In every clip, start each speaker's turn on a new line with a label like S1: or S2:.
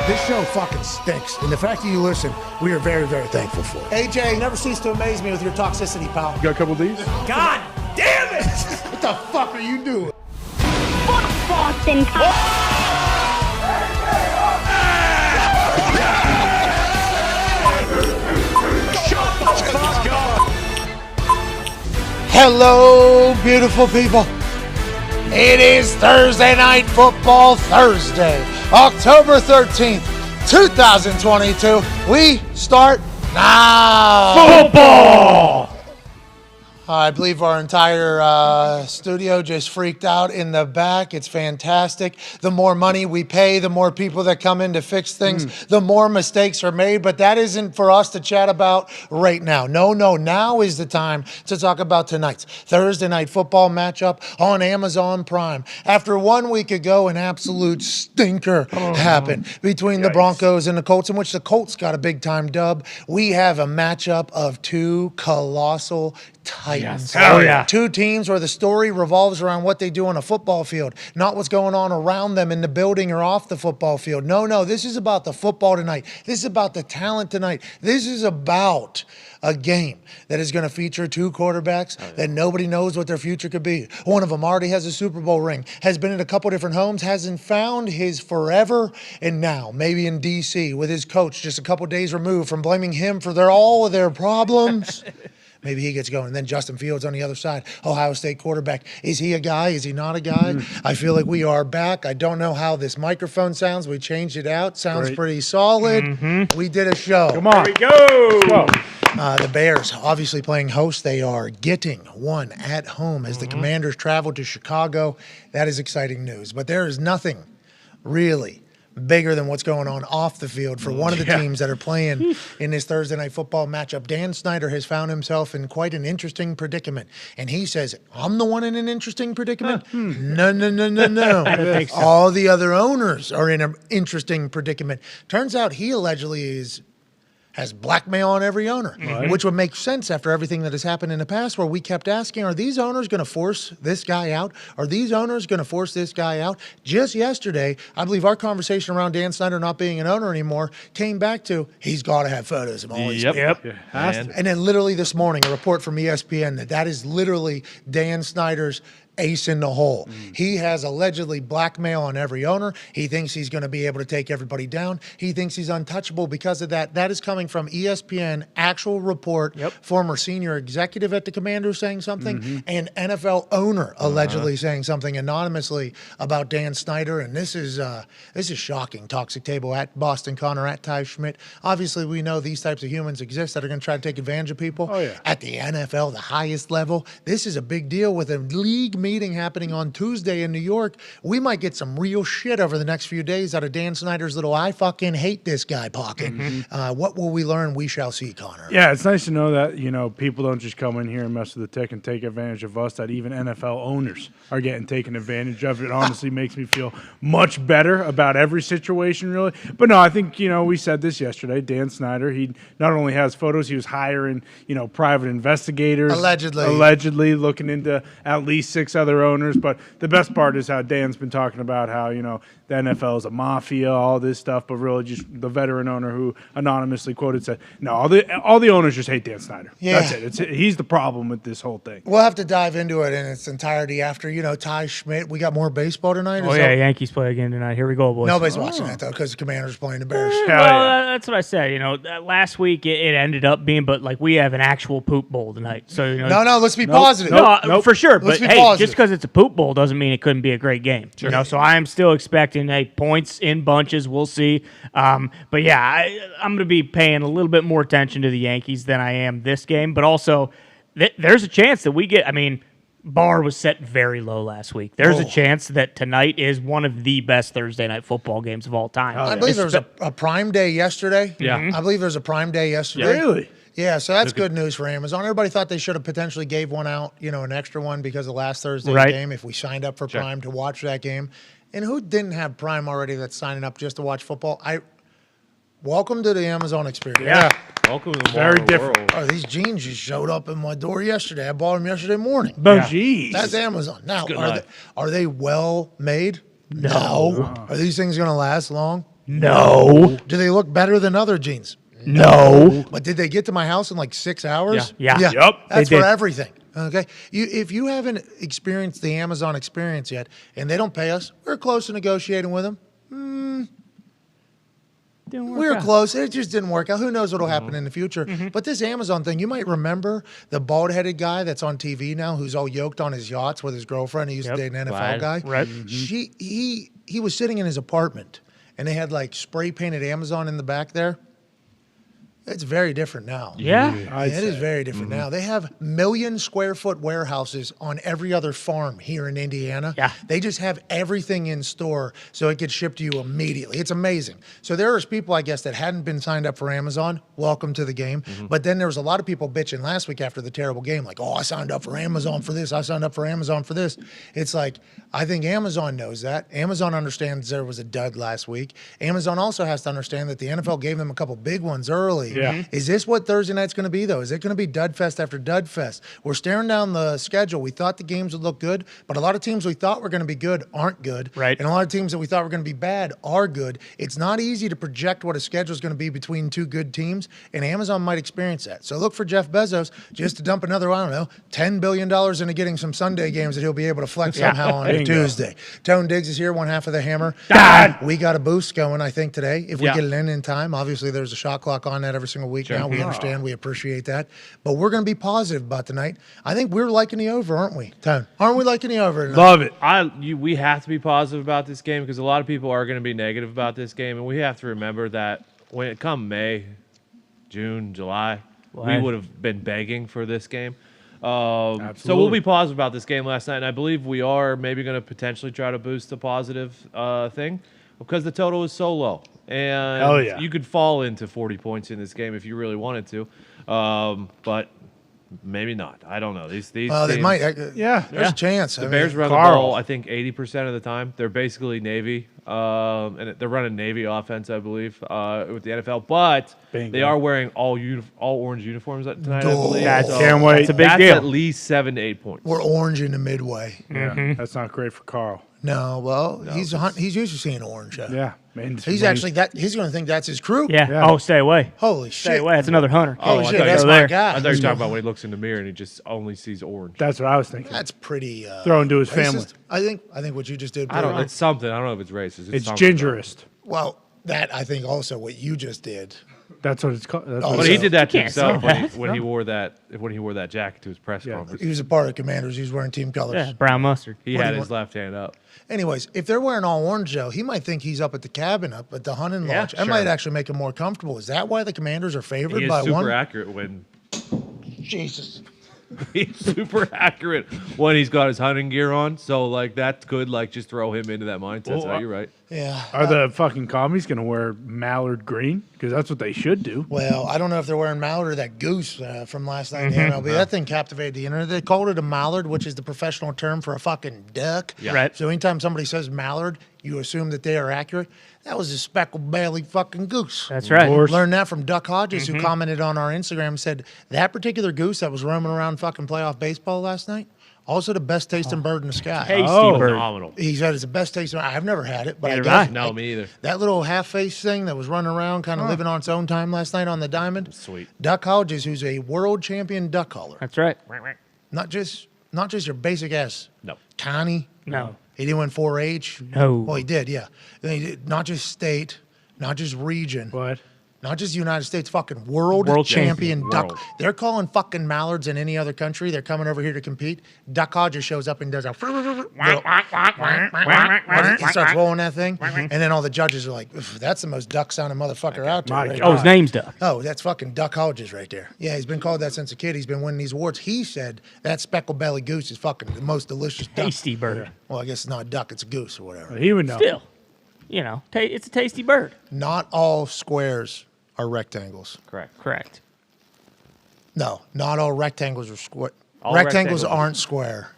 S1: This show fucking stinks. And the fact that you listen, we are very, very thankful for it.
S2: AJ, you never cease to amaze me with your toxicity, pal.
S3: You got a couple of these?
S2: God damn it!
S1: What the fuck are you doing?
S4: Fuck Boston
S1: Hello, beautiful people. It is Thursday Night Football Thursday, October 13th, 2022. We start now.
S3: Football!
S1: I believe our entire studio just freaked out in the back. It's fantastic. The more money we pay, the more people that come in to fix things, the more mistakes are made. But that isn't for us to chat about right now. No, now is the time to talk about tonight's Thursday Night Football matchup on Amazon Prime. After 1 week ago, an absolute stinker happened between the Broncos and the Colts, in which the Colts got a big-time dub. We have a matchup of two colossal Titans.
S3: Yes. Hell yeah.
S1: Two teams where the story revolves around what they do on a football field, not what's going on around them in the building or off the football field. No, this is about the football tonight. This is about the talent tonight. This is about a game that is going to feature two quarterbacks that nobody knows what their future could be. One of them already has a Super Bowl ring, has been in a couple different homes, hasn't found his forever, and now maybe in D.C. with his coach just a couple days removed from blaming him for all of their problems. Maybe he gets going. And then Justin Fields on the other side, Ohio State quarterback. Is he a guy? Is he not a guy? I feel like we are back. I don't know how this microphone sounds. We changed it out. Sounds pretty solid. We did a show.
S3: Come on.
S5: Here we go.
S1: The Bears obviously playing host. They are getting one at home as the Commanders travel to Chicago. That is exciting news. But there is nothing really bigger than what's going on off the field for one of the teams that are playing in this Thursday Night Football matchup. Dan Snyder has found himself in quite an interesting predicament. And he says, I'm the one in an interesting predicament? No. All the other owners are in an interesting predicament. Turns out he allegedly has blackmail on every owner, which would make sense after everything that has happened in the past, where we kept asking, are these owners going to force this guy out? Are these owners going to force this guy out? Just yesterday, I believe our conversation around Dan Snyder not being an owner anymore came back to he's got to have photos of all his people. And then literally this morning, a report from ESPN that is literally Dan Snyder's ace in the hole. He has allegedly blackmail on every owner. He thinks he's going to be able to take everybody down. He thinks he's untouchable because of that. That is coming from ESPN, actual report, former senior executive at the Commanders saying something, and NFL owner allegedly saying something anonymously about Dan Snyder. And this is shocking. Toxic Table at Boston Connor at Ty Schmidt. Obviously, we know these types of humans exist that are going to try to take advantage of people. At the NFL, the highest level, this is a big deal with a league meeting happening on Tuesday in New York. We might get some real shit over the next few days out of Dan Snyder's little I fucking hate this guy pocket. What will we learn? We shall see, Connor.
S3: Yeah, it's nice to know that, people don't just come in here and mess with the tick and take advantage of us, that even NFL owners are getting taken advantage of. It honestly makes me feel much better about every situation, really. But no, I think, we said this yesterday. Dan Snyder, he not only has photos, he was hiring, private investigators. Allegedly looking into at least 6 other owners. But the best part is how Dan's been talking about how, the NFL is a mafia, all this stuff, but really just the veteran owner who anonymously quoted said, no, all the owners just hate Dan Snyder.
S1: Yeah.
S3: That's it. He's the problem with this whole thing.
S1: We'll have to dive into it in its entirety after, Ty Schmidt. We got more baseball tonight?
S5: Yankees play again tonight. Here we go, boys.
S1: Nobody's watching that, though, because the Commanders playing the Bears.
S5: That's what I said. Last week it ended up being, but we have an actual poop bowl tonight. So
S1: No, let's be positive.
S5: No, for sure.
S1: Let's
S5: But
S1: be
S5: hey,
S1: positive.
S5: just because it's a poop bowl doesn't mean it couldn't be a great game. So I am still expecting points in bunches. We'll see. But yeah, I'm going to be paying a little bit more attention to the Yankees than I am this game. But also, there's a chance that we get. Bar was set very low last week. There's a chance that tonight is one of the best Thursday night football games of all time.
S1: I believe there was a prime day yesterday.
S5: Yeah.
S1: I believe there's a prime day yesterday.
S3: Really?
S1: Yeah, so that's good news for Amazon. Everybody thought they should have potentially gave one out, an extra one because of last Thursday's game if we signed up for Prime to watch that game. And who didn't have Prime already that's signing up just to watch football? Welcome to the Amazon experience.
S3: Yeah.
S6: Welcome to the
S3: Very
S6: modern
S3: different.
S6: world.
S1: Oh, these jeans just showed up in my door yesterday. I bought them yesterday morning.
S3: But geez.
S1: That's Amazon. Now,
S6: good
S1: are
S6: night.
S1: they well made? No. Are these things going to last long?
S5: No.
S1: Do they look better than other jeans?
S5: No.
S1: But did they get to my house in like 6 hours?
S5: Yeah.
S1: Yeah.
S3: Yep.
S1: That's
S5: They
S1: for
S5: did.
S1: everything. Okay. If you haven't experienced the Amazon experience yet, and they don't pay us, we're close to negotiating with them.
S5: Didn't work
S1: We were
S5: out.
S1: close. It just didn't work out. Who knows what'll happen in the future? But this Amazon thing, you might remember the bald-headed guy that's on TV now, who's all yoked on his yachts with his girlfriend. He used to date an NFL guy.
S5: Right.
S1: He was sitting in his apartment, and they had like spray painted Amazon in the back there. It's very different now.
S5: Yeah.
S1: Yeah, it is very different now. They have million-square-foot warehouses on every other farm here in Indiana.
S5: Yeah.
S1: They just have everything in store so it gets shipped to you immediately. It's amazing. So there was people, I guess, that hadn't been signed up for Amazon. Welcome to the game. But then there was a lot of people bitching last week after the terrible game, like, oh, I signed up for Amazon for this. I signed up for Amazon for this. It's like, I think Amazon knows that. Amazon understands there was a dud last week. Amazon also has to understand that the NFL gave them a couple big ones early.
S3: Yeah.
S1: Is this what Thursday night's going to be, though? Is it going to be dud fest after dud fest? We're staring down the schedule. We thought the games would look good, but a lot of teams we thought were going to be good aren't good.
S5: Right.
S1: And a lot of teams that we thought were going to be bad are good. It's not easy to project what a schedule is going to be between two good teams, and Amazon might experience that. So look for Jeff Bezos just to dump another, I don't know, $10 billion into getting some Sunday games that he'll be able to flex somehow on
S3: Bingo.
S1: Tuesday. Tone Diggs is here, one half of the hammer.
S5: Dahn.
S1: We got a boost going, I think, today. If we
S6: Yeah.
S1: get it in time, obviously there's a shot clock on that every single week now. We understand. We appreciate that. But we're going to be positive about tonight. I think we're liking the over, aren't we, Tone? Aren't we liking the over tonight?
S3: Love it.
S6: We have to be positive about this game because a lot of people are going to be negative about this game, and we have to remember that when it come May, June, July, we would have been begging for this game. So we'll
S3: Absolutely.
S6: be positive about this game last night, and I believe we are maybe going to potentially try to boost the positive thing because the total is so low. And
S3: Hell yeah.
S6: you could fall into 40 points in this game if you really wanted to, but maybe not. I don't know. These
S1: They
S6: teams-
S1: might.
S3: Yeah.
S1: There's a chance.
S6: The Bears run
S3: Carl.
S6: the ball, I think, 80% of the time. They're basically Navy, and they're running Navy offense, I believe, with the NFL. But
S3: Bingo.
S6: they are wearing all orange uniforms tonight, I
S1: Duh.
S6: believe.
S5: That's-
S6: So
S3: Can't wait.
S5: It's a big
S6: that's
S5: deal.
S6: at least 7 to 8 points.
S1: We're orange in the midway.
S3: Yeah. That's not great for Carl.
S1: No, well, he's used to seeing orange.
S3: Yeah. Man,
S1: He's actually he's going to think that's his crew.
S5: Yeah.
S3: Yeah.
S5: Oh, stay away.
S1: Holy
S5: Stay
S1: shit.
S5: away. That's another hunter.
S1: Oh,
S6: I
S1: shit,
S6: thought
S1: that's
S6: you-
S1: my
S5: there.
S1: guy.
S6: I thought you were talking about when he looks in the mirror and he just only sees orange.
S3: That's what I was thinking.
S1: That's pretty
S3: Thrown to his
S1: racist.
S3: family.
S1: I think what you just did.
S6: I don't know.
S1: pretty
S6: It's something. I don't know if it's racist.
S3: It's
S6: something.
S3: gingerist.
S1: well. That I think also what you just did.
S3: That's what it's called. That's
S1: Oh,
S3: what
S6: But
S3: it's
S6: he did that to
S5: can't
S6: himself
S5: say
S6: when
S5: that.
S6: when he wore that jacket to his press
S3: Yeah.
S6: conference.
S1: He was a part of Commanders. He was wearing team colors.
S5: Yeah, brown mustard.
S6: He
S1: What
S6: had
S1: do you
S6: his left hand up.
S1: Anyways, if they're wearing all orange, Joe, he might think he's up at the cabin, up at the hunting
S5: Yeah,
S1: lodge. That
S6: sure.
S1: might actually make him more comfortable. Is that why the Commanders are favored
S6: He is
S1: by
S6: super
S1: one?
S6: accurate when
S1: Jesus.
S6: he's super accurate when he's got his hunting gear on. So like that could like just throw him into that mindset. So
S3: Well,
S6: you're right.
S1: Yeah.
S3: Are the fucking commies going to wear mallard green? Because that's what they should do.
S1: Well, I don't know if they're wearing mallard or that goose from last night in the MLB. That thing captivated the internet. They called it a mallard, which is the professional term for a fucking duck.
S6: Yeah.
S5: Right.
S1: So anytime somebody says mallard, you assume that they are accurate. That was a speckled belly fucking goose.
S5: That's right.
S3: course.
S1: Learned that from Duck Hodges, who commented on our Instagram and said that particular goose that was roaming around fucking playoff baseball last night, also the best tasting bird in the sky.
S5: Tasty
S3: Oh.
S5: bird.
S6: Phenomenal.
S1: He said it's the best tasting. I've never had it, but
S5: Neither
S1: I guess
S5: have I.
S6: No, me either.
S1: that little half-face thing that was running around, kind of living on its own time last night on the diamond.
S6: Sweet.
S1: Duck Hodges, who's a world champion duck caller,
S5: That's right.
S1: not just your basic ass
S6: No.
S1: Connie.
S5: No.
S1: He didn't win 4-H.
S5: No.
S1: Well, he did, yeah. And he did not just state, not just region,
S3: What?
S1: not just United States, fucking world champion
S6: champion.
S1: duck.
S6: World.
S1: They're calling fucking mallards in any other country. They're coming over here to compete. Duck Hodges shows up and does a. He starts rolling that thing, and then all the judges are like, "That's the most duck sounding motherfucker out there."
S3: My
S1: right
S3: God.
S5: Oh, his name's Duck.
S1: Oh, that's fucking Duck Hodges right there. Yeah, he's been called that since a kid. He's been winning these awards. He said that speckled belly goose is fucking the most delicious duck.
S5: Tasty bird.
S1: Well, I guess it's not a duck, it's a goose or whatever.
S3: He would know.
S5: Still, it's a tasty bird.
S1: Not all squares are rectangles.
S6: Correct.
S5: Correct.
S1: No, not all rectangles are square.
S6: All
S1: Rectangles
S6: rectangles.
S1: aren't square.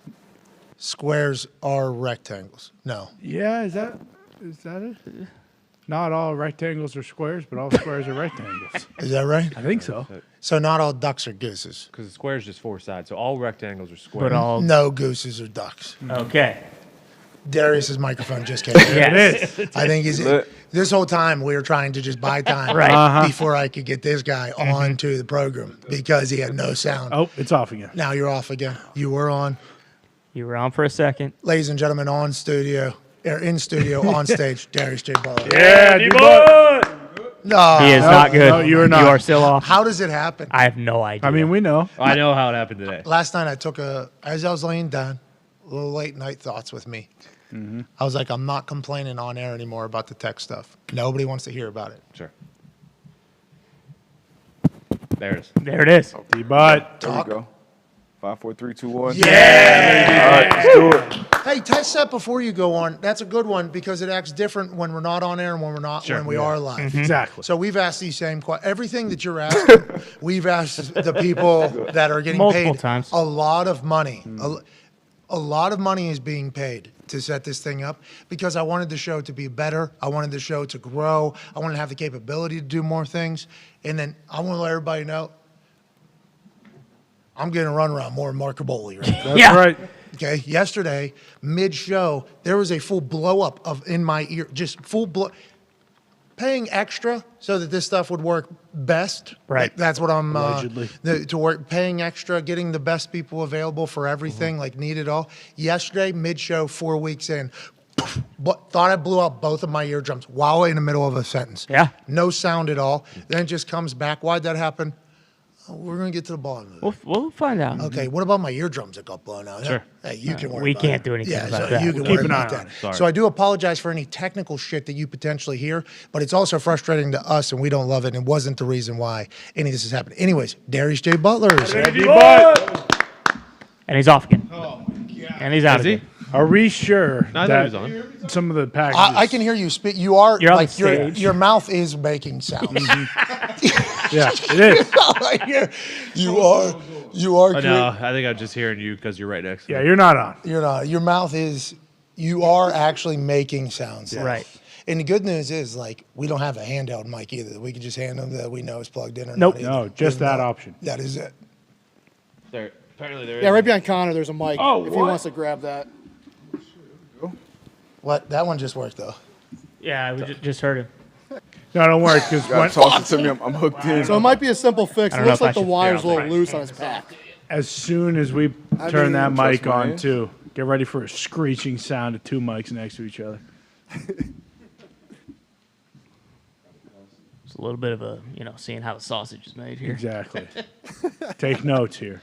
S1: Squares are rectangles. No.
S3: Yeah, is that it? Not all rectangles are squares, but all squares are rectangles.
S1: Is that right?
S3: I think so.
S1: So not all ducks are gooses.
S6: Because the square is just 4 sides, so all rectangles are square.
S5: But all
S1: No gooses are ducks.
S5: okay.
S1: Darius's microphone just came in.
S5: Yes.
S1: I think this whole time we were trying to just buy time
S5: Right.
S1: before I could get this guy onto the program because he had no sound.
S3: Oh, it's off again.
S1: Now you're off again. You were on.
S5: You were on for a second.
S1: Ladies and gentlemen, in studio, on stage, Darius J. Butler.
S3: Yeah, D-boy.
S1: No.
S5: He is not good.
S3: no, you are not.
S5: You are still off.
S1: How does it happen?
S5: I have no idea.
S3: I mean, we know.
S6: I know how it happened today.
S1: Last night I took as I was laying down, a little late night thoughts with me. I was like, I'm not complaining on air anymore about the tech stuff. Nobody wants to hear about it.
S6: Sure. There it is.
S5: There it is.
S3: D-Bot.
S7: There we go. 5, 4, 3, 2, 1.
S1: Yeah.
S7: All right, let's do it.
S1: Hey, test that before you go on. That's a good one because it acts different when we're not on air and when we're not when we are live.
S3: Exactly.
S1: So we've asked these same questions. Everything that you're asking, we've asked the people that are getting
S5: Multiple
S1: paid
S5: times.
S1: a lot of money. A lot of money is being paid to set this thing up because I wanted the show to be better. I wanted the show to grow. I wanted to have the capability to do more things. And then I want to let everybody know I'm getting a runaround more than Mark Caboli right now.
S3: That's right.
S1: Okay, yesterday, mid-show, there was a full blow-up in my ear, just full blow. Paying extra so that this stuff would work best.
S5: Right.
S1: That's what I'm
S3: Allegedly.
S1: to work. Paying extra, getting the best people available for everything, like need it all. Yesterday, mid-show, 4 weeks in, but thought I blew out both of my eardrums while in the middle of a sentence.
S5: Yeah.
S1: No sound at all. Then it just comes back. Why'd that happen? Oh, we're gonna get to the bottom of it.
S5: We'll find out.
S1: Okay, what about my eardrums that got blown out?
S6: Sure.
S1: Hey, you can worry
S5: We
S1: about
S5: can't
S1: it.
S5: do anything
S1: yeah,
S5: about
S1: so
S5: that.
S1: You can
S3: Keep
S1: worry
S3: an eye
S1: about
S3: on
S1: that.
S3: it.
S6: Sorry.
S1: So I do apologize for any technical shit that you potentially hear, but it's also frustrating to us, and we don't love it, and it wasn't the reason why any of this is happening. Anyways, Darius J. Butler is here.
S3: D-Bot.
S5: And he's off again. Oh, my God. And he's out
S6: Is he?
S5: again.
S3: Are we sure
S6: No, I thought
S3: that
S6: he was on.
S3: some of the packages...
S1: I can hear you speak. You are
S5: You're on
S1: like
S5: the stage.
S1: your mouth is making sounds.
S3: Yeah, it is.
S1: you are.
S6: Oh, no, I think I'm just hearing you because you're right next to
S3: Yeah,
S6: me.
S3: you're not on.
S1: You're not. Your mouth is. You are actually making sounds.
S5: Right.
S1: And the good news is, like, we don't have a handheld mic either. We can just hand them that we know is plugged in or
S5: Nope.
S1: not. either.
S3: No, just that
S1: No,
S3: option.
S1: That is it.
S6: There, apparently there is.
S8: Yeah, right behind Connor, there's a mic.
S3: Oh,
S8: if he
S3: what?
S8: wants to grab that.
S1: What? That one just worked though.
S5: Yeah, we just heard him.
S3: No, don't worry, because
S7: Gotta toss it to me. I'm hooked in.
S8: So it might be a simple fix.
S5: I
S8: It
S5: don't know
S8: looks
S5: if I
S8: like the
S5: should-
S8: wire's a
S5: yeah,
S8: little loose on his pack.
S3: as soon as we
S7: I
S3: turn
S7: mean,
S3: that
S7: trust
S3: mic
S7: my
S3: on,
S7: hands.
S3: too, get ready for a screeching sound of two mics next to each other.
S5: It's a little bit of a, seeing how the sausage is made here.
S3: Exactly. Take notes here.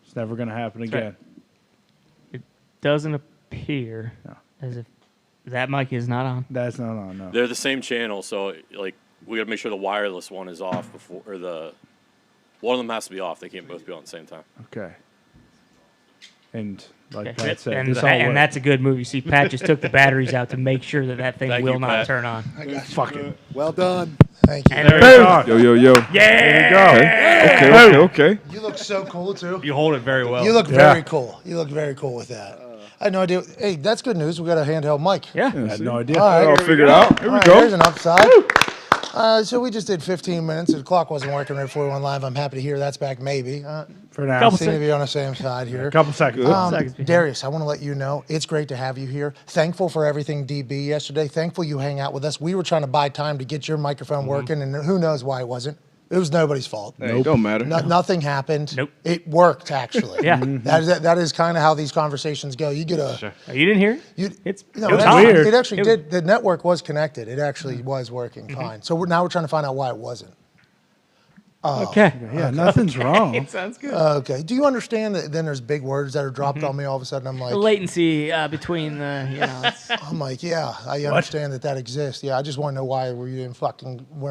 S3: It's never going to happen again.
S5: It doesn't appear as if that mic is not on.
S3: That's not on, no.
S9: They're the same channel, so like we got to make sure the wireless one is off before, or one of them has to be off. They can't both be on at the same time.
S3: Okay. And like
S5: Okay.
S3: Pat said,
S5: and
S3: this all
S5: and
S3: works.
S5: that's a good move. You see, Pat just took the batteries out to make sure that thing
S9: Thank
S5: will
S9: you,
S5: not
S9: Pat.
S5: turn on.
S3: fucking.
S8: Well done.
S1: Thank you.
S5: And
S3: There
S5: there
S3: you go.
S7: Yo, yo, yo.
S5: yeah,
S7: Okay.
S1: You look so cool too.
S6: You hold it very well.
S1: You look
S3: Yeah.
S1: very cool. You look very cool with that. I had no idea. Hey, that's good news. We got a handheld mic.
S5: yeah.
S3: I had no idea.
S1: All right.
S7: All figured out. Here
S1: All
S7: we
S1: right,
S7: go.
S1: There's an upside. So we just did 15 minutes. The clock wasn't working right before we went live. I'm happy to hear that's back. Maybe.
S3: For now.
S5: Couple
S1: Seem to be on the same side here.
S3: Couple seconds.
S5: Seconds behind.
S1: Darius, I want to let you know it's great to have you here. Thankful for everything DB yesterday. Thankful you hang out with us. We were trying to buy time to get your microphone working, and who knows why it wasn't. It was nobody's fault.
S7: Hey, it don't matter.
S1: Nothing happened.
S5: Nope.
S1: It worked actually.
S5: Yeah.
S1: That is kind of how these conversations go. You get a.
S5: Oh, you didn't hear it?
S1: You,
S5: It's
S1: no,
S5: it was
S1: it
S5: on.
S3: weird.
S1: It actually
S5: It-
S1: did. The network was connected. It actually was working fine. So now we're trying to find out why it wasn't.
S5: Okay.
S3: Yeah, nothing's wrong.
S5: It sounds good.
S1: Okay. Do you understand that then there's big words that are dropped on me all of a sudden? I'm
S5: The
S1: like,
S5: latency between the, it's,
S1: I'm like, yeah, I understand that exists. Yeah, I just want to know why we're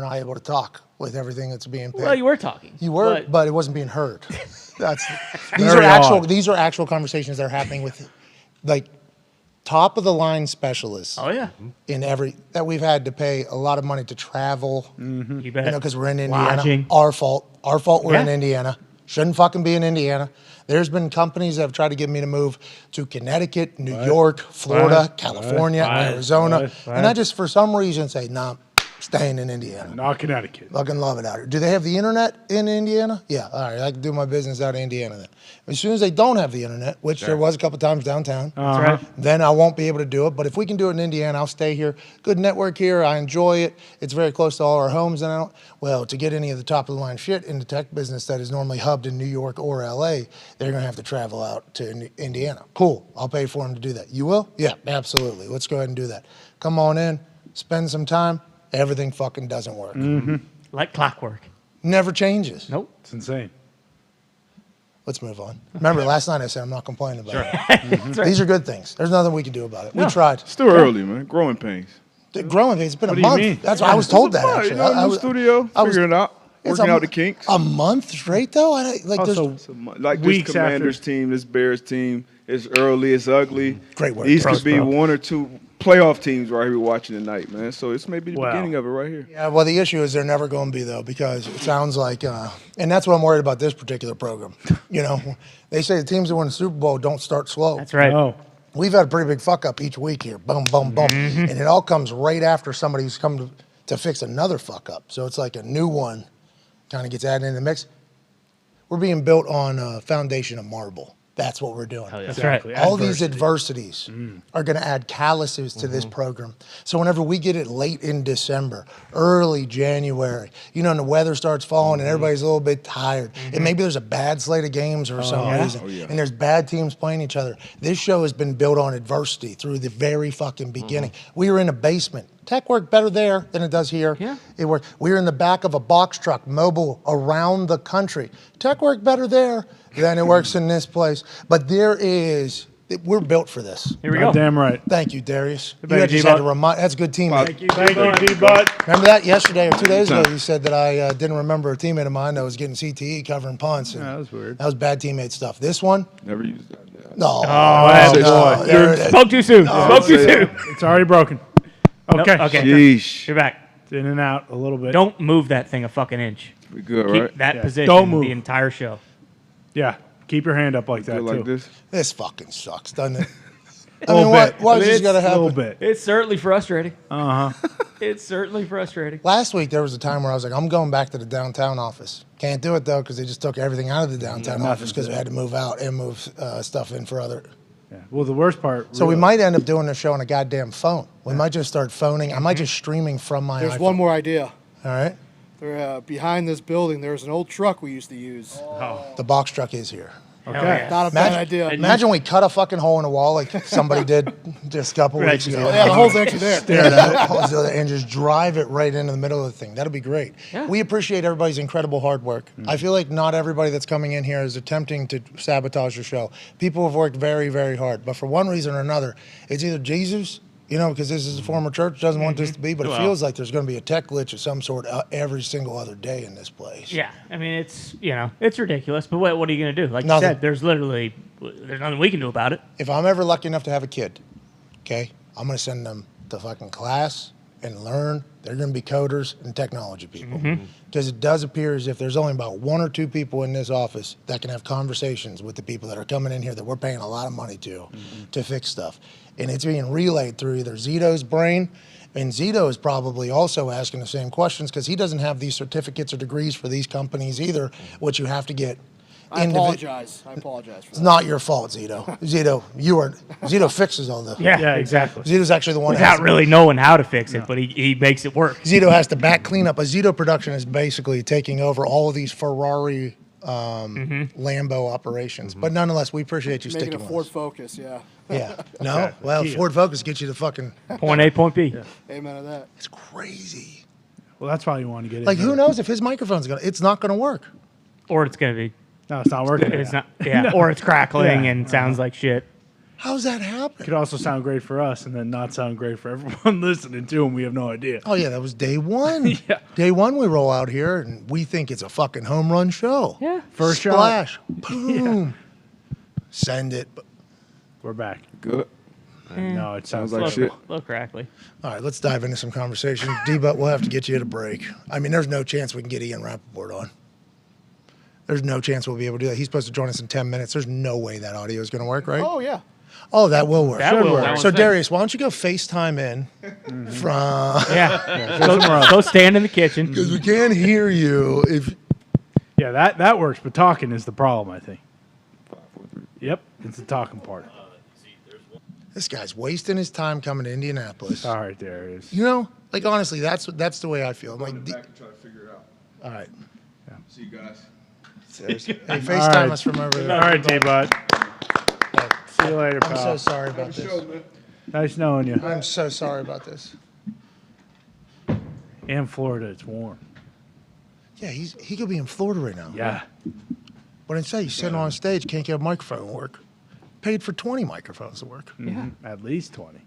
S1: not able to talk with everything that's being paid.
S5: well, you were talking.
S1: You were, but it wasn't being heard. These
S3: Very odd.
S1: These are actual conversations that are happening with, like, top of the line specialists
S5: Oh, yeah.
S1: in that we've had to pay a lot of money to travel.
S5: You bet.
S1: Because we're in Indiana.
S5: Lodging.
S1: Our fault. We're in
S5: Yeah.
S1: Indiana. Shouldn't fucking be in Indiana. There's been companies that have tried to get me to move to Connecticut, New York, Florida, California, Arizona. And I just, for some reason, say, nah, Staying in Indiana.
S3: Not Connecticut.
S1: Fucking love it out here. Do they have the internet in Indiana? Yeah. All right. I can do my business out of Indiana then. As soon as they don't have the internet, which there was a couple times downtown,
S5: That's right.
S1: then I won't be able to do it. But if we can do it in Indiana, I'll stay here. Good network here. I enjoy it. It's very close to all our homes. And to get any of the top of the line shit in the tech business that is normally hubbed in New York or LA, they're going to have to travel out to Indiana. Cool. I'll pay for them to do that. You will? Yeah, absolutely. Let's go ahead and do that. Come on in, spend some time. Everything fucking doesn't work.
S5: Like clockwork.
S1: Never changes.
S5: Nope.
S3: It's insane.
S1: Let's move on. Remember, last night I said I'm not complaining about it.
S5: That's right.
S1: These are good things. There's nothing we can do about it. We tried.
S7: Still early, man. Growing pains.
S1: The growing pains. It's been a
S3: What do you
S1: month.
S3: mean?
S1: That's why I was told that, actually.
S7: You know, new studio, figuring it out,
S1: It's
S7: working out the kinks.
S1: A month straight, though?
S3: Also,
S7: Like this
S3: weeks
S7: Commanders
S3: after.
S7: team, this Bears team, it's early, it's ugly.
S1: Great work.
S7: These
S1: Pros,
S7: could be
S1: bro.
S7: one or two playoff teams right here watching tonight, man. So it's maybe the
S3: Wow.
S7: beginning of it right here.
S1: Yeah, well, the issue is they're never going to be, though, because it sounds like, and that's what I'm worried about this particular program. You know, they say the teams that win the Super Bowl don't start slow.
S5: That's right.
S3: Oh,
S1: We've had a pretty big fuck up each week here. Boom, boom, boom. And it all comes right after somebody who's come to fix another fuck up. So it's like a new one kind of gets added in the mix. We're being built on a foundation of marble. That's what we're doing.
S5: That's
S3: exactly.
S5: right.
S1: All these adversities are going to add calluses to this program. So whenever we get it late in December, early January, you know, and the weather starts falling and everybody's a little bit tired, and maybe there's a bad slate of games for some reason, and there's bad teams playing each other. This show has been built on adversity through the very fucking beginning. We were in a basement. Tech worked better there than it does here.
S5: Yeah.
S1: It worked. We were in the back of a box truck, mobile around the country. Tech worked better there than it works in this place. But we're built for this.
S5: Here we go.
S3: damn right.
S1: Thank you, Darius. You
S3: Thank you,
S1: just had to
S3: D-Bot.
S1: remind. That's a good teammate.
S3: Thank you, D-Bot.
S1: Remember that yesterday or 2 days ago? You said that I didn't remember a teammate of mine that was getting CTE covering punts. And
S3: Yeah, that was weird.
S1: That was bad teammate stuff. This one,
S7: Never used that. Yeah.
S1: no.
S5: Oh,
S1: no, there it is.
S5: Spoke too soon. Spoke too soon.
S3: It's already broken.
S5: Nope,
S3: Okay.
S5: Okay.
S7: Sheesh.
S5: You're back.
S3: It's in and out a little bit.
S5: Don't move that thing a fucking inch.
S7: We good,
S5: Keep
S7: right?
S5: that
S3: Yeah.
S5: position
S3: Don't move.
S5: the entire show.
S3: Yeah. Keep your hand up like that,
S7: Good like
S3: too.
S7: this.
S1: This fucking sucks, doesn't it?
S3: A little bit.
S1: Why is this
S5: It's
S1: got to
S3: A little
S1: happen?
S3: bit.
S5: It's certainly frustrating.
S3: Uh-huh.
S5: It's certainly frustrating.
S1: Last week, there was a time where I was like, I'm going back to the downtown office. Can't do it, though, because they just took everything out of the downtown office because we had to move out and move stuff in for other.
S3: Yeah. Well, the worst part.
S1: So we
S3: really-
S1: might end up doing the show on a goddamn phone. We might just start phoning. I might just streaming from my
S8: There's
S1: iPhone.
S8: one more idea.
S1: All right?
S8: There, behind this building, there's an old truck we used to use.
S1: The box truck is here.
S3: Okay.
S8: Not a bad idea.
S1: Imagine we cut a fucking hole in the wall like somebody did just a couple
S5: Right,
S1: weeks ago.
S8: Yeah, the hole's actually there.
S1: And just drive it right into the middle of the thing. That'll be great.
S5: Yeah.
S1: We appreciate everybody's incredible hard work. I feel like not everybody that's coming in here is attempting to sabotage the show. People have worked very, very hard. But for one reason or another, it's either Jesus, you know, because this is a former church, doesn't want this to be, but it feels like there's going to be a tech glitch of some sort every single other day in this place.
S5: Yeah, I mean it's it's ridiculous. But what are you gonna do? Like
S1: Nothing.
S5: you said, there's nothing we can do about it.
S1: If I'm ever lucky enough to have a kid, okay, I'm going to send them to fucking class and learn. They're going to be coders and technology people. Because it does appear as if there's only about one or two people in this office that can have conversations with the people that are coming in here that we're paying a lot of money to fix stuff. And it's being relayed through either Zito's brain, and Zito is probably also asking the same questions because he doesn't have these certificates or degrees for these companies either, which you have to get.
S8: I apologize. I apologize for
S1: It's
S8: that.
S1: not your fault, Zito. Zito fixes all the.
S5: Yeah,
S3: exactly.
S1: Zito's actually the one
S5: Without
S1: that
S5: really knowing how to fix it, but he makes it work.
S1: Zito has to back clean up. A Zito production is basically taking over all of these Ferrari, Lambo operations. But nonetheless, we appreciate you
S8: Making
S1: sticking
S8: a
S1: with
S8: Ford
S1: us.
S8: Focus, yeah.
S1: Yeah. No?
S3: Okay.
S1: Well,
S3: Kia.
S1: Ford Focus gets you to fucking.
S5: Point A, point B.
S8: Amen to that.
S1: It's crazy.
S3: Well, that's why you want to get it.
S1: Like, who knows if his microphone's going to. It's not going to work.
S5: Or it's gonna be.
S3: No, it's not working.
S5: It's not. Yeah. Or it's crackling
S3: Yeah.
S5: and sounds like shit.
S1: How's that happen?
S3: Could also sound great for us and then not sound great for everyone listening to, and we have no idea.
S1: Oh, yeah, that was day one.
S3: Yeah.
S1: Day one, we roll out here and we think it's a fucking home run show.
S5: Yeah.
S3: First shot.
S1: Splash. Boom. Send it.
S3: We're back.
S7: Good.
S3: No, it sounds
S7: like
S3: like
S7: shit.
S5: A little crackly.
S1: All right, let's dive into some conversation. D-But, we'll have to get you at a break. I mean, there's no chance we can get Ian Rapoport on. There's no chance we'll be able to do that. He's supposed to join us in 10 minutes. There's no way that audio is going to work, right?
S8: Oh, yeah.
S1: Oh, that will work.
S5: That will work.
S1: So, Darius, why don't you go FaceTime in from...
S5: Yeah. Go stand in the kitchen.
S1: Because we can't hear you if...
S3: Yeah, that works, but talking is the problem, I think. Yep, it's the talking part.
S1: This guy's wasting his time coming to Indianapolis.
S3: All right, there it is.
S1: You know, like, honestly, that's the way I feel. I'm like,
S7: Back and try to figure it out.
S1: all right.
S7: See you guys.
S1: Hey, FaceTime us from over there.
S3: All right, T-Bud. See you later,
S1: I'm
S3: pal.
S1: so sorry about this.
S3: Nice knowing you.
S1: I'm so sorry about this.
S3: In Florida, it's warm.
S1: Yeah, he could be in Florida right now.
S3: Yeah.
S1: But instead, he's sitting on stage, can't get a microphone to work. Paid for 20 microphones to work.
S3: Yeah. At least 20.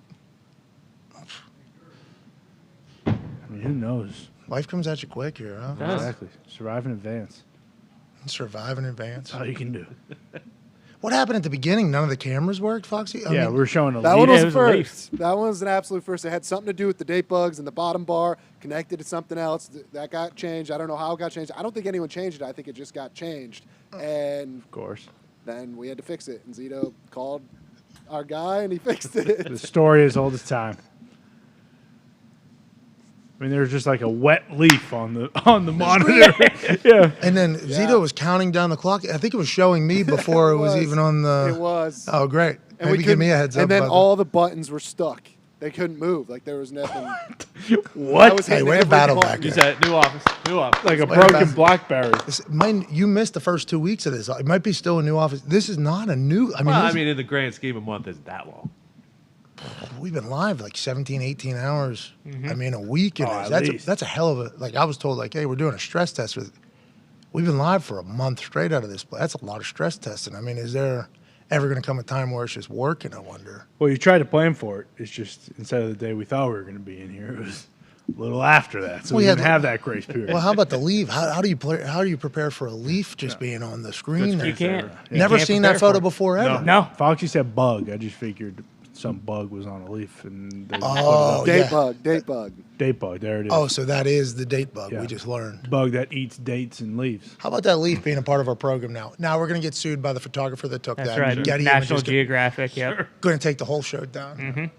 S3: I mean, who knows?
S1: Life comes at you quick here, huh?
S3: Exactly. Survive in advance.
S1: Survive in advance.
S3: That's all you can do.
S1: What happened at the beginning? None of the cameras worked, Foxy? I
S3: Yeah,
S1: mean,
S3: we're showing a
S8: That
S3: lead.
S8: one was
S5: it was a
S8: first. That one was an absolute first. It had something to do with the date bugs and the bottom bar connected to something else. That got changed. I don't know how it got changed. I don't think anyone changed it. I think it just got changed. And
S3: Of course.
S8: then we had to fix it. And Zito called our guy, and he fixed it.
S3: The story is old as time. I mean, there's just like a wet leaf on the monitor. Yeah.
S1: and then Zito was counting down the clock. I think it was showing me before it was even on the...
S8: It was.
S1: Oh, great.
S8: And
S1: Maybe give me a heads up.
S8: And then
S1: about
S8: all the buttons were stuck. They couldn't move. Like there was nothing.
S3: What?
S8: I was
S1: Hey,
S8: hitting
S1: way to
S8: every
S1: battle
S8: button.
S1: back
S6: You
S1: there.
S6: said new office.
S3: Like a
S1: Wait,
S3: broken
S1: that's-
S3: BlackBerry.
S1: You missed the first 2 weeks of this. It might be still a new office. This is not a new...
S6: Well, I mean, in the grand scheme of a month, isn't that long?
S1: We've been live like 17, 18 hours. I mean, a week. And
S3: at
S1: that's
S3: least.
S1: that's a hell of a... Like, I was told, like, hey, we're doing a stress test. We've been live for a month straight out of this. That's a lot of stress testing. I mean, is there ever going to come a time where it's just working, I wonder?
S3: Well, you tried to plan for it. It's just instead of the day we thought we were going to be in here, it was a little after that. So
S1: We
S3: we
S1: had-
S3: didn't have that grace period.
S1: Well, how about the leave? How do you play? How do you prepare for a leaf just being on the screen? there?
S5: You can't. you
S1: Never
S5: can't
S1: seen
S5: prepare
S1: that photo
S5: for it.
S1: before ever.
S5: No.
S3: Foxy said bug. I just figured some bug was on a leaf. And they just
S1: Oh,
S3: put it
S8: Date
S1: yeah.
S8: bug. Date bug.
S3: up. Date bug. There it is.
S1: Oh, so that is the date bug
S3: Yeah.
S1: we just learned.
S3: Bug that eats dates and leaves.
S1: How about that leaf being a part of our program now? Now we're going to get sued by the photographer that took
S5: That's
S1: that.
S5: right.
S1: Getty
S5: National
S1: Images
S5: Geographic. Yep.
S1: going to take the whole show down.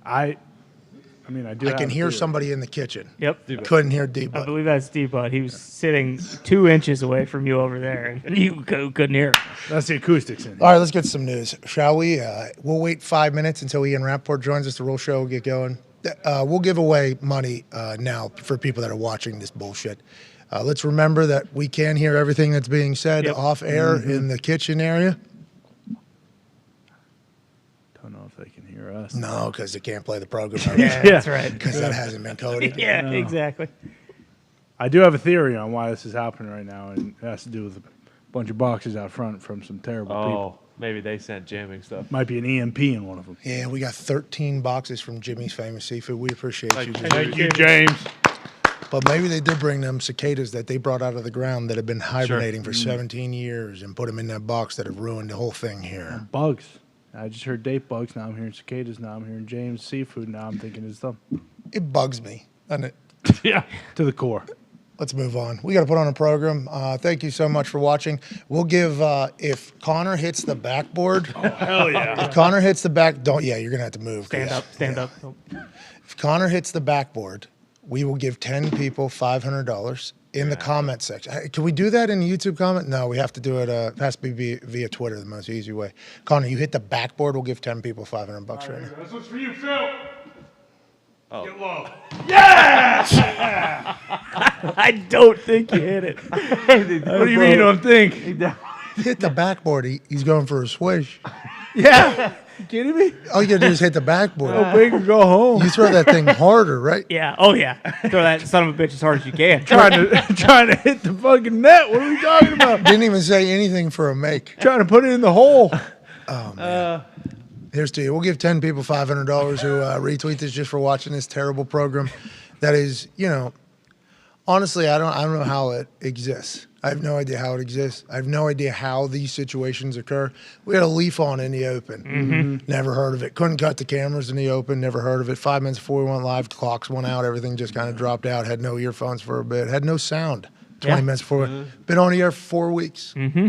S3: I mean, I do.
S1: I
S3: have
S1: can
S3: a
S1: hear
S3: theory.
S1: somebody in the kitchen.
S5: Yep.
S1: Couldn't hear
S5: I
S1: D-Bug.
S5: believe that's D-Bud. He was sitting 2 inches away from you over there, and you couldn't hear him.
S3: That's the acoustics in here.
S1: All right, let's get some news, shall we? We'll wait 5 minutes until Ian Rapoport joins us. The real show will get going. We'll give away money now for people that are watching this bullshit. Let's remember that we can hear everything that's being said off air in the kitchen area.
S3: Don't know if they can hear us.
S1: No, because they can't play the program.
S5: Yeah, that's right.
S1: Because that hasn't been coded.
S5: Yeah, exactly.
S3: I do have a theory on why this is happening right now, and it has to do with a bunch of boxes out front from some terrible people.
S6: Oh, maybe they sent jamming stuff.
S3: Might be an EMP in one of them.
S1: Yeah, we got 13 boxes from Jimmy's Famous Seafood. We appreciate you. Jimmy.
S3: Thank you, James.
S1: But maybe they did bring them cicadas that they brought out of the ground that have been hibernating for 17 years and put them in that box that have ruined the whole thing here.
S3: Bugs. I just heard date bugs. Now I'm hearing cicadas. Now I'm hearing James seafood. Now I'm thinking it's them.
S1: It bugs me, doesn't it?
S3: Yeah, to the core.
S1: Let's move on. We got to put on a program. Thank you so much for watching. We'll give if Connor hits the backboard.
S3: Hell yeah.
S1: If Connor hits the back, you're gonna have to move.
S5: Stand up. Stand up.
S1: If Connor hits the backboard, we will give 10 people $500 in the comment section. Can we do that in the YouTube comment? No, we have to do it. It has to be via Twitter, the most easy way. Connor, you hit the backboard, we'll give 10 people $500 right now.
S3: This one's for you, Phil.
S6: Oh.
S3: Get low.
S5: I don't think you hit it.
S3: What do you mean you don't think?
S1: Hit the backboard. He's going for a swish.
S3: Yeah. You kidding me?
S1: All you gotta do is hit the backboard.
S3: Go big or go home.
S1: You throw that thing harder, right?
S5: Yeah. Oh, yeah. Throw that son of a bitch as hard as you can.
S3: trying to hit the fucking net. What are we talking about?
S1: Didn't even say anything for a make.
S3: Trying to put it in the hole.
S1: Oh, man. Here's to you. We'll give 10 people $500 who retweet this just for watching this terrible program. That is, honestly, I don't know how it exists. I have no idea how it exists. I have no idea how these situations occur. We had a leaf on in the open.
S5: Mm-hmm.
S1: Never heard of it. Couldn't cut the cameras in the open. Never heard of it. 5 minutes before we went live, clocks went out. Everything just kind of dropped out. Had no earphones for a bit. Had no sound. 20 minutes before. Been on the air for 4 weeks.
S5: Mm-hmm.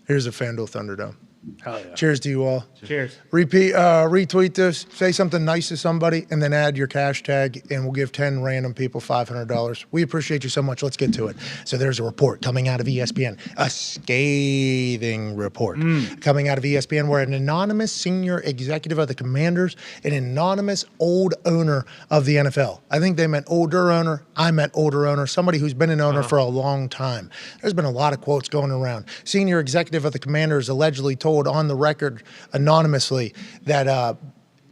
S1: Here's a FanDuel Thunderdome.
S3: Hell yeah.
S1: Cheers to you all.
S5: Cheers.
S1: Retweet this, say something nice to somebody, and then add your cash tag, and we'll give 10 random people $500. We appreciate you so much. Let's get to it. So there's a report coming out of ESPN, a scathing report coming out of ESPN where an anonymous senior executive of the Commanders, an anonymous old owner of the NFL. I think they meant older owner. I meant older owner, somebody who's been an owner for a long time. There's been a lot of quotes going around. Senior executive of the Commanders allegedly told on the record anonymously that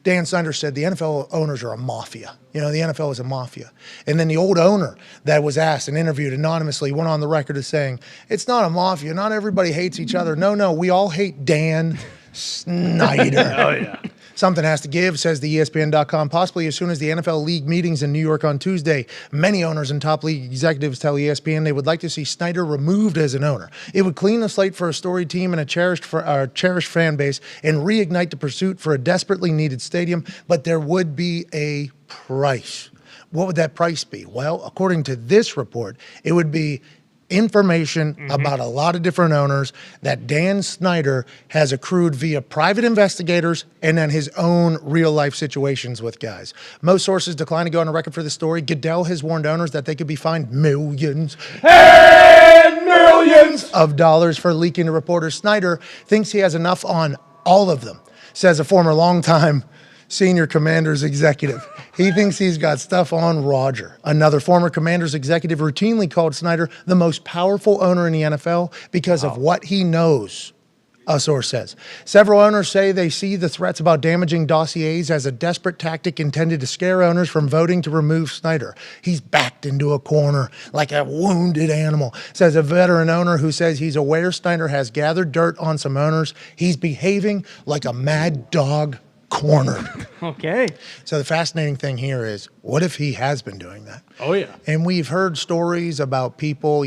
S1: Dan Snyder said the NFL owners are a mafia. The NFL is a mafia. And then the old owner that was asked and interviewed anonymously went on the record as saying, it's not a mafia. Not everybody hates each other. No, we all hate Dan Snyder.
S3: Oh, yeah.
S1: Something has to give, says the ESPN.com. Possibly as soon as the NFL league meetings in New York on Tuesday, many owners and top league executives tell ESPN they would like to see Snyder removed as an owner. It would clean the slate for a storied team and a cherished fan base and reignite the pursuit for a desperately needed stadium, but there would be a price. What would that price be? Well, according to this report, it would be information about a lot of different owners that Dan Snyder has accrued via private investigators and then his own real-life situations with guys. Most sources decline to go on a record for the story. Goodell has warned owners that they could be fined millions and millions of dollars for leaking to reporters. Snyder thinks he has enough on all of them, says a former longtime senior Commanders executive. He thinks he's got stuff on Roger. Another former Commanders executive routinely called Snyder the most powerful owner in the NFL because of what he knows, a source says. Several owners say they see the threats about damaging dossiers as a desperate tactic intended to scare owners from voting to remove Snyder. He's backed into a corner like a wounded animal, says a veteran owner who says he's aware Snyder has gathered dirt on some owners. He's behaving like a mad dog cornered.
S5: Okay.
S1: So the fascinating thing here is, what if he has been doing that?
S3: Oh, yeah.
S1: And we've heard stories about people,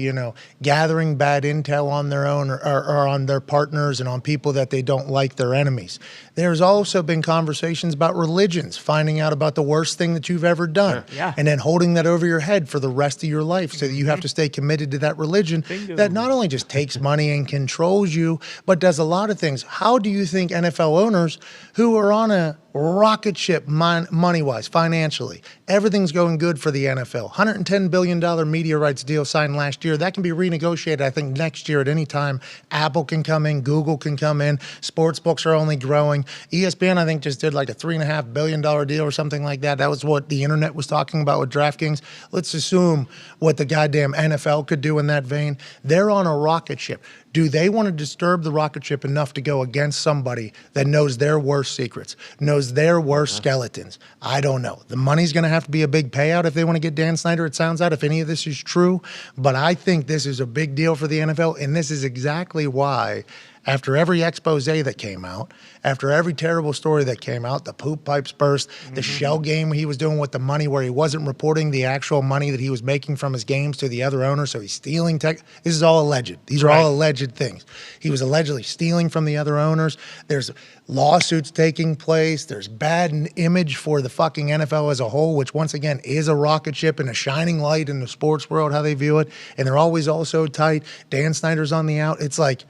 S1: gathering bad intel on their own or on their partners and on people that they don't like, their enemies. There's also been conversations about religions, finding out about the worst thing that you've ever done,
S5: Yeah.
S1: and then holding that over your head for the rest of your life so that you have to stay committed to that religion that not only just takes money and controls you, but does a lot of things. How do you think NFL owners who are on a rocket ship money-wise, financially, everything's going good for the NFL. $110 billion media rights deal signed last year. That can be renegotiated, I think, next year at any time. Apple can come in. Google can come in. Sports books are only growing. ESPN, I think, just did like a $3.5 billion deal or something like that. That was what the internet was talking about with DraftKings. Let's assume what the goddamn NFL could do in that vein. They're on a rocket ship. Do they want to disturb the rocket ship enough to go against somebody that knows their worst secrets, knows their worst skeletons? I don't know. The money's going to have to be a big payout if they want to get Dan Snyder, it sounds out, if any of this is true. But I think this is a big deal for the NFL, and this is exactly why after every expose that came out, after every terrible story that came out, the poop pipes burst, the shell game he was doing with the money where he wasn't reporting the actual money that he was making from his games to the other owner, so he's stealing tech. This is all alleged. These are all alleged things. He was allegedly stealing from the other owners. There's lawsuits taking place. There's bad image for the fucking NFL as a whole, which once again is a rocket ship and a shining light in the sports world, how they view it. And they're always also tight. Dan Snyder's on the out. It's like,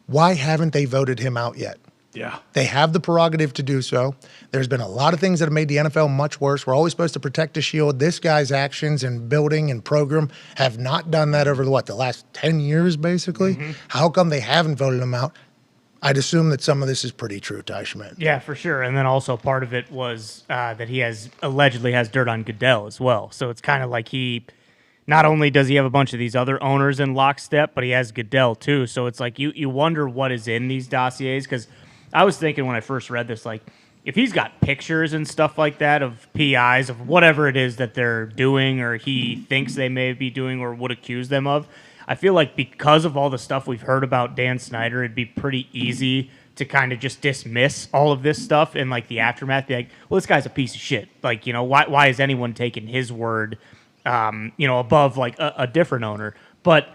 S1: why haven't they voted him out yet?
S3: Yeah.
S1: They have the prerogative to do so. There's been a lot of things that have made the NFL much worse. We're always supposed to protect the shield. This guy's actions and building and program have not done that over the last 10 years, basically. How come they haven't voted him out? I'd assume that some of this is pretty true, Ty Schmidt.
S5: Yeah, for sure. And then also part of it was that he allegedly has dirt on Goodell as well. So it's kind of like not only does he have a bunch of these other owners in lockstep, but he has Goodell too. So it's like you wonder what is in these dossiers, because I was thinking when I first read this, like, if he's got pictures and stuff like that of PIs, of whatever it is that they're doing or he thinks they may be doing or would accuse them of, I feel like because of all the stuff we've heard about Dan Snyder, it'd be pretty easy to kind of just dismiss all of this stuff in like the aftermath. Be like, well, this guy's a piece of shit. Like, why is anyone taking his word above like a different owner? But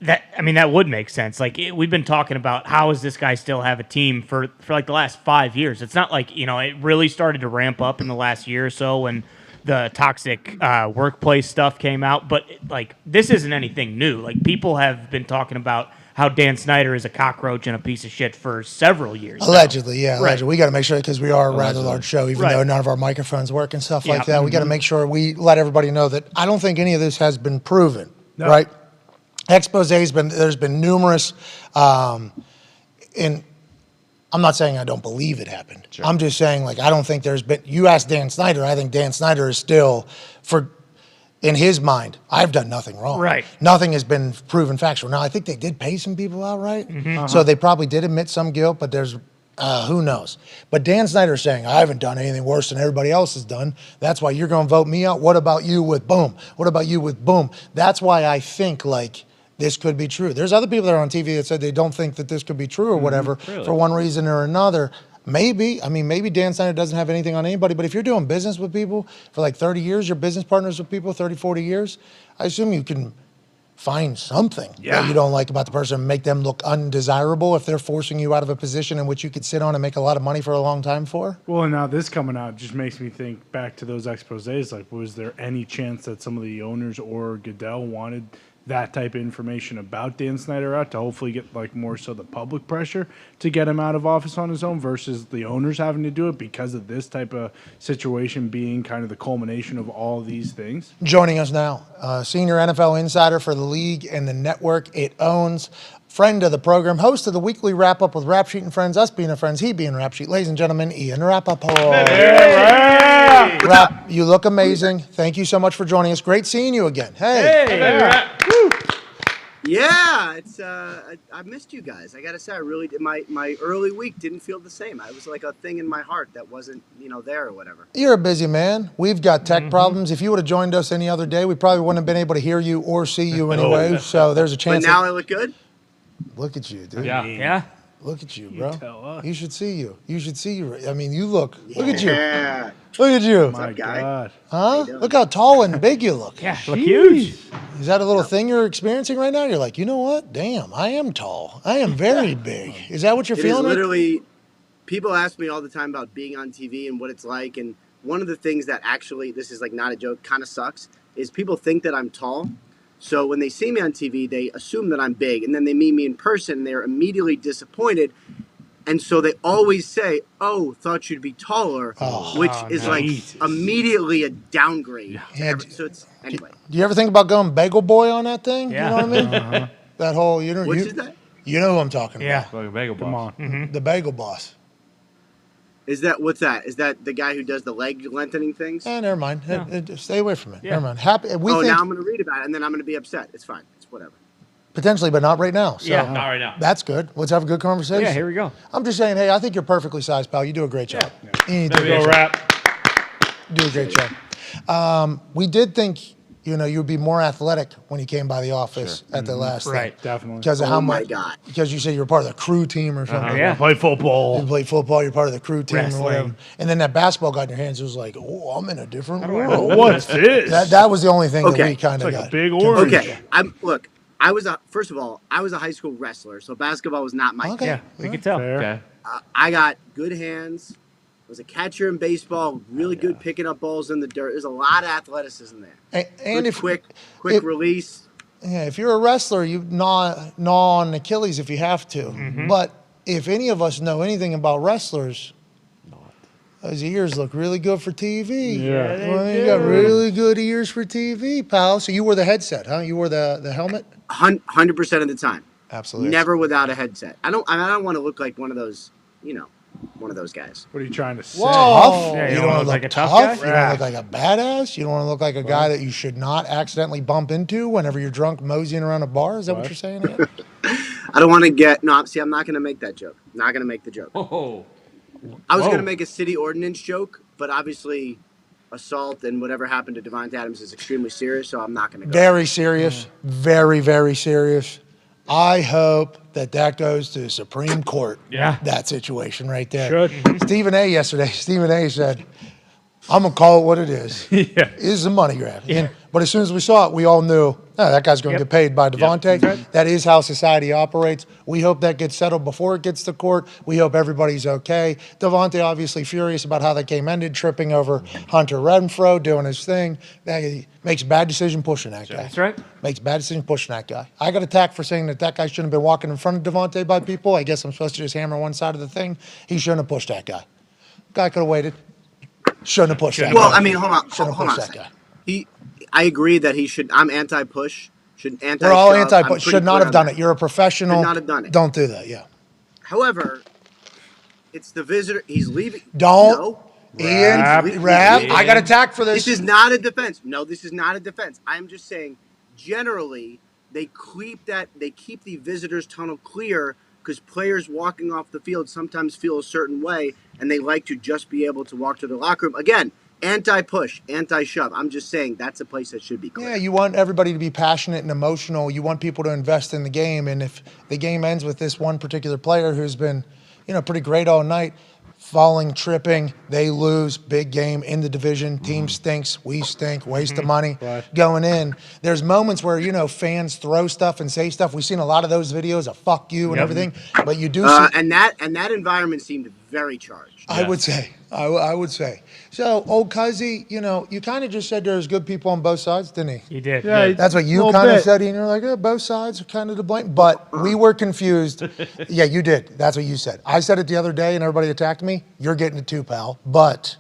S5: that would make sense. Like, we've been talking about how does this guy still have a team for like the last 5 years? It's not like, it really started to ramp up in the last year or so when the toxic workplace stuff came out. But like, this isn't anything new. Like, people have been talking about how Dan Snyder is a cockroach and a piece of shit for several years.
S1: Allegedly,
S5: now.
S1: allegedly. We got to make sure, because we are a rather large show, even though none of our microphones work and stuff like that. We got to make sure we let everybody know that I don't think any of this has been proven, right? There's been numerous, and I'm not saying I don't believe it happened. Sure. I'm just saying, like, I don't think there's been, you asked Dan Snyder, I think Dan Snyder is still, in his mind, I've done nothing wrong.
S5: Right.
S1: Nothing has been proven factual. Now, I think they did pay some people out, right? So they probably did admit some guilt, but there's, who knows? But Dan Snyder is saying, I haven't done anything worse than everybody else has done. That's why you're going to vote me out. What about you with boom? What about you with boom? That's why I think, like, this could be true. There's other people that are on TV that said they don't think that this could be true or whatever for one reason or another. Maybe Dan Snyder doesn't have anything on anybody, but if you're doing business with people for like 30 years, you're business partners with people 30, 40 years, I assume you can find something that you don't like about the person and make them look undesirable if they're forcing you out of a position in which you could sit on and make a lot of money for a long time for.
S3: Well, and now this coming out just makes me think back to those exposés. Like, was there any chance that some of the owners or Goodell wanted that type of information about Dan Snyder out to hopefully get, like, more so the public pressure to get him out of office on his own versus the owners having to do it because of this type of situation being kind of the culmination of all these things?
S1: Joining us now, senior NFL insider for the league and the network it owns, friend of the program, host of the weekly wrap-up with Rap Sheet and Friends, us being a friends, he being Rap Sheet. Ladies and gentlemen, Ian Rapoport. Rap, you look amazing. Thank you so much for joining us. Great seeing you again. Hey.
S10: Yeah, it's I missed you guys. I gotta say, I really did. My early week didn't feel the same. I was like a thing in my heart that wasn't there or whatever.
S1: You're a busy man. We've got tech problems. If you would have joined us any other day, we probably wouldn't have been able to hear you or see you anyway. So there's a chance.
S10: But now I look good.
S1: Look at you, dude.
S5: Yeah.
S1: Look at you, bro.
S3: tell us.
S1: You should see you. You should see you. I mean, you look. Look at you.
S10: Yeah.
S1: Look at you.
S3: My God.
S1: Huh? Look how tall and big you look.
S5: Yeah, look huge.
S1: Is that a little thing you're experiencing right now? You're like, you know what? Damn, I am tall. I am very big. Is that what you're
S10: It
S1: feeling?
S10: is literally. People ask me all the time about being on TV and what it's like, and one of the things that actually, this is like not a joke, kind of sucks, is people think that I'm tall. So when they see me on TV, they assume that I'm big, and then they meet me in person, they're immediately disappointed. And so they always say, "Oh, thought you'd be taller," which is like immediately a downgrade.
S1: Yeah.
S10: So it's anyway.
S1: Do you ever think about going bagel boy on that thing?
S5: Yeah.
S1: You know what I mean? That whole, you know,
S10: Which is that?
S1: You know who I'm talking
S5: Yeah.
S1: about.
S6: Like a bagel boss.
S1: The bagel boss.
S10: Is that what's that? Is that the guy who does the leg lengthening things?
S1: Never mind. Stay away from it.
S5: Yeah.
S1: Never mind. Happy. We
S10: Now
S1: think
S10: I'm going to read about it, and then I'm going to be upset. It's fine. It's whatever.
S1: potentially, but not right now. So
S5: Yeah.
S6: Not right now.
S1: that's good. Let's have a good conversation.
S5: Yeah, here we go.
S1: I'm just saying, hey, I think you're perfectly sized, pal. You do a great job. You do a
S3: Go
S1: great job.
S3: Rap.
S1: You do a great job. We did think, you know, you'd be more athletic when you came by the office at the last thing.
S5: Right.
S3: Definitely.
S1: Because of how
S10: Oh my
S1: much,
S10: God.
S1: because you said you were part of the crew team or something.
S5: Yeah.
S3: Play football.
S1: You play football, you're part of the crew team
S5: Wrestling.
S1: or whatever. And then that basketball got in your hands. It was like, oh, I'm in a different world.
S3: What's this?
S1: That was the only thing that
S10: Okay.
S1: we kind of
S3: It's like
S1: got.
S3: a big orange.
S10: Okay. First of all, I was a high school wrestler, so basketball was not my
S1: Okay.
S5: Yeah, we can tell.
S3: Fair.
S6: Okay.
S10: I got good hands. Was a catcher in baseball, really good picking up balls in the dirt. There's a lot of athleticism there.
S1: And
S10: Good,
S1: if
S10: quick
S1: if-
S10: release.
S1: Yeah, if you're a wrestler, you gnaw on Achilles if you have to.
S5: Mm-hmm.
S1: But if any of us know anything about wrestlers, those ears look really good for TV.
S3: Yeah.
S1: Well, you got really good ears for TV, pal. So you wore the headset, huh? You wore the helmet?
S10: 100% of the time.
S1: Absolutely.
S10: Never without a headset. I don't want to look like one of those, one of those guys.
S3: What are you trying to say?
S1: Tough.
S5: Yeah,
S1: you
S5: you
S1: don't
S5: wanna
S1: want to
S5: look like
S1: look
S5: a tough
S1: tough.
S5: guy?
S1: You don't look like a badass. You don't want to look like a guy that you should not accidentally bump into whenever you're drunk moseying around a bar. Is that what you're saying? Ian?
S10: I don't want to get I'm not going to make that joke. Not going to make the joke.
S6: Oh.
S10: I was going to make a city ordinance joke, but obviously assault and whatever happened to Devante Adams is extremely serious, so I'm not going to go.
S1: Very serious. Very, very serious. I hope that goes to the Supreme Court.
S5: Yeah.
S1: That situation right there.
S3: Should.
S1: Stephen A. yesterday, Stephen A. said, I'm going to call it what it is.
S3: Yeah.
S1: It is a money grab. But as soon as we saw it, we all knew, that guy's going to get paid by Devante.
S3: Right.
S1: That is how society operates. We hope that gets settled before it gets to court. We hope everybody's okay. Devante obviously furious about how that game ended, tripping over Hunter Renfrow, doing his thing. He makes a bad decision pushing that guy.
S5: That's right.
S1: Makes a bad decision pushing that guy. I got attacked for saying that guy shouldn't have been walking in front of Devante by people. I guess I'm supposed to just hammer one side of the thing. He shouldn't have pushed that guy. Guy could have waited. Shouldn't have pushed that guy.
S10: Well, I mean, hold on.
S1: Shouldn't have
S10: Hold on
S1: pushed
S10: a
S1: that
S10: second.
S1: guy.
S10: I agree that he should. I'm anti-push.
S1: We're all anti-push. Should not have done it. You're a professional.
S10: Should not have done it.
S1: Don't do that. Yeah.
S10: However, it's the visitor. He's leaving.
S1: Don't.
S10: No.
S1: Ian, Rap, I got attacked for this.
S10: This is not a defense. No, this is not a defense. I'm just saying, generally, they keep the visitors' tunnel clear because players walking off the field sometimes feel a certain way, and they like to just be able to walk to the locker room. Again, anti-push, anti-shove. I'm just saying that's a place that should be clear.
S1: Yeah, you want everybody to be passionate and emotional. You want people to invest in the game. And if the game ends with this one particular player who's been, pretty great all night, falling, tripping, they lose, big game in the division, team stinks, we stink, waste of money going in. There's moments where, fans throw stuff and say stuff. We've seen a lot of those videos of fuck you and everything, but you do see.
S10: And that environment seemed very charged.
S1: I would say. I would say. So, old Cuzzy, you kind of just said there's good people on both sides, didn't he?
S5: You did.
S3: Yeah,
S1: That's what you kind of said, and you're like, both sides are kind of to blame. But we were confused. Yeah, you did. That's what you said. I said it the other day, and everybody attacked me. You're getting it too, pal. But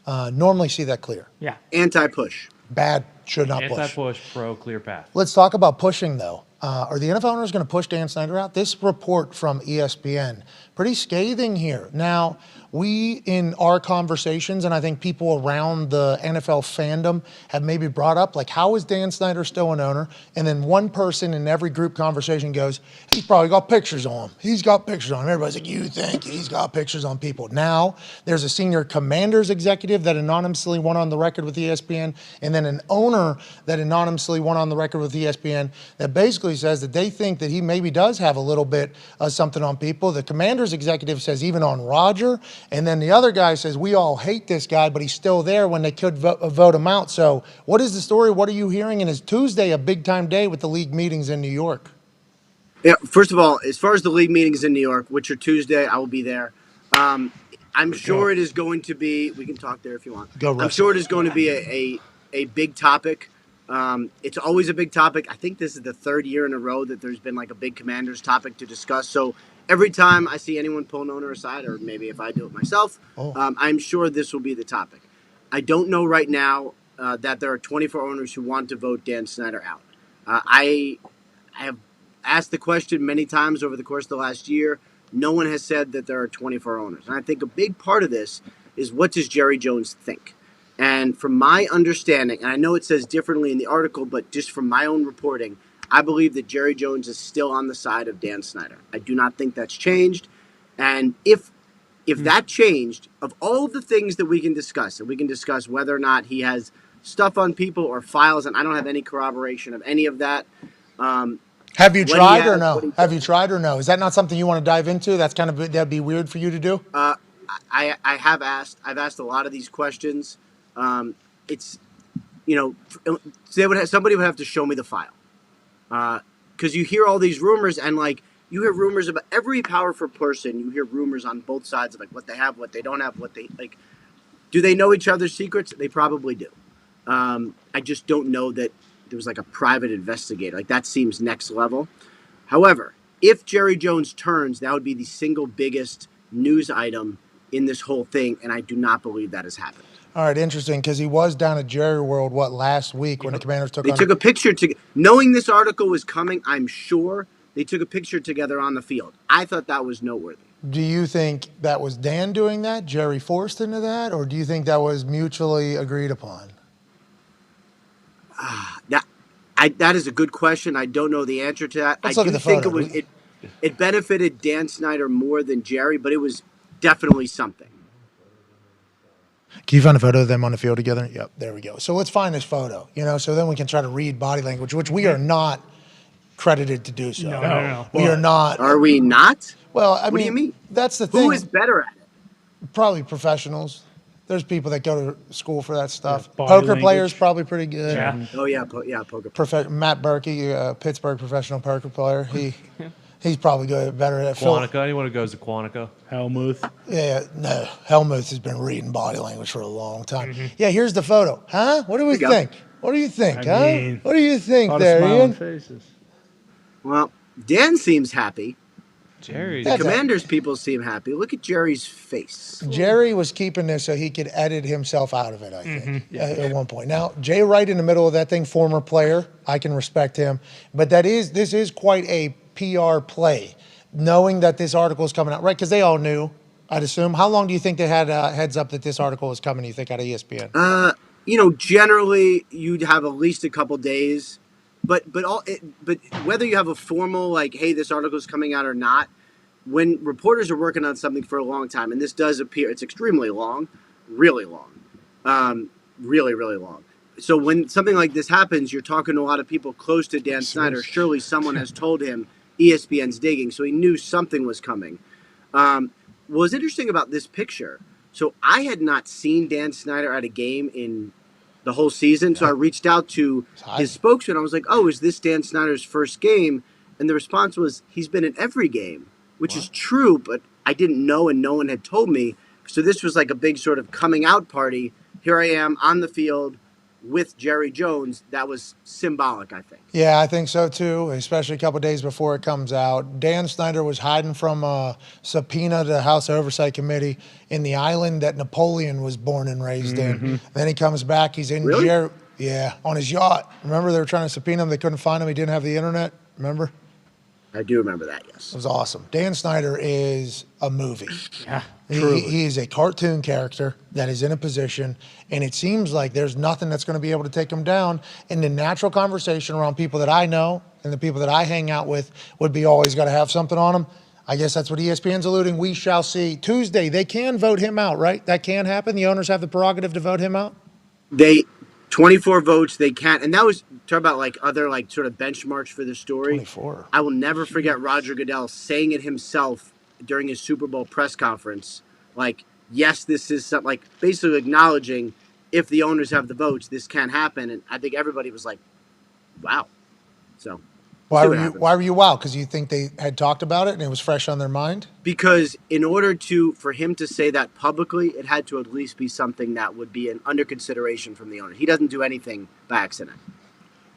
S1: normally see that clear.
S5: Yeah.
S10: Anti-push.
S1: Bad, should not push.
S6: Anti-push, pro, clear path.
S1: Let's talk about pushing, though. Are the NFL owners going to push Dan Snyder out? This report from ESPN, pretty scathing here. Now, we, in our conversations, and I think people around the NFL fandom have maybe brought up, like, how is Dan Snyder still an owner? And then one person in every group conversation goes, he's probably got pictures on him. He's got pictures on him. Everybody's like, you think he's got pictures on people. Now, there's a senior Commanders executive that anonymously went on the record with ESPN, and then an owner that anonymously went on the record with ESPN that basically says that they think that he maybe does have a little bit of something on people. The Commanders executive says even on Roger. And then the other guy says, we all hate this guy, but he's still there when they could vote him out. So what is the story? What are you hearing? And is Tuesday a big-time day with the league meetings in New York?
S10: Yeah, first of all, as far as the league meetings in New York, which are Tuesday, I will be there. I'm sure it is going to be – we can talk there if you want. I'm sure it is going to be a big topic. It's always a big topic. I think this is the third year in a row that there's been like a big Commanders topic to discuss. So every time I see anyone pull an owner aside, or maybe if I do it myself, I'm sure this will be the topic. I don't know right now that there are 24 owners who want to vote Dan Snyder out. I have asked the question many times over the course of the last year. No one has said that there are 24 owners. And I think a big part of this is, what does Jerry Jones think? And from my understanding, and I know it says differently in the article, but just from my own reporting, I believe that Jerry Jones is still on the side of Dan Snyder. I do not think that's changed. And if that changed, of all the things that we can discuss, and we can discuss whether or not he has stuff on people or files, and I don't have any corroboration of any of that.
S1: Have you tried or no? Have you tried or no? Is that not something you want to dive into? That'd be weird for you to do?
S10: I have asked. I've asked a lot of these questions. It's, somebody would have to show me the file. Because you hear all these rumors, and you hear rumors about every powerful person. You hear rumors on both sides of what they have, what they don't have, what they like. Do they know each other's secrets? They probably do. I just don't know that there was a private investigator. That seems next level. However, if Jerry Jones turns, that would be the single biggest news item in this whole thing, and I do not believe that has happened.
S1: All right, interesting, because he was down at Jerry World, last week when the Commanders took on...
S10: They took a picture together. Knowing this article was coming, I'm sure they took a picture together on the field. I thought that was noteworthy.
S1: Do you think that was Dan doing that, Jerry forced into that, or do you think that was mutually agreed upon?
S10: That is a good question. I don't know the answer to that.
S1: Let's look at the photo.
S10: Think it benefited Dan Snyder more than Jerry, but it was definitely something.
S1: Can you find a photo of them on the field together? Yep, there we go. So let's find this photo, so then we can try to read body language, which we are not credited to do so.
S5: No.
S1: We are not.
S10: Are we not?
S1: Well,
S10: what do you mean?
S1: That's the thing.
S10: Who is better at it?
S1: Probably professionals. There's people that go to school for that stuff.
S3: body
S1: Poker
S3: language.
S1: players probably pretty good.
S5: Yeah.
S10: Oh yeah, poker.
S1: Matt Berkey, Pittsburgh professional poker player. He's probably good, better at
S6: Quantico. Anyone who goes to Quantico.
S3: Helmuth.
S1: Yeah, no. Helmuth has been reading body language for a long time. Yeah, here's the photo. Huh? What do we think? What do you think,
S3: I mean,
S1: what do you think
S3: lot of
S1: there,
S3: smiling
S1: Ian?
S3: faces.
S10: Well, Dan seems happy.
S6: Jerry.
S10: The Commanders people seem happy. Look at Jerry's face.
S1: Jerry was keeping this so he could edit himself out of it, I think, at one point. Now, Jay Wright in the middle of that thing, former player. I can respect him. But this is quite a PR play, knowing that this article is coming out, right? Because they all knew, I'd assume. How long do you think they had heads up that this article was coming, you think, out of ESPN?
S10: Generally, you'd have at least a couple days. But whether you have a formal, like, hey, this article is coming out or not, when reporters are working on something for a long time, and this does appear, it's extremely long, really long, really, really long. So when something like this happens, you're talking to a lot of people close to Dan Snyder. Surely someone has told him ESPN's digging, so he knew something was coming. What was interesting about this picture, so I had not seen Dan Snyder at a game in the whole season, so I reached out to his spokesman. I was like, oh, is this Dan Snyder's first game? And the response was, he's been in every game, which is true, but I didn't know and no one had told me. So this was like a big sort of coming out party. Here I am on the field with Jerry Jones. That was symbolic, I think.
S1: Yeah, I think so too, especially a couple days before it comes out. Dan Snyder was hiding from a subpoena to the House Oversight Committee in the island that Napoleon was born and raised in. Then he comes back. He's in on his yacht. Remember they were trying to subpoena him. They couldn't find him. He didn't have the internet. Remember?
S10: I do remember that, yes.
S1: It was awesome. Dan Snyder is a movie.
S5: Yeah,
S1: He is a cartoon character that is in a position, and it seems like there's nothing that's going to be able to take him down. And the natural conversation around people that I know and the people that I hang out with would be always got to have something on him. I guess that's what ESPN's alluding. We shall see. Tuesday, they can vote him out, right? That can happen. The owners have the prerogative to vote him out.
S10: 24 votes, they can't. And that was, talk about like other like sort of benchmarks for the story.
S1: 24.
S10: I will never forget Roger Goodell saying it himself during his Super Bowl press conference. Like, yes, this is something, like basically acknowledging if the owners have the votes, this can happen. And I think everybody was like, wow. So
S1: Why were you wow? Because you think they had talked about it and it was fresh on their mind?
S10: Because in order for him to say that publicly, it had to at least be something that would be under consideration from the owner. He doesn't do anything by accident.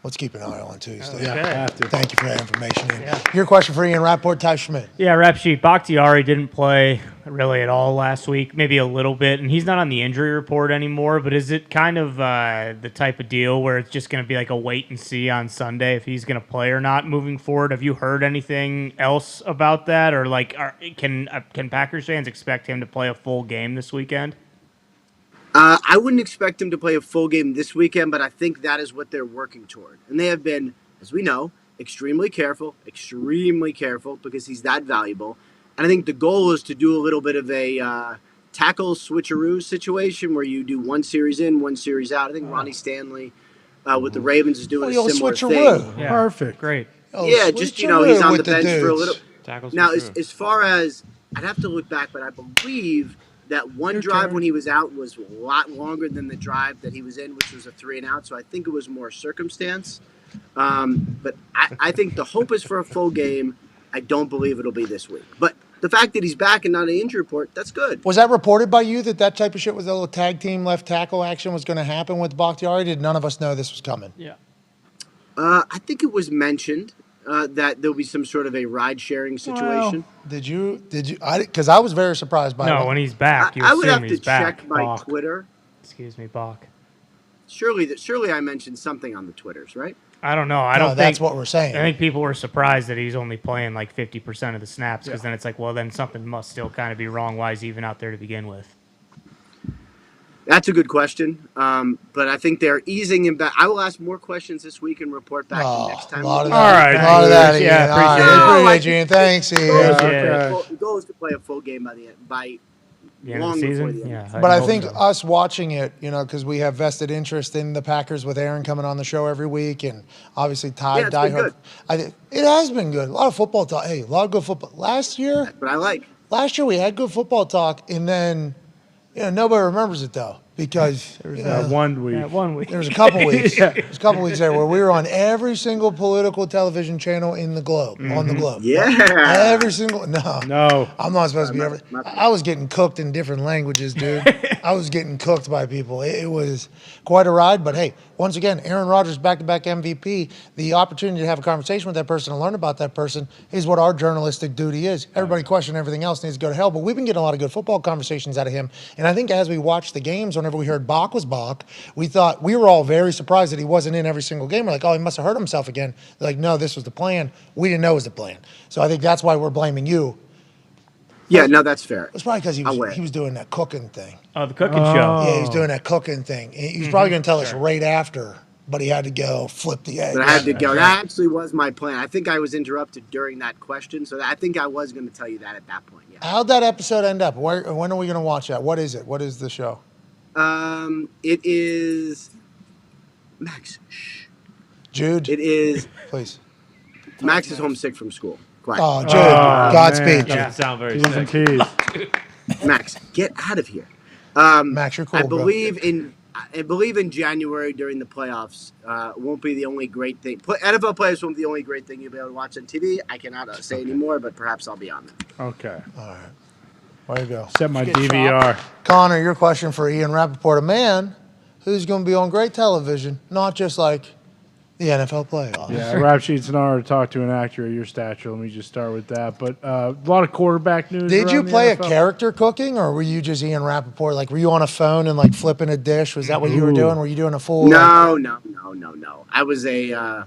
S1: Let's keep an eye on Tuesday.
S5: Okay.
S3: Have to.
S1: Thank you for that information, Ian. Your question for Ian Rapoport, Ty Schmidt.
S5: Yeah, rep sheet. Bakhtiari didn't play really at all last week, maybe a little bit, and he's not on the injury report anymore, but is it kind of the type of deal where it's just going to be like a wait and see on Sunday if he's going to play or not moving forward? Have you heard anything else about that? Or like, can Packers fans expect him to play a full game this weekend?
S10: I wouldn't expect him to play a full game this weekend, but I think that is what they're working toward. And they have been, as we know, extremely careful because he's that valuable. And I think the goal is to do a little bit of a tackle switcheroo situation where you do one series in, one series out. I think Ronnie Stanley with the Ravens is doing a similar thing.
S5: Yeah.
S3: Perfect.
S5: Great.
S10: Yeah, just, he's on the bench for a little.
S6: Tackles
S10: Now,
S6: for sure.
S10: as far as, I'd have to look back, but I believe that one drive when he was out was a lot longer than the drive that he was in, which was a 3-and-out. So I think it was more circumstance. But I think the hope is for a full game. I don't believe it'll be this week. But the fact that he's back and not an injury report, that's good.
S1: Was that reported by you that type of shit with the little tag team left tackle action was going to happen with Bakhtiari? Did none of us know this was coming?
S5: Yeah.
S10: I think it was mentioned that there'll be some sort of a ride-sharing situation.
S1: Well, did you? Because I was very surprised by it.
S5: No, when he's back, you
S10: I would
S5: assume
S10: have
S5: he's
S10: to
S5: back.
S10: check my
S5: Bach.
S10: Twitter.
S5: Excuse me, Bach.
S10: Surely I mentioned something on the Twitters, right?
S5: I don't know. I don't think
S1: that's what we're saying.
S5: I think people were surprised that he's only playing like 50% of the snaps because then it's like, well, then something must still kind of be wrong. Why is he even out there to begin with?
S10: That's a good question. But I think they're easing him back. I will ask more questions this week and report back next time.
S1: A lot of
S5: All right.
S1: that. A lot of that, Ian.
S5: Yeah,
S1: All right,
S5: appreciate
S1: appreciate you, Ian. Thanks, Ian.
S10: The goal is to play a full game by
S5: The end of
S10: long
S5: the
S10: before
S5: season?
S10: the end.
S5: Yeah.
S1: But I
S5: hope
S1: think
S5: so.
S1: us watching it, because we have vested interest in the Packers with Aaron coming on the show every week, and obviously Ty,
S10: Yeah, it's been good.
S1: It has been good. A lot of football talk. Hey, a lot of good football. Last year
S10: That's what I like.
S1: we had good football talk, and then Nobody remembers it though because
S3: There was that 1 week.
S5: That 1 week.
S1: there was a couple weeks. There was a couple weeks there where we were on every single political television channel in the globe, on the globe.
S10: Yeah.
S1: Every single
S3: No.
S1: I'm not supposed to be ever. I was getting cooked in different languages, dude. I was getting cooked by people. It was quite a ride, but hey, once again, Aaron Rodgers back-to-back MVP. The opportunity to have a conversation with that person and learn about that person is what our journalistic duty is. Everybody question everything else needs to go to hell, but we've been getting a lot of good football conversations out of him. And I think as we watched the games, whenever we heard Bach was Bach, we thought we were all very surprised that he wasn't in every single game. We're like, oh, he must have hurt himself again. They're like, no, this was the plan. We didn't know it was the plan. So I think that's why we're blaming you.
S10: Yeah, no, that's fair.
S1: It's probably because he was doing that cooking thing.
S5: Oh, the cooking show.
S1: Yeah, he was doing that cooking thing. He was probably going to tell us right after, but he had to go flip the egg.
S10: But I had to go. That actually was my plan. I think I was interrupted during that question, so I think I was going to tell you that at that point. Yeah.
S1: How'd that episode end up? When are we going to watch that? What is it? What is the show?
S10: It is Max. Shh.
S1: Jude?
S10: It is.
S1: Please.
S10: Max is homesick from school. Quiet.
S1: Oh, Jude. Godspeed.
S6: Doesn't sound very
S3: T's and
S6: sexy.
S3: T's.
S10: Max, get out of here.
S1: Max, you're cool,
S10: I believe in January during the playoffs. Won't be the only great thing. NFL playoffs won't be the only great thing you'll be able to watch on TV. I cannot say anymore, but perhaps I'll be on there.
S3: Okay.
S1: All right. Way to go.
S3: Set my DVR.
S1: Connor, your question for Ian Rapoport, a man who's going to be on great television, not just like the NFL playoffs.
S3: Yeah, Rap Sheet's an honor to talk to an actor of your stature. Let me just start with that. But a lot of quarterback news.
S1: Did you
S3: around the
S1: play a
S3: NFL.
S1: character cooking, or were you just Ian Rapoport? Like, were you on a phone and like flipping a dish? Was that what you were doing? Were you doing a full?
S10: No. I was a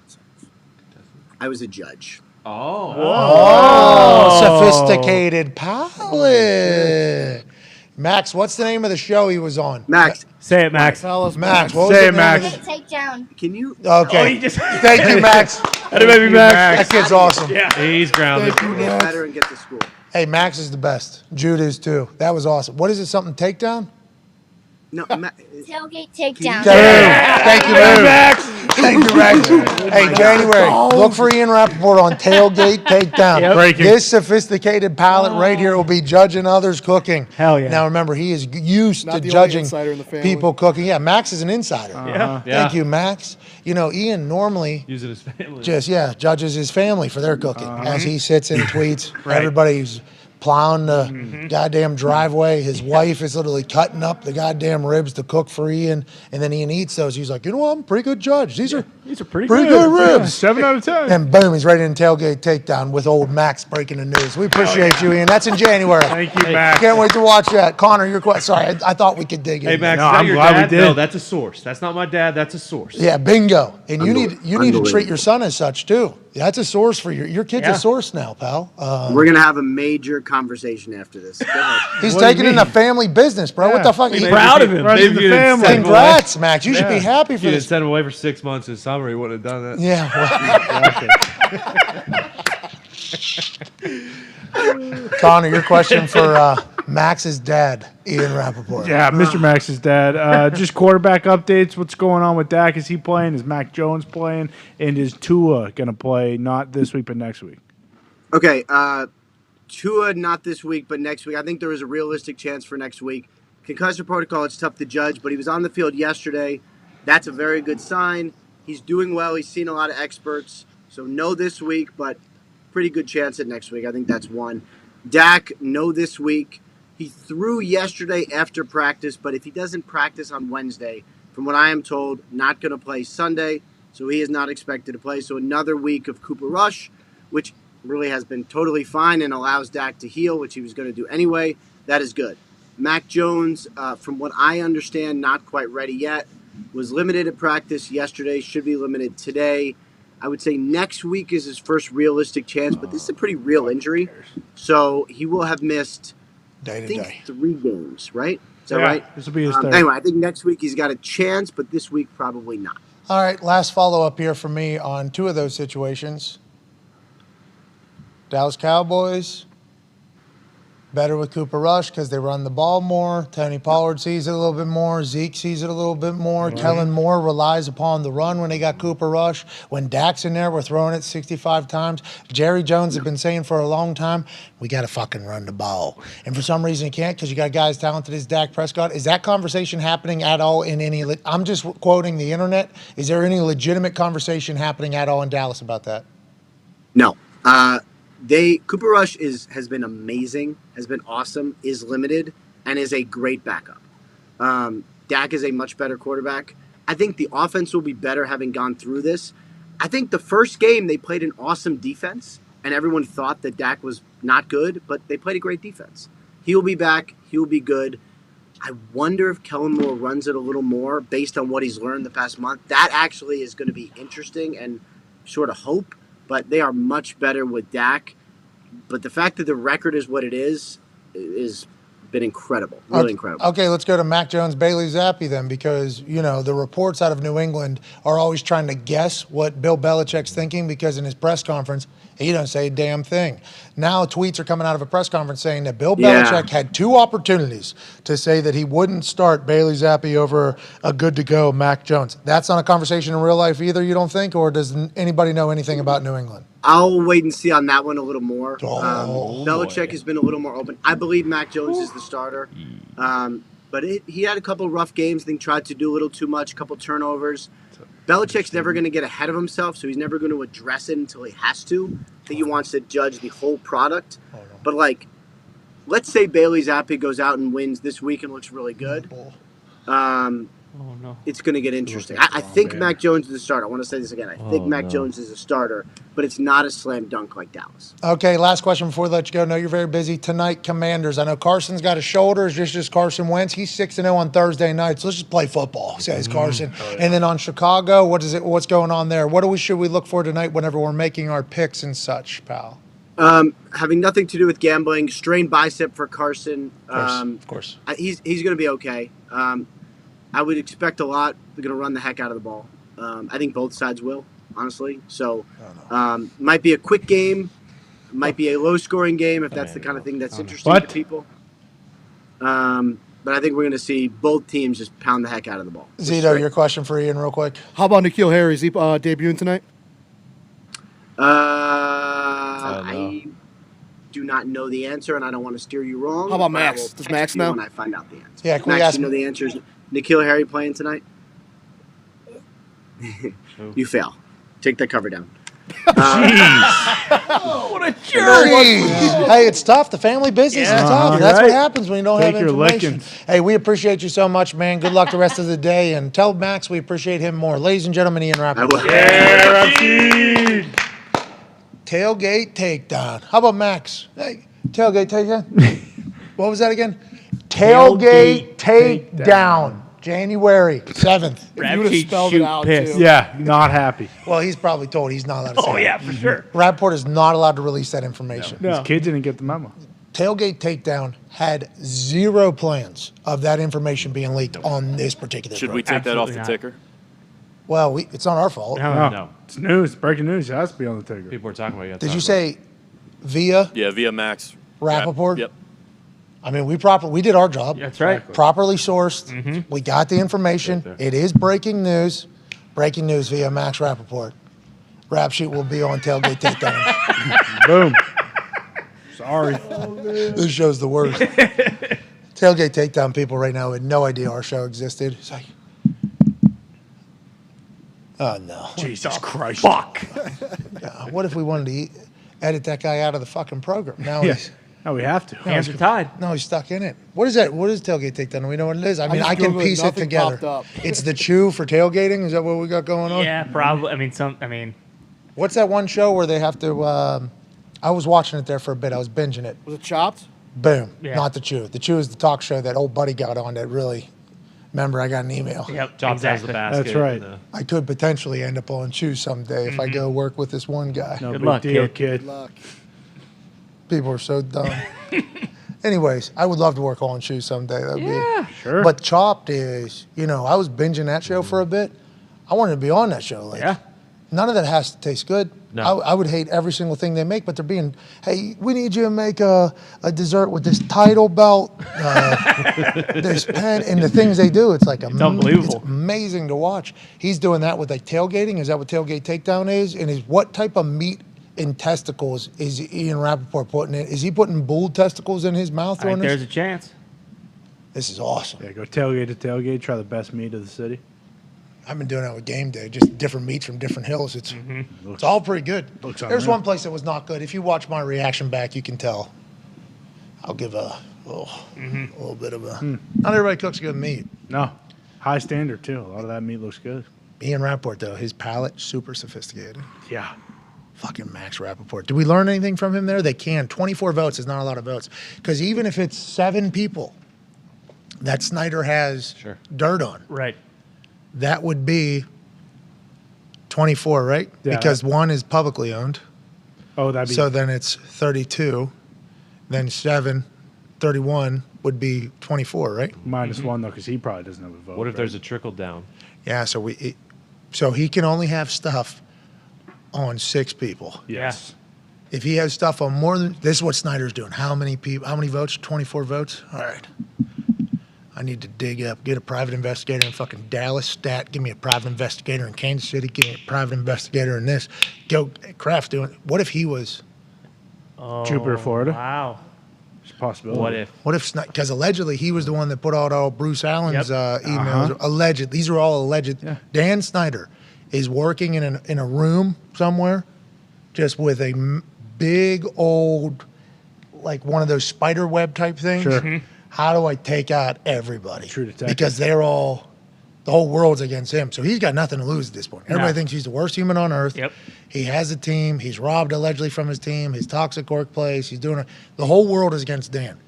S10: judge.
S1: Sophisticated palate. Max, what's the name of the show he was on?
S10: Max,
S5: Say it, Max.
S1: Max, what was
S3: Say
S1: the
S3: it,
S1: name
S3: Max.
S1: of the-
S4: Takedown.
S10: can you?
S1: Okay.
S5: he just-
S1: Thank you, Max.
S5: That made me Max.
S1: That kid's awesome.
S5: Yeah.
S6: He's grounded.
S10: Get better and get to school.
S1: Hey, Max is the best. Jude is too. That was awesome. What is it? Something takedown?
S10: No,
S4: Tailgate takedown.
S1: Thank you, Max. Thank you, Max. Hey, January, look for Ian Rapoport on Tailgate Takedown.
S5: Yep.
S3: Breaking.
S1: This sophisticated palate right here will be judging others cooking.
S5: Hell yeah.
S1: Now, remember, he is used
S8: Not
S1: to
S8: the only
S1: judging
S8: insider in the family.
S1: people cooking. Yeah, Max is an insider.
S5: Yeah.
S1: Thank you, Max. You know, Ian normally
S6: Use it as family.
S1: just, judges his family for their cooking as he sits and tweets. Everybody's plowing the goddamn driveway. His wife is literally cutting up the goddamn ribs to cook for Ian, and then Ian eats those. He's like, you know what? I'm a pretty good judge. These are
S5: pretty
S1: good
S3: Yeah,
S1: ribs.
S3: 7 out of 10.
S1: And boom, he's ready to tailgate takedown with old Max breaking the news. We appreciate you, Ian. That's in January.
S3: Thank you, Max.
S1: Can't wait to watch that. Connor, your question. Sorry, I thought we could dig in.
S6: Hey, Max,
S3: No,
S6: is that
S3: I'm
S6: your
S3: glad we
S6: dad?
S3: did.
S6: No, that's a source. That's not my dad. That's a source.
S1: Yeah, bingo. And you need to treat
S10: Unbelievable.
S1: your son as such too. That's a source for your kid's
S5: Yeah.
S1: a source now, pal.
S10: we're gonna have a major conversation after this. Go ahead.
S1: He's
S3: What do you
S1: taking in a
S3: mean?
S1: family business, bro. What
S3: Yeah.
S1: the fuck?
S5: He's proud of him.
S3: Runs
S6: Maybe
S3: the
S6: you didn't
S3: family.
S6: send him
S1: Congrats, Max. You should be
S3: Yeah.
S1: happy
S6: If
S1: for
S6: you
S1: this.
S6: didn't send him away for 6 months in summer, he wouldn't have done that.
S1: Yeah. Connor, your question for Max's dad, Ian Rapoport.
S3: Yeah, Mr. Max's dad. Just quarterback updates. What's going on with Dak? Is he playing? Is Mac Jones playing? And is Tua going to play not this week but next week?
S10: Okay, Tua not this week, but next week. I think there is a realistic chance for next week. Concussion protocol, it's tough to judge, but he was on the field yesterday. That's a very good sign. He's doing well. He's seen a lot of experts. So no this week, but pretty good chance at next week. I think that's one. Dak, no this week. He threw yesterday after practice, but if he doesn't practice on Wednesday, from what I am told, not going to play Sunday. So he is not expected to play. So another week of Cooper Rush, which really has been totally fine and allows Dak to heal, which he was going to do anyway. That is good. Mac Jones, from what I understand, not quite ready yet. Was limited at practice yesterday, should be limited today. I would say next week is his first realistic chance, but this is a pretty real injury. So he will have missed,
S1: Day
S10: I
S1: to
S10: think,
S1: day.
S10: 3 games, right? Is that
S3: Yeah,
S10: right?
S3: this will be his third.
S10: Anyway, I think next week he's got a chance, but this week probably not.
S1: All right, last follow up here for me on 2 of those situations. Dallas Cowboys Better with Cooper Rush because they run the ball more. Tony Pollard sees it a little bit more. Zeke sees it a little bit more. Kellen Moore relies upon the run when they got Cooper Rush. When Dak's in there, we're throwing it 65 times. Jerry Jones has been saying for a long time, we got to fucking run the ball. And for some reason you can't because you got guys talented as Dak Prescott. Is that conversation happening at all in any – I'm just quoting the internet. Is there any legitimate conversation happening at all in Dallas about that?
S10: No. Cooper Rush has been amazing, has been awesome, is limited, and is a great backup. Dak is a much better quarterback. I think the offense will be better having gone through this. I think the first game they played an awesome defense, and everyone thought that Dak was not good, but they played a great defense. He will be back. He will be good. I wonder if Kellen Moore runs it a little more based on what he's learned the past month. That actually is going to be interesting and sort of hope. But they are much better with Dak. But the fact that the record is what it is been incredible, really incredible.
S1: Okay, let's go to Mac Jones, Bailey Zappi then, because, the reports out of New England are always trying to guess what Bill Belichick's thinking because in his press conference, he don't say a damn thing. Now tweets are coming out of a press conference saying that Bill Belichick had 2 opportunities to say that he wouldn't start Bailey Zappi over a good-to-go Mac Jones. That's not a conversation in real life either, you don't think? Or does anybody know anything about New England?
S10: I'll wait and see on that one a little more. Belichick has been a little more open. I believe Mac Jones is the starter. But he had a couple rough games. I think tried to do a little too much, a couple turnovers. Belichick's never going to get ahead of himself, so he's never going to address it until he has to. I think he wants to judge the whole product. But, let's say Bailey Zappi goes out and wins this week and looks really good. It's going to get interesting. I think Mac Jones is a starter. I want to say this again. I think Mac Jones is a starter, but it's not a slam dunk like Dallas.
S1: Okay, last question before we let you go. I know you're very busy tonight. Commanders. I know Carson's got a shoulder. It's just Carson Wentz. He's 6-0 on Thursday night, so let's just play football, says Carson. And then on Chicago, what's going on there? What should we look for tonight whenever we're making our picks and such, pal?
S10: Having nothing to do with gambling, strained bicep for Carson.
S1: Of course.
S10: He's going to be okay. I would expect a lot. They're going to run the heck out of the ball. I think both sides will, honestly. So, might be a quick game. Might be a low-scoring game if that's the kind of thing that's interesting to people. But I think we're going to see both teams just pound the heck out of the ball.
S1: Zito, your question for Ian real quick.
S11: How about N'Keal Harry? Is he debuting tonight?
S10: I do not know the answer, and I don't want to steer you wrong.
S11: How about Max? Does Max know?
S10: When I find out the answer.
S1: Yeah, can we
S10: Max,
S1: ask
S10: you know the answer? Is N'Keal Harry playing tonight? You fail. Take that cover down.
S1: What a jerk! Hey, it's tough. The family business is tough. That's what happens when you don't have information. Hey, we appreciate you so much, man. Good luck the rest of the day, and tell Max we appreciate him more. Ladies and gentlemen, Ian Rapoport. Tailgate takedown. How about Max? Hey, tailgate takedown. What was that again? Tailgate takedown. January 7th.
S11: You would have spelled it out, too.
S3: Yeah, not happy.
S1: Well, he's probably told he's not allowed to say
S5: Oh, yeah, for sure.
S1: Rapoport is not allowed to release that information.
S3: His kids didn't get the memo.
S1: Tailgate Takedown had 0 plans of that information being leaked on this particular
S9: Should we
S1: program.
S9: take that off the ticker?
S1: Well, it's not our fault.
S3: No. It's news. Breaking news. It has to be on the ticker.
S6: People are talking about it.
S1: Did you say via
S9: Yeah, via Max.
S1: Rapoport?
S9: Yep.
S1: I mean, we did our job.
S5: That's right.
S1: Properly sourced. We got the information. It is breaking news. Breaking news via Max Rapoport. Rap sheet will be on Tailgate Takedown.
S3: Boom. Sorry.
S1: This show's the worst. Tailgate Takedown people right now had no idea our show existed. It's like, oh, no.
S3: Jesus Christ.
S5: Fuck.
S1: What if we wanted to edit that guy out of the fucking program? Now he's...
S3: No, we have to.
S5: Hands are tied.
S1: No, he's stuck in it. What is that? What is Tailgate Takedown? Do we know what it is? I mean, I can
S11: Googled it,
S1: piece it
S11: nothing
S1: together.
S11: popped up.
S1: It's the chew for tailgating? Is that what we got going on?
S5: Yeah, probably. I mean,
S1: What's that one show where they have to... I was watching it there for a bit. I was binging it.
S11: Was it Chopped?
S1: Boom.
S5: Yeah.
S1: Not the chew. The chew is the talk show that old buddy got on that really... Remember, I got an email.
S5: yep,
S6: Chopped has the
S5: exactly.
S6: basket.
S3: That's right.
S6: and
S1: I could potentially end up on chew someday if I go work with this one guy.
S3: No
S5: Good
S3: big
S5: luck,
S3: deal,
S5: kid.
S3: kid.
S11: Luck.
S1: People are so dumb. Anyways, I would love to work on shoes someday. That'd be
S3: Sure.
S1: But Chopped is, I was binging that show for a bit. I wanted to be on that show. Like,
S5: Yeah.
S1: None of that has to taste good.
S6: No.
S1: I would hate every single thing they make, but they're being, hey, we need you to make a dessert with this title belt, this pen, and the things they do. It's like
S5: unbelievable.
S1: It's amazing to watch. He's doing that with like tailgating. Is that what tailgate takedown is? And what type of meat in testicles is Ian Rapoport putting in? Is he putting bull testicles in his mouth?
S5: I think there's a chance.
S1: This is awesome.
S3: Yeah, go tailgate to tailgate. Try the best meat of the city.
S1: I've been doing that with game day, just different meats from different hills. It's all pretty good. There's
S3: unreal.
S1: one place that was not good. If you watch my reaction back, you can tell. I'll give a little bit of a. Not everybody cooks good meat.
S3: No, high standard too. A lot of that meat looks good.
S1: Ian Rapoport, though, his palate, super sophisticated.
S3: Yeah.
S1: Fucking Max Rapoport. Did we learn anything from him there? They can. 24 votes is not a lot of votes. Because even if it's 7 people that Snyder has dirt on,
S5: right,
S1: that would be 24, right?
S3: Yeah.
S1: Because one is publicly owned.
S3: Oh, that'd be.
S1: So then it's 32. Then 7, 31 would be 24, right?
S3: Minus one, though, because he probably doesn't have a vote.
S6: What if
S3: right?
S6: there's a trickle down?
S1: Yeah, so he can only have stuff on 6 people.
S3: Yes.
S1: If he has stuff on more than, this is what Snyder's doing. How many people? How many votes? 24 votes? All right. I need to dig up, get a private investigator in fucking Dallas, Stat. Give me a private investigator in Kansas City. Give me a private investigator in this. Go, Kraft doing. What if he was?
S3: Jupiter, Florida.
S5: Wow.
S3: It's a possibility.
S6: What if?
S1: Because allegedly he was the one that put out all Bruce Allen's emails. Alleged. These are all alleged.
S3: Yeah.
S1: Dan Snyder is working in a room somewhere, just with a big old, like one of those spider web type things.
S3: Sure.
S1: How do I take out everybody?
S3: True detective.
S1: Because they're all, the whole world's against him. So he's got nothing to lose at this point. Everybody thinks he's the worst human on earth.
S5: Yep.
S1: He has a team. He's robbed allegedly from his team. His toxic workplace. He's doing it. The whole world is against Dan.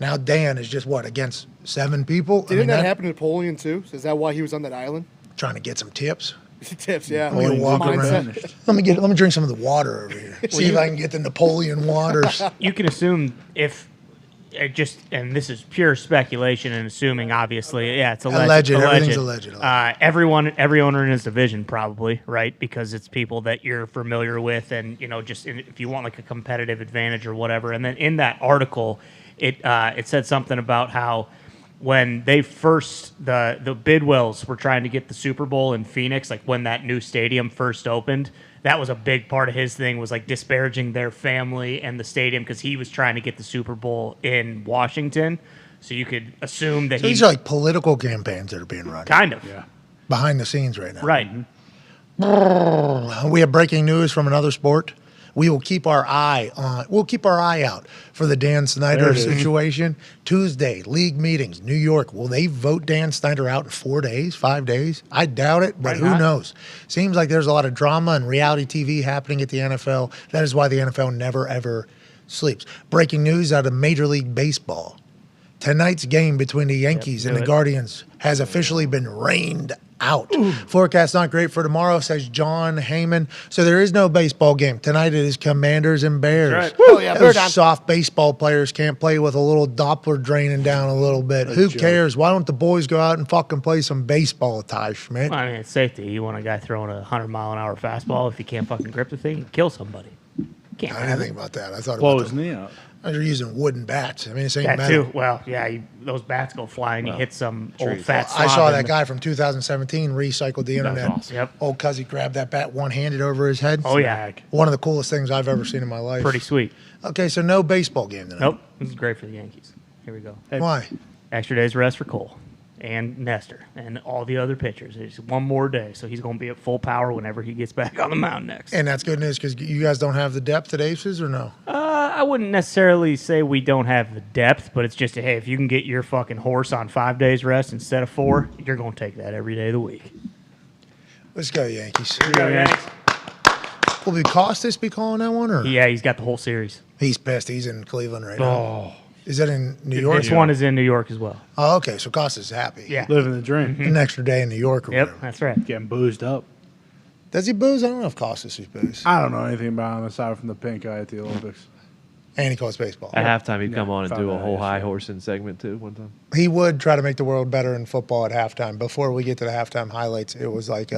S1: Now Dan is just what, against 7 people?
S11: Didn't that happen to Napoleon too? So is that why he was on that island?
S1: Trying to get some tips.
S11: Tips, yeah.
S1: Let me walk around. Let me drink some of the water over here. See if I can get the Napoleon waters.
S5: You can assume if and this is pure speculation and assuming, obviously, yeah, it's alleged.
S1: Everything's alleged.
S5: Every owner in his division probably, right? Because it's people that you're familiar with, and just if you want like a competitive advantage or whatever. And then in that article, it said something about how when they first the Bidwells were trying to get the Super Bowl in Phoenix, like when that new stadium first opened, that was a big part of his thing, was like disparaging their family and the stadium because he was trying to get the Super Bowl in Washington. So you could assume that
S1: These are like political campaigns that are being run.
S5: Kind of.
S3: Yeah.
S1: Behind the scenes right now.
S5: Right.
S1: We have breaking news from another sport. We will keep our eye on. We'll keep our eye out for the Dan Snyder situation. Tuesday, league meetings, New York. Will they vote Dan Snyder out in 4 days, 5 days? I doubt it, but who knows? Seems like there's a lot of drama and reality TV happening at the NFL. That is why the NFL never ever sleeps. Breaking news out of Major League Baseball. Tonight's game between the Yankees and the Guardians has officially been rained out. Forecast not great for tomorrow, says John Heyman. So there is no baseball game. Tonight it is Commanders and Bears.
S11: Right. Oh, yeah,
S1: Those soft baseball players can't play with a little Doppler draining down a little bit. Who cares? Why don't the boys go out and fucking play some baseball, Ty Schmidt?
S5: Well, I mean, it's safety. You want a guy throwing a 100-mile-an-hour fastball. If he can't fucking grip the thing, he can kill somebody.
S1: I didn't think about that. I thought
S3: Blow
S1: about
S3: his knee out.
S1: They're using wooden bats. I mean, this ain't
S5: That
S1: metal.
S5: too. Well, yeah, those bats go flying. You hit some old fat
S1: I
S5: slob
S1: saw
S5: in
S1: that
S5: the-
S1: guy from 2017 recycled the internet.
S6: awesome.
S5: Yep.
S1: Old Cuzzy grabbed that bat one-handed over his head.
S5: Oh, yeah.
S1: One of the coolest things I've ever seen in my life.
S5: Pretty sweet.
S1: Okay, so no baseball game tonight.
S5: Nope. This is great for the Yankees. Here we go.
S1: Why?
S5: Extra day's rest for Cole and Nestor and all the other pitchers. It's one more day, so he's going to be at full power whenever he gets back on the mound next.
S1: And that's good news because you guys don't have the depth at aces or no?
S5: I wouldn't necessarily say we don't have the depth, but it's just, hey, if you can get your fucking horse on 5 days rest instead of 4, you're going to take that every day of the week.
S1: Let's go, Yankees.
S5: Yankees.
S1: Will Costas be calling that one? Or?
S5: Yeah, he's got the whole series.
S1: He's pissed. He's in Cleveland right now. Is that in New York?
S5: This one is in New York as well.
S1: Oh, okay. So Costas is happy.
S5: Yeah.
S3: Living the dream.
S1: An extra day in New York or
S5: Yep,
S1: whatever.
S5: that's right.
S3: Getting boozed up.
S1: Does he booze? I don't know if Costas is booze.
S3: I don't know anything about him aside from the pink eye at the Olympics.
S1: And he calls baseball.
S6: At halftime, he'd come on and
S3: found
S6: do a
S3: that
S6: whole
S3: yesterday.
S6: high horsing segment too one time.
S1: He would try to make the world better in football at halftime. Before we get to the halftime highlights, it was like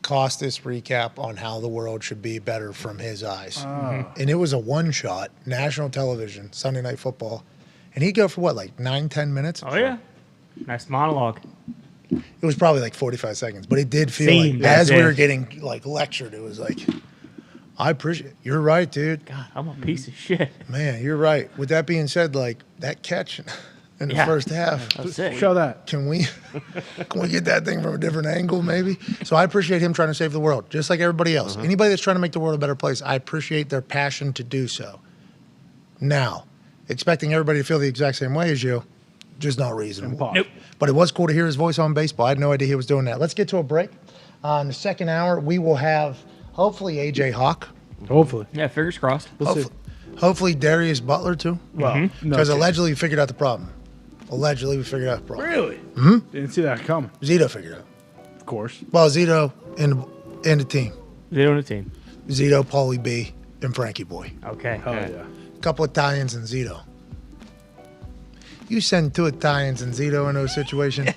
S1: Costas recap on how the world should be better from his eyes. And it was a one-shot, national television, Sunday Night Football. And he'd go for what, like 9-10 minutes?
S5: Oh, yeah. Nice monologue.
S1: It was probably like 45 seconds, but it did feel
S5: Same,
S1: like, as we
S5: that's
S1: were
S5: it.
S1: getting like lectured, it was like, I appreciate it. You're right, dude.
S5: God, I'm a piece of shit.
S1: Man, you're right. With that being said, like that catch in the first half,
S5: That was sick.
S3: Show that.
S1: can we get that thing from a different angle, maybe? So I appreciate him trying to save the world, just like everybody else. Anybody that's trying to make the world a better place, I appreciate their passion to do so. Now, expecting everybody to feel the exact same way as you, just not reasonable.
S5: Nope.
S1: But it was cool to hear his voice on baseball. I had no idea he was doing that. Let's get to a break. In the second hour, we will have hopefully AJ Hawk.
S3: Hopefully.
S5: Yeah, fingers crossed.
S1: Hopefully Darius Butler too.
S3: Well,
S1: Because allegedly we figured out the problem. Allegedly we figured out the problem.
S3: Really? Didn't see that coming.
S1: Zito figured it out.
S3: Of course.
S1: Well, Zito and the team.
S5: Zero on the team.
S1: Zito, Paulie B, and Frankie Boy.
S5: Okay.
S3: Oh, yeah.
S1: A couple Italians and Zito. You send 2 Italians and Zito in those situations,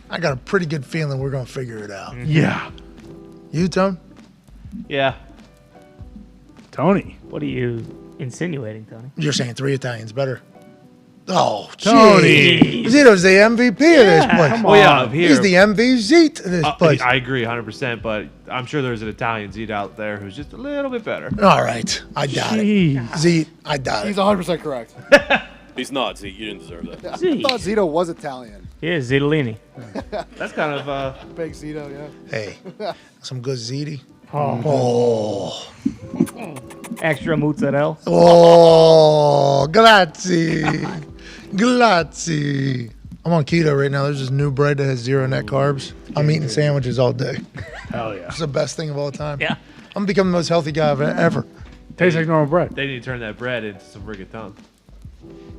S1: I got a pretty good feeling we're going to figure it out.
S3: Yeah.
S1: You, Tone?
S6: Yeah.
S3: Tony.
S5: What are you insinuating, Tony?
S1: You're saying 3 Italians better. Oh,
S3: Tony.
S1: geez. Zito's the MVP of this place.
S3: come
S6: Well, yeah,
S3: on.
S6: here.
S1: He's the MVZ of this place.
S6: I agree 100%, but I'm sure there's an Italian Zeke out there who's just a little bit better.
S1: All right. I doubt it.
S3: Jeez.
S1: Z, I doubt
S11: He's
S1: it.
S11: 100% correct.
S9: He's not. See, you didn't deserve that.
S8: I thought Zito was Italian.
S5: Yeah, Zitolini.
S6: That's kind of
S8: Big Zito, yeah.
S1: Hey, some good ziti.
S5: Oh. Extra mozzarella.
S1: Oh, grazie. Grazie. I'm on keto right now. There's this new bread that has 0 net carbs. I'm eating sandwiches all day.
S3: Hell yeah.
S1: It's the best thing of all time.
S5: Yeah.
S1: I'm becoming the most healthy guy ever.
S3: Tastes like normal bread.
S6: they need to turn that bread into some rigatoni.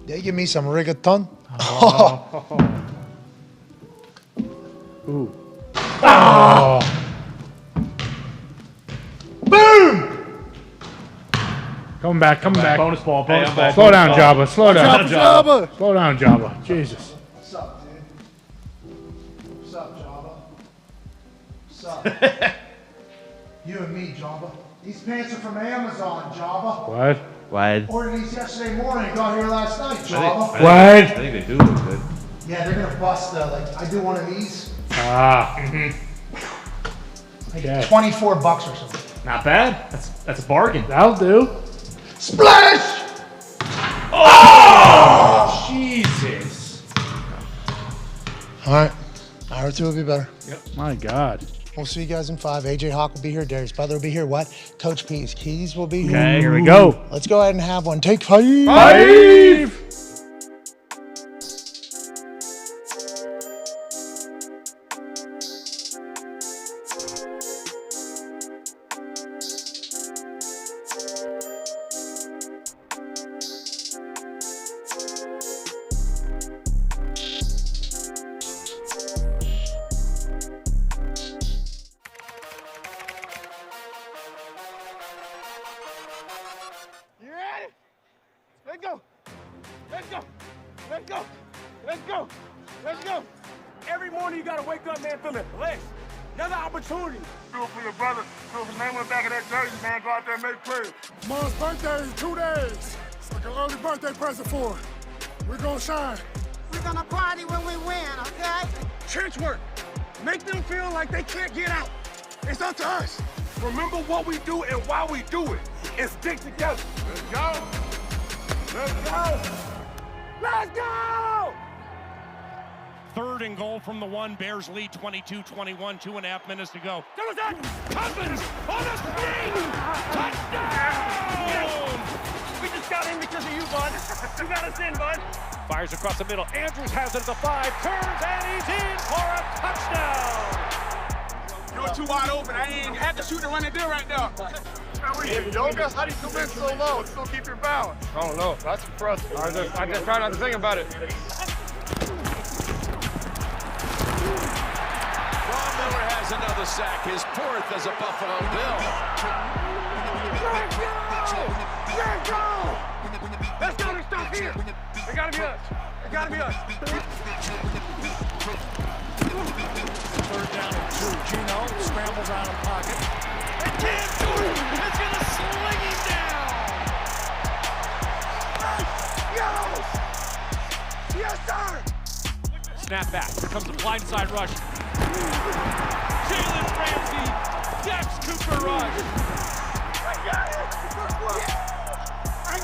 S1: They give me some rigatoni.
S3: Ooh.
S1: Boom!
S3: Coming back.
S5: Bonus ball. Bonus ball.
S3: Slow down, Jabba. Slow down.
S8: Jabba.
S3: Slow down, Jabba. Jesus.
S1: What's up, dude? What's up, Jabba? What's up? You and me, Jabba. These pants are from Amazon, Jabba.
S3: What?
S6: What?
S1: Ordered these yesterday morning. Got here last night, Jabba.
S6: I think they do look good.
S1: Yeah, they're gonna bust. Like I do one of these.
S3: Ah.
S1: Like
S3: Okay.
S1: $24 or something.
S5: Not bad. That's a bargain.
S3: That'll do.
S1: Splash!
S5: Jesus.
S1: All right. Hour 2 will be better.
S3: My God.
S1: We'll see you guys in 5. AJ Hawk will be here. Darius Butler will be here. What? Coach P's Keys will be here.
S5: Okay, here we go.
S1: Let's go ahead and have one. Take 5.
S3: 5.
S2: You ready? Let's go. Let's go. Let's go. Let's go. Let's go. Every morning you gotta wake up, man, feeling blessed. Another opportunity. Do it for your brother. Do it for man went back of that jersey, man. Go out there and make plays.
S12: Mom's birthday is 2 days. It's like an early birthday present for her. We're gonna shine.
S2: We're gonna party when we win, okay? Church work. Make them feel like they can't get out. It's up to us. Remember what we do and why we do it. And stick together. Let's go. Let's go. Let's go!
S13: 3rd and goal from the 1. Bears lead 22-21, 2.5 minutes to go.
S2: There was that.
S13: Cousins on a spring! Touchdown!
S2: We just got in because of you, bud. You got us in, bud.
S13: Fires across the middle. Andrews has it at the 5. Turns and he's in for a touchdown!
S2: You were too wide open. I ain't had to shoot and run and do right now. Yoga, how do you come in so low and still keep your balance?
S14: I don't know. That's impressive. I just try not to think about it.
S15: Von Miller has another sack, his 4th as a Buffalo Bill.
S2: Let's go! Let's go! Let's stop here. It gotta be us. It gotta be us.
S12: Third down and 2. Gino scrambles out of the pocket. And Cam Jordan is going to sling him down.
S2: Yes, sir!
S13: Snap back. Here comes a blindside rush. Jalen Ramsey, Dex Cooper rush.
S2: I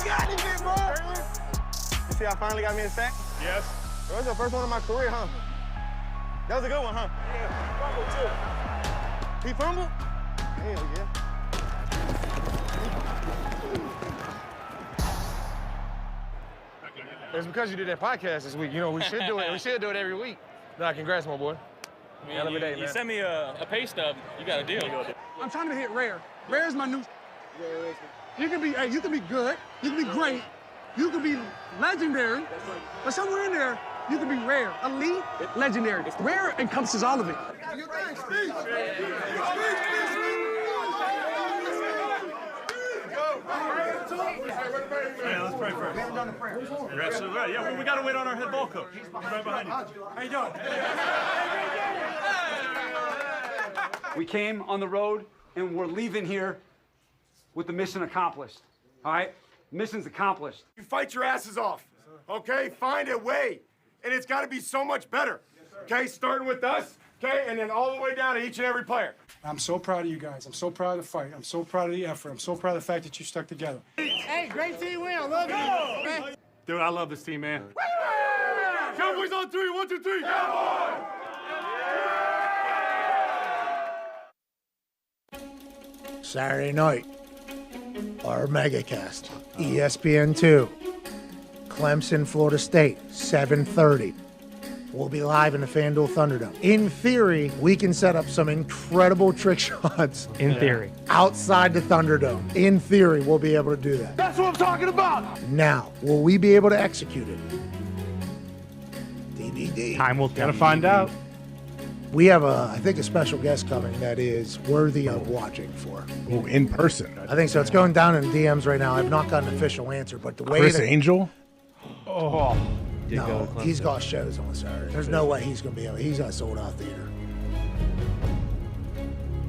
S2: got it, big boy!
S14: You see I finally got me a sack?
S2: Yes.
S14: That was the first one of my career, huh? That was a good one, huh?
S2: Yeah, fumble too.
S14: He fumbled? Hell yeah. It's because you did that podcast this week. You know, we should do it. We should do it every week. Nah, congrats, my boy. Hell of a day, man.
S16: You sent me a pay stub. You got a deal.
S12: I'm trying to hit rare. Rare is my new. You can be, hey, you can be good. You can be great. You can be legendary. But somewhere in there, you can be rare, elite, legendary. Rare encompasses all of it.
S17: Yeah, let's pray first. You're absolutely right. Yeah, we got to wait on our head ball coach. He's right behind you.
S12: How you doing?
S18: We came on the road, and we're leaving here with the mission accomplished. All right? Mission's accomplished.
S2: You fight your asses off, okay? Find a way, and it's got to be so much better, okay? Starting with us, okay, and then all the way down to each and every player.
S12: I'm so proud of you guys. I'm so proud of the fight. I'm so proud of the effort. I'm so proud of the fact that you stuck together.
S2: Hey, great team win. I love you.
S17: Dude, I love this team, man.
S2: Cowboys on 3. 1, 2, 3. Cowboys!
S1: Saturday night, our megacast, ESPN2, Clemson, Florida State, 7:30. We'll be live in the FanDuel Thunderdome. In theory, we can set up some incredible trick shots.
S5: In theory.
S1: Outside the Thunderdome. In theory, we'll be able to do that.
S2: That's what I'm talking about.
S1: Now, will we be able to execute it? DVD.
S5: Time will tell.
S3: Gotta find out.
S1: We have, I think, a special guest coming that is worthy of watching for.
S19: Oh, in person.
S1: I think so. It's going down in DMs right now. I've not gotten an official answer, but the way
S19: Chris
S1: that,
S19: Angel?
S1: Oh. No, he's got shows on Saturday. There's no way he's going to be able. He's got a sold-out theater.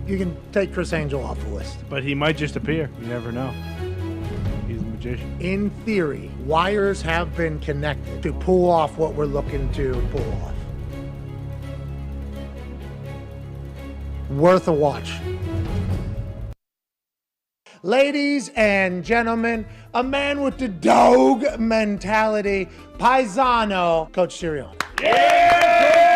S1: You can take Chris Angel off the list.
S3: But he might just appear. You never know. He's a magician.
S1: In theory, wires have been connected to pull off what we're looking to pull off. Worth a watch. Ladies and gentlemen, a man with the dog mentality, Pagano, Coach Sirianni. Yes.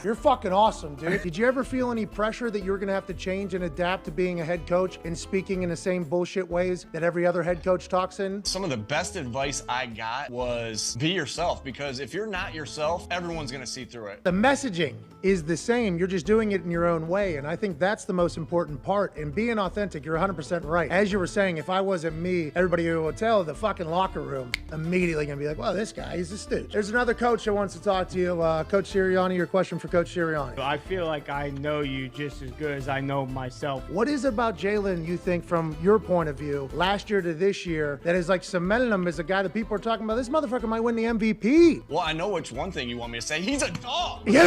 S1: You're fucking awesome, dude. Did you ever feel any pressure that you were going to have to change and adapt to being a head coach and speaking in the same bullshit ways that every other head coach talks in?
S20: Some of the best advice I got was be yourself, because if you're not yourself, everyone's going to see through it.
S1: The messaging is the same. You're just doing it in your own way. And I think that's the most important part. And being authentic, you're 100% right. As you were saying, if I wasn't me, everybody who would tell the fucking locker room immediately going to be like, well, this guy, he's a stooge. There's another coach that wants to talk to you. Coach Sirianni, your question for Coach Sirianni.
S5: I feel like I know you just as good as I know myself.
S1: What is it about Jalen, you think, from your point of view, last year to this year, that is like cementing him as a guy that people are talking about? This motherfucker might win the MVP.
S20: Well, I know which one thing you want me to say. He's a dog.
S1: Yeah!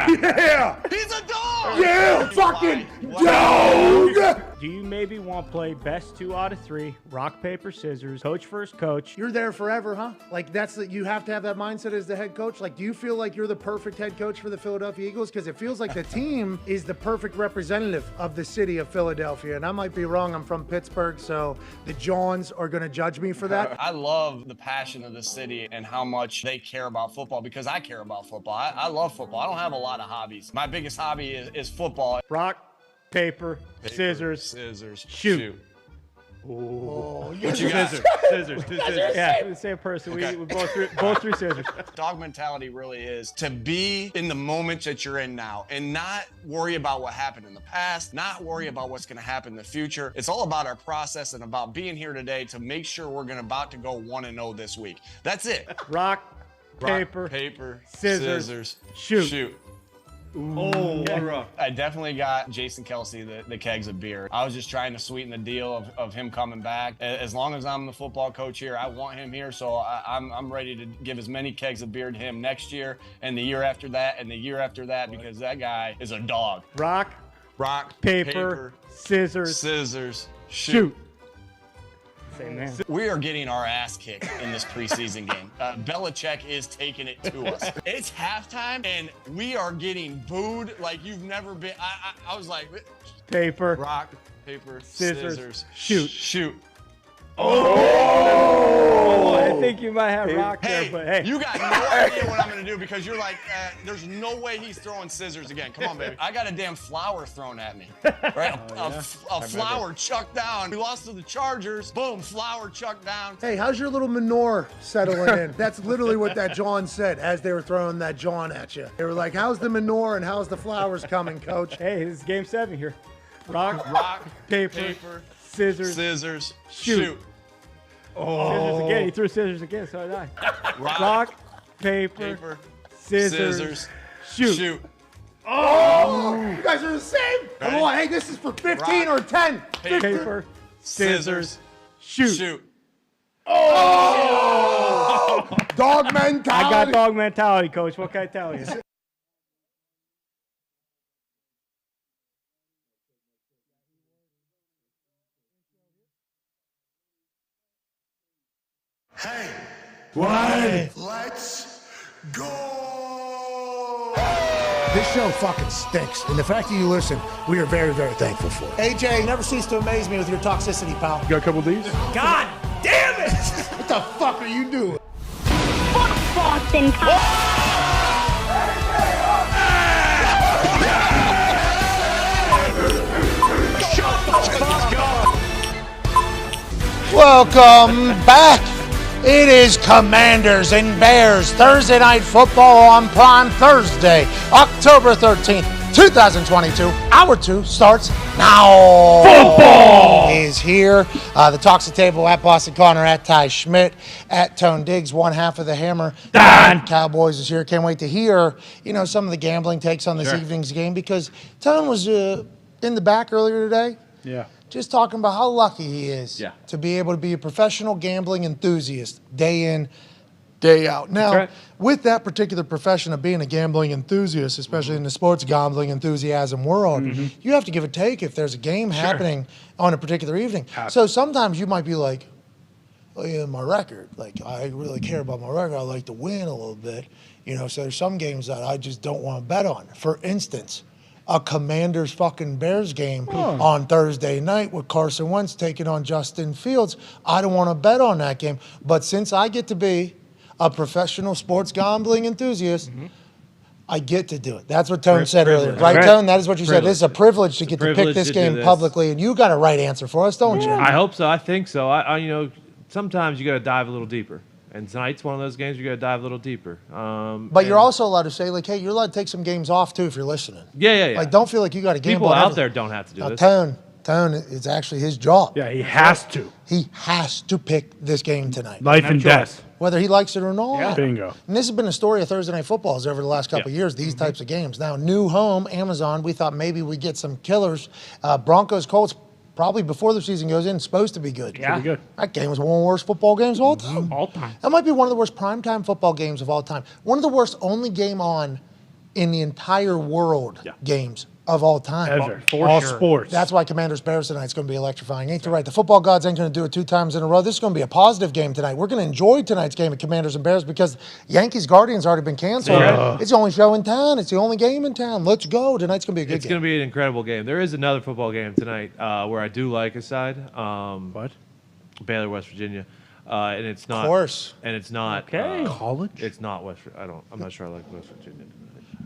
S1: Yeah!
S20: He's a dog!
S1: Yeah! Fucking dog!
S5: Do you maybe want to play best 2 out of 3, rock, paper, scissors, coach first coach?
S1: You're there forever, huh? Like, you have to have that mindset as the head coach. Like, do you feel like you're the perfect head coach for the Philadelphia Eagles? Because it feels like the team is the perfect representative of the city of Philadelphia. And I might be wrong. I'm from Pittsburgh, so the Johns are going to judge me for that.
S20: I love the passion of the city and how much they care about football, because I care about football. I love football. I don't have a lot of hobbies. My biggest hobby is football.
S5: Rock, paper, scissors, shoot.
S20: What you got?
S5: Scissors. Yeah, the same person.
S20: Okay.
S5: We both threw scissors.
S20: Dog mentality really is to be in the moment that you're in now and not worry about what happened in the past, not worry about what's going to happen in the future. It's all about our process and about being here today to make sure we're about to go 1-0 this week. That's it.
S5: Rock, paper,
S20: paper,
S5: scissors,
S20: shoot.
S3: Oh, rough.
S20: I definitely got Jason Kelsey the kegs of beer. I was just trying to sweeten the deal of him coming back. As long as I'm the football coach here, I want him here, so I'm ready to give as many kegs of beer to him next year and the year after that and the year after that because that guy is a dog.
S5: Rock,
S20: paper,
S5: scissors,
S20: shoot.
S5: Same man.
S20: We are getting our ass kicked in this preseason game. Belichick is taking it to us. It's halftime, and we are getting booed like you've never been. I was like,
S5: paper,
S20: rock, paper,
S5: scissors,
S20: shoot.
S5: Oh, I think you might have rock there, but hey.
S20: You got no idea what I'm going to do because you're like, there's no way he's throwing scissors again. Come on, baby. I got a damn flower thrown at me. Right? A flower chucked down. We lost to the Chargers. Boom, flower chucked down.
S1: Hey, how's your little manure settling in? That's literally what that John said as they were throwing that John at you. They were like, how's the manure and how's the flowers coming, coach?
S5: Hey, this is game 7 here. Rock,
S20: paper,
S5: scissors,
S20: shoot.
S5: Oh. Scissors again. He threw scissors again, so did I. Rock, paper, scissors, shoot.
S1: Oh, you guys are the same. Come on, hey, this is for 15 or 10.
S5: Paper, scissors, shoot.
S1: Oh! Dog mentality.
S5: I got dog mentality, coach. What can I tell you?
S2: Hey,
S1: What?
S2: let's go.
S1: This show fucking stinks, and the fact that you listen, we are very, very thankful for it. AJ, you never cease to amaze me with your toxicity, pal.
S3: You got a couple of these?
S1: God damn it! What the fuck are you doing?
S4: Fuck Boston.
S1: Welcome back. It is Commanders and Bears Thursday Night Football on Prime Thursday, October 13th, 2022. Hour 2 starts now. Football is here. The Talks the Table at Boston Connor, at Ty Schmidt, at Tone Diggs, one half of the Hammer.
S5: Dahn.
S1: Cowboys is here. Can't wait to hear, some of the gambling takes on this evening's game because Tone was in the back earlier today.
S3: Yeah.
S1: Just talking about how lucky he is to be able to be a professional gambling enthusiast day in, day out. Now, with that particular profession of being a gambling enthusiast, especially in the sports gambling enthusiasm world, you have to give a take if there's a game happening on a particular evening. So sometimes you might be like, oh yeah, my record. Like, I really care about my record. I like to win a little bit. So there's some games that I just don't want to bet on. For instance, a Commanders fucking Bears game on Thursday night with Carson Wentz taking on Justin Fields. I don't want to bet on that game. But since I get to be a professional sports gambling enthusiast, I get to do it. That's what Tone said earlier. Right, Tone? That is what you said. This is a privilege to get to pick this game publicly. And you got a right answer for us, don't you?
S6: I hope so. I think so. I sometimes you got to dive a little deeper. And tonight's one of those games you got to dive a little deeper.
S1: But you're also allowed to say, like, hey, you're allowed to take some games off, too, if you're listening.
S6: Yeah.
S1: Like, don't feel like you got to gamble.
S6: People out there don't have to do this.
S1: Tone, it's actually his job.
S3: Yeah, he has to.
S1: He has to pick this game tonight.
S3: Life and death.
S1: Whether he likes it or not.
S3: Yeah. Bingo.
S1: And this has been a story of Thursday Night Footballs over the last couple of years, these types of games. Now, new home, Amazon, we thought maybe we'd get some killers. Broncos, Colts, probably before the season goes in, supposed to be good.
S5: Yeah.
S3: Pretty good.
S1: That game was one of the worst football games of all time.
S5: All time.
S1: That might be one of the worst primetime football games of all time. One of the worst only game on in the entire world games of all time.
S3: Ever. All sports.
S1: That's why Commanders Bears tonight is going to be electrifying. Ain't you right? The football gods ain't going to do it 2 times in a row. This is going to be a positive game tonight. We're going to enjoy tonight's game of Commanders and Bears because Yankees Guardians already been canceled. It's the only show in town. It's the only game in town. Let's go. Tonight's going to be a good game.
S6: It's going to be an incredible game. There is another football game tonight where I do like a side.
S3: What?
S6: Baylor, West Virginia. And it's not.
S1: Of course.
S6: And it's not.
S3: College?
S6: It's not West. I'm not sure I like West Virginia.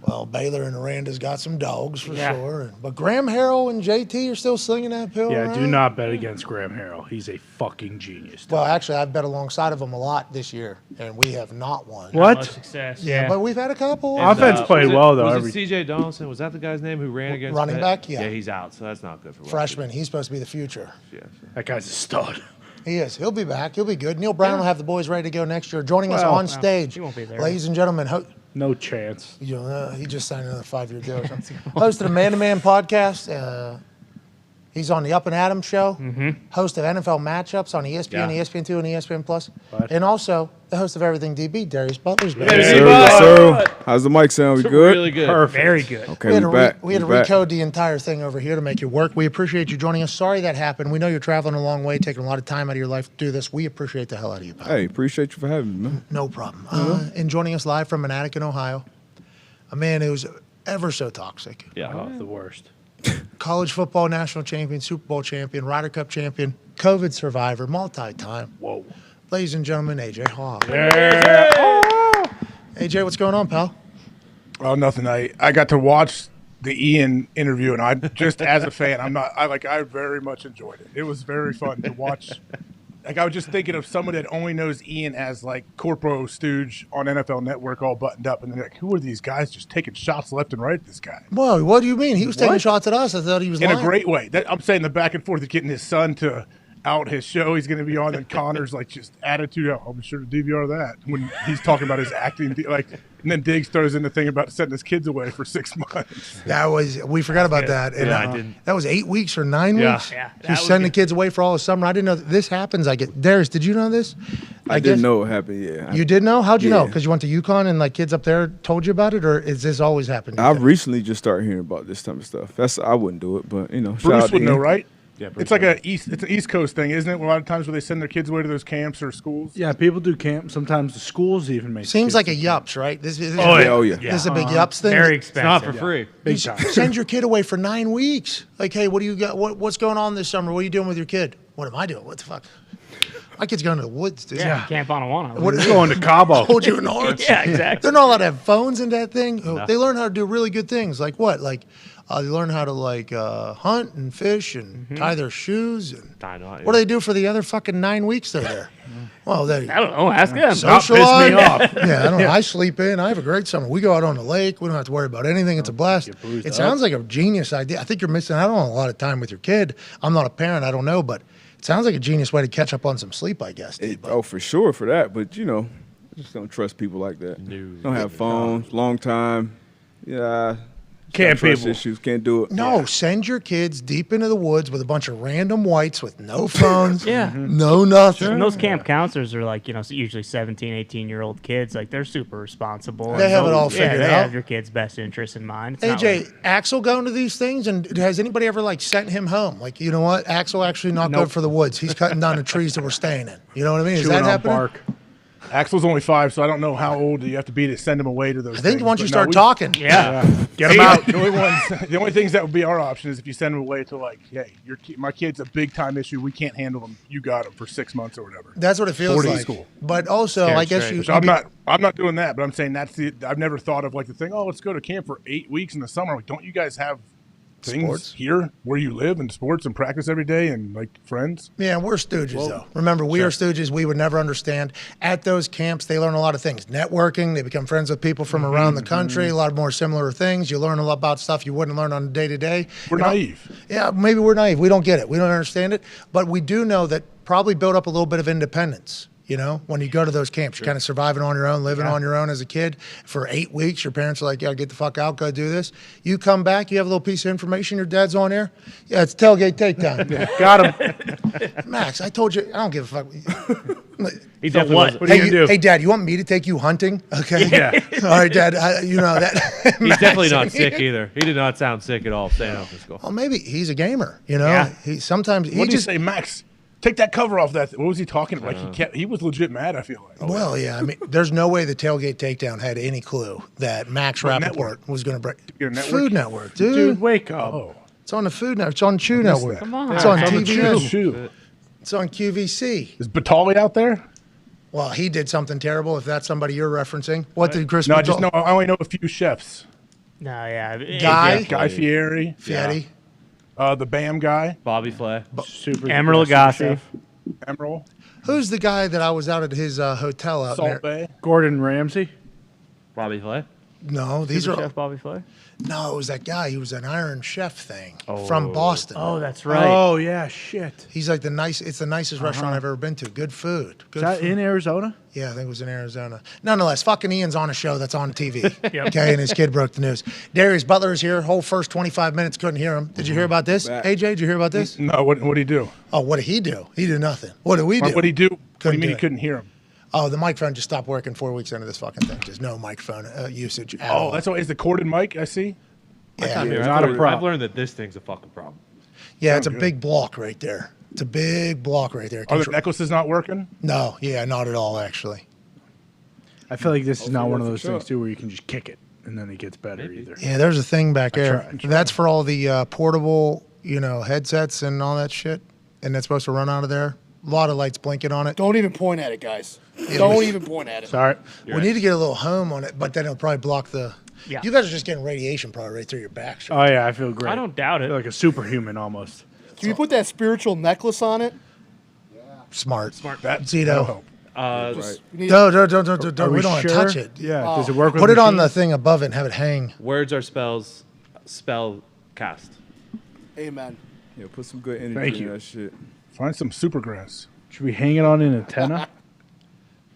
S1: Well, Baylor and Aranda's got some dogs for sure. But Graham Harrell and JT are still slinging that pill around.
S3: Do not bet against Graham Harrell. He's a fucking genius.
S1: Well, actually, I've bet alongside of him a lot this year, and we have not won.
S3: What?
S5: Much success.
S1: Yeah, but we've had a couple.
S3: Offense played well, though.
S6: Was it C.J. Donaldson? Was that the guy's name who ran against
S1: running
S6: Pitt?
S1: back? Yeah.
S6: Yeah, he's out, so that's not good for West
S1: Freshman. He's supposed to be the future.
S6: Yeah.
S3: That guy's a stud.
S1: He is. He'll be back. He'll be good. Neil Brown will have the boys ready to go next year. Joining us on stage,
S5: he won't be there.
S1: ladies and gentlemen,
S3: No chance.
S1: You know, he just signed another 5-year deal or something. Host of the Man to Man podcast. He's on the Up and Adams show. Host of NFL matchups on ESPN, ESPN2, and ESPN Plus, and also the host of Everything DB. Darius Butler's back.
S7: Sir. How's the mic sound? We good?
S6: Really good.
S5: Perfect. Very good.
S7: Okay,
S1: We had to recode the entire thing over here to make it work. We appreciate you joining us. Sorry that happened. We know you're traveling a long way, taking a lot of time out of your life to do this. We appreciate the hell out of you, pal.
S7: Hey, appreciate you for having me, man.
S1: No problem. And joining us live from an attic in Ohio, a man who's ever so toxic.
S6: Yeah.
S3: The worst.
S1: College football national champion, Super Bowl champion, Ryder Cup champion, COVID survivor, multi-time.
S3: Whoa.
S1: Ladies and gentlemen, AJ Hall.
S3: Yeah.
S1: AJ, what's going on, pal?
S19: Oh, nothing. I got to watch the Ian interview, and I just as a fan, I very much enjoyed it. It was very fun to watch. Like, I was just thinking of someone that only knows Ian as like Corpo Stooge on NFL Network, all buttoned up, and they're like, "Who are these guys just taking shots left and right at this guy?"
S1: Whoa, what do you mean? He was taking shots at us. I thought he was
S19: in
S1: lying.
S19: a great way. I'm saying the back and forth of getting his son to out his show he's going to be on, and Connor's like just attitude. Oh, I'll be sure to DVR that when he's talking about his acting, like, and then Diggs throws in the thing about sending his kids away for 6 months.
S1: We forgot about that. And,
S6: I didn't.
S1: That was 8 weeks or 9 weeks.
S5: Yeah.
S1: He's sending the kids away for all of summer. I didn't know that this happens. Darius, did you know this?
S7: I didn't know it happened. Yeah.
S1: You did know? How'd you know?
S7: Yeah.
S1: Because you went to UConn and like kids up there told you about it, or is this always happening?
S7: I've recently just started hearing about this type of stuff. I wouldn't do it, but shout
S19: Bruce
S7: out to
S19: would know,
S7: Ian.
S19: right?
S6: Yeah,
S19: it's like it's an East Coast thing, isn't it? A lot of times where they send their kids away to those camps or schools.
S3: Yeah, people do camp. Sometimes the schools even make.
S1: Seems
S3: kids
S1: like a
S3: do
S1: yups, right? This
S7: yeah.
S1: This is a big yups thing.
S5: Very
S6: It's
S5: expensive.
S6: not for free.
S3: Big time.
S1: Send your kid away for 9 weeks. Like, hey, what do you got? What's going on this summer? What are you doing with your kid? What am I doing? What the fuck? My kid's going to the woods, dude.
S5: Yeah, camp on Awana.
S1: What
S3: We're going to Cabo.
S1: Hold you in arms.
S5: Yeah, exactly.
S1: They're not allowed to have phones in that thing. They learn how to do really good things. Like what? Like they learn how to hunt and fish and tie their shoes. And what do they do for the other fucking 9 weeks they're there? Well,
S5: I don't know. Ask them.
S1: Socialize.
S3: Piss me off.
S1: Yeah, I don't know. I sleep in. I have a great summer. We go out on the lake. We don't have to worry about anything. It's a blast. It sounds like a genius idea. I think you're missing out on a lot of time with your kid. I'm not a parent. I don't know, but it sounds like a genius way to catch up on some sleep, I guess.
S7: For sure for that, but I just don't trust people like that. Don't have phones, long time. Yeah.
S3: Can't
S7: trust
S3: people.
S7: issues, can't do it.
S1: No, send your kids deep into the woods with a bunch of random whites with no phones,
S5: Yeah.
S1: no nothing.
S5: And those camp counselors are like, usually 17, 18-year-old kids. Like, they're super responsible.
S1: They have it all figured
S5: They
S1: out.
S5: have your kid's best interest in mind. It's not
S1: AJ,
S5: like-
S1: Axel going to these things, and has anybody ever sent him home? Like, you know what? Axel actually not good for the woods. He's cutting down the trees that we're staying in. You know what I mean? Is
S19: Chewing
S1: that
S19: on
S1: happening?
S19: bark. Axel's only 5, so I don't know how old you have to be to send him away to those.
S1: I think
S19: things,
S1: once
S19: but
S1: you
S19: no,
S1: start
S19: we-
S1: talking,
S19: Get them out. The only things that would be our option is if you send them away to hey, my kid's a big time issue. We can't handle them. You got them for 6 months or whatever.
S1: That's what it feels
S19: Boarding
S1: like.
S19: school.
S1: But also, I guess you.
S19: So I'm not doing that. But I'm saying I've never thought of the thing. Oh, let's go to camp for 8 weeks in the summer. Don't you guys have things
S1: Sports?
S19: here where you live and sports and practice every day and friends?
S1: Yeah, we're stooges, though. Remember, we are stooges. We would never understand. At those camps, they learn a lot of things. Networking, they become friends with people from around the country, a lot of more similar things. You learn a lot about stuff you wouldn't learn on a day-to-day.
S19: We're naive.
S1: Yeah, maybe we're naive. We don't get it. We don't understand it. But we do know that probably build up a little bit of independence. When you go to those camps, you're kind of surviving on your own, living on your own as a kid. For 8 weeks, your parents are like, yeah, get the fuck out, go do this. You come back, you have a little piece of information, your dad's on air. Yeah, it's tailgate takedown.
S3: Got him.
S1: Max, I told you, I don't give a fuck.
S6: He definitely wasn't.
S3: What are you going to do?
S1: Hey, Dad, you want me to take you hunting? Okay.
S3: Yeah.
S1: All right, Dad, you know that.
S6: He's definitely not sick either. He did not sound sick at all staying off the school.
S1: Well, maybe he's a gamer,
S5: Yeah.
S1: He sometimes
S19: What do you say, Max? Take that cover off that. What was he talking about? He was legit mad, I feel like.
S1: Well, yeah. I mean, there's no way the tailgate takedown had any clue that Max
S19: What
S1: Rapoport
S19: network?
S1: was going to break.
S19: Your network?
S1: Food Network, dude.
S3: Dude, wake up.
S19: Oh.
S1: It's on the Food Network. It's on Chew Network.
S5: Come on.
S1: It's on
S19: It's on the
S1: TBS.
S19: Chew.
S1: It's on QVC.
S19: Is Batali out there?
S1: Well, he did something terrible. If that's somebody you're referencing, what did Chris?
S19: No, I only know a few chefs.
S5: No, yeah.
S19: Guy Fieri.
S1: Fieri.
S19: The BAM guy.
S6: Bobby Flay.
S3: Super.
S5: Emeril Lagasse.
S19: Emeril.
S1: Who's the guy that I was out at his hotel out
S19: Salt
S1: there?
S19: Bay.
S3: Gordon Ramsay.
S6: Bobby Flay.
S1: No, these
S5: Super
S1: are
S5: Chef Bobby Flay.
S1: No, it was that guy. He was an Iron Chef thing from Boston.
S5: Oh, that's right.
S3: Oh yeah, shit.
S1: He's like it's the nicest restaurant I've ever been to. Good food. Good
S3: Is that
S1: food.
S3: in Arizona?
S1: Yeah, I think it was in Arizona. Nonetheless, fucking Ian's on a show that's on TV. Okay, and his kid broke the news. Darius Butler is here. Whole first 25 minutes, couldn't hear him. Did you hear about this? AJ, did you hear about this?
S19: No, what did he do?
S1: Oh, what did he do? He did nothing. What did we do?
S19: What did he do? What do you mean he
S1: do it.
S19: couldn't hear him?
S1: Oh, the microphone just stopped working 4 weeks into this fucking thing. Just no microphone usage at all.
S19: That's what is the corded mic, I see?
S1: Yeah.
S6: I've learned that this thing's a fucking problem.
S1: Yeah, it's a big block right there. It's a big block right there.
S19: Oh, the necklace is not working?
S1: No, yeah, not at all, actually.
S3: I feel like this is not one of those things too where you can just kick it and then it gets better either.
S1: Yeah, there's a thing back there.
S3: I tried.
S1: That's for all the portable, headsets and all that shit, and that's supposed to run out of there. A lot of lights blinking on it.
S11: Don't even point at it, guys. Don't even point at it.
S3: Sorry.
S1: We need to get a little home on it, but then it'll probably block the.
S5: Yeah.
S1: You guys are just getting radiation probably right through your back.
S3: Oh yeah, I feel great.
S5: I don't doubt it.
S3: I feel like a superhuman almost.
S11: Can you put that spiritual necklace on it?
S1: Smart.
S19: That's
S1: Zito.
S3: Are
S1: We don't
S3: we
S1: want to
S3: sure?
S1: touch it.
S3: Yeah. Does it work with
S1: Put it on the
S3: machines?
S1: thing above it and have it hang.
S6: Words are spells. Spell cast.
S11: Amen.
S7: Yeah, put some good energy
S3: Thank
S7: in
S3: you.
S7: that shit.
S19: Find some supergrass.
S3: Should we hang it on an antenna?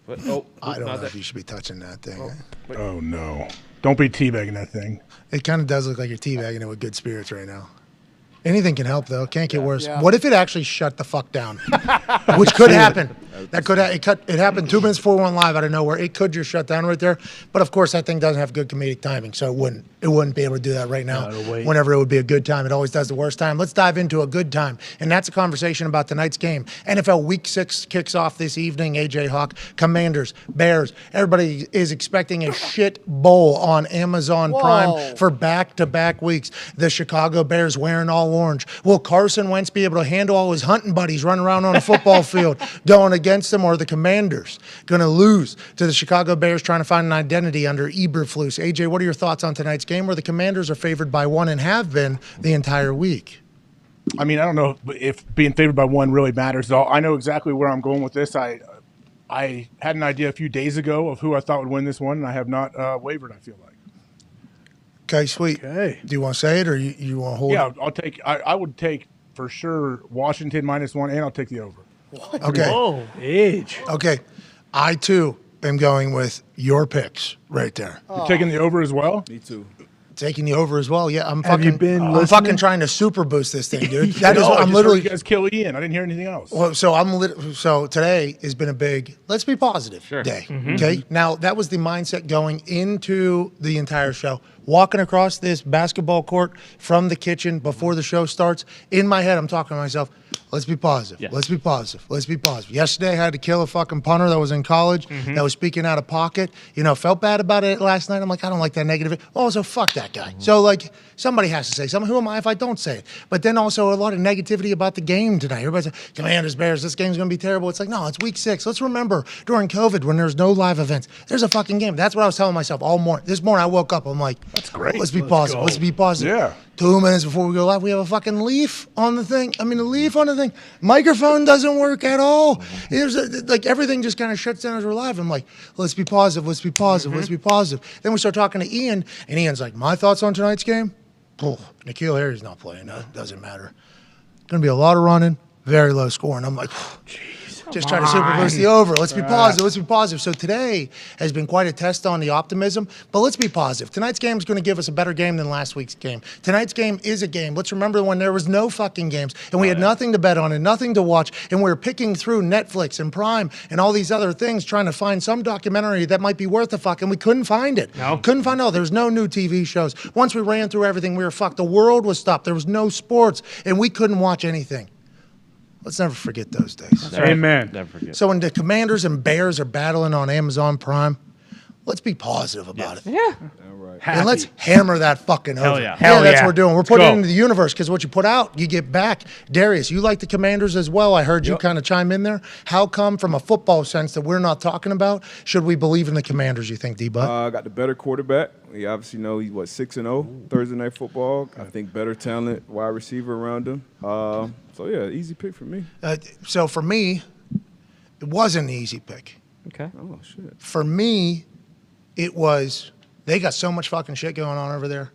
S6: But,
S1: I don't know if you should be touching that thing.
S19: Oh, no. Don't be teabagging that thing.
S1: It kind of does look like you're teabagging it with good spirits right now. Anything can help, though. Can't get worse.
S11: Yeah.
S1: What if it actually shut the fuck down? Which could happen. That could it happened 2 minutes before we went live out of nowhere. It could just shut down right there. But of course, that thing doesn't have good comedic timing, so it wouldn't be able to do that right now.
S3: it'll wait.
S1: Whenever it would be a good time, it always does the worst time. Let's dive into a good time, and that's a conversation about tonight's game. NFL Week 6 kicks off this evening. AJ Hawk, Commanders, Bears. Everybody is expecting a shit bowl on Amazon Prime for back-to-back weeks. The Chicago Bears wearing all orange. Will Carson Wentz be able to handle all his hunting buddies running around on a football field going against them, or the Commanders going to lose to the Chicago Bears trying to find an identity under Eberflus? AJ, what are your thoughts on tonight's game where the Commanders are favored by 1 and have been the entire week?
S19: I mean, I don't know if being favored by 1 really matters at all. I know exactly where I'm going with this. I had an idea a few days ago of who I thought would win this one, and I have not wavered, I feel like.
S1: Okay, sweet.
S19: Okay.
S1: Do you want to say it, or you want to hold
S19: Yeah,
S1: it?
S19: I'll take. I would take for sure Washington -1, and I'll take the over.
S1: Okay.
S5: Whoa.
S3: Age.
S1: Okay. I, too, am going with your picks right there.
S19: You're taking the over as well?
S7: Me too.
S1: Taking the over as well. Yeah, I'm
S3: Have you
S1: fucking.
S3: been
S1: I'm
S3: listening?
S1: fucking trying to super boost this thing, dude. That is.
S19: No, I
S1: I'm
S19: just
S1: literally.
S19: heard you guys kill Ian. I didn't hear anything else.
S1: Well, so today has been a big let's be positive day. Okay. Now that was the mindset going into the entire show. Walking across this basketball court from the kitchen before the show starts, in my head I'm talking to myself, let's be positive.
S6: Yeah.
S1: Let's be positive. Let's be positive. Yesterday I had to kill a fucking punter that was in college that was speaking out of pocket. Felt bad about it last night. I'm like, I don't like that negative. Also, fuck that guy. So like somebody has to say something. Who am I if I don't say it? But then also a lot of negativity about the game tonight. Everybody's like, Commanders, Bears, this game's gonna be terrible. It's like, no, it's week 6. Let's remember during COVID when there's no live events, there's a fucking game. That's what I was telling myself all morning. This morning I woke up, I'm like,
S19: That's great.
S1: let's be positive.
S3: go.
S1: Let's be positive.
S19: Yeah.
S1: 2 minutes before we go live, we have a fucking leaf on the thing. I mean, a leaf on the thing. Microphone doesn't work at all. Like everything just kind of shuts down as we're live. I'm like, let's be positive. Let's be positive. Let's be positive. Then we start talking to Ian, and Ian's like, my thoughts on tonight's game? N'Keal Harry's not playing. That doesn't matter. Going to be a lot of running, very low scoring. I'm like, just try to super boost the over. Let's be positive. Let's be positive. So today has been quite a test on the optimism, but let's be positive. Tonight's game is going to give us a better game than last week's game. Tonight's game is a game. Let's remember when there was no fucking games and we had nothing to bet on and nothing to watch, and we were picking through Netflix and Prime and all these other things trying to find some documentary that might be worth a fuck, and we couldn't find it.
S5: No.
S1: Couldn't find out. There was no new TV shows. Once we ran through everything, we were fucked. The world was stopped. There was no sports, and we couldn't watch anything. Let's never forget those days.
S3: Amen.
S6: Never forget.
S1: So when the Commanders and Bears are battling on Amazon Prime, let's be positive about it.
S5: Yeah.
S7: All right.
S1: And let's hammer that fucking over.
S6: yeah.
S5: Hell
S1: that's
S5: yeah.
S1: what we're doing. We're putting
S3: go.
S1: it into the universe because what you put out, you get back. Darius, you like the Commanders as well. I heard you kind of chime in there. How come, from a football sense that we're not talking about, should we believe in the Commanders, you think, D-Bud?
S7: Got the better quarterback. We obviously know he's 6-0 Thursday Night Football. I think better talent, wide receiver around him. So yeah, easy pick for me.
S1: So for me, it wasn't an easy pick.
S6: Okay.
S7: Oh shit.
S1: For me, it was they got so much fucking shit going on over there.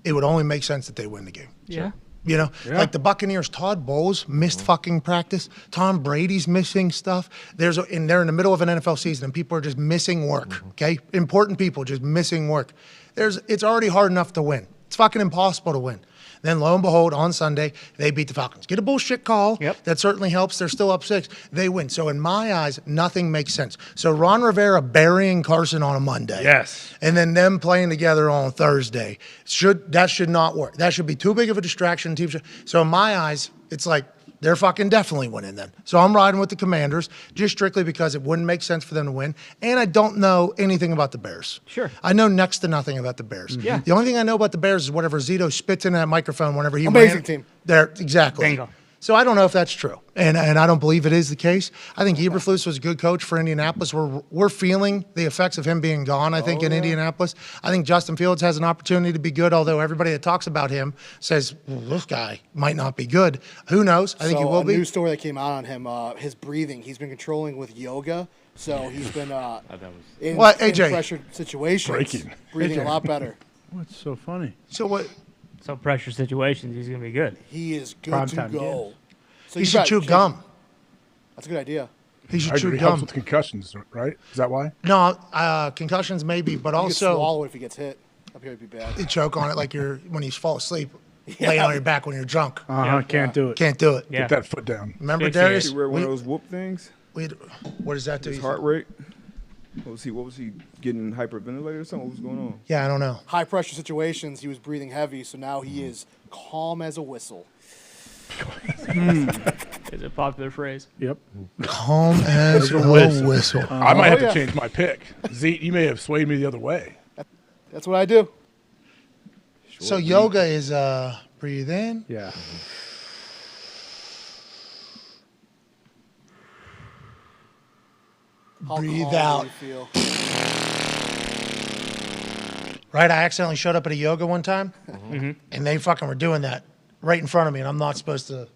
S1: it would only make sense that they win the game.
S5: Yeah.
S1: You know, like the Buccaneers, Todd Bowles missed fucking practice. Tom Brady's missing stuff. And they're in the middle of an NFL season, and people are just missing work. Okay, important people just missing work. It's already hard enough to win. It's fucking impossible to win. Then lo and behold, on Sunday, they beat the Falcons. Get a bullshit call. That certainly helps. They're still up 6. They win. So in my eyes, nothing makes sense. So Ron Rivera burying Carson on a Monday.
S3: Yes.
S1: And then them playing together on Thursday. That should not work. That should be too big of a distraction. So in my eyes, it's like they're fucking definitely winning then. So I'm riding with the Commanders just strictly because it wouldn't make sense for them to win. And I don't know anything about the Bears.
S5: Sure.
S1: I know next to nothing about the Bears.
S5: Yeah.
S1: The only thing I know about the Bears is whatever Zito spits in that microphone whenever he
S11: Amazing team.
S1: There, exactly.
S5: Bingo.
S1: So I don't know if that's true, and I don't believe it is the case. I think Eberflus was a good coach for Indianapolis. We're feeling the effects of him being gone, I think, in Indianapolis. I think Justin Fields has an opportunity to be good, although everybody that talks about him says, well, this guy might not be good. Who knows? I think he will be.
S11: A new story that came out on him, his breathing. He's been controlling with yoga, so he's been in pressured situations, breathing a lot better.
S3: What's so funny?
S1: So what?
S5: So pressure situations, he's going to be good.
S11: He is good
S5: Primetime
S11: to go.
S5: games.
S11: So
S1: He should chew gum.
S11: That's a good idea.
S1: He should
S19: I
S1: chew
S19: agree. He helps
S1: gum.
S19: with concussions, right? Is that why?
S1: No, concussions maybe, but
S11: You
S1: also
S11: could swallow it if he gets hit. That'd probably be bad.
S1: you choke on it like when you fall asleep, laying on your back when you're drunk.
S3: Can't do it.
S1: Can't do it.
S19: Get that foot down.
S1: Remember, Darius?
S7: He wear one of those whoop things.
S1: What does that do?
S7: His heart rate. What was he getting hyperventilated or something? What was going on?
S1: Yeah, I don't know.
S11: High pressure situations, he was breathing heavy, so now he is calm as a whistle.
S5: Is a popular phrase.
S3: Yep.
S1: Calm as a whistle.
S19: I might have to change my pick. Zeke, you may have swayed me the other way.
S11: That's what I do.
S1: So yoga is breathe in.
S3: Yeah.
S1: Breathe out. Right, I accidentally showed up at a yoga one time, and they fucking were doing that right in front of me, and I'm not supposed to.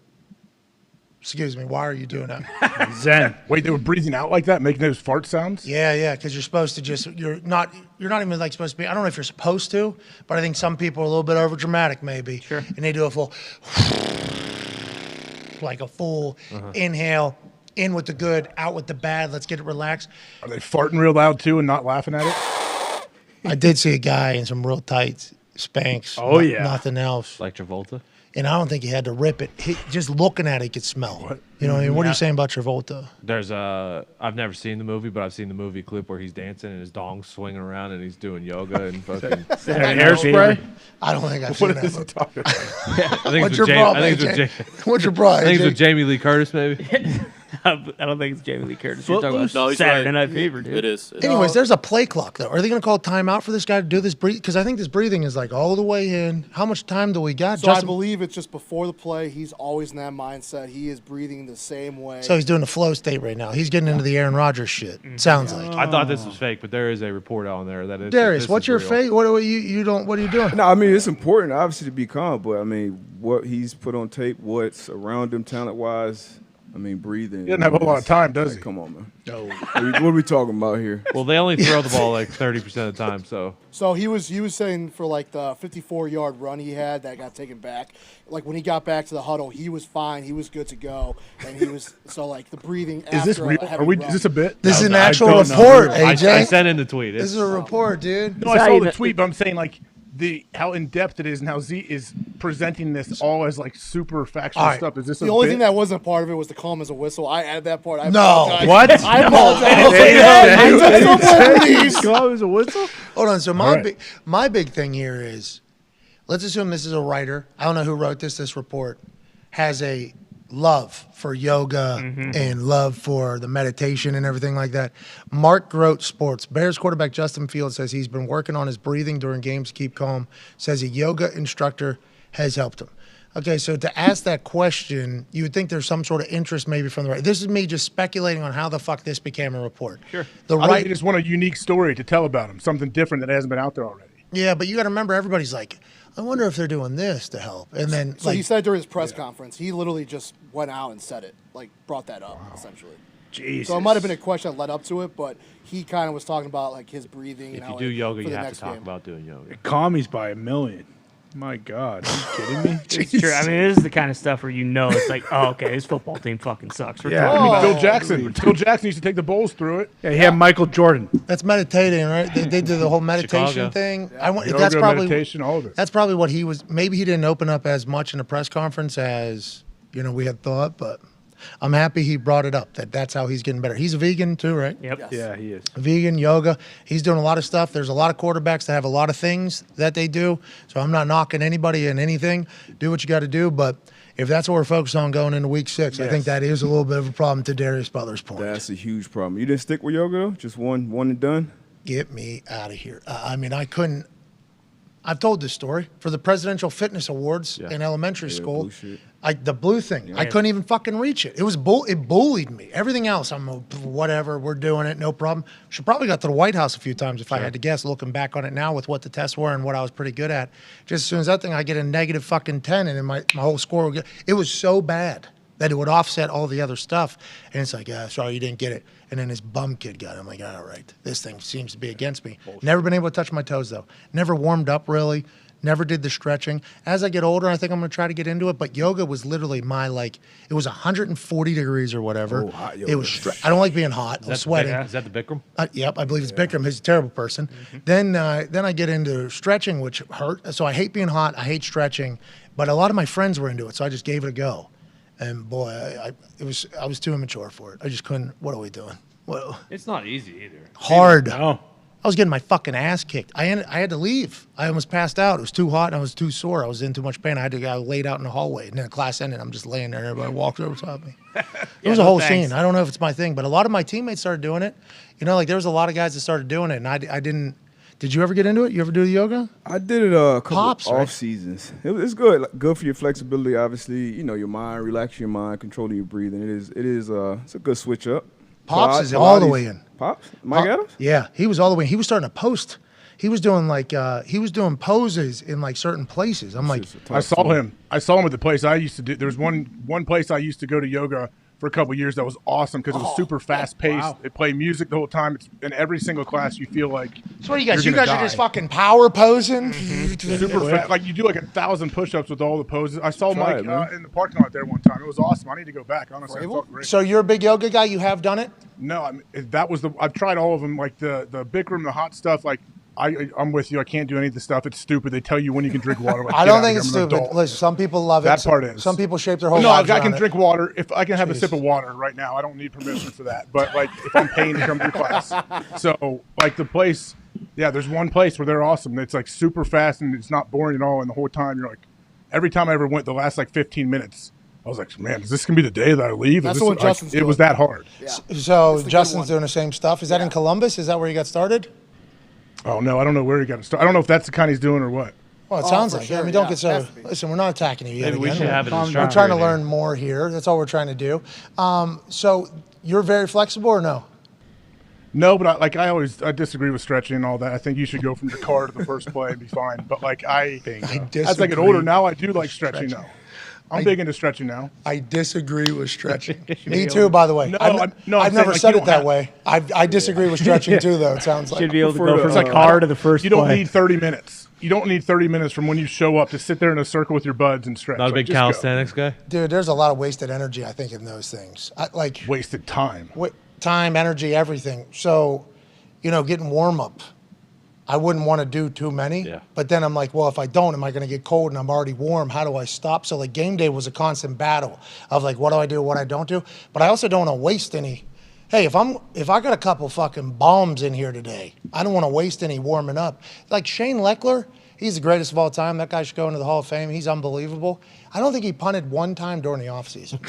S1: Excuse me, why are you doing that?
S3: Zen.
S19: Wait, they were breathing out like that, making those fart sounds?
S1: Yeah, because you're supposed to you're not even like supposed to be. I don't know if you're supposed to, but I think some people are a little bit over dramatic, maybe. Sure. And they do a full, like a full inhale. In with the good, out with the bad. Let's get it relaxed.
S19: Are they farting real loud too and not laughing at it?
S1: I did see a guy in some real tight Spanx.
S3: Oh, yeah.
S1: Nothing else.
S6: Like Travolta?
S1: And I don't think he had to rip it. Just looking at it, he could smell. What? You know what I mean? What are you saying about Travolta?
S6: There's I've never seen the movie, but I've seen the movie clip where he's dancing and his dong's swinging around and he's doing yoga and fucking
S3: hairspray.
S1: I don't think I've seen that.
S19: What is he talking about?
S6: I think
S1: What's
S6: it's
S1: your
S6: with
S1: bra,
S6: I think it's with
S1: AJ? What's your bra,
S6: I think it's
S1: AJ?
S6: with Jamie Lee Curtis, maybe.
S5: I don't think it's Jamie Lee Curtis. You're talking about
S9: No, he's
S5: Saturday
S9: right.
S5: Night Fever, dude.
S9: It is.
S1: Anyways, there's a play clock, though. Are they going to call timeout for this guy to do this breathing? Because I think this breathing is like all the way in. How much time do we got?
S11: So I believe it's just before the play. He's always in that mindset. He is breathing the same way.
S1: So he's doing the flow state right now. He's getting into the Aaron Rodgers shit. Sounds like.
S6: I thought this was fake, but there is a report on there that it's
S1: Darius,
S6: this
S1: what's
S6: is
S1: your
S6: real.
S1: fate? What are you doing?
S7: No, I mean it's important, obviously, to be calm, but I mean what he's put on tape, what's around him, talent wise. I mean, breathing.
S19: He doesn't have a whole lot of time, does he?
S7: Come on, man.
S1: No.
S7: What are we talking about here?
S6: Well, they only throw the ball like 30% of the time, so.
S11: So he was saying for like the 54-yard run he had that got taken back. Like when he got back to the huddle, he was fine. He was good to go, and he was so like the breathing.
S19: Is this real? Is this a bit?
S1: This is an
S19: I
S1: actual
S19: don't know.
S1: report, AJ.
S6: I sent in the tweet.
S1: This is a report, dude.
S19: No, I saw the tweet, but I'm saying like how in depth it is and how Z is presenting this all as like super factual stuff. Is this
S11: the only thing that wasn't part of it was the calm as a whistle. I added that part. I apologize.
S3: What?
S11: I apologize.
S3: Calm as a whistle?
S1: Hold on. So my big thing here is, let's assume this is a writer. I don't know who wrote this report, has a love for yoga and love for the meditation and everything like that. Mark Grote Sports. Bears quarterback Justin Fields says he's been working on his breathing during games to keep calm. Says a yoga instructor has helped him. Okay, so to ask that question, you would think there's some sort of interest maybe from the right. This is me just speculating on how the fuck this became a report.
S19: Sure.
S1: The
S19: I
S1: right.
S19: think they just want a unique story to tell about him, something different that hasn't been out there already.
S1: Yeah, but you got to remember, everybody's like, I wonder if they're doing this to help. And then,
S11: So he said during his press conference, he literally just went out and said it, like brought that up essentially.
S3: Jesus.
S11: So it might have been a question that led up to it, but he kind of was talking about like his breathing.
S6: If
S11: and
S6: you
S11: how
S6: do yoga,
S11: for
S6: you
S11: the
S6: have to
S11: next
S6: talk
S11: game.
S6: about doing yoga.
S3: Commies by a million. My God, are you kidding me?
S5: It's true. I mean, this is the kind of stuff where it's like, oh, okay, this football team fucking sucks. We're
S3: Yeah.
S5: talking about
S19: Phil Jackson. Phil Jackson used to take the Bulls through it.
S3: Yeah, he had Michael Jordan.
S1: That's meditating, right? They do the whole meditation
S3: Chicago.
S1: thing.
S3: Yoga,
S1: That's probably
S3: meditation, all of it.
S1: That's probably what he was. Maybe he didn't open up as much in a press conference as we had thought, but I'm happy he brought it up. That's how he's getting better. He's a vegan too, right?
S5: Yep.
S3: Yes. Yeah, he is.
S1: Vegan, yoga. He's doing a lot of stuff. There's a lot of quarterbacks that have a lot of things that they do. So I'm not knocking anybody and anything. Do what you got to do. But if that's what we're focused on going into week 6, I think that is a little bit of a problem to Darius Butler's point.
S7: That's a huge problem. You didn't stick with yoga, though? Just one and done?
S1: Get me out of here. I mean, I couldn't. I've told this story. For the Presidential Fitness Awards in elementary school, the blue thing, I couldn't even fucking reach it. It was it bullied me. Everything else, I'm whatever, we're doing it, no problem. Should probably got to the White House a few times if I had to guess, looking back on it now with what the tests were and what I was pretty good at. Just as soon as that thing, I get a negative fucking 10 and then my whole score would get, it was so bad that it would offset all the other stuff. And it's like, sorry, you didn't get it. And then this bum kid got it. I'm like, all right, this thing seems to be against me. Never been able to touch my toes, though. Never warmed up, really. Never did the stretching. As I get older, I think I'm going to try to get into it. But yoga was literally it was 140 degrees or whatever.
S7: Oh, hot yoga.
S1: It was. I don't like being hot. I'm sweating.
S6: Is that the Bikram?
S1: Yep, I believe it's Bikram. He's a terrible person. Then I get into stretching, which hurt. So I hate being hot. I hate stretching. But a lot of my friends were into it, so I just gave it a go. And boy, I was too immature for it. I just couldn't. What are we doing? Well,
S6: it's not easy either.
S1: Hard.
S3: No.
S1: I was getting my fucking ass kicked. I had to leave. I almost passed out. It was too hot and I was too sore. I was in too much pain. I laid out in the hallway. And then the class ended. I'm just laying there. And everybody walked over top of me. It was a whole scene. I don't know if it's my thing, but a lot of my teammates started doing it. Like there was a lot of guys that started doing it, and I didn't. Did you ever get into it? You ever do the yoga?
S7: I did it a couple
S1: Pops,
S7: off
S1: right?
S7: seasons. It's good. Good for your flexibility, obviously. Your mind, relaxing your mind, controlling your breathing. It's a good switch up.
S1: Pops is all the way in.
S7: Pops? Mike Adams?
S1: Yeah, he was all the way in. He was starting to post. He was doing poses in certain places. I'm like,
S19: I saw him at the place I used to do. There was one place I used to go to yoga for a couple of years that was awesome because it was super fast paced. Wow. They play music the whole time. It's in every single class you feel like.
S1: So what do you guys? You guys are just fucking power posing.
S19: Super fast. Like you do 1,000 push-ups with all the poses. I saw Mike in the parking lot there one time. It was awesome. I need to go back. Honestly, it felt great.
S1: So you're a big yoga guy. You have done it?
S19: No, I've tried all of them. Like the Bikram, the hot stuff. Like I'm with you. I can't do any of the stuff. It's stupid. They tell you when you can drink water. Like,
S1: I don't think it's stupid. Listen, some people love it.
S19: That part is.
S1: Some people shape their whole
S19: No,
S1: lives
S19: I can
S1: around
S19: drink water. If I can have a sip of water right now, I don't need permission for that. But if I'm paying to come to class, so the place, there's one place where they're awesome. It's super fast and it's not boring at all. And the whole time you're every time I ever went, the last 15 minutes, I was like, man, is this gonna be the day that I leave?
S11: That's what Justin's doing.
S19: It was that hard.
S11: Yeah.
S1: So Justin's doing the same stuff. Is that in Columbus? Is that where you got started?
S19: Oh no, I don't know where he got to start. I don't know if that's the kind he's doing or what.
S1: Well, it sounds like it. I mean, don't get so. Listen, we're not attacking you yet.
S6: Maybe we should have an
S1: We're
S6: instructor
S1: trying to
S6: in here.
S1: learn more here. That's all we're trying to do. So you're very flexible, or no?
S19: No, but I disagree with stretching and all that. I think you should go from your car to the first play and be fine. But as I get older now, I do like stretching now. I'm big into stretching now.
S1: I disagree with stretching. Me too, by the way.
S19: No,
S1: I've never said it that way. I disagree with stretching too, though. It sounds like
S5: should be able to go from the car to the first.
S19: You don't need 30 minutes. You don't need 30 minutes from when you show up to sit there in a circle with your buds and stretch.
S6: Not a big calisthenics guy?
S1: Dude, there's a lot of wasted energy, I think, in those things.
S19: Wasted time.
S1: Time, energy, everything. So, getting warm up. I wouldn't want to do too many, but then I'm like, well, if I don't, am I going to get cold and I'm already warm? How do I stop? So game day was a constant battle of what do I do, what I don't do. But I also don't want to waste any. Hey, if I got a couple fucking bombs in here today, I don't want to waste any warming up. Like Shane Leckler, he's the greatest of all time. That guy should go into the Hall of Fame. He's unbelievable. I don't think he punted one time during the offseason.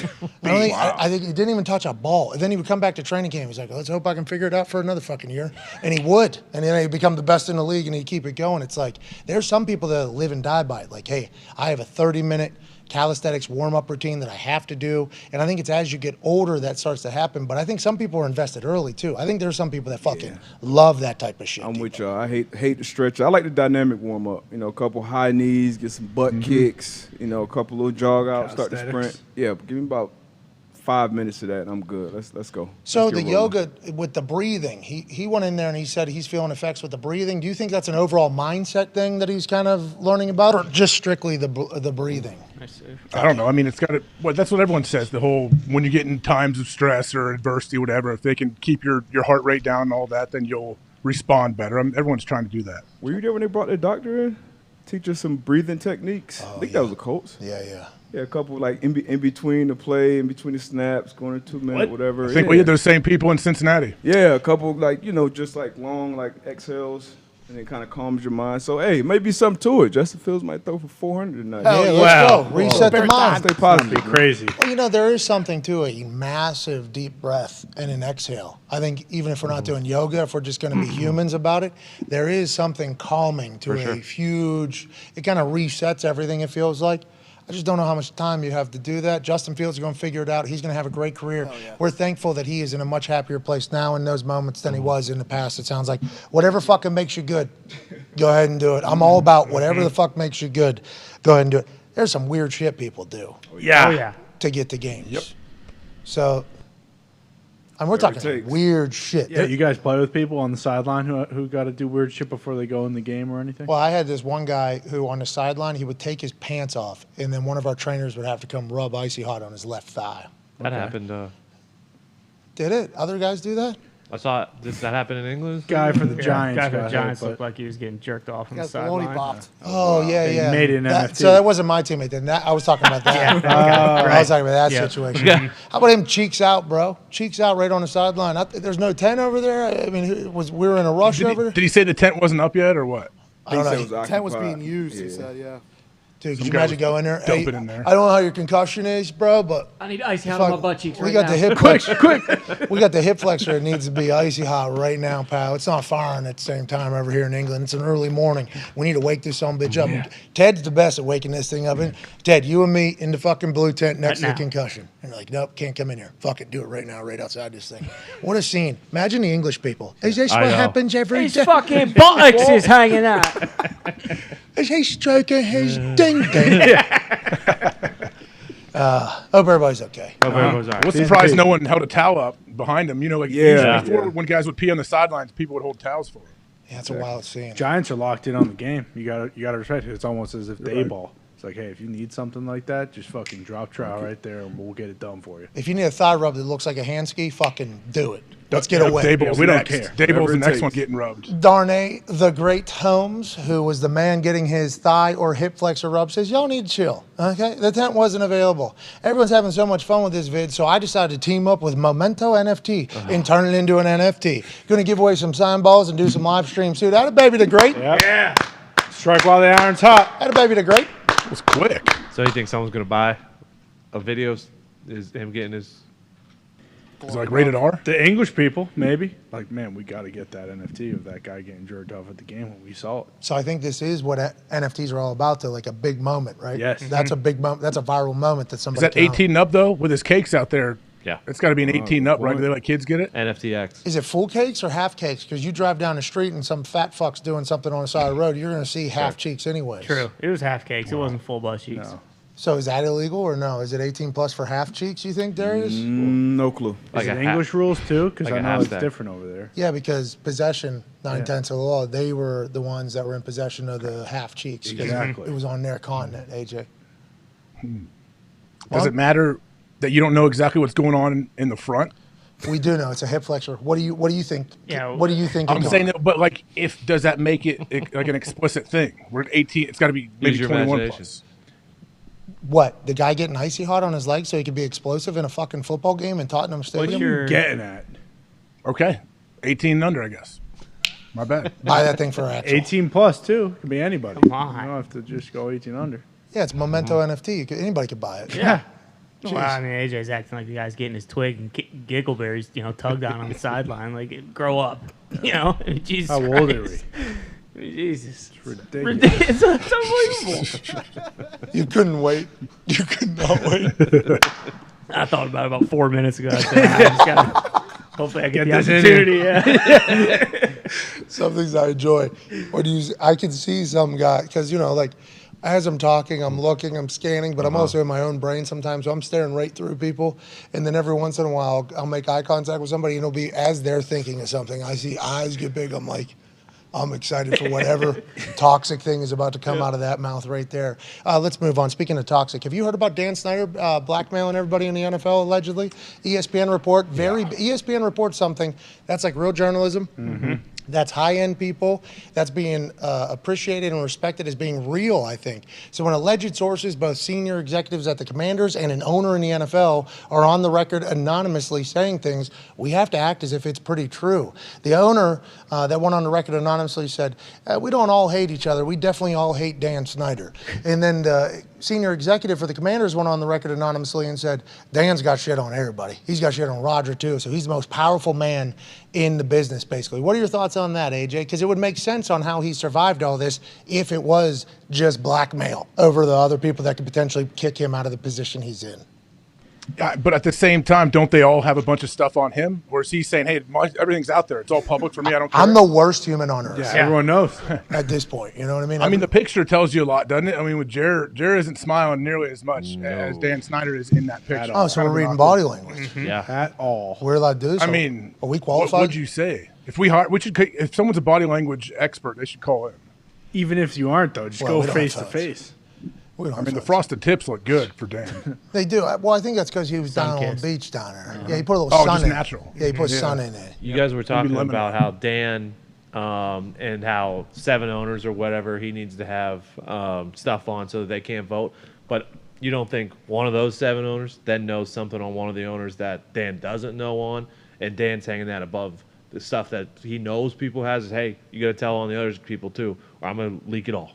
S1: I think he didn't even touch a ball. And then he would come back to training camp. He's like, let's hope I can figure it out for another fucking year. And he would. And then he'd become the best in the league and he'd keep it going. It's like, there's some people that live and die by it. Like, hey, I have a 30-minute calisthenics warm-up routine that I have to do. And I think it's as you get older that starts to happen. But I think some people are invested early, too. I think there's some people that fucking love that type of shit.
S7: I'm with y'all. I hate the stretch. I like the dynamic warm-up. A couple high knees, get some butt kicks, a couple little jog out, start to sprint. Yeah, give me about 5 minutes of that, and I'm good. Let's go.
S1: So
S7: Let's
S1: the
S7: get rolling.
S1: yoga with the breathing, he went in there and he said he's feeling effects with the breathing. Do you think that's an overall mindset thing that he's kind of learning about, or just strictly the breathing?
S19: I don't know. I mean, it's got to. Well, that's what everyone says. The whole when you get in times of stress or adversity, whatever, if they can keep your heart rate down and all that, then you'll respond better. Everyone's trying to do that.
S7: Were you there when they brought the doctor in? Teach us some breathing techniques. I think that was the Colts.
S1: Yeah.
S7: Yeah, a couple like in between the play, in between the snaps, going to 2 minutes, whatever.
S19: I think we had those same people in Cincinnati.
S7: Yeah, a couple like just like long like exhales, and it kind of calms your mind. So hey, maybe something to it. Justin Fields might throw for 400 tonight.
S1: Yeah, let's go. Reset the mind.
S7: Stay positive.
S3: Crazy.
S1: Well, there is something to a massive deep breath and an exhale. I think even if we're not doing yoga, if we're just going to be humans about it, there is something calming to a huge. It kind of resets everything. It feels like. I just don't know how much time you have to do that. Justin Fields is going to figure it out. He's going to have a great career. We're thankful that he is in a much happier place now in those moments than he was in the past. It sounds like whatever fucking makes you good, go ahead and do it. I'm all about whatever the fuck makes you good, go ahead and do it. There's some weird shit people do. To get to games. Yep. So, and we're talking weird shit.
S3: Yeah, you guys play with people on the sideline who got to do weird shit before they go in the game or anything?
S1: Well, I had this one guy who on the sideline, he would take his pants off, and then one of our trainers would have to come rub icy hot on his left thigh.
S6: That happened.
S1: Did it? Other guys do that?
S6: I saw it. Did that happen in England?
S3: Guy for the Giants.
S5: Guy for the
S3: got
S5: Giants
S3: hit,
S5: looked like he was getting jerked off on the
S11: Got
S5: sideline.
S11: baloney bopped.
S1: Oh, yeah,
S3: They
S1: yeah.
S3: made it an NFT.
S1: So that wasn't my teammate then. I was talking about that. I was talking about that situation. How about him cheeks out, bro? Cheeks out right on the sideline. There's no tent over there? I mean, we were in a rush over there?
S19: Did he say the tent wasn't up yet or what?
S1: I don't know.
S8: The tent was being used, he said, yeah.
S1: Dude, could you imagine go in there?
S19: Dump it in there.
S1: I don't know how your concussion is, bro, but
S5: I need icy hot on my butt cheeks
S1: we
S5: right
S1: got
S5: now.
S1: the hip flexor. Quick. We got the hip flexor. It needs to be icy hot right now, pal. It's not firing at the same time over here in England. It's an early morning. We need to wake this son of a bitch up. Ted's the best at waking this thing up. Ted, you and me in the fucking blue tent next to the concussion. And you're like, nope, can't come in here. Fuck it, do it right now, right outside this thing. What a scene. Imagine the English people. Is this what happens every
S5: His
S1: day?
S5: fucking buttocks is hanging out.
S1: Is he stroking his ding ding? Hope everybody's okay.
S6: Hope everybody's all
S19: I
S6: right.
S19: was surprised no one held a towel up behind him. Like
S7: Yeah.
S19: usually before when guys would pee on the sidelines, people would hold towels for him.
S1: Yeah, it's a wild scene.
S3: Giants are locked in on the game. You gotta respect it. It's almost as if they ball. It's like, hey, if you need something like that, just fucking drop trowel right there, and we'll get it done for you.
S1: If you need a thigh rub that looks like a hand ski, fucking do it. Let's get away.
S19: Dayball's
S3: we don't
S19: next.
S3: care.
S19: Dayball's the
S7: Whatever it
S19: next
S7: takes.
S19: one getting rubbed.
S1: Darnay, the great Holmes, who was the man getting his thigh or hip flexor rub, says, y'all need to chill, okay? The tent wasn't available. Everyone's having so much fun with this vid, so I decided to team up with Memento NFT and turn it into an NFT. Going to give away some sign balls and do some live streams, too. That a baby the great.
S3: Yeah. Strike while the iron's hot.
S1: That a baby the great.
S19: It was quick.
S6: So you think someone's gonna buy a video of him getting his?
S19: Is it like rated R?
S3: The English people, maybe. Like, man, we got to get that NFT of that guy getting jerked off at the game when we saw it.
S1: So I think this is what NFTs are all about, though, like a big moment, right?
S3: Yes.
S1: That's a big moment. That's a viral moment that
S19: Is
S1: somebody
S19: that 18 and up though? With his cakes out there,
S6: Yeah.
S19: it's got to be an 18 and up, right? Do they let kids get it?
S6: NFTX.
S1: Is it full cakes or half cakes? Because you drive down the street and some fat fuck's doing something on the side of the road, you're going to see half cheeks anyways.
S5: True. It was half cakes. It wasn't full butt cheeks.
S3: No.
S1: So is that illegal or no? Is it 18 plus for half cheeks, you think, Darius?
S7: No clue.
S3: Is it English rules, too? Because
S6: like
S3: I
S6: a
S3: know
S6: half
S3: it's
S6: stack.
S3: different over there.
S1: Yeah, because possession, 9/10 of the law, they were the ones that were in possession of the half cheeks. 'Cause
S3: Exactly.
S1: It was on their continent, AJ.
S19: Does it matter that you don't know exactly what's going on in the front?
S1: We do know it's a hip flexor. What do you think?
S5: Yeah,
S1: What do you think?
S19: I'm saying that, but like, does that make it like an explicit thing? We're at 18. It's got to be maybe
S6: Use your
S19: 21
S6: imagination.
S19: plus.
S1: What, the guy getting icy hot on his leg so he could be explosive in a fucking football game in Tottenham Stadium?
S5: your-
S3: Getting at.
S19: Okay, 18 and under, I guess. My bad.
S1: Buy that thing for actual.
S3: 18 plus, too. Could be anybody.
S5: Come on.
S3: You don't have to just go 18 under.
S1: Yeah, it's Memento NFT. Anybody could buy it.
S5: Yeah.
S1: Jeez.
S5: Well, I mean, AJ's acting like the guy's getting his twig and giggleberries, tugged on the sideline. Like, grow up. Jesus
S3: How old are
S5: Christ. Jesus.
S3: It's ridiculous.
S5: It's unbelievable.
S1: You couldn't wait. You could not wait.
S5: I thought about it about 4 minutes ago. I said, I just gotta, hopefully I get the
S3: this in
S5: opportunity. Yeah.
S1: Some things I enjoy. I can see some guy, because, like, as I'm talking, I'm looking, I'm scanning, but I'm also in my own brain sometimes. So I'm staring right through people. And then every once in a while, I'll make eye contact with somebody, and it'll be as they're thinking of something. I see eyes get big. I'm like, I'm excited for whatever toxic thing is about to come out of that mouth right there. Let's move on. Speaking of toxic, have you heard about Dan Snyder blackmailing everybody in the NFL, allegedly? ESPN report. ESPN reports something. That's like real journalism.
S3: Mm-hmm.
S1: That's high-end people. That's being appreciated and respected as being real, I think. So when alleged sources, both senior executives at the Commanders and an owner in the NFL, are on the record anonymously saying things, we have to act as if it's pretty true. The owner that went on the record anonymously said, we don't all hate each other. We definitely all hate Dan Snyder. And then the senior executive for the Commanders went on the record anonymously and said, Dan's got shit on everybody. He's got shit on Roger, too. So he's the most powerful man in the business, basically. What are your thoughts on that, AJ? Because it would make sense on how he survived all this if it was just blackmail over the other people that could potentially kick him out of the position he's in.
S19: But at the same time, don't they all have a bunch of stuff on him? Or is he saying, hey, everything's out there. It's all public for me. I don't care.
S1: I'm the worst human on earth.
S19: Yeah, everyone knows.
S1: At this point, you know what I mean?
S19: I mean, the picture tells you a lot, doesn't it? I mean, with Jared isn't smiling nearly as much as Dan Snyder is in that picture.
S1: Oh, so we're reading body language.
S6: Yeah.
S19: At all.
S1: We're allowed to do so.
S19: I mean,
S1: are we qualified?
S19: What would you say? If someone's a body language expert, they should call him.
S3: Even if you aren't, though, just go face to face.
S19: I mean, the frosted tips look good for Dan.
S1: They do. Well, I think that's because he was down on the beach down there. Yeah, he put a little sun
S19: just
S1: in
S19: natural.
S1: it. Yeah, he put sun in it.
S6: You guys were talking about how Dan and how 7 owners or whatever he needs to have stuff on so that they can't vote. But you don't think one of those 7 owners then knows something on one of the owners that Dan doesn't know on, and Dan's hanging that above the stuff that he knows people has is, hey, you got to tell on the other people too, or I'm going to leak it all.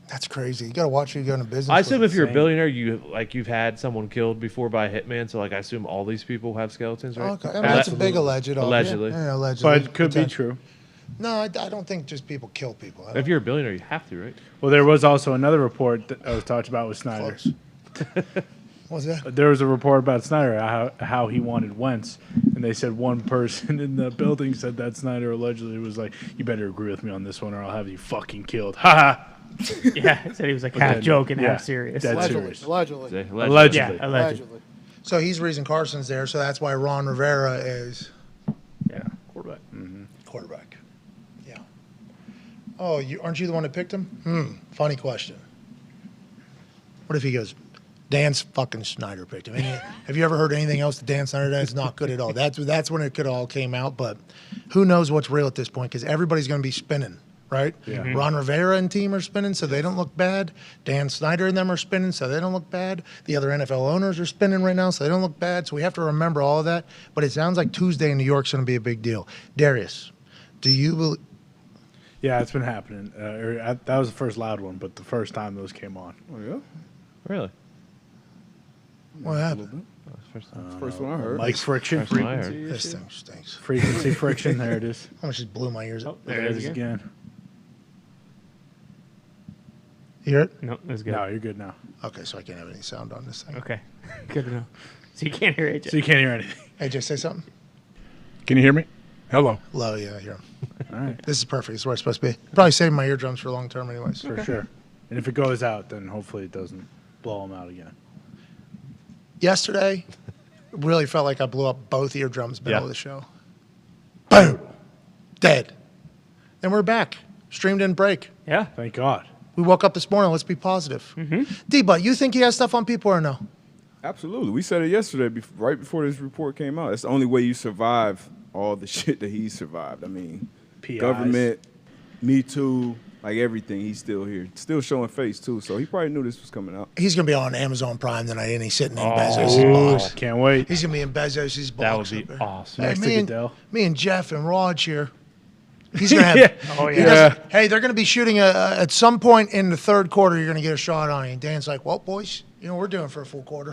S1: That's crazy. You got to watch who you go into business.
S6: I assume if you're a billionaire, you've had someone killed before by a hitman. So I assume all these people have skeletons, right?
S1: Okay, I mean, that's a big alleged.
S6: Allegedly,
S1: yeah, allegedly.
S3: But it could be true.
S1: No, I don't think just people kill people.
S6: If you're a billionaire, you have to, right?
S3: Well, there was also another report that was talked about with Snyder.
S1: What was that?
S3: There was a report about Snyder, how he wanted Wentz, and they said one person in the building said that Snyder allegedly was like, you better agree with me on this one or I'll have you fucking killed. Ha ha.
S5: Yeah, he said he was like half joking, half serious.
S11: Allegedly.
S5: Yeah, allegedly.
S1: So he's reason Carson's there, so that's why Ron Rivera is
S5: quarterback.
S1: Mm-hmm. Quarterback. Yeah. Oh, aren't you the one that picked him? Funny question. What if he goes, Dan's fucking Snyder picked him? Have you ever heard anything else that Dan Snyder does? It's not good at all. That's when it could all came out, but who knows what's real at this point because everybody's going to be spinning. Right?
S3: Yeah.
S1: Ron Rivera and team are spinning, so they don't look bad. Dan Snyder and them are spinning, so they don't look bad. The other NFL owners are spinning right now, so they don't look bad. So we have to remember all of that. But it sounds like Tuesday in New York's going to be a big deal. Darius, do you believe?
S3: Yeah, it's been happening. That was the first loud one, but the first time those came on.
S7: Oh, yeah?
S6: Really?
S1: What happened?
S7: First one I heard.
S3: Mic friction.
S1: This thing stinks.
S3: Frequency friction. There it is.
S1: Almost just blew my ears up.
S3: There it is again.
S1: You hear it?
S5: No, it's good.
S3: No, you're good now.
S1: Okay, so I can't have any sound on this thing.
S5: Okay, good to know. So you can't hear AJ.
S3: So you can't hear anything.
S1: AJ, say something.
S19: Can you hear me? Hello.
S1: Low, yeah, I hear him.
S3: All right.
S1: This is perfect. This is where it's supposed to be. Probably saving my eardrums for long term anyways.
S3: For sure. And if it goes out, then hopefully it doesn't blow them out again.
S1: Yesterday, really felt like I blew up both eardrums middle of the show. Boom. Dead. Then we're back. Stream didn't break.
S5: Yeah.
S3: Thank God.
S1: We woke up this morning. Let's be positive. D-But, you think he has stuff on people or no?
S7: Absolutely. We said it yesterday, right before this report came out. It's the only way you survive all the shit that he survived. I mean,
S3: PIs.
S7: Government, Me Too, like everything. He's still here. Still showing face, too. So he probably knew this was coming out.
S1: He's going to be on Amazon Prime tonight, and he's sitting in Bezos' box.
S3: Can't wait.
S1: He's going to be in Bezos' box.
S6: That would be awesome.
S3: Next to Goodell.
S1: Me and Jeff and Raj here. He's going to have hey, they're going to be shooting at some point in the third quarter, you're going to get a shot on you. And Dan's like, well, boys, you know what we're doing for a full quarter.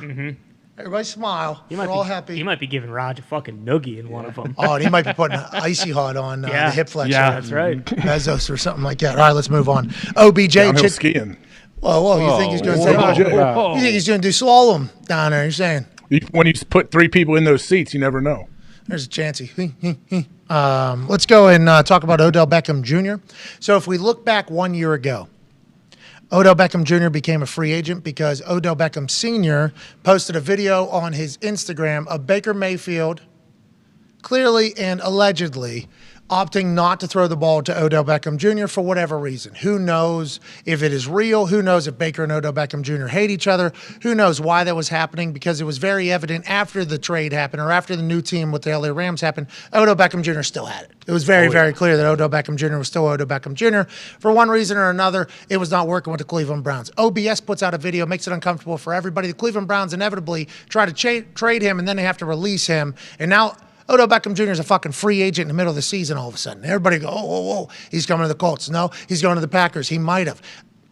S1: Everybody smile. We're all happy.
S5: He might be giving Raj a fucking noogie in one of them.
S1: Oh, and he might be putting an icy hot on the hip flexor.
S5: Yeah, that's right.
S1: Bezos or something like that. All right, let's move on. OBJ.
S19: Downhill skiing.
S1: Whoa, you think he's going to you think he's going to do slalom down there, you're saying?
S19: When you put 3 people in those seats, you never know.
S1: There's a chancey. Let's go and talk about Odell Beckham Jr. So if we look back 1 year ago, Odell Beckham Jr. became a free agent because Odell Beckham Sr. posted a video on his Instagram of Baker Mayfield clearly and allegedly opting not to throw the ball to Odell Beckham Jr. for whatever reason. Who knows if it is real? Who knows if Baker and Odell Beckham Jr. hate each other? Who knows why that was happening? Because it was very evident after the trade happened or after the new team with the LA Rams happened, Odell Beckham Jr. still had it. It was very, very clear that Odell Beckham Jr. was still Odell Beckham Jr. For one reason or another, it was not working with the Cleveland Browns. OBS puts out a video, makes it uncomfortable for everybody. The Cleveland Browns inevitably try to trade him, and then they have to release him. And now Odell Beckham Jr. is a fucking free agent in the middle of the season all of a sudden. Everybody go, oh, he's coming to the Colts. No, he's going to the Packers. He might have.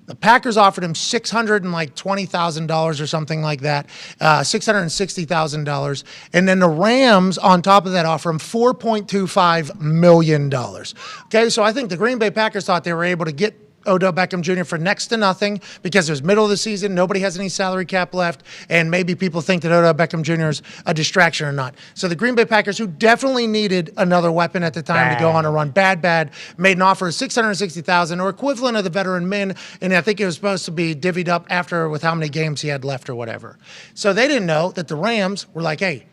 S1: The Packers offered him $620,000 or something like that, $660,000. And then the Rams, on top of that, offer him $4.25 million. Okay, so I think the Green Bay Packers thought they were able to get Odell Beckham Jr. for next to nothing because it was middle of the season, nobody has any salary cap left, and maybe people think that Odell Beckham Jr. is a distraction or not. So the Green Bay Packers, who definitely needed another weapon at the time to go on a run, bad, made an offer of $660,000 or equivalent of the veteran min, and I think it was supposed to be divvied up after with how many games he had left or whatever. So they didn't know that the Rams were like, hey,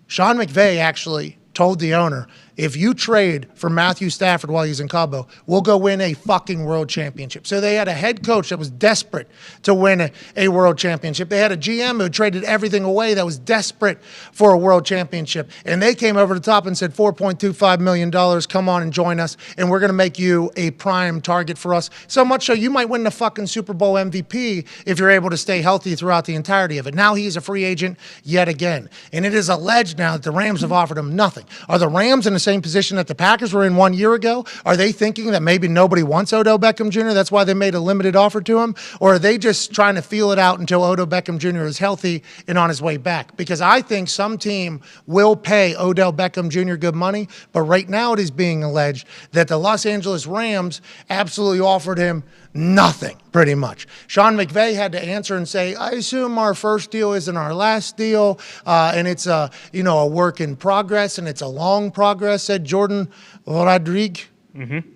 S1: Sean McVay actually told the owner, if you trade for Matthew Stafford while he's in Cabo, we'll go win a fucking world championship. So they had a head coach that was desperate to win a world championship. They had a GM who traded everything away that was desperate for a world championship. And they came over the top and said, $4.25 million, come on and join us, and we're going to make you a prime target for us. So much so you might win the fucking Super Bowl MVP if you're able to stay healthy throughout the entirety of it. Now he's a free agent yet again. And it is alleged now that the Rams have offered him nothing. Are the Rams in the same position that the Packers were in 1 year ago? Are they thinking that maybe nobody wants Odell Beckham Jr.? That's why they made a limited offer to him? Or are they just trying to feel it out until Odell Beckham Jr. is healthy and on his way back? Because I think some team will pay Odell Beckham Jr. good money, but right now it is being alleged that the Los Angeles Rams absolutely offered him nothing, pretty much. Sean McVay had to answer and say, I assume our first deal isn't our last deal, and it's a work in progress, and it's a long progress, said Jordan Rodrigue.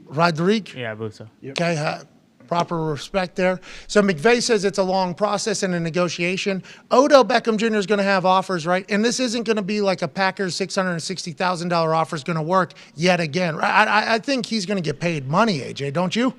S1: Rodrigue?
S5: Yeah, I believe so.
S1: Yep. Okay, proper respect there. So McVay says it's a long process and a negotiation. Odell Beckham Jr. is going to have offers, right? And this isn't going to be like a Packers $660,000 offer is going to work yet again. I think he's going to get paid money, AJ, don't you?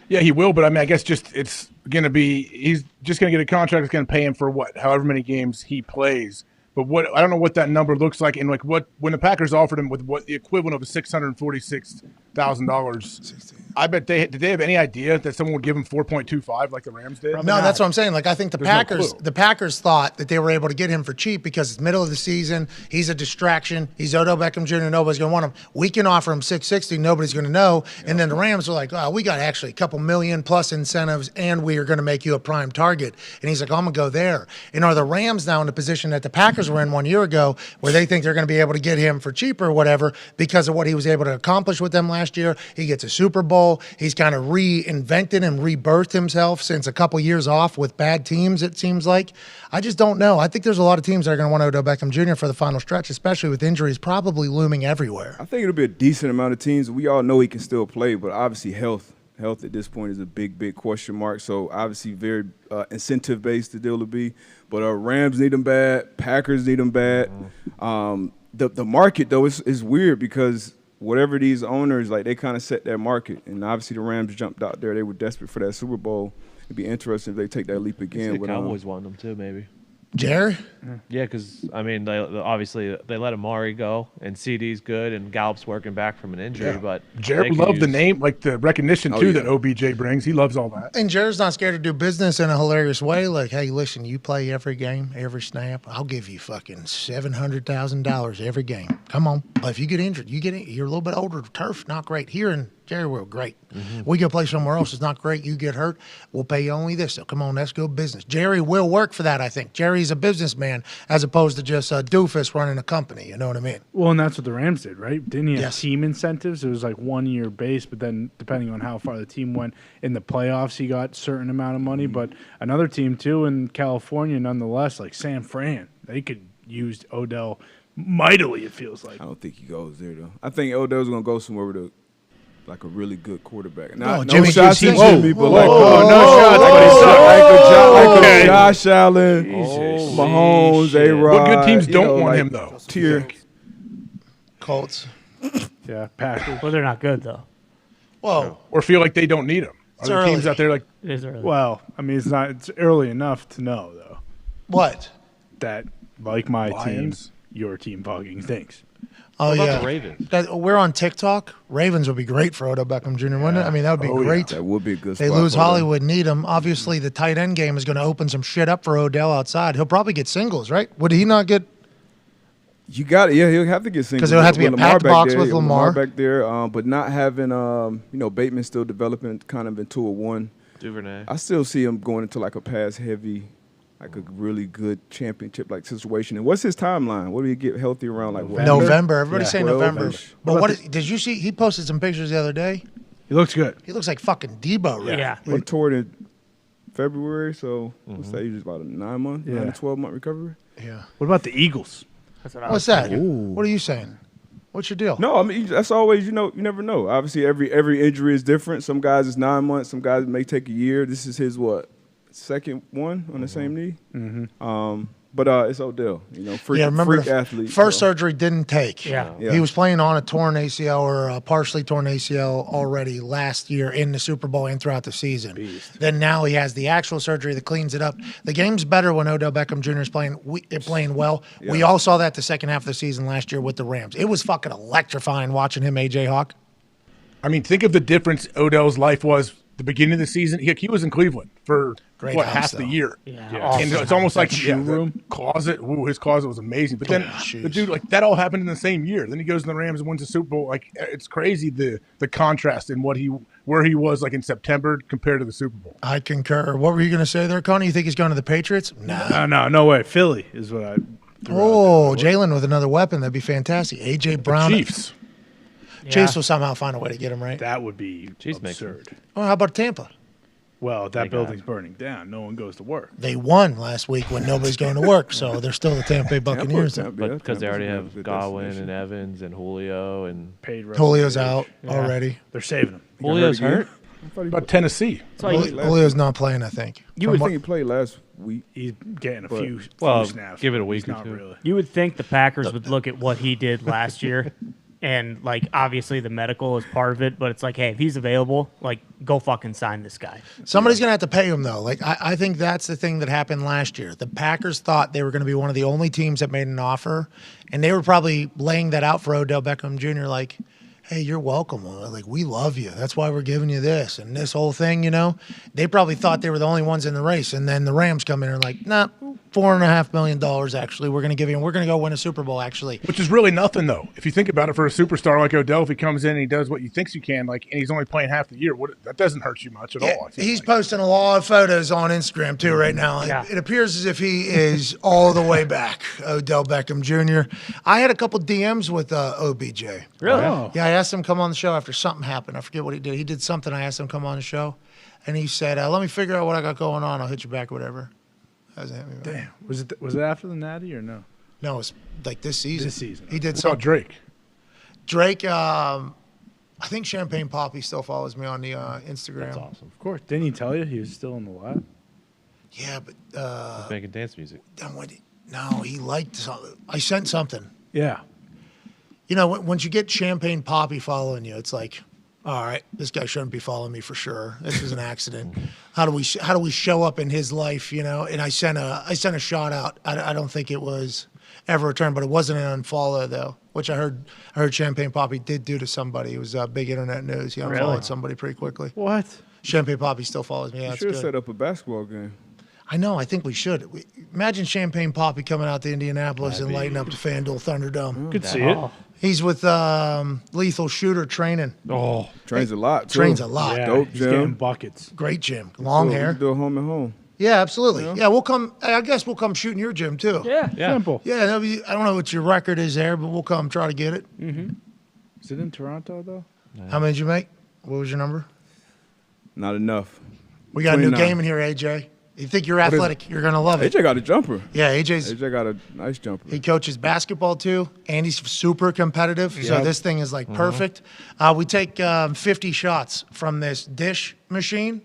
S19: Yeah, he will, but I mean, I guess just it's going to be he's just going to get a contract that's going to pay him for however many games he plays. But I don't know what that number looks like, and like when the Packers offered him with what the equivalent of $646,000. I bet did they have any idea that someone would give him 4.25 like the Rams did?
S1: No, that's what I'm saying. Like I think the Packers thought that they were able to get him for cheap because it's middle of the season. He's a distraction. He's Odell Beckham Jr. Nobody's going to want him. We can offer him $660. Nobody's going to know. Yeah. And then the Rams were like, oh, we got actually a couple million plus incentives, and we are going to make you a prime target. And he's like, I'm going to go there. And are the Rams now in the position that the Packers were in 1 year ago where they think they're going to be able to get him for cheaper or whatever because of what he was able to accomplish with them last year? He gets a Super Bowl. He's kind of reinvented and rebirthed himself since a couple years off with bad teams, it seems like. I just don't know. I think there's a lot of teams that are going to want Odell Beckham Jr. for the final stretch, especially with injuries probably looming everywhere.
S7: I think it'll be a decent amount of teams. We all know he can still play, but obviously health at this point is a big question mark. So obviously very incentive-based the deal will be. But Rams need him bad. Packers need him bad. The market, though, is weird because whatever these owners, like, they kind of set their market. And obviously the Rams jumped out there. They were desperate for that Super Bowl. It'd be interesting if they take that leap again.
S6: The Cowboys want them too, maybe.
S1: Jerry?
S6: Yeah, because, I mean, they obviously they let Amari go, and CD's good, and Gallup's working back from an injury. But
S19: Jared loved the name, like the recognition, that OBJ brings. He loves all that.
S1: And Jared's not scared to do business in a hilarious way. Like, hey, listen, you play every game, every snap. I'll give you fucking $700,000 every game. Come on. But if you get injured, you're a little bit older. Turf, not great. Here in Jerry will, great. We go play somewhere else. It's not great. You get hurt. We'll pay you only this. So come on, that's good business. Jerry will work for that, I think. Jerry's a businessman as opposed to just a doofus running a company. You know what I mean?
S3: Well, and that's what the Rams did, right? Didn't he have team incentives? It was like 1 year base, but then depending on how far the team went in the playoffs, he got a certain amount of money. But another team, too, in California, nonetheless, like San Fran, they could use Odell mightily, it feels like.
S7: I don't think he goes there, though. I think Odell's going to go somewhere with like a really good quarterback.
S1: No,
S7: No
S1: Jimmy
S7: shots
S1: G.
S7: at
S1: Whoa.
S7: Jimmy, but
S1: Whoa.
S7: like
S3: no shots, but he sucked.
S7: like a Josh Allen, Mahomes, A-Rod.
S19: What good teams
S7: you
S19: don't
S7: know,
S19: want
S7: like,
S19: him though?
S7: Tier.
S1: Colts.
S3: Yeah, Packers.
S5: Well, they're not good though.
S1: Whoa.
S19: Or feel like they don't need him. Are there teams
S1: early.
S19: out there like
S5: It is early.
S3: Well, I mean, it's early enough to know though
S1: What?
S3: that like my
S19: Lions?
S3: team, your team fucking stinks.
S1: Oh,
S6: What about
S1: yeah.
S6: the Ravens?
S1: We're on TikTok. Ravens would be great for Odell Beckham Jr., wouldn't it? I mean, that would be great.
S7: That would be a good
S1: They
S7: spot
S1: lose
S7: for them.
S1: Hollywood, need him. Obviously, the tight end game is going to open some shit up for Odell outside. He'll probably get singles, right? Would he not get?
S7: You got it. Yeah, he'll have to get singles.
S1: 'Cause it'll have to be
S7: With
S1: a packed
S7: back
S1: box
S7: there,
S1: with
S7: yeah,
S1: Lamar.
S7: back there, but not having Bateman still developing kind of into a one.
S6: Duvernay.
S7: I still see him going into like a pass heavy, like a really good championship like situation. And what's his timeline? What do he get healthy around? Like what,
S1: November. Everybody's saying
S7: 12?
S1: November. But did you see? He posted some pictures the other day.
S3: He looks good.
S1: He looks like fucking Debo. Right?
S5: Yeah.
S7: He tore it in February, so what's that? Usually about a 9 to 12 month recovery.
S1: Yeah.
S3: What about the Eagles?
S5: That's what I
S1: What's
S5: was
S1: that? What are you saying? What's your deal?
S7: No, I mean that's always you never know. Obviously, every injury is different. Some guys it's 9 months. Some guys it may take a year. This is his second one on the same knee.
S3: Mm-hmm.
S7: But it's Odell. Freak athlete.
S1: First
S7: so.
S1: surgery didn't take.
S5: Yeah.
S7: Yeah.
S1: He was playing on a torn ACL or a partially torn ACL already last year in the Super Bowl and throughout the season. Then now he has the actual surgery that cleans it up. The game's better when Odell Beckham Jr. is playing well.
S7: Yeah.
S1: We all saw that the second half of the season last year with the Rams. It was fucking electrifying watching him, AJ Hawk.
S19: I mean, think of the difference Odell's life was the beginning of the season. He was in Cleveland for
S1: Great
S19: what,
S1: house,
S19: half
S1: though.
S19: the year.
S5: Yeah.
S19: And it's almost like
S3: shoe room.
S19: the closet. Ooh, his closet was amazing. But then the dude, like that all happened in the same year. Then he goes to the Rams and wins the Super Bowl. Like it's crazy the contrast in where he was like in September compared to the Super Bowl.
S1: I concur. What were you going to say there, Connie? You think he's going to the Patriots? Nah.
S3: No way. Philly is what I.
S1: Oh, Jalen with another weapon. That'd be fantastic. AJ Brown.
S19: Chiefs.
S1: Chiefs will somehow find a way to get him right.
S3: That would be
S6: Cheese
S3: absurd.
S1: Oh, how about Tampa?
S3: Well, that
S6: They
S3: building's
S6: got
S3: burning down. No one goes to work.
S1: They won last week when nobody's going to work, so they're still the Tampa Bay Buccaneers.
S7: Tampa,
S6: But because they already
S7: Tampa's a
S6: have
S7: good
S6: Godwin
S7: destination.
S6: and Evans and Julio and
S3: Paid.
S1: Julio's out already.
S3: They're saving him.
S6: Julio's hurt.
S19: About Tennessee.
S1: Julio's not playing, I think.
S7: I think he played last week.
S3: He's getting a few snaps.
S6: Give it a week
S3: He's
S6: or
S3: not
S6: two.
S3: really.
S5: You would think the Packers would look at what he did last year, and like obviously the medical is part of it, but it's like, hey, if he's available, like go fucking sign this guy.
S1: Somebody's going to have to pay him, though. Like I think that's the thing that happened last year. The Packers thought they were going to be one of the only teams that made an offer, and they were probably laying that out for Odell Beckham Jr. Like, hey, you're welcome. Like, we love you. That's why we're giving you this and this whole thing, They probably thought they were the only ones in the race. And then the Rams come in and are like, nah, $4.5 million, actually. We're going to give you, and we're going to go win a Super Bowl, actually.
S19: Which is really nothing, though. If you think about it, for a superstar like Odell, if he comes in and he does what you think he can, like, and he's only playing half the year, that doesn't hurt you much at all. I feel
S1: He's
S19: like.
S1: posting a lot of photos on Instagram, too, right now.
S5: Yeah.
S1: It appears as if he is all the way back, Odell Beckham Jr. I had a couple DMs with OBJ.
S5: Really?
S3: Oh.
S1: Yeah, I asked him to come on the show after something happened. I forget what he did. He did something. I asked him to come on the show, and he said, let me figure out what I got going on. I'll hit you back or whatever. Hasn't hit me back.
S3: Damn. Was it after the Natty or no?
S1: No, it's like this season.
S3: This season.
S1: He did
S19: What about
S1: something.
S19: Drake?
S1: Drake, I think Champagne Poppy still follows me on the Instagram.
S6: That's awesome.
S3: Of course. Didn't he tell you he was still in the lab?
S1: Yeah, but
S6: He's making dance music.
S1: then no, he liked something. I sent something.
S3: Yeah.
S1: Once you get Champagne Poppy following you, it's like, all right, this guy shouldn't be following me for sure. This is an accident. How do we show up in his life? And I sent a shot out. I don't think it was ever returned, but it wasn't an unfollow though, which I heard Champagne Poppy did do to somebody. It was big internet news. He unfollowed somebody pretty quickly.
S3: What?
S1: Champagne Poppy still follows me. Yeah,
S7: You
S1: that's
S7: should have
S1: good.
S7: set up a basketball game.
S1: I know. I think we should. Imagine Champagne Poppy coming out to Indianapolis and lighting up the FanDuel Thunderdome.
S3: Could see it.
S1: He's with Lethal Shooter training.
S3: Oh,
S7: Trains a lot, too.
S1: Trains a lot.
S3: yeah.
S7: Dope
S3: He's
S7: gym.
S3: getting buckets.
S1: Great gym. Long
S7: We
S1: hair.
S7: can do a home and home.
S1: Yeah, absolutely. Yeah, we'll come. I guess we'll come shoot in your gym too.
S5: Yeah.
S3: Simple.
S1: Yeah, I don't know what your record is there, but we'll come try to get it.
S3: Is it in Toronto though?
S1: How many did you make? What was your number?
S7: Not enough.
S1: We got a new
S7: 29.
S1: game in here, AJ. You think you're athletic, you're going to love it.
S7: AJ got a jumper.
S1: Yeah, AJ
S7: got a nice jumper.
S1: He coaches basketball too, and he's super competitive. So
S7: Yep.
S1: this thing is like perfect. We take 50 shots from this dish machine,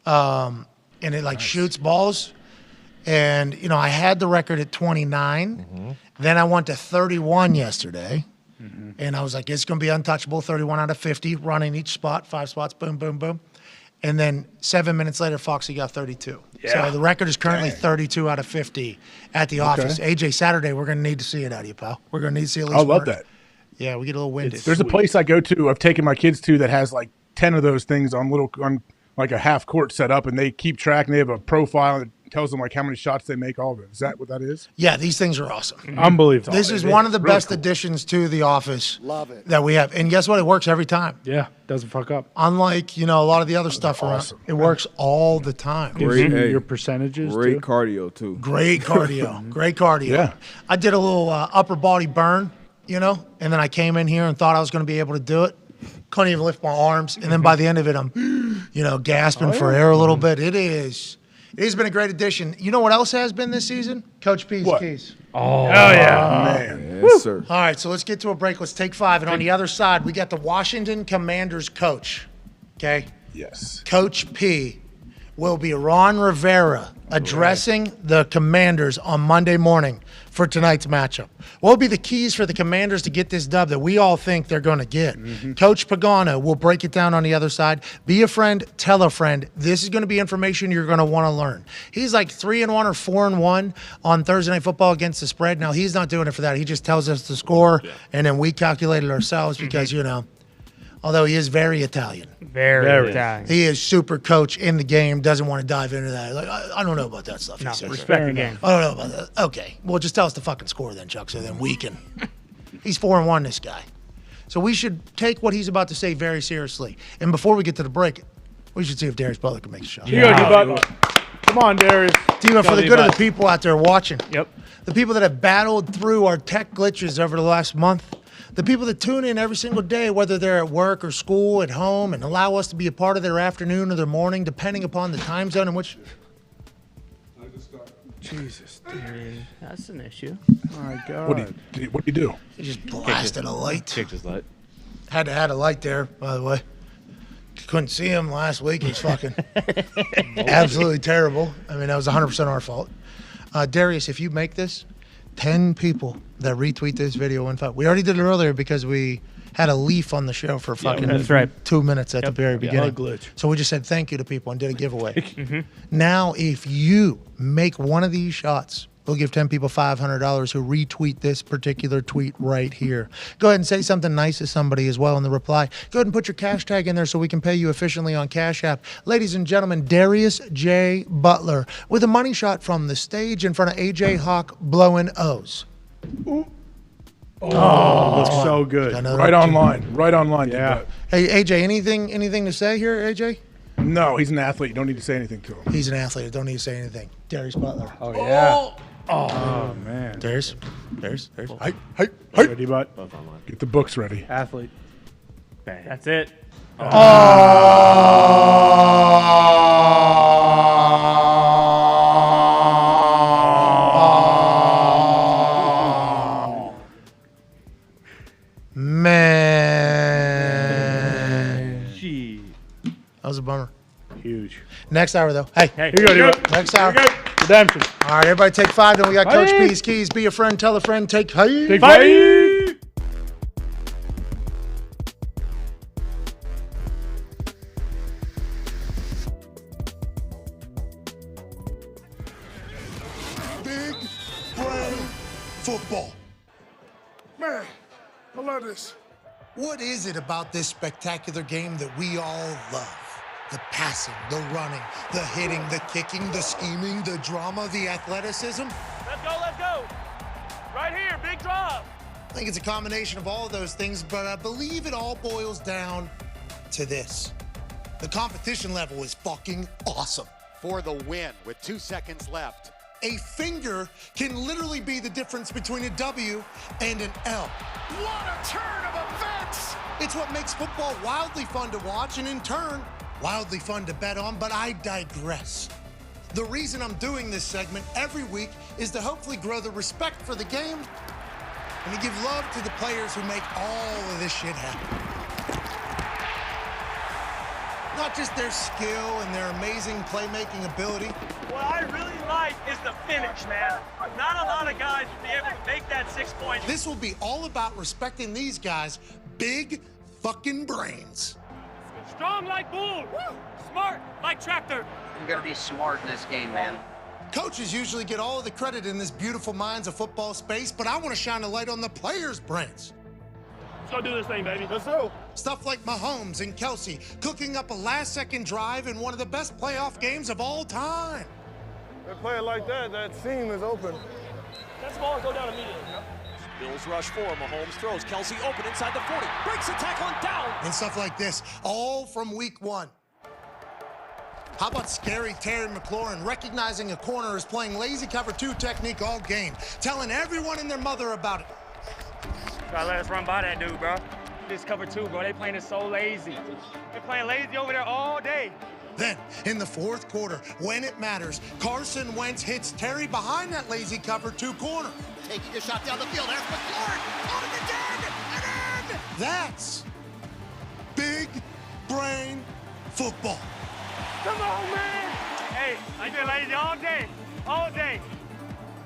S1: and it like shoots balls. And, you know, I had the record at 29. Then I went to 31 yesterday. And I was like, it's going to be untouchable, 31 out of 50, running each spot, 5 spots, boom, boom, boom. And then 7 minutes later, Foxy got 32.
S19: Yeah.
S1: So the record is currently 32 out of 50 at the office. AJ, Saturday, we're going to need to see it out of you, pal. We're going to need to see at least
S19: I love
S1: one.
S19: that.
S1: Yeah, we get a little winded.
S19: There's a place I go to. I've taken my kids to that has like 10 of those things on like a half court set up, and they keep track. And they have a profile that tells them like how many shots they make. All of it. Is that what that is?
S1: Yeah, these things are awesome.
S3: Unbelievable.
S1: This is one of the best additions to the office.
S8: Love it.
S1: That we have. And guess what? It works every time.
S3: Yeah, doesn't fuck up.
S1: Unlike, you know, a lot of the other stuff
S3: awesome.
S1: around. It works all the time.
S3: Your percentages,
S7: Great
S3: too.
S7: cardio, too.
S1: Great cardio. Great cardio.
S7: Yeah.
S1: I did a little upper body burn, you know, and then I came in here and thought I was going to be able to do it. Couldn't even lift my arms. And then by the end of it, I'm, you know, gasping for air a little bit. It has been a great addition. You know what else has been this season? Coach P's keys.
S3: Oh, yeah.
S7: Man. Yes, sir.
S1: All right, so let's get to a break. Let's take 5. And on the other side, we got the Washington Commanders coach. Okay?
S19: Yes.
S1: Coach P will be Ron Rivera addressing the Commanders on Monday morning for tonight's matchup. What will be the keys for the Commanders to get this dub that we all think they're going to get? Coach Pagano will break it down on the other side. Be a friend, tell a friend. This is going to be information you're going to want to learn. He's like 3-1 or 4-1 on Thursday Night Football against the spread. Now, he's not doing it for that. He just tells us the score, and then we calculate it ourselves because, you know, although he is very Italian.
S5: Very Italian.
S1: He is super coach in the game, doesn't want to dive into that. Like, I don't know about that stuff.
S5: No,
S1: he says.
S5: respect the game.
S1: I don't know about that. Okay. Well, just tell us the fucking score then, Chuck, so then we can. He's 4-1, this guy. So we should take what he's about to say very seriously. And before we get to the break, we should see if Darius Butler can make a shot.
S3: Come on, Darius.
S1: Diva, for the good of the people out there watching.
S5: Yep.
S1: The people that have battled through our tech glitches over the last month. The people that tune in every single day, whether they're at work or school, at home, and allow us to be a part of their afternoon or their morning, depending upon the time zone in which.
S3: Jesus, dude.
S5: That's an issue.
S3: My God.
S19: What do you do?
S1: He just blasted a light.
S6: Kicked his light.
S1: Had to add a light there, by the way. Couldn't see him last week. He's fucking absolutely terrible. I mean, that was 100% our fault. Darius, if you make this, 10 people that retweet this video in 5. We already did it earlier because we had a leaf on the show for fucking
S5: that's right.
S1: 2 minutes at the very beginning.
S3: glitch.
S1: So we just said thank you to people and did a giveaway. Now, if you make one of these shots, we'll give 10 people $500 who retweet this particular tweet right here. Go ahead and say something nice to somebody as well in the reply. Go ahead and put your cash tag in there so we can pay you efficiently on Cash App. Ladies and gentlemen, Darius J. Butler with a money shot from the stage in front of AJ Hawk blowing O's.
S3: Oh, looks so good.
S19: Right online. Right online.
S3: Yeah.
S1: Hey, AJ, anything to say here, AJ?
S19: No, he's an athlete. You don't need to say anything to him.
S1: He's an athlete. I don't need to say anything. Darius Butler.
S3: Oh, yeah. Oh, man.
S1: Darius.
S19: Hey.
S3: Ready, bud?
S19: Get the books ready.
S3: Athlete.
S5: That's it.
S1: Man. That was a bummer.
S3: Huge.
S1: Next hour, though. Hey.
S3: Here you go, D-Bud.
S1: Next hour.
S3: Redemption.
S1: All right, everybody take 5. Then we got Coach
S3: Hey.
S1: P's keys. Be a friend, tell a friend, take 5.
S3: Take 5.
S2: Big brain football. Man, I love this.
S1: What is it about this spectacular game that we all love? The passing, the running, the hitting, the kicking, the scheming, the drama, the athleticism?
S16: Let's go. Right here, big drop.
S1: I think it's a combination of all of those things, but I believe it all boils down to this. The competition level is fucking awesome.
S21: For the win with 2 seconds left.
S1: A finger can literally be the difference between a W and an L.
S21: What a turn of events!
S1: It's what makes football wildly fun to watch and in turn, wildly fun to bet on, but I digress. The reason I'm doing this segment every week is to hopefully grow the respect for the game and to give love to the players who make all of this shit happen. Not just their skill and their amazing playmaking ability.
S16: What I really like is the finish, man. Not a lot of guys will be able to make that 6 points.
S1: This will be all about respecting these guys' big fucking brains.
S16: Strong like bull. Woo! Smart like tractor.
S10: You're gonna be smart in this game, man.
S1: Coaches usually get all of the credit in this beautiful minds of football space, but I want to shine a light on the players' brains.
S16: Let's go do this thing, baby.
S12: Let's go.
S1: Stuff like Mahomes and Kelsey cooking up a last-second drive in one of the best playoff games of all time.
S12: They're playing like that. That seam is open.
S16: That ball go down immediately.
S15: Bills rush 4. Mahomes throws. Kelsey open inside the 40. Breaks a tackle and down.
S1: And stuff like this, all from week 1. How about scary Terry McLaurin recognizing a corner is playing lazy cover 2 technique all game, telling everyone and their mother about it.
S16: Gotta let us run by that dude, bro. This cover 2, bro. They playing it so lazy. They're playing lazy over there all day.
S1: Then, in the 4th quarter, when it matters, Carson Wentz hits Terry behind that lazy cover 2 corner.
S21: Taking a shot down the field. There's McLaurin. On it again. And in.
S1: That's big brain football.
S16: Come on, man. Hey, I've been lazy all day. All day.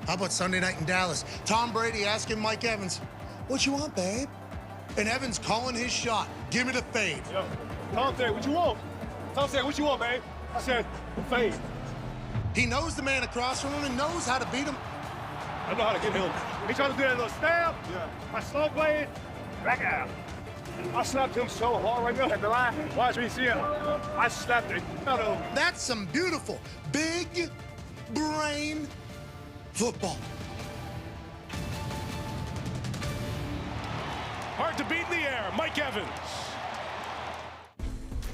S1: How about Sunday night in Dallas? Tom Brady asking Mike Evans, "What you want, babe?" And Evans calling his shot. "Give me the fade."
S12: Yo, Tom said, "What you want?" Tom said, "What you want, babe?" I said, "Fade."
S1: He knows the man across from him and knows how to beat him.
S12: I know how to get him. He tried to do that little stab. Yeah. I slow played. Back out. I slapped him so hard right now at the line. Watch me see it. I slapped it.
S1: That's some beautiful, big brain football.
S13: Hard to beat in the air, Mike Evans.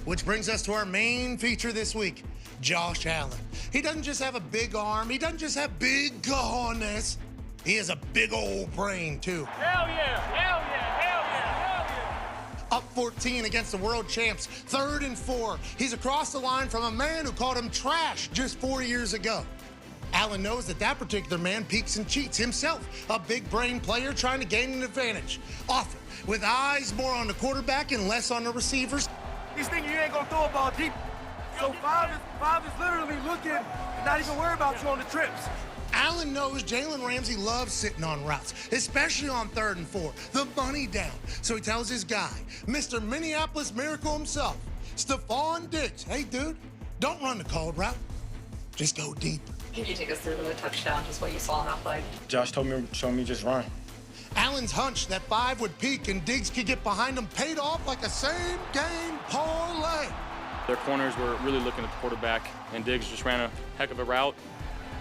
S1: Which brings us to our main feature this week, Josh Allen. He doesn't just have a big arm. He doesn't just have big cojones. He has a big old brain, too.
S16: Hell yeah, hell yeah, hell yeah, hell yeah.
S1: Up 14 against the world champs, 3rd and 4. He's across the line from a man who called him trash just 4 years ago. Allen knows that particular man peeks and cheats, himself a big brain player trying to gain an advantage. Often with eyes more on the quarterback and less on the receivers.
S12: He's thinking you ain't gonna throw a ball deep. So five is literally looking and not even worried about you on the trips.
S1: Allen knows Jalen Ramsey loves sitting on routes, especially on 3rd and 4, the money down. So he tells his guy, Mr. Minneapolis Miracle himself, Stephon Diggs, "Hey, dude, don't run the called route. Just go deep."
S22: Can you take us through the touchdown, just what you saw in that play?
S23: Josh showed me just run.
S1: Allen's hunch that 5 would peak and Diggs could get behind him paid off like a same-game parlay.
S9: Their corners were really looking at the quarterback, and Diggs just ran a heck of a route.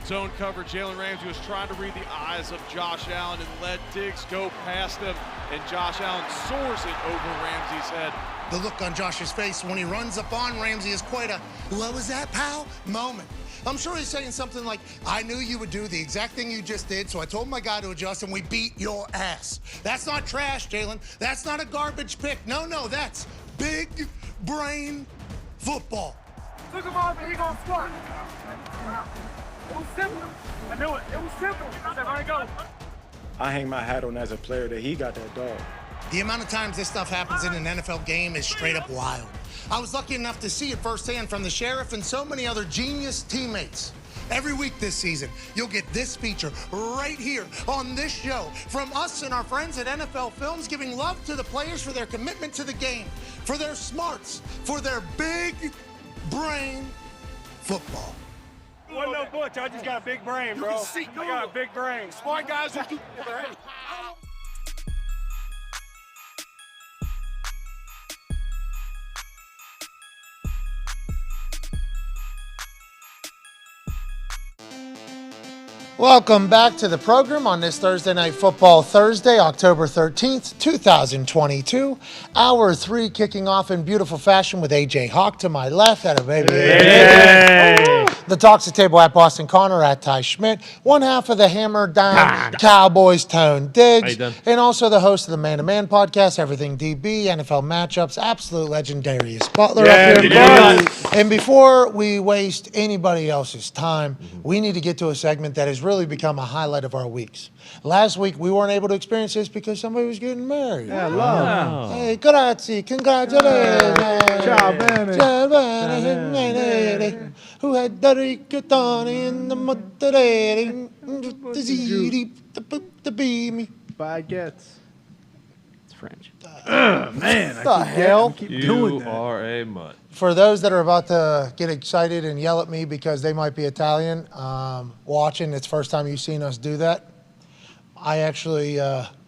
S6: Zone cover, Jalen Ramsey was trying to read the eyes of Josh Allen and let Diggs go past him, and Josh Allen soars it over Ramsey's head.
S1: The look on Josh's face when he runs up on Ramsey is quite a, "What was that, pal?" moment. I'm sure he's saying something like, "I knew you would do the exact thing you just did, so I told my guy to adjust and we beat your ass." That's not trash, Jalen. That's not a garbage pick. No, that's big brain football.
S12: Took him off and he gonna score. It was simple. I knew it. It was simple. I said, "All right, go."
S23: I hang my hat on as a player that he got that dog.
S1: The amount of times this stuff happens in an NFL game is straight up wild. I was lucky enough to see it firsthand from the Sheriff and so many other genius teammates. Every week this season, you'll get this feature right here on this show from us and our friends at NFL Films, giving love to the players for their commitment to the game, for their smarts, for their big brain football.
S12: Wasn't no butch. I just got a big brain, bro. I got a big brain. Smart guys who keep their brain.
S1: Welcome back to the program on this Thursday Night Football Thursday, October 13th, 2022. Hour 3 kicking off in beautiful fashion with AJ Hawk to my left. At a baby. Hey. The Talks at Table at Boston Connor at Ty Schmidt. One half of the Hammer Down Cowboys Tone Diggs. And also the host of the Man to Man podcast, Everything DB, NFL matchups, absolute legend Darius Butler up here. And before we waste anybody else's time, we need to get to a segment that has really become a highlight of our weeks. Last week, we weren't able to experience this because somebody was getting married.
S3: Yeah, love.
S1: Hey, grazie, congratulations.
S3: Ciao, bene.
S1: Ciao, bene. Who had the rigatoni in the motorering? The beamy.
S3: Baguettes.
S5: It's French.
S3: Man,
S1: What the hell?
S6: You are a mutt.
S1: For those that are about to get excited and yell at me because they might be Italian, watching, it's the first time you've seen us do that. I actually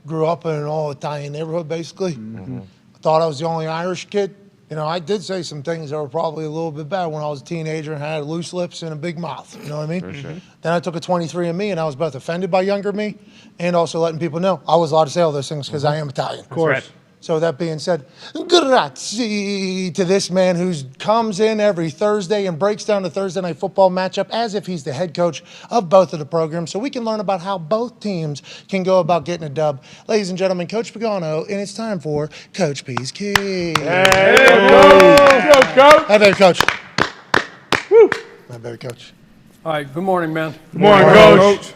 S1: grew up in an all-Italian neighborhood, basically. I thought I was the only Irish kid. You know, I did say some things that were probably a little bit bad when I was a teenager and had loose lips and a big mouth. You know what I mean?
S6: For sure.
S1: Then I took a 23andMe, and I was both offended by younger me and also letting people know I was allowed to say all those things because I am Italian.
S3: Of course.
S1: So that being said, grazie to this man who comes in every Thursday and breaks down the Thursday Night Football matchup as if he's the head coach of both of the programs so we can learn about how both teams can go about getting a dub. Ladies and gentlemen, Coach Pagano, and it's time for Coach P's Key.
S3: Hey, go, Coach.
S1: Hi, baby, Coach. Woo. Hi, baby, Coach.
S14: All right, good morning, man.
S3: Good morning, Coach.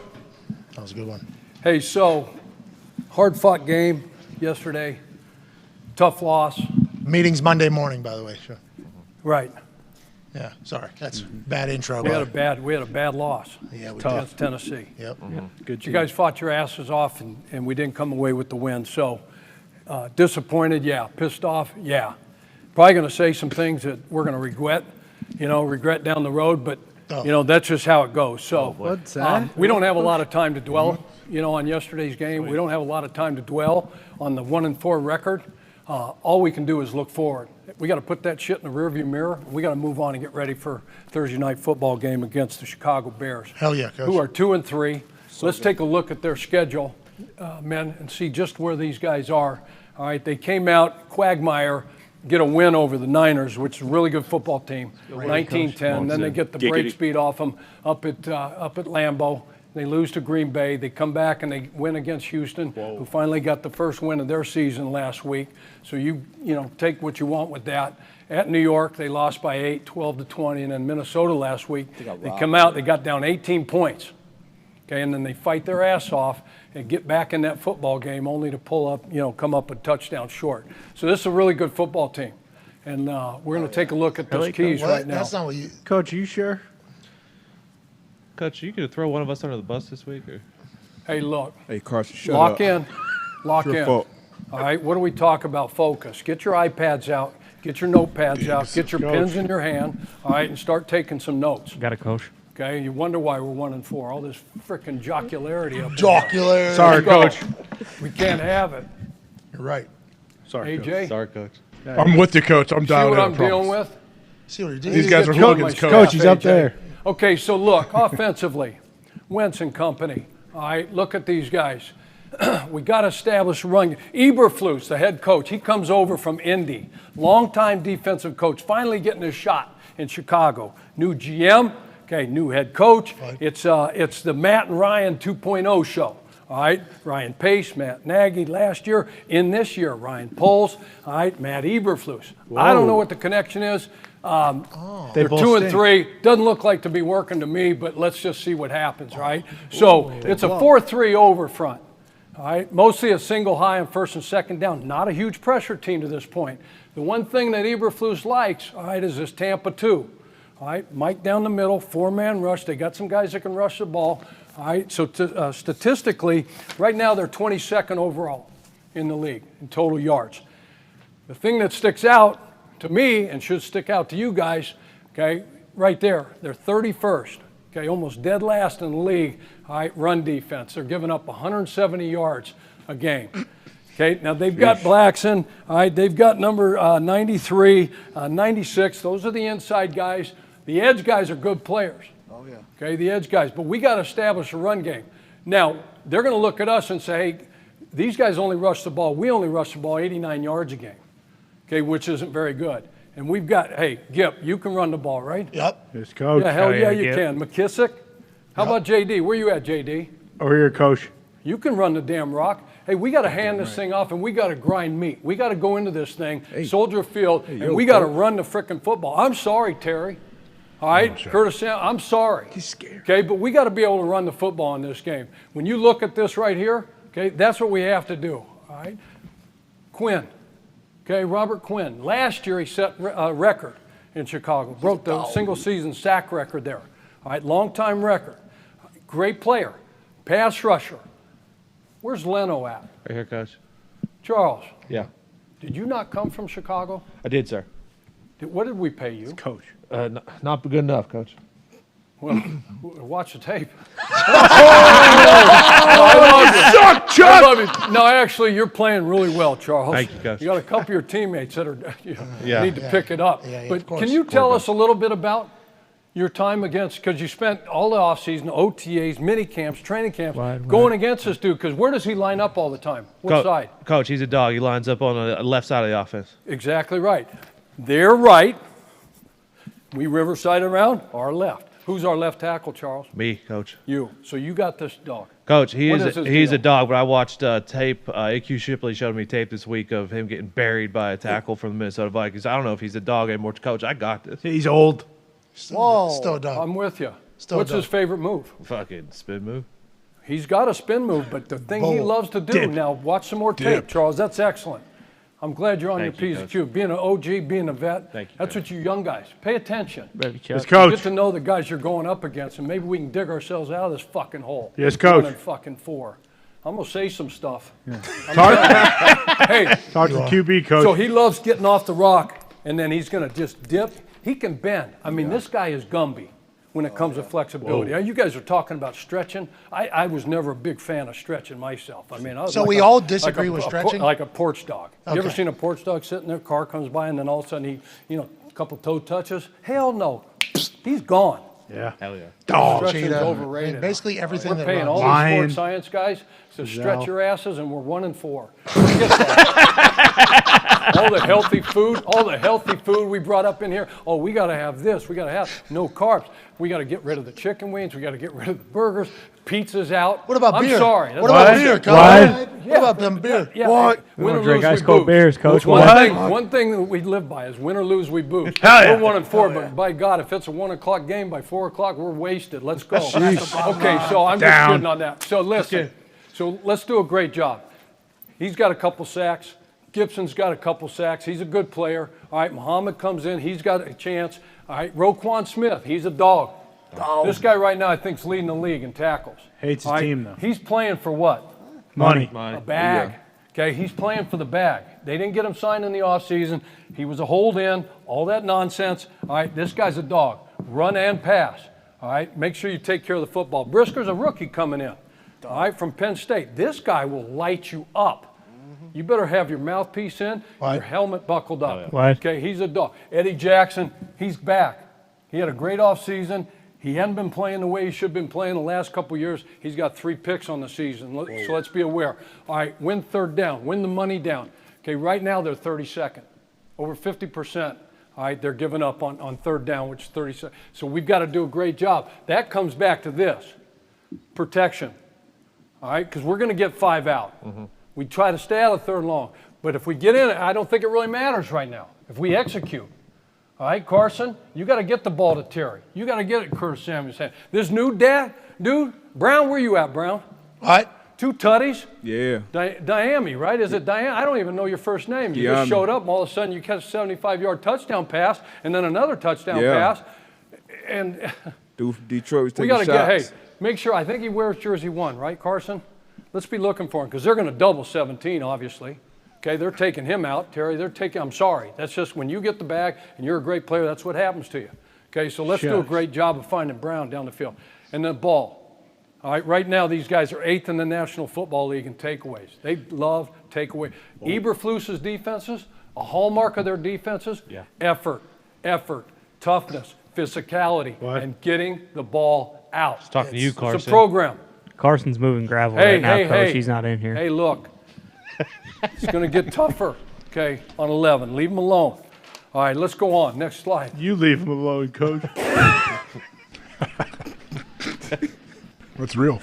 S1: That was a good one.
S14: Hey, so, hard-fought game yesterday. Tough loss.
S1: Meeting's Monday morning, by the way. Sure.
S14: Right.
S1: Yeah, sorry. That's bad intro.
S14: We had a bad loss.
S1: Yeah, we
S14: against Tennessee.
S1: Yep.
S14: Good. You guys fought your asses off, and we didn't come away with the win. So, disappointed, yeah. Pissed off, yeah. Probably going to say some things that we're going to regret down the road, but, that's just how it goes. So,
S3: what's that?
S14: we don't have a lot of time to dwell, on yesterday's game. We don't have a lot of time to dwell on the 1-4 record. All we can do is look forward. We got to put that shit in the rearview mirror. We got to move on and get ready for Thursday night football game against the Chicago Bears.
S1: Hell yeah, Coach.
S14: Who are 2-3. Let's take a look at their schedule, men, and see just where these guys are. All right, they came out, Quagmire, get a win over the Niners, which is a really good football team, 19-10. Then they get the brake speed off them up at Lambeau. They lose to Green Bay. They come back and they win against Houston, who finally got the first win of their season last week. So you take what you want with that. At New York, they lost by 8, 12-20, and then Minnesota last week. They come out, they got down 18 points. Okay, and then they fight their ass off and get back in that football game, only to pull up, come up a touchdown short. So this is a really good football team, and we're going to take a look at those keys right now.
S1: That's not what you.
S3: Coach, are you sure?
S6: Coach, you could throw one of us under the bus this week? Or?
S14: Hey, look.
S7: Hey, Carson, shut up.
S14: Lock in.
S7: Fault.
S14: All right, what do we talk about? Focus. Get your iPads out. Get your notepads out. Get your pens in your hand. All right, and start taking some notes.
S5: Got it, Coach.
S14: Okay, you wonder why we're 1-4. All this freaking jocularity up there.
S1: Jocularity.
S3: Sorry, Coach.
S14: We can't have it.
S1: You're right.
S3: Sorry,
S14: AJ?
S3: Coach.
S6: Sorry, Coach.
S3: I'm with you, Coach. I'm
S14: See
S3: dialed in.
S14: what I'm dealing with?
S1: See what you're doing.
S3: These guys are
S14: killing
S3: hooligans,
S14: my
S3: Coach.
S14: staff,
S3: He's up
S14: AJ.
S3: there.
S14: Okay, so look, offensively, Wentz and company. All right, look at these guys. We got to establish a run. Eberflus, the head coach, he comes over from Indy. Longtime defensive coach, finally getting a shot in Chicago. New GM, okay, new head coach. It's the Matt and Ryan 2.0 show. All right, Ryan Pace, Matt Nagy last year. In this year, Ryan Poles. All right, Matt Eberflus. I don't know what the connection is. They're 2-3. Doesn't look like to be working to me, but let's just see what happens, right? So it's a 4-3 over front. All right, mostly a single high on first and second down. Not a huge pressure team to this point. The one thing that Eberflus likes, all right, is this Tampa 2. All right, Mike down the middle, 4-man rush. They got some guys that can rush the ball. All right, so statistically, right now they're 22nd overall in the league in total yards. The thing that sticks out to me and should stick out to you guys, okay, right there, they're 31st. Okay, almost dead last in the league. All right, run defense. They're giving up 170 yards a game. Okay, now they've got Blackson. All right, they've got number 93, 96. Those are the inside guys. The edge guys are good players.
S8: Oh, yeah.
S14: Okay, the edge guys. But we got to establish a run game. Now, they're going to look at us and say, hey, these guys only rush the ball. We only rush the ball 89 yards a game, okay, which isn't very good. And we've got, hey, Gip, you can run the ball, right?
S1: Yep.
S3: Yes, coach.
S14: Yeah, hell yeah, you
S3: Gip.
S14: can. McKissick? How about JD? Where you at, JD?
S3: Over here, coach.
S14: You can run the damn rock. Hey, we got to hand this thing off, and we got to grind meat. We got to go into this thing, Soldier Field, and we got to run the frickin' football. I'm sorry, Terry. All right, Curtis, I'm sorry. He's scared. Okay, but we got to be able to run the football in this game. When you look at this right here, okay, that's what we have to do. All right, Quinn. Okay, Robert Quinn. Last year he set a record in Chicago, broke the single-season sack record there. All right, long-time record. Great player, pass rusher. Where's Leno at?
S6: Right here, Coach.
S14: Charles.
S6: Yeah.
S14: Did you not come from Chicago?
S6: I did, sir.
S14: What did we pay you?
S3: Coach.
S6: Not good enough, Coach.
S14: Well, watch the tape.
S3: I
S14: love you. No, actually, you're playing really well, Charles.
S6: Thank you, Coach.
S14: You got a couple of your teammates that are need to
S1: Yeah.
S14: pick it up.
S1: Yeah,
S14: but
S1: of course.
S14: can you tell us a little bit about your time against, because you spent all the offseason, OTAs, mini camps, training camps, going against this dude, because where does he line up all the time? What side?
S6: Coach, he's a dog. He lines up on the left side of the offense.
S14: Exactly right. They're right. We Riverside around, our left. Who's our left tackle, Charles?
S6: Me, Coach.
S14: You. So you got this dog.
S6: Coach,
S14: What is his
S6: a
S14: deal?
S6: dog, but I watched tape. AQ Shipley showed me tape this week of him getting buried by a tackle from the Minnesota Vikings. I don't know if he's a dog anymore. Coach, I got this.
S3: He's old.
S14: Whoa.
S1: Still a dog.
S14: I'm with you.
S1: Still a
S14: What's his
S1: dog.
S14: favorite move?
S6: Fucking spin move.
S14: He's got a spin move, but the thing he
S1: Bold.
S14: loves to do,
S3: Dip.
S14: now watch some more tape,
S3: Dip.
S14: Charles. That's excellent. I'm glad you're on
S6: Thank
S14: your
S6: you,
S14: P's and
S6: Coach.
S14: Q's. Being an OG, being a vet,
S6: Thank you,
S14: that's
S6: Coach.
S14: what you young guys, pay attention.
S3: Yes, coach.
S14: Get to know the guys you're going up against, and maybe we can dig ourselves out of this fucking hole.
S3: Yes, Coach.
S14: 1 and fucking 4. I'm going to say some stuff.
S3: Hey, talk to the QB, coach.
S14: So he loves getting off the rock, and then he's going to just dip. He can bend. I mean, this guy is Gumby when it comes to flexibility.
S3: Whoa.
S14: You guys are talking about stretching. I was never a big fan of stretching myself. I mean, I was
S1: So
S14: like
S1: we all disagree with stretching?
S14: Like a porch dog. You ever
S1: Okay.
S14: seen a porch dog sitting there, car comes by, and then all of a sudden he, a couple toe touches? Hell no. He's gone.
S3: Yeah.
S6: Hell yeah.
S3: Dog.
S14: Stretching's
S1: cheetah,
S14: overrated.
S1: and basically everything
S14: We're
S1: that
S14: paying all
S1: runs.
S14: these
S3: Lion.
S14: sports science guys to stretch
S3: Gazelle.
S14: your asses, and we're 1 and 4. Forget that. all the healthy food we brought up in here. Oh, we got to have this. We got to have no carbs. We got to get rid of the chicken wings. We got to get rid of the burgers. Pizza's out.
S1: What about
S14: I'm
S1: beer?
S14: sorry.
S1: What about beer,
S3: What?
S1: Coach? What about them beer?
S14: Yeah.
S1: What?
S14: Win or
S5: drink
S14: lose,
S5: ice
S14: we
S5: cold
S14: booze.
S5: beers, Coach.
S14: One
S5: What?
S14: one thing that we live by is win or lose, we booze.
S3: Hell yeah.
S14: We're 1 and 4, but by God, if it's a 1 o'clock game, by 4 o'clock, we're wasted. Let's go. Okay, so I'm just
S3: Down.
S14: kidding on that. So listen, so let's do a great job. He's got a couple sacks. Gibson's got a couple sacks. He's a good player. All right, Muhammad comes in. He's got a chance. All right, Roquan Smith, he's a dog. This guy right now, I think, is leading the league in tackles.
S3: Hates his
S14: All right,
S3: team, though.
S14: He's playing for what?
S3: Money.
S14: A bag. Okay, he's playing for the bag. They didn't get him signed in the offseason. He was a hold-in, all that nonsense. All right, this guy's a dog. Run and pass. All right, make sure you take care of the football. Brisker's a rookie coming in. All right, from Penn State. This guy will light you up. You better have your mouthpiece in, your helmet buckled up.
S5: What?
S14: Okay, he's a dog. Eddie Jackson, he's back. He had a great offseason. He hadn't been playing the way he should have been playing the last couple of years. He's got 3 picks on the season, so let's be aware. All right, win third down, win the money down. Okay, right now they're 32nd, over 50%. All right, they're giving up on third down, which is 30. So we've got to do a great job. That comes back to this, protection. All right, because we're going to get 5 out. We try to stay out of third and long. But if we get in it, I don't think it really matters right now. If we execute. All right, Carson, you got to get the ball to Terry. You got to get it in Curtis Samuel's hand. This new dude, Brown, where you at, Brown?
S1: What?
S14: 2 tutties?
S7: Yeah.
S14: Diami, right? Is it Diane? I don't even know your first name. You just
S7: Diami.
S14: showed up, and all of a sudden you catch a 75-yard touchdown pass, and then another touchdown
S7: Yeah.
S14: pass. And
S7: Detroit was
S14: we
S7: taking
S14: got to
S7: shots.
S14: get, hey, make sure, I think he wears jersey 1, right, Carson? Let's be looking for him, because they're going to double 17, obviously. Okay, they're taking him out, Terry. I'm sorry. That's just when you get the bag and you're a great player, that's what happens to you. Okay, so let's do a great job of finding Brown down the field. And then ball. All right, right now these guys are 8th in the National Football League in takeaways. They love takeaway. Eberflus's defenses, a hallmark of their defenses, effort, toughness, physicality, and getting the ball out.
S6: Just talking to you, Carson.
S14: It's a program.
S5: Carson's moving gravel right now, Coach. He's not in here.
S14: Hey, look. It's going to get tougher, okay, on 11. Leave him alone. All right, let's go on. Next slide.
S3: You leave him alone, Coach.
S19: That's real.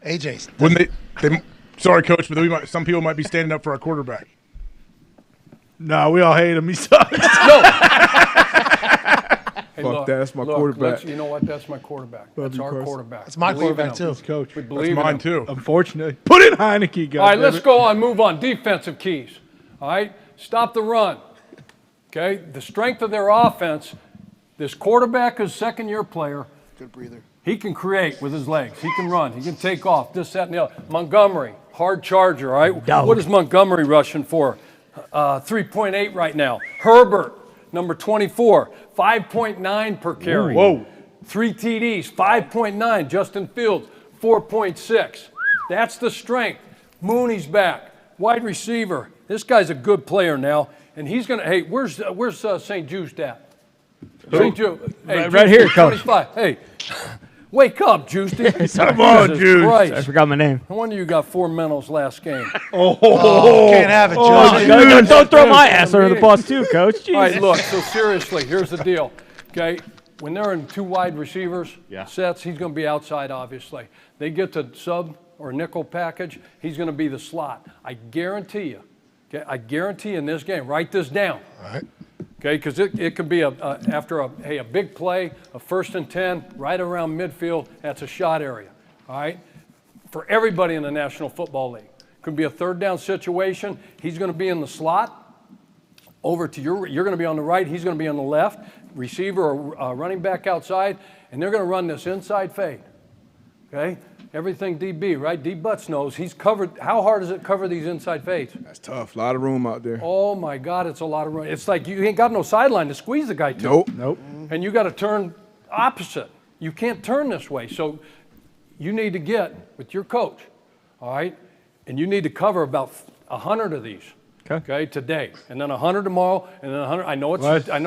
S1: AJ's.
S19: Wouldn't they sorry, Coach, but some people might be standing up for our quarterback.
S3: No, we all hate him. He sucks.
S14: Hey,
S7: Fuck
S14: look,
S7: that. That's my
S14: look,
S7: quarterback.
S14: You know what? That's my quarterback. That's our quarterback.
S1: That's my
S14: Believe in
S1: quarterback,
S14: him.
S1: too.
S3: Coach.
S14: We believe
S19: That's mine,
S14: in him.
S19: too.
S3: Unfortunately. Put in Heineke, guys.
S14: All right, let's go on. Move on. Defensive keys. All right? Stop the run. Okay? The strength of their offense, this quarterback is a second-year player.
S11: Good breather.
S14: He can create with his legs. He can run. He can take off. This, that, and the other. Montgomery, hard charger, all right?
S5: Dog.
S14: What is Montgomery rushing for? 3.8 right now. Herbert, number 24, 5.9 per carry.
S3: Whoa.
S14: 3 TDs, 5.9. Justin Fields, 4.6. That's the strength. Mooney's back. Wide receiver. This guy's a good player now. And he's going to, hey, where's St. Jude's at? St. Jude. Hey,
S5: Right here, Coach.
S14: 25. Hey, wake up, Juice.
S5: Come
S3: on,
S14: Jesus
S3: Juice.
S14: Christ.
S5: I forgot my name.
S14: No wonder you got 4 mentos last game.
S1: Can't have it, Joe.
S5: Don't throw my ass under the bus, too, Coach. Jesus.
S14: All right, look, so seriously, here's the deal. Okay, when they're in 2 wide receivers sets, he's going to be outside, obviously. They get to sub or nickel package, he's going to be the slot. I guarantee you. Okay, I guarantee in this game, write this down.
S1: All right.
S14: Okay, because it could be after a big play, a 1st and 10, right around midfield. That's a shot area. All right, for everybody in the National Football League, could be a 3rd down situation. He's going to be in the slot. Over to you're going to be on the right. He's going to be on the left. Receiver or running back outside, and they're going to run this inside fade. Okay, everything DB, right? D Butts knows he's covered. How hard does it cover these inside fades?
S7: That's tough. A lot of room out there.
S14: Oh my God, it's a lot of room. It's like you ain't got no sideline to squeeze the guy to.
S7: Nope.
S14: And you got to turn opposite. You can't turn this way. So you need to get with your coach, all right? And you need to cover about 100 of these. Okay, today, and then 100 tomorrow, and then 100. I know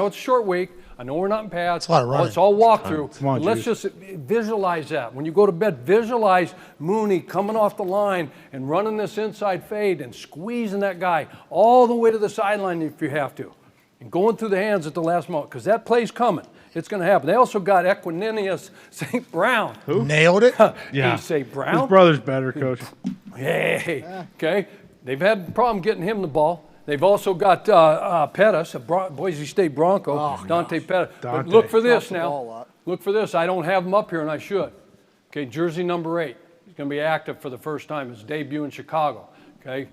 S14: it's a short week. I know we're not in pads.
S1: It's a lot of running.
S14: It's all walkthrough.
S3: Come on,
S14: Let's just visualize that. When you go to bed, visualize Mooney coming off the line and running this inside fade and squeezing that guy all the way to the sideline if you have to, and going through the hands at the last moment, because that play's coming. It's going to happen. They also got Equinemius St. Brown.
S1: Who? Nailed it?
S14: Yeah. St. Brown?
S3: His brother's better, Coach.
S14: Hey, okay. They've had a problem getting him the ball. They've also got Pettis, a Boise State Bronco, Dante Pettis. But look for this now. Look for this. I don't have him up here, and I should. Okay, jersey number 8. He's going to be active for the first time. His debut in Chicago. Okay,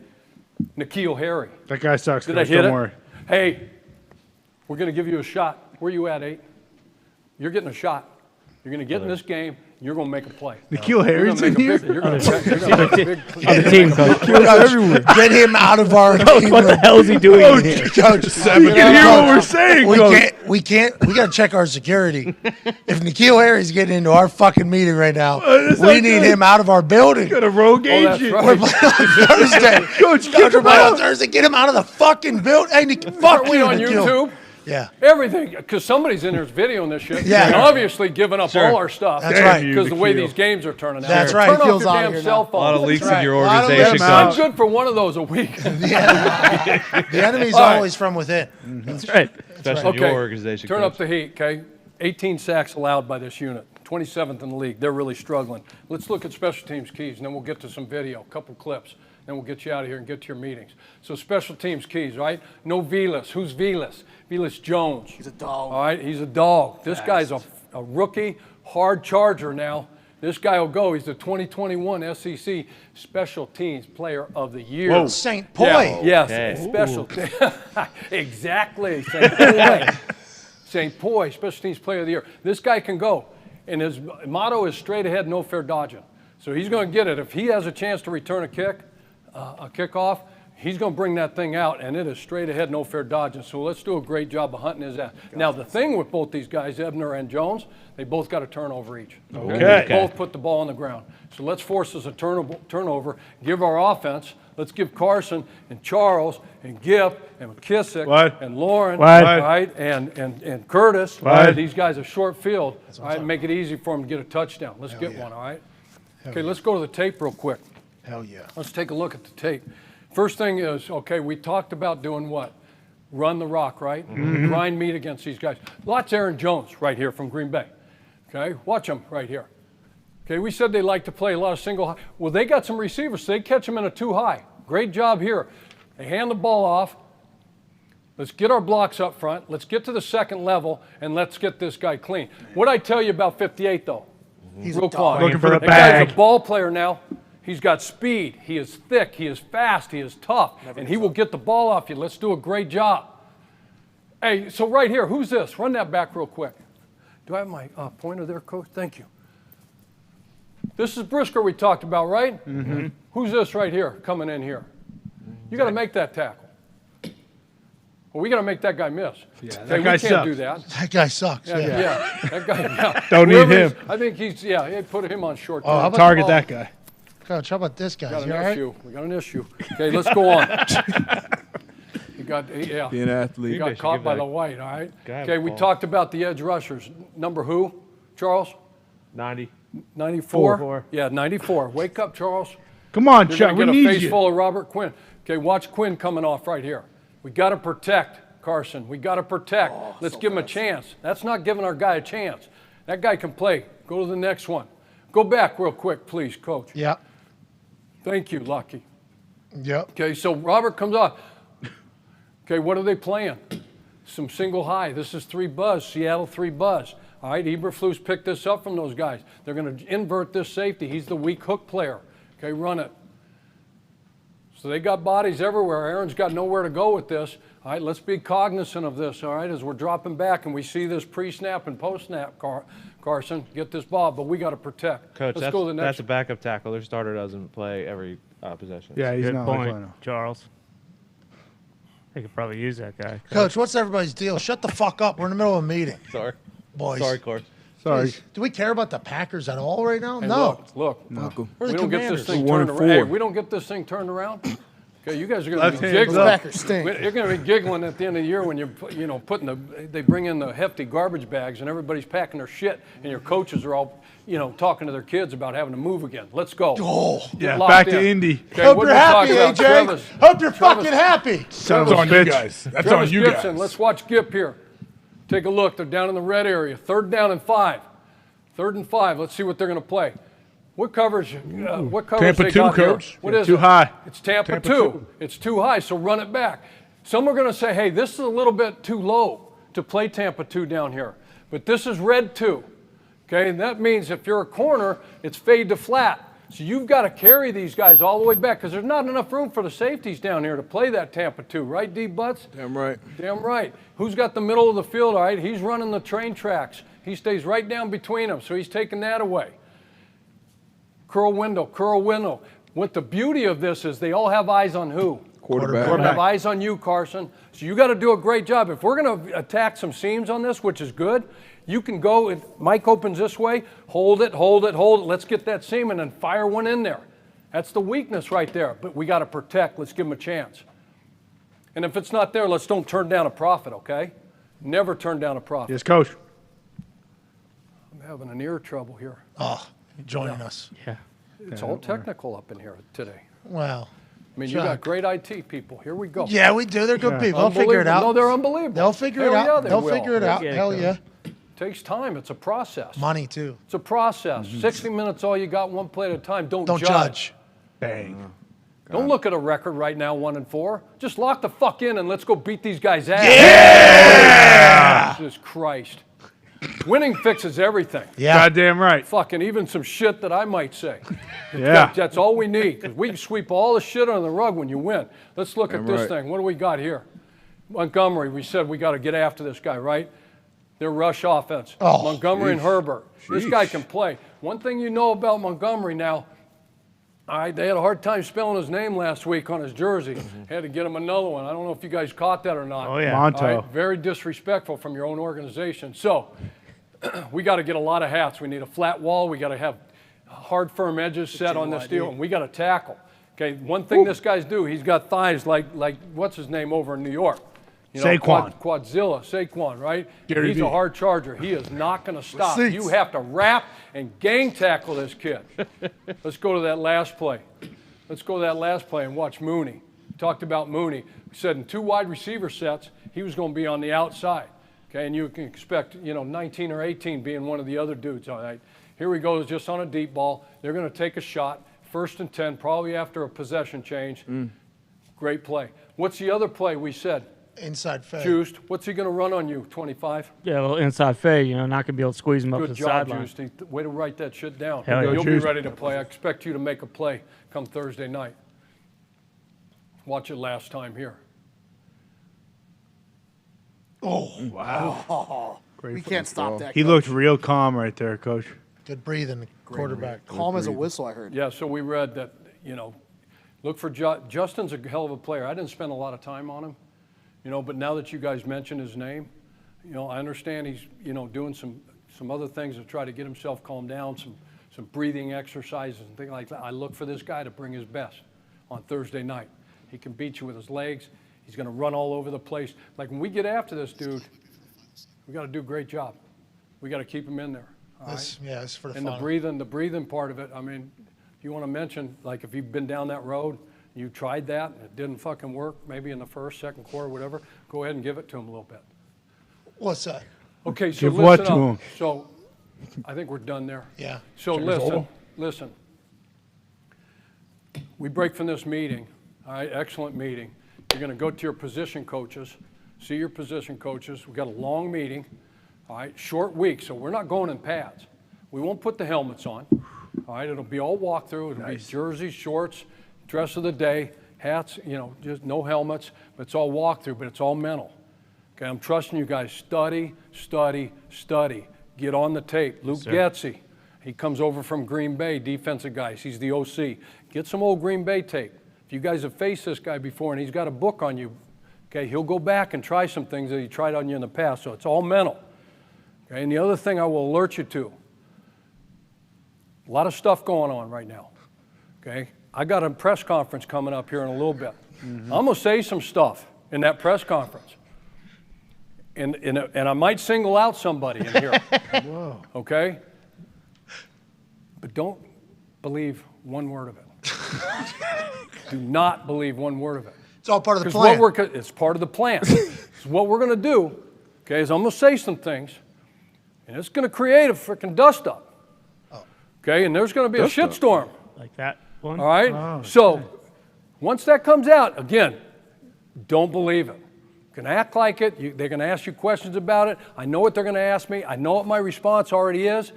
S14: N'Keal Harry.
S3: That guy sucks,
S14: Did
S3: Coach.
S14: I hit
S3: Don't
S14: it?
S3: worry.
S14: Hey, we're going to give you a shot. Where you at, 8? You're getting a shot. You're going to get in this game. You're going to make a play.
S3: N'Keal Harry's in here?
S14: You're going to make a big
S5: On the team, Coach.
S1: Get him out of our team.
S5: What the hell is he doing in here?
S1: Coach,
S3: You can hear what we're saying, Coach.
S1: we got to check our security. If N'Keal Harry's getting into our fucking meeting right now, we need him out of our building.
S3: Got a rogue
S14: that's
S3: agent.
S14: right.
S1: We're playing on Thursday.
S3: Coach, kick him
S1: We're playing on
S3: out.
S1: Thursday. Get him out of the fucking building. Hey, fuck
S14: Are we
S1: you,
S14: on
S1: N'Keal.
S14: YouTube?
S1: Yeah.
S14: Everything, because somebody's in there's videoing this shit.
S1: Yeah.
S14: And obviously giving up all our stuff.
S1: That's right.
S14: Because the way
S3: N'Keal.
S14: these games are turning out.
S1: That's right.
S14: Turn off
S11: N'Keal's
S14: your
S11: out of
S14: damn
S11: here
S14: cell
S11: now.
S14: phone.
S6: A lot of leaks in
S1: right.
S6: your
S1: A lot of
S6: organization,
S1: leaks.
S14: I'm
S6: Coach.
S14: good for one of those a week.
S1: The enemy's
S14: All right.
S1: always from within.
S5: That's right.
S6: Especially in your organization.
S14: Turn
S6: Coach.
S14: up the heat, okay? 18 sacks allowed by this unit. 27th in the league. They're really struggling. Let's look at special teams keys, and then we'll get to some video, a couple clips. Then we'll get you out of here and get to your meetings. So special teams keys, right? No Velas. Who's Velas? Velas Jones.
S11: He's a dog.
S14: All right, he's a dog. This guy's a rookie, hard charger now. This guy will go. He's the 2021 SEC Special Teams Player of the Year.
S1: Whoa. St. Poi.
S14: Yeah, yes, special. Exactly, St. Poi. St. Poi, Special Teams Player of the Year. This guy can go. And his motto is straight ahead, no fair dodging. So he's going to get it. If he has a chance to return a kickoff, He's going to bring that thing out, and it is straight ahead, no fair dodging. So let's do a great job of hunting his ass. Now, the thing with both these guys, Ebner and Jones, they both got a turnover each.
S3: Okay.
S14: They both put the ball on the ground. So let's force us a turnover, give our offense. Let's give Carson and Charles and Gipp and McKissick and Lauren, right, and Curtis. These guys are short field. All right, make it easy for them to get a touchdown. Let's get one, all right? Okay, let's go to the tape real quick.
S1: Hell yeah.
S14: Let's take a look at the tape. First thing is, okay, we talked about doing what? Run the rock, right? Grind meat against these guys. Lots Aaron Jones right here from Green Bay. Okay, watch him right here. Okay, we said they like to play a lot of single high. Well, they got some receivers, so they catch them in a 2 high. Great job here. They hand the ball off. Let's get our blocks up front. Let's get to the second level, and let's get this guy clean. What'd I tell you about 58, though?
S1: He's
S14: Roquan.
S3: Looking for the
S14: That
S3: bag.
S14: guy's a ball player now. He's got speed. He is thick. He is fast. He is tough. And he will get the ball off you. Let's do a great job. Hey, so right here, who's this? Run that back real quick. Do I have my pointer there, Coach? Thank you. This is Brisker we talked about, right? Who's this right here coming in here? You got to make that tackle. Well, we got to make that guy miss.
S3: Yeah,
S14: Okay,
S3: that
S14: we
S3: guy
S14: can't
S3: sucks.
S14: do that.
S1: That guy sucks.
S14: Yeah, that guy. Yeah.
S3: Don't need him.
S14: I think he's. Yeah, he put him on short.
S1: Oh, how about
S3: Target that guy.
S1: Coach, how about this guy?
S14: Got
S1: You
S14: an
S1: all right?
S14: issue. We got an issue. Okay, let's go on. He got
S7: Being an athlete.
S14: He got caught by the white. All right. Okay, we talked about the edge rushers. Number who? Charles.
S6: 90.
S14: 94.
S6: Four.
S14: Yeah, 94. Wake up, Charles.
S3: Come on,
S14: You're
S3: Chuck.
S14: gonna
S3: We
S14: get a
S3: need
S14: face
S3: you.
S14: full of Robert Quinn. Okay, watch Quinn coming off right here. We got to protect Carson. We got to protect. Let's give him a chance. That's not giving our guy a chance. That guy can play. Go to the next one. Go back real quick, please, Coach.
S1: Yeah.
S14: Thank you, Lucky.
S1: Yep.
S14: Okay, so Robert comes off. Okay, what are they playing? Some single high. This is 3 buzz, Seattle 3 buzz. All right, Eberflus picked this up from those guys. They're going to invert this safety. He's the weak hook player. Okay, run it. So they got bodies everywhere. Aaron's got nowhere to go with this. All right, let's be cognizant of this, all right, as we're dropping back and we see this pre-snap and post-snap, Carson, get this ball, but we got to protect.
S6: Coach,
S14: let's go to the next.
S6: that's a backup tackle. Their starter doesn't play every possession.
S3: Yeah, he's
S5: Good
S3: not
S5: point,
S3: playing.
S5: Charles. They could probably use that guy.
S1: Coach, what's everybody's deal? Shut the fuck up. We're in the middle of a meeting.
S6: Sorry.
S1: Boys.
S6: Sorry, Court.
S3: Sorry.
S1: Jeez, do we care about the Packers at all right now?
S14: Hey,
S1: No.
S14: Look.
S1: We're the
S14: We don't get this
S1: Commanders.
S14: thing
S7: We're 1
S14: turned
S7: and
S14: around. Hey,
S7: 4.
S14: we don't get this thing turned around. Okay, you guys are going to
S3: Left
S14: be
S3: hands
S14: giggling.
S3: up.
S1: Packers stink.
S14: You're going to be giggling at the end of the year when you're, putting they bring in the hefty garbage bags and everybody's packing their shit and your coaches are all, talking to their kids about having to move again. Let's go.
S1: Oh.
S14: Get
S3: Yeah,
S14: locked
S3: back to
S14: in.
S3: Indy.
S14: Okay,
S1: Hope
S14: what
S1: you're
S14: did we talk
S1: happy,
S14: about?
S1: AJ.
S14: Travis-
S1: Hope you're
S14: Travis-
S1: fucking happy.
S3: That's on you guys. That's
S14: Travis
S3: on you
S14: Gibson,
S3: guys.
S14: let's watch Gip here. Take a look. They're down in the red area. 3rd down and 5. 3rd and 5. Let's see what they're going to play. What coverage? What coverage
S3: Tampa
S14: they
S3: 2,
S14: got here?
S3: Coach.
S14: What
S3: Yeah,
S14: is
S3: too
S14: it?
S3: high.
S14: It's Tampa 2.
S3: 2.
S14: It's too high, so run it back. Some are going to say, hey, this is a little bit too low to play Tampa 2 down here. But this is red 2. Okay, and that means if you're a corner, it's fade to flat. So you've got to carry these guys all the way back because there's not enough room for the safeties down here to play that Tampa 2, right, D. Butts?
S7: Damn right.
S14: Damn right. Who's got the middle of the field, all right? He's running the train tracks. He stays right down between them, so he's taking that away. Curl window, curl window. What the beauty of this is they all have eyes on who?
S7: Quarterback.
S14: They have eyes on you, Carson. So you got to do a great job. If we're going to attack some seams on this, which is good, you can go, if Mike opens this way, hold it. Let's get that seam and then fire one in there. That's the weakness right there. But we got to protect. Let's give them a chance. And if it's not there, let's don't turn down a profit, okay? Never turn down a profit.
S3: Yes, Coach.
S14: I'm having an ear trouble here.
S1: Oh, joining us.
S5: Yeah.
S14: It's all technical up in here today.
S1: Well,
S14: I mean, you got great IT people. Here we go.
S1: yeah, we do. They're good people. They'll figure it out.
S14: No, they're unbelievable.
S1: They'll figure it
S14: Hell
S1: out.
S14: yeah, they
S1: They'll
S14: will.
S1: figure it out.
S5: Yeah,
S1: Hell
S5: Coach.
S1: yeah.
S14: Takes time. It's a process.
S1: Money too.
S14: It's a process. 60 minutes, all you got, one play at a time. Don't
S1: judge.
S3: Bang.
S14: Don't look at a record right now, 1-4. Just lock the fuck in and let's go beat these guys' ass.
S3: Yeah!
S14: Jesus Christ. Winning fixes everything.
S1: Yeah.
S3: Goddamn right.
S14: Fucking even some shit that I might say.
S3: Yeah.
S14: That's all we need. Because we can sweep all the shit under the rug when you win. Let's look at this
S7: right.
S14: thing. What do we got here? Montgomery, we said we got to get after this guy, right? Their rush offense.
S1: Oh,
S14: Montgomery and
S7: sheesh.
S14: Herbert. This
S7: Sheesh.
S14: guy can play. One thing you know about Montgomery now, All right, they had a hard time spelling his name last week on his jersey. Had to get him another one. I don't know if you guys caught that or not.
S3: Oh, yeah. Monto.
S14: All right, very disrespectful from your own organization. So we got to get a lot of hats. We need a flat wall. We got to have hard, firm edges set on this deal, and we got to tackle. Okay, one thing this guy's do, he's got thighs like what's his name over in New York? You know,
S3: Saquon.
S14: Quadzilla, Saquon, right?
S3: Gary
S14: He's
S3: V.
S14: a hard charger. He is not going to stop.
S3: Receipts.
S14: You have to wrap and gang tackle this kid. Let's go to that last play. Let's go to that last play and watch Mooney. Talked about Mooney. We said in 2 wide receiver sets, he was going to be on the outside. Okay, and you can expect, 19 or 18 being one of the other dudes, all right? Here we go, just on a deep ball. They're going to take a shot. 1st and 10, probably after a possession change. Great play. What's the other play we said?
S1: Inside fade.
S14: Juiced. What's he going to run on you, 25?
S5: Yeah, a little inside fade, not going to be able to squeeze him up to
S14: Good
S5: the
S14: job,
S5: sideline.
S14: Juiced. Way to write that shit down.
S5: Hell yeah.
S14: You'll be
S5: Juiced.
S14: ready to play. I expect you to make a play come Thursday night. Watch it last time here.
S1: Oh,
S3: wow.
S11: We can't stop that.
S3: He looked real calm right there, Coach.
S1: Good breathing, quarterback.
S11: Calm as a whistle, I heard.
S14: Yeah, so we read that, look for Justin's a hell of a player. I didn't spend a lot of time on him, but now that you guys mentioned his name, I understand he's, doing some other things to try to get himself calmed down, some breathing exercises and things like that. I look for this guy to bring his best on Thursday night. He can beat you with his legs. He's going to run all over the place. Like when we get after this dude, we got to do a great job. We got to keep him in there.
S1: It's for the
S14: and the breathing part of it. I mean, if you want to mention, like if you've been down that road, you tried that, and it didn't fucking work, maybe in the first, second quarter, whatever, go ahead and give it to him a little bit.
S1: What's that?
S14: Okay, so
S3: Give what
S14: listen
S3: to
S14: up.
S3: him?
S14: So I think we're done there.
S1: Yeah.
S14: So listen. We break from this meeting, all right, excellent meeting. You're going to go to your position coaches, see your position coaches. We've got a long meeting, all right, short week, so we're not going in pads. We won't put the helmets on, all right, it'll be all walkthrough. It'll be jerseys, shorts, dress of the day, hats, just no helmets, but it's all walkthrough, but it's all mental. Okay, I'm trusting you guys. Study, study, study. Get on the tape. Luke Getsy, he comes over from Green Bay, defensive guys. He's the OC. Get some old Green Bay tape. If you guys have faced this guy before and he's got a book on you, okay, he'll go back and try some things that he tried on you in the past. So it's all mental. Okay, and the other thing I will alert you to, a lot of stuff going on right now. Okay, I got a press conference coming up here in a little bit. I'm going to say some stuff in that press conference. And I might single out somebody in here.
S3: Whoa.
S14: Okay? But don't believe one word of it. Do not believe one word of it.
S1: It's all part of the plan.
S14: It's part of the plan. So what we're going to do, okay, is I'm going to say some things, and it's going to create a freaking dust-up. Okay, and there's going to be a shitstorm.
S5: Like that one?
S14: All right?
S5: Oh,
S14: so once that comes out, again, don't believe it. You can act like it. They're going to ask you questions about it. I know what they're going to ask me. I know what my response already is.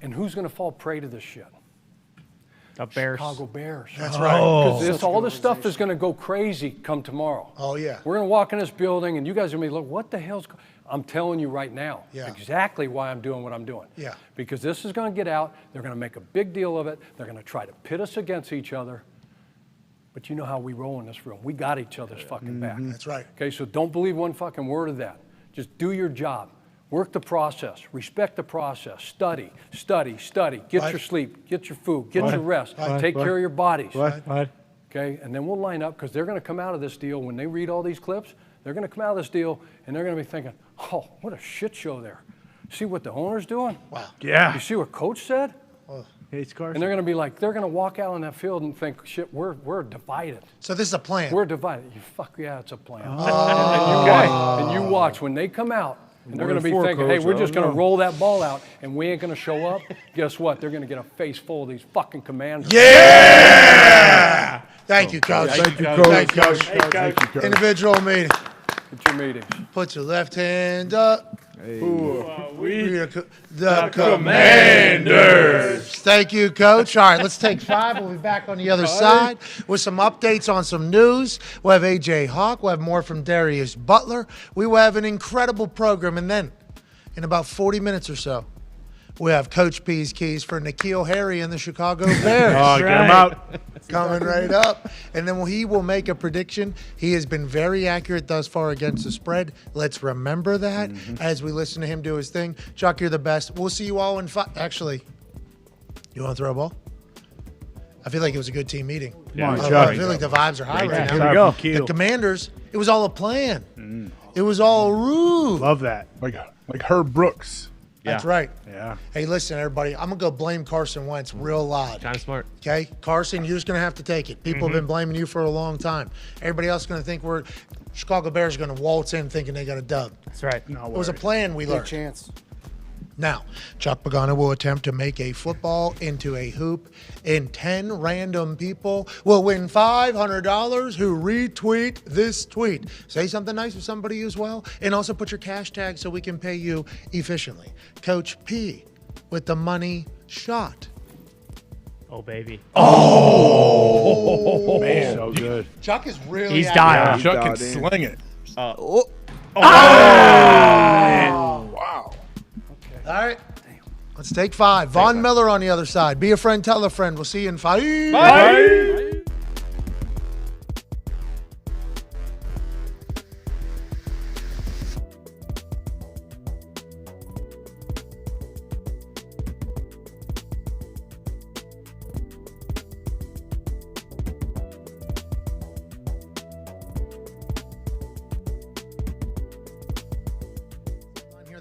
S14: And who's going to fall prey to this shit?
S5: The Bears.
S14: Chicago Bears.
S1: That's right.
S14: Because all this stuff is going to go crazy come tomorrow.
S1: Oh, yeah.
S14: We're going to walk in this building, and you guys are going to be like, what the hell's going on? I'm telling you right now exactly why I'm doing what I'm doing.
S1: Yeah.
S14: Because this is going to get out. They're going to make a big deal of it. They're going to try to pit us against each other. But you know how we roll in this room. We got each other's fucking back.
S1: That's right.
S14: Okay, so don't believe one fucking word of that. Just do your job. Work the process. Respect the process. Study, study, study. Get your sleep. Get your food. Get your rest. Take care of your bodies. Okay, and then we'll line up because they're going to come out of this deal. When they read all these clips, they're going to come out of this deal and they're going to be thinking, oh, what a shit show there. See what the owner's doing?
S1: Wow.
S3: Yeah.
S14: You see what Coach said?
S3: Hates Carson.
S14: And they're going to be like, they're going to walk out on that field and think, shit, we're divided.
S1: So this is a plan.
S14: We're divided. Yeah, it's a plan. And you watch when they come out, and they're going to be thinking, hey, we're just going to roll that ball out, and we ain't going to show up. Guess what? They're going to get a face full of these fucking Commanders.
S1: Yeah! Thank you, Coach.
S3: Thank you, Coach.
S1: Thank you, Coach.
S3: Hey, Coach. Thank you, Coach.
S1: Individual meeting.
S14: Get your meetings.
S1: Put your left hand up.
S3: Who are we?
S1: The Commanders. Thank you, Coach. All right, let's take 5. We'll be back on the other side with some updates on some news. We'll have A.J. Hawk. We'll have more from Darius Butler. We will have an incredible program. And then in about 40 minutes or so, we have Coach P's keys for N'Keal Harry and the Chicago Bears.
S3: Oh, get him out.
S1: Coming right up. And then he will make a prediction. He has been very accurate thus far against the spread. Let's remember that as we listen to him do his thing. Chuck, you're the best. We'll see you all in Actually, you want to throw a ball? I feel like it was a good team meeting.
S3: Yeah,
S1: I feel like the vibes are high right now.
S3: Here we go.
S1: The Commanders, it was all a plan. It was all a ruse.
S3: Love that.
S19: Like Herb Brooks.
S1: That's right.
S3: Yeah.
S1: Hey, listen, everybody. I'm going to go blame Carson Wentz real loud.
S6: Kind of smart.
S1: Okay? Carson, you're just going to have to take it. People have been blaming you for a long time. Everybody else is going to think Chicago Bears are going to waltz in thinking they got a dub.
S5: That's right.
S1: It was a plan we learned.
S11: Good chance.
S1: Now, Chuck Pagano will attempt to make a football into a hoop, and 10 random people will win $500 who retweet this tweet. Say something nice to somebody as well, and also put your cash tag so we can pay you efficiently. Coach P with the money shot.
S5: Oh, baby.
S19: Oh, man.
S3: So good.
S1: Chuck is really
S5: He's dialed.
S19: Yeah, Chuck can sling it.
S1: Wow. All right. Let's take 5. Von Miller on the other side. Be a friend, tell a friend. We'll see you in 5.
S3: Bye.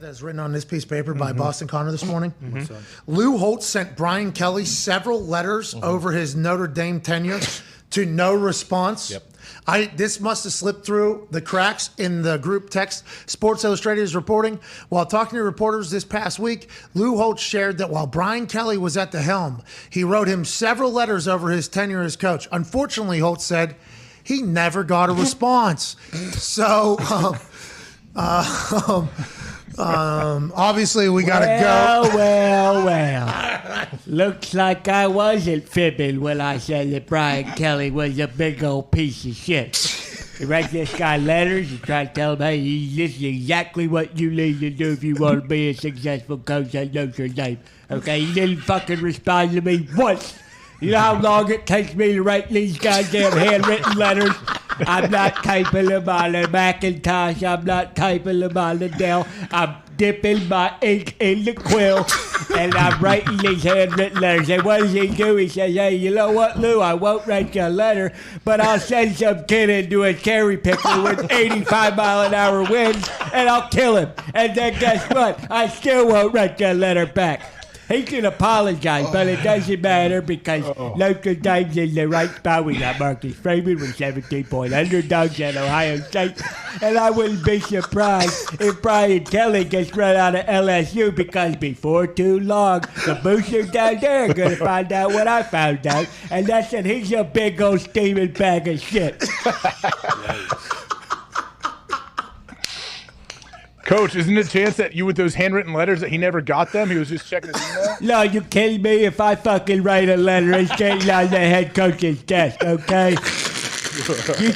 S1: That's written on this piece of paper by Boston Connor this morning. Lou Holtz sent Brian Kelly several letters over his Notre Dame tenure to no response. This must have slipped through the cracks in the group text. Sports Illustrated is reporting, while talking to reporters this past week, Lou Holtz shared that while Brian Kelly was at the helm, he wrote him several letters over his tenure as coach. Unfortunately, Holtz said he never got a response. So, obviously we gotta go.
S17: Well. Looks like I wasn't fibbing when I said that Brian Kelly was a big old piece of shit. You write this guy letters, you try to tell him, hey, this is exactly what you need to do if you want to be a successful coach at Notre Dame. Okay, he didn't fucking respond to me once. You know how long it takes me to write these goddamn handwritten letters? I'm not typing them on a Macintosh. I'm not typing them on the Dell. I'm dipping my ink in the quill, and I'm writing these handwritten letters. And what does he do? He says, hey, you know what, Lou? I won't write you a letter, but I'll send some kid into a cherry picker with 85-mile-an-hour winds, and I'll kill him. And then guess what? I still won't write you a letter back. He can apologize, but it doesn't matter because Notre Dame's in the right spot. We got Marcus Freeman with 17-point underdogs at Ohio State. And I wouldn't be surprised if Brian Kelly gets run out of LSU because before too long, the boosters down there are going to find out what I found out. And that's that he's a big old steaming bag of shit.
S19: Coach, isn't it a chance that you with those handwritten letters that he never got them? He was just checking his email?
S17: No, you kidding me? If I fucking write a letter, it's getting on the head coach's desk, okay? You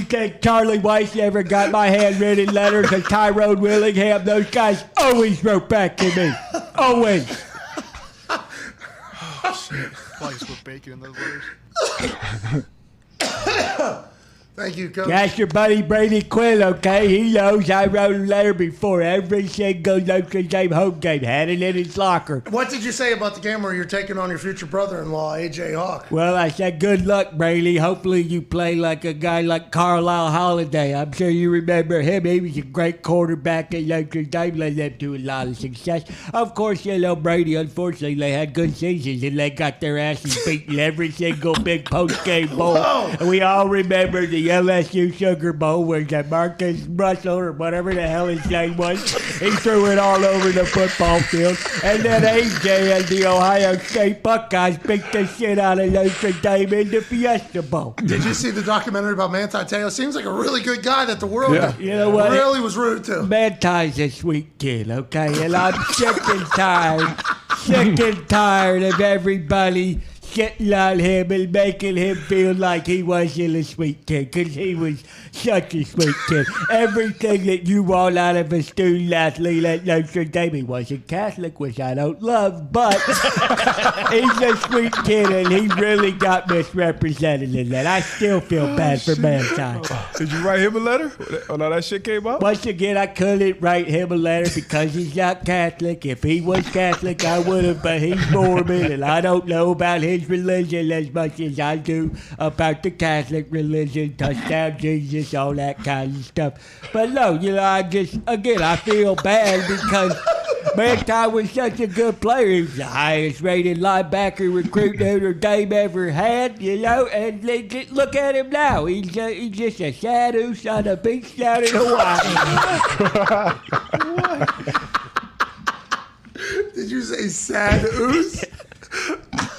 S17: think Charlie Weiss ever got my handwritten letters or Tyrone Willingham? Those guys always wrote back to me. Always.
S11: Oh, shit. Probably just put bacon in those letters.
S1: Thank you, Coach.
S17: That's your buddy Brady Quinn, okay? He knows I wrote a letter before every single Notre Dame home game. Had it in his locker.
S1: What did you say about the game where you're taking on your future brother-in-law, A.J. Hawk?
S17: Well, I said, good luck, Brady. Hopefully you play like a guy like Carlisle Holiday. I'm sure you remember him. He was a great quarterback at Notre Dame. Led them to a lot of success. Of course, you know, Brady, unfortunately, they had good seasons, and they got their asses beaten every single big post-game bowl. And we all remember the LSU Sugar Bowl where Marcus Russell, or whatever the hell his name was, he threw it all over the football field. And then AJ and the Ohio State Buckeyes beat the shit out of Notre Dame in the Fiesta Bowl.
S1: Did you see the documentary about Manti Te'o? Seems like a really good guy that the world
S17: You know what?
S1: really was rude to.
S17: Manti's a sweet kid, okay? And I'm sick and tired of everybody shitting on him and making him feel like he wasn't a sweet kid, because he was such a sweet kid. Everything that you want out of a student athlete at Notre Dame. He wasn't Catholic, which I don't love, but he's a sweet kid, and he really got misrepresented in that. I still feel bad for Mankind.
S7: Did you write him a letter? Oh, no, that shit came out?
S17: Once again, I couldn't write him a letter because he's not Catholic. If he was Catholic, I would have, but he's Mormon, and I don't know about his religion as much as I do about the Catholic religion, touchdown Jesus, all that kind of stuff. But no, I feel bad because Mankind was such a good player. He was the highest rated linebacker recruit Notre Dame ever had, and look at him now. He's just a sad oos on a beach down in Hawaii.
S8: Did you say sad oos?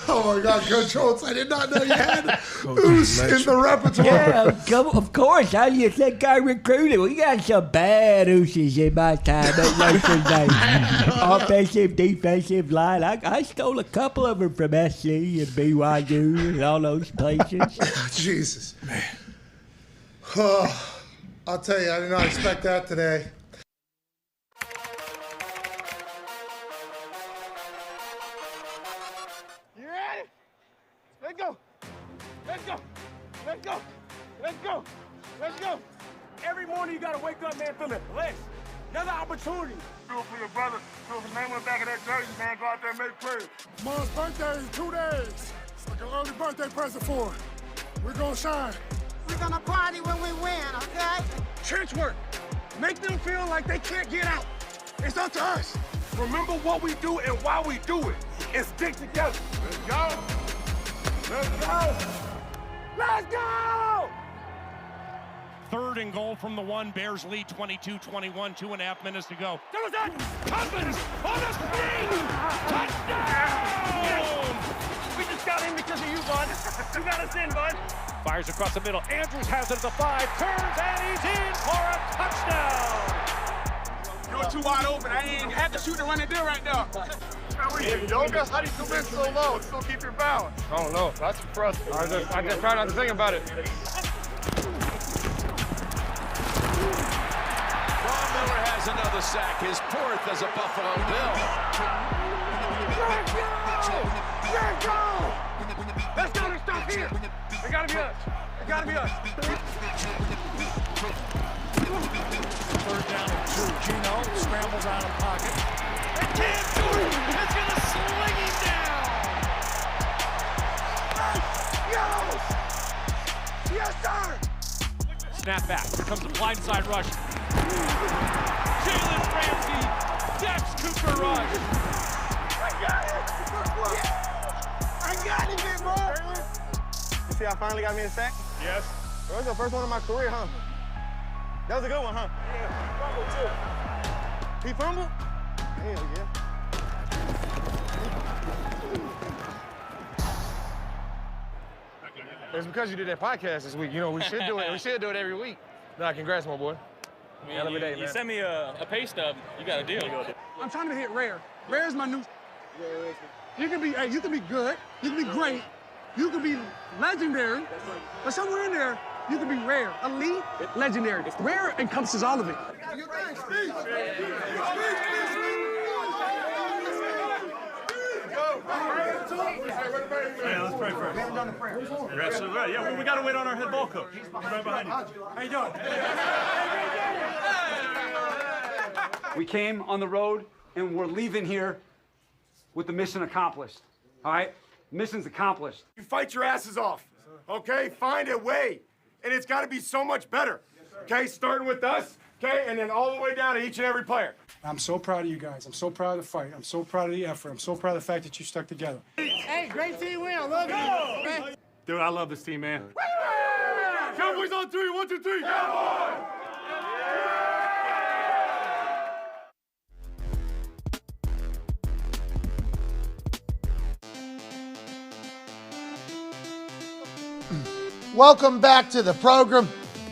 S8: Oh my God, Coach Holtz, I did not know you had oos in the repertoire.
S17: Yeah, of course. How do you think I recruited? We got some bad ooses in my time at Notre Dame. Offensive, defensive line. I stole a couple of them from SC and BYU and all those places.
S8: Jesus. Man. Oh, I'll tell you, I did not expect that today.
S12: You ready? Let's go. Let's go. Let's go. Let's go. Let's go. Every morning you gotta wake up, man, feeling blessed. Another opportunity. Do it for your brother. Do it for the man on the back of that jersey, man. Go out there and make plays.
S4: Mom's birthday is 2 days. It's like an early birthday present for her. We're gonna shine.
S2: We're gonna party when we win, okay?
S12: Church work. Make them feel like they can't get out. It's up to us.
S2: Remember what we do and why we do it. And stick together. Let's go. Let's go.
S12: Let's go!
S13: 3rd and goal from the 1. Bears lead 22-21, 2.5 minutes to go. There was that. Cousins on the spring. Touchdown!
S16: We just got in because of you, bud. You got us in, bud.
S13: Fires across the middle. Andrews has it at the 5. Turns and he's in for a touchdown.
S12: You were too wide open. I ain't had to shoot and run and do right now.
S18: Yoga, how do you come in so low and still keep your balance?
S12: I don't know. That's impressive.
S18: I just try not to think about it.
S15: Miller has another sack, his 4th as a Buffalo Bill.
S12: Let's go! Let's go! Let's stop here! It gotta be us. It gotta be us.
S15: 3rd down and 2. Gino scrambles out of the pocket. And Cam Jordan is going to sling him down.
S12: Yes! Yes, sir!
S13: Snap back. Here comes the blindside rush. Jalen Ramsey decks Cooper Rush.
S12: I got it! I got it, big boy!
S18: You see I finally got me a sack?
S12: Yes.
S18: That was the first one of my career, huh? That was a good one, huh?
S12: Yeah, fumble too.
S18: He fumbled? Hell yeah. It's because you did that podcast this week. We should do it. We should do it every week. Nah, congrats, my boy.
S16: I mean, you sent me a pay stub. You got a deal.
S12: I'm trying to hit rare. Rare is my new. You can be good. You can be great. You can be legendary. But somewhere in there, you can be rare, elite, legendary. Rare encompasses all of it.
S16: Yeah, let's pray first. You're absolutely right. Yeah, we got to wait on our head ball coach. He's right behind you. How you doing?
S20: We came on the road, and we're leaving here with the mission accomplished. All right? Mission's accomplished.
S18: You fight your asses off, okay? Find a way, and it's got to be so much better, okay? Starting with us, okay, and then all the way down to each and every player.
S4: I'm so proud of you guys. I'm so proud of the fight. I'm so proud of the effort. I'm so proud of the fact that you stuck together.
S12: Hey, great team win. I love you.
S16: Dude, I love this team, man.
S18: Cowboys on 3. 1, 2, 3. Cowboys!
S1: Welcome back to the program.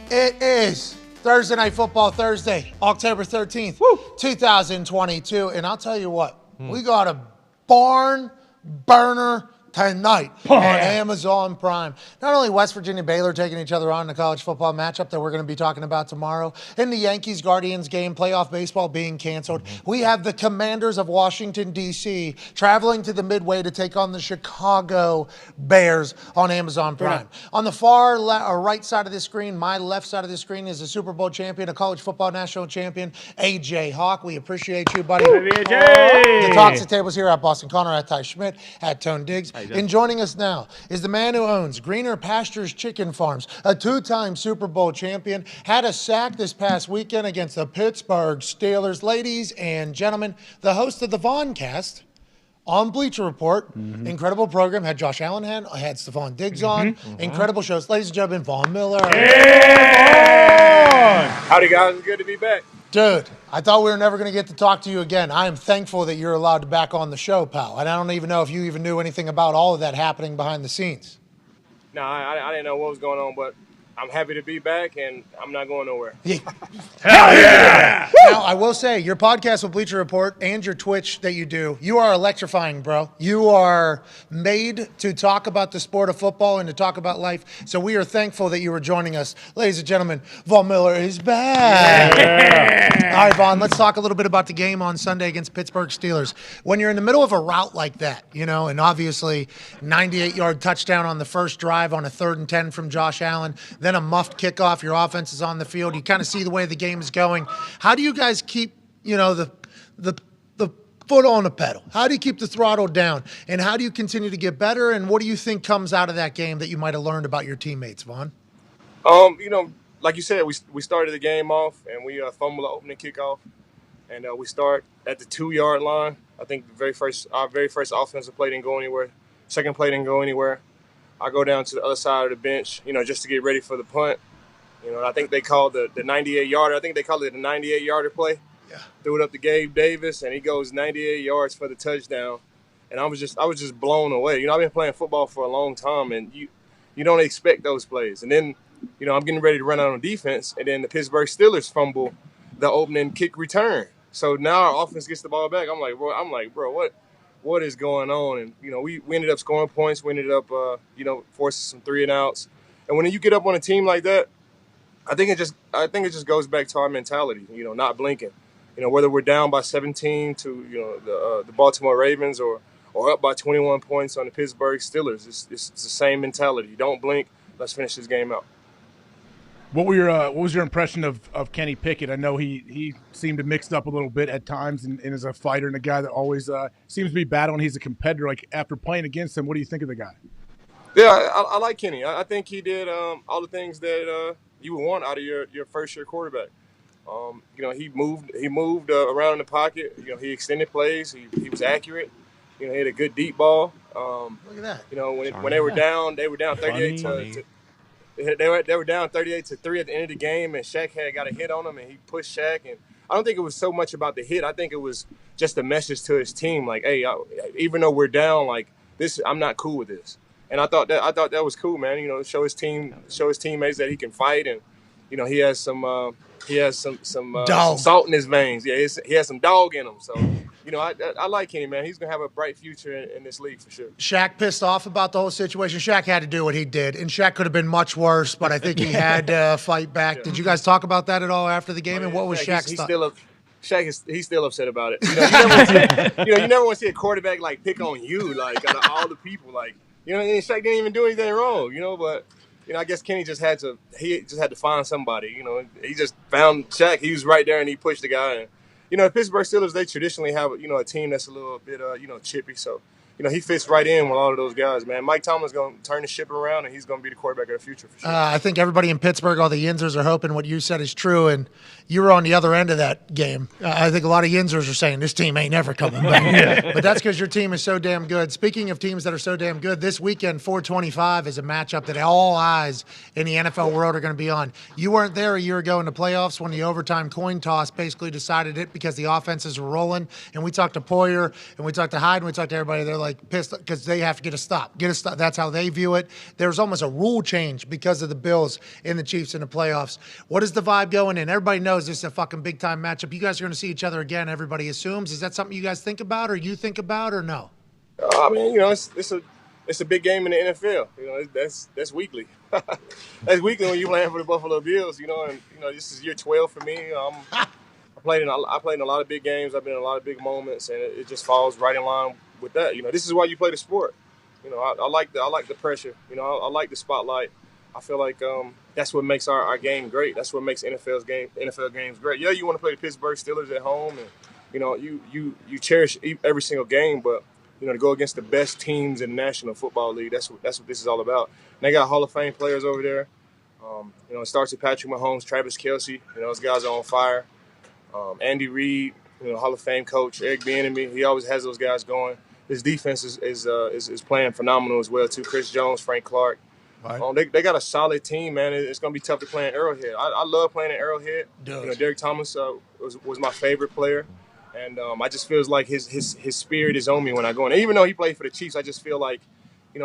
S1: It is Thursday Night Football Thursday, October 13th, 2022. And I'll tell you what, we got a barn burner tonight on Amazon Prime. Not only West Virginia Baylor taking each other on in the college football matchup that we're going to be talking about tomorrow, in the Yankees Guardians game, playoff baseball being canceled, we have the Commanders of Washington, D.C. traveling to the Midway to take on the Chicago Bears on Amazon Prime. On the far right side of the screen, my left side of the screen, is a Super Bowl champion, a college football national champion, A.J. Hawk. We appreciate you, buddy. The Toxic Tables here at Boston Connor, at Ty Schmidt, at Tone Diggs. And joining us now is the man who owns Greener Pastures Chicken Farms, a two-time Super Bowl champion, had a sack this past weekend against the Pittsburgh Steelers. Ladies and gentlemen, the host of the Voncast on Bleacher Report, incredible program, had Josh Allen had Stephon Diggs on, incredible shows. Ladies and gentlemen, Von Miller.
S10: Howdy, guys. It's good to be back.
S1: Dude, I thought we were never going to get to talk to you again. I am thankful that you're allowed to back on the show, pal. And I don't even know if you even knew anything about all of that happening behind the scenes.
S10: No, I didn't know what was going on, but I'm happy to be back, and I'm not going nowhere.
S1: Hell yeah! Now, I will say, your podcast with Bleacher Report and your Twitch that you do, you are electrifying, bro. You are made to talk about the sport of football and to talk about life. So we are thankful that you were joining us. Ladies and gentlemen, Von Miller is back. Yeah. All right, Von, let's talk a little bit about the game on Sunday against Pittsburgh Steelers. When you're in the middle of a route like that, you know, and obviously 98-yard touchdown on the first drive on a 3rd and 10 from Josh Allen, then a muffed kickoff, your offense is on the field, you kind of see the way the game is going. How do you guys keep, you know, the foot on the pedal? How do you keep the throttle down? And how do you continue to get better? And what do you think comes out of that game that you might have learned about your teammates, Vaughn?
S10: You know, like you said, we started the game off, and we fumbled the opening kickoff, and we start at the 2-yard line. I think our very first offensive play didn't go anywhere. Second play didn't go anywhere. I go down to the other side of the bench, you know, just to get ready for the punt. You know, I think they called the 98-yarder. I think they called it the 98-yarder play. Yeah. Threw it up to Gabe Davis, and he goes 98 yards for the touchdown. And I was just blown away. You know, I've been playing football for a long time, and you don't expect those plays. And then, you know, I'm getting ready to run out on defense, and then the Pittsburgh Steelers fumble the opening kick return. So now our offense gets the ball back. I'm like, bro, what is going on? And, you know, we ended up scoring points. We ended up, you know, forcing some 3-and-outs. And when you get up on a team like that, I think it just goes back to our mentality, you know, not blinking. You know, whether we're down by 17 to, you know, the Baltimore Ravens or up by 21 points on the Pittsburgh Steelers, it's the same mentality. Don't blink. Let's finish this game out.
S19: What was your impression of Kenny Pickett? I know he seemed to mix up a little bit at times and is a fighter and a guy that always seems to be battling. He's a competitor. Like, after playing against him, what do you think of the guy?
S10: Yeah, I like Kenny. I think he did all the things that you would want out of your first-year quarterback. You know, he moved around in the pocket. You know, he extended plays. He was accurate. You know, he had a good deep ball.
S1: Look at that.
S10: You know, when they were down 38 to they were down 38-3 at the end of the game, and Shaq had got a hit on him, and he pushed Shaq. And I don't think it was so much about the hit. I think it was just a message to his team, like, hey, even though we're down, like this, I'm not cool with this. And I thought that was cool, man. You know, show his teammates that he can fight, and you know, he has some salt in his veins. Yeah, he has some dog in him. So, you know, I like Kenny, man. He's gonna have a bright future in this league for sure.
S1: Shaq pissed off about the whole situation. Shaq had to do what he did, and Shaq could have been much worse, but I think he had to fight back. Yeah. Did you guys talk about that at all after the game? And what was Shaq's thought?
S10: He's still upset about it. You never want to see a quarterback like pick on you, like out of all the people, like. You know, and Shaq didn't even do anything wrong, you know, but, you know, I guess Kenny just had to find somebody, you know. He just found Shaq. He was right there, and he pushed the guy. And, you know, the Pittsburgh Steelers, they traditionally have, you know, a team that's a little bit, you know, chippy. So, you know, he fits right in with all of those guys, man. Mike Tomlin's going to turn the ship around, and he's going to be the quarterback of the future for sure.
S1: I think everybody in Pittsburgh, all the Yinzers, are hoping what you said is true, and you were on the other end of that game. I think a lot of Yinzers are saying this team ain't never coming back. But that's because your team is so damn good. Speaking of teams that are so damn good, this weekend, 425 is a matchup that all eyes in the NFL world are going to be on. You weren't there a year ago in the playoffs when the overtime coin toss basically decided it because the offenses were rolling, and we talked to Poyer, and we talked to Hyde, and we talked to everybody. They're like pissed because they have to get a stop. That's how they view it. There's almost a rule change because of the Bills and the Chiefs in the playoffs. What is the vibe going in? Everybody knows this is a fucking big-time matchup. You guys are going to see each other again, everybody assumes. Is that something you guys think about or you think about or no?
S10: I mean, you know, it's it's a big game in the NFL. You know, that's weekly. That's weekly when you're playing for the Buffalo Bills. You know, and this is year 12 for me. I played in a lot of big games. I've been in a lot of big moments, and it just falls right in line with that. You know, this is why you play the sport. You know, I like the pressure. You know, I like the spotlight. I feel like that's what makes our game great. That's what makes NFL games great. Yeah, you want to play the Pittsburgh Steelers at home, and you cherish every single game, but to go against the best teams in the National Football League, that's what this is all about. And they got Hall of Fame players over there. It starts with Patrick Mahomes, Travis Kelce. Those guys are on fire. Andy Reid, Hall of Fame coach. Eric Bieniemy, he always has those guys going. His defense is playing phenomenal as well too. Chris Jones, Frank Clark. Right. They got a solid team, man. It's going to be tough to play in Arrowhead. I love playing in Arrowhead. Derek Thomas was my favorite player. And I just feels like his spirit is on me when I go in. Even though he played for the Chiefs, I just feel like,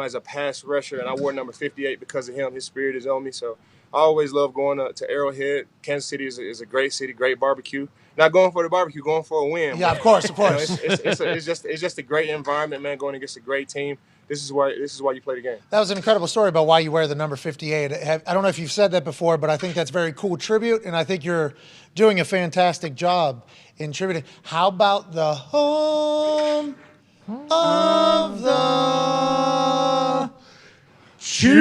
S10: as a pass rusher, and I wore number 58 because of him, his spirit is on me. So I always love going to Arrowhead. Kansas City is a great city, great barbecue. Not going for the barbecue, going for a win.
S1: Yeah, of course.
S10: It's just a great environment, man, going against a great team. This is why you play the game.
S1: That was an incredible story about why you wear the number 58. I don't know if you've said that before, but I think that's very cool tribute, and I think you're doing a fantastic job in tributing. How about the home of the Chiefs?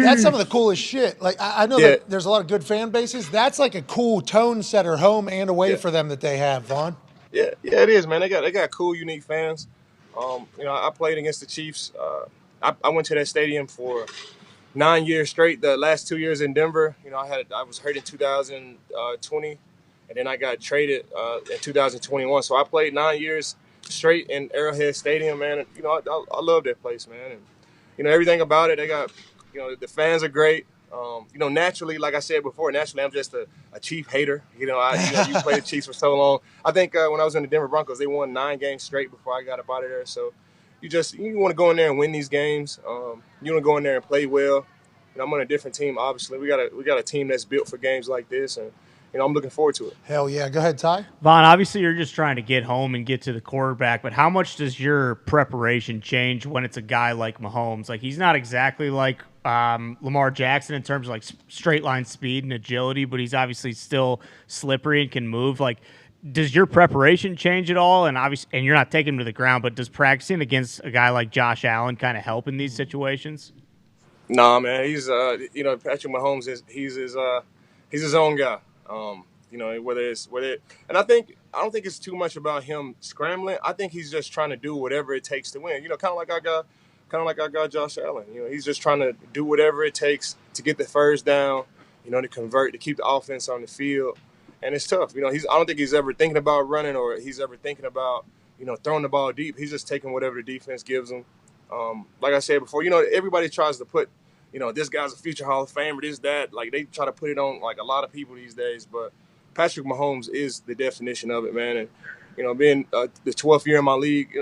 S1: That's some of the coolest shit. Like I know that there's a lot of good fan bases. That's like a cool tone setter, home and away for them that they have, Vaughn.
S10: Yeah, it is, man. They got cool, unique fans. I played against the Chiefs. I went to that stadium for 9 years straight. The last 2 years in Denver, I was hurt in 2020, and then I got traded in 2021. So I played 9 years straight in Arrowhead Stadium, man. And, I love that place, man. And everything about it. They got, the fans are great. Naturally, like I said before, I'm just a Chief hater. You play the Chiefs for so long. I think when I was in the Denver Broncos, they won 9 games straight before I got up out of there. So you want to go in there and win these games. You want to go in there and play well. I'm on a different team, obviously. We got a team that's built for games like this, and I'm looking forward to it.
S1: Hell yeah. Go ahead, Ty.
S5: Vaughn, obviously you're just trying to get home and get to the quarterback, but how much does your preparation change when it's a guy like Mahomes? Like, he's not exactly like Lamar Jackson in terms of like straight line speed and agility, but he's obviously still slippery and can move. Like, does your preparation change at all? And obviously, and you're not taking him to the ground, but does practicing against a guy like Josh Allen kind of help in these situations?
S10: Nah, man. He's Patrick Mahomes he's his own guy. And I don't think it's too much about him scrambling. I think he's just trying to do whatever it takes to win. Kind of like I got Josh Allen. He's just trying to do whatever it takes to get the first down, to convert, to keep the offense on the field. And it's tough. I don't think he's ever thinking about running or he's ever thinking about, throwing the ball deep. He's just taking whatever the defense gives him. Like I said before, everybody tries to put, this guy's a future Hall of Famer, this, that. Like, they try to put it on, like, a lot of people these days. But Patrick Mahomes is the definition of it, man. And, being the 12th year in my league,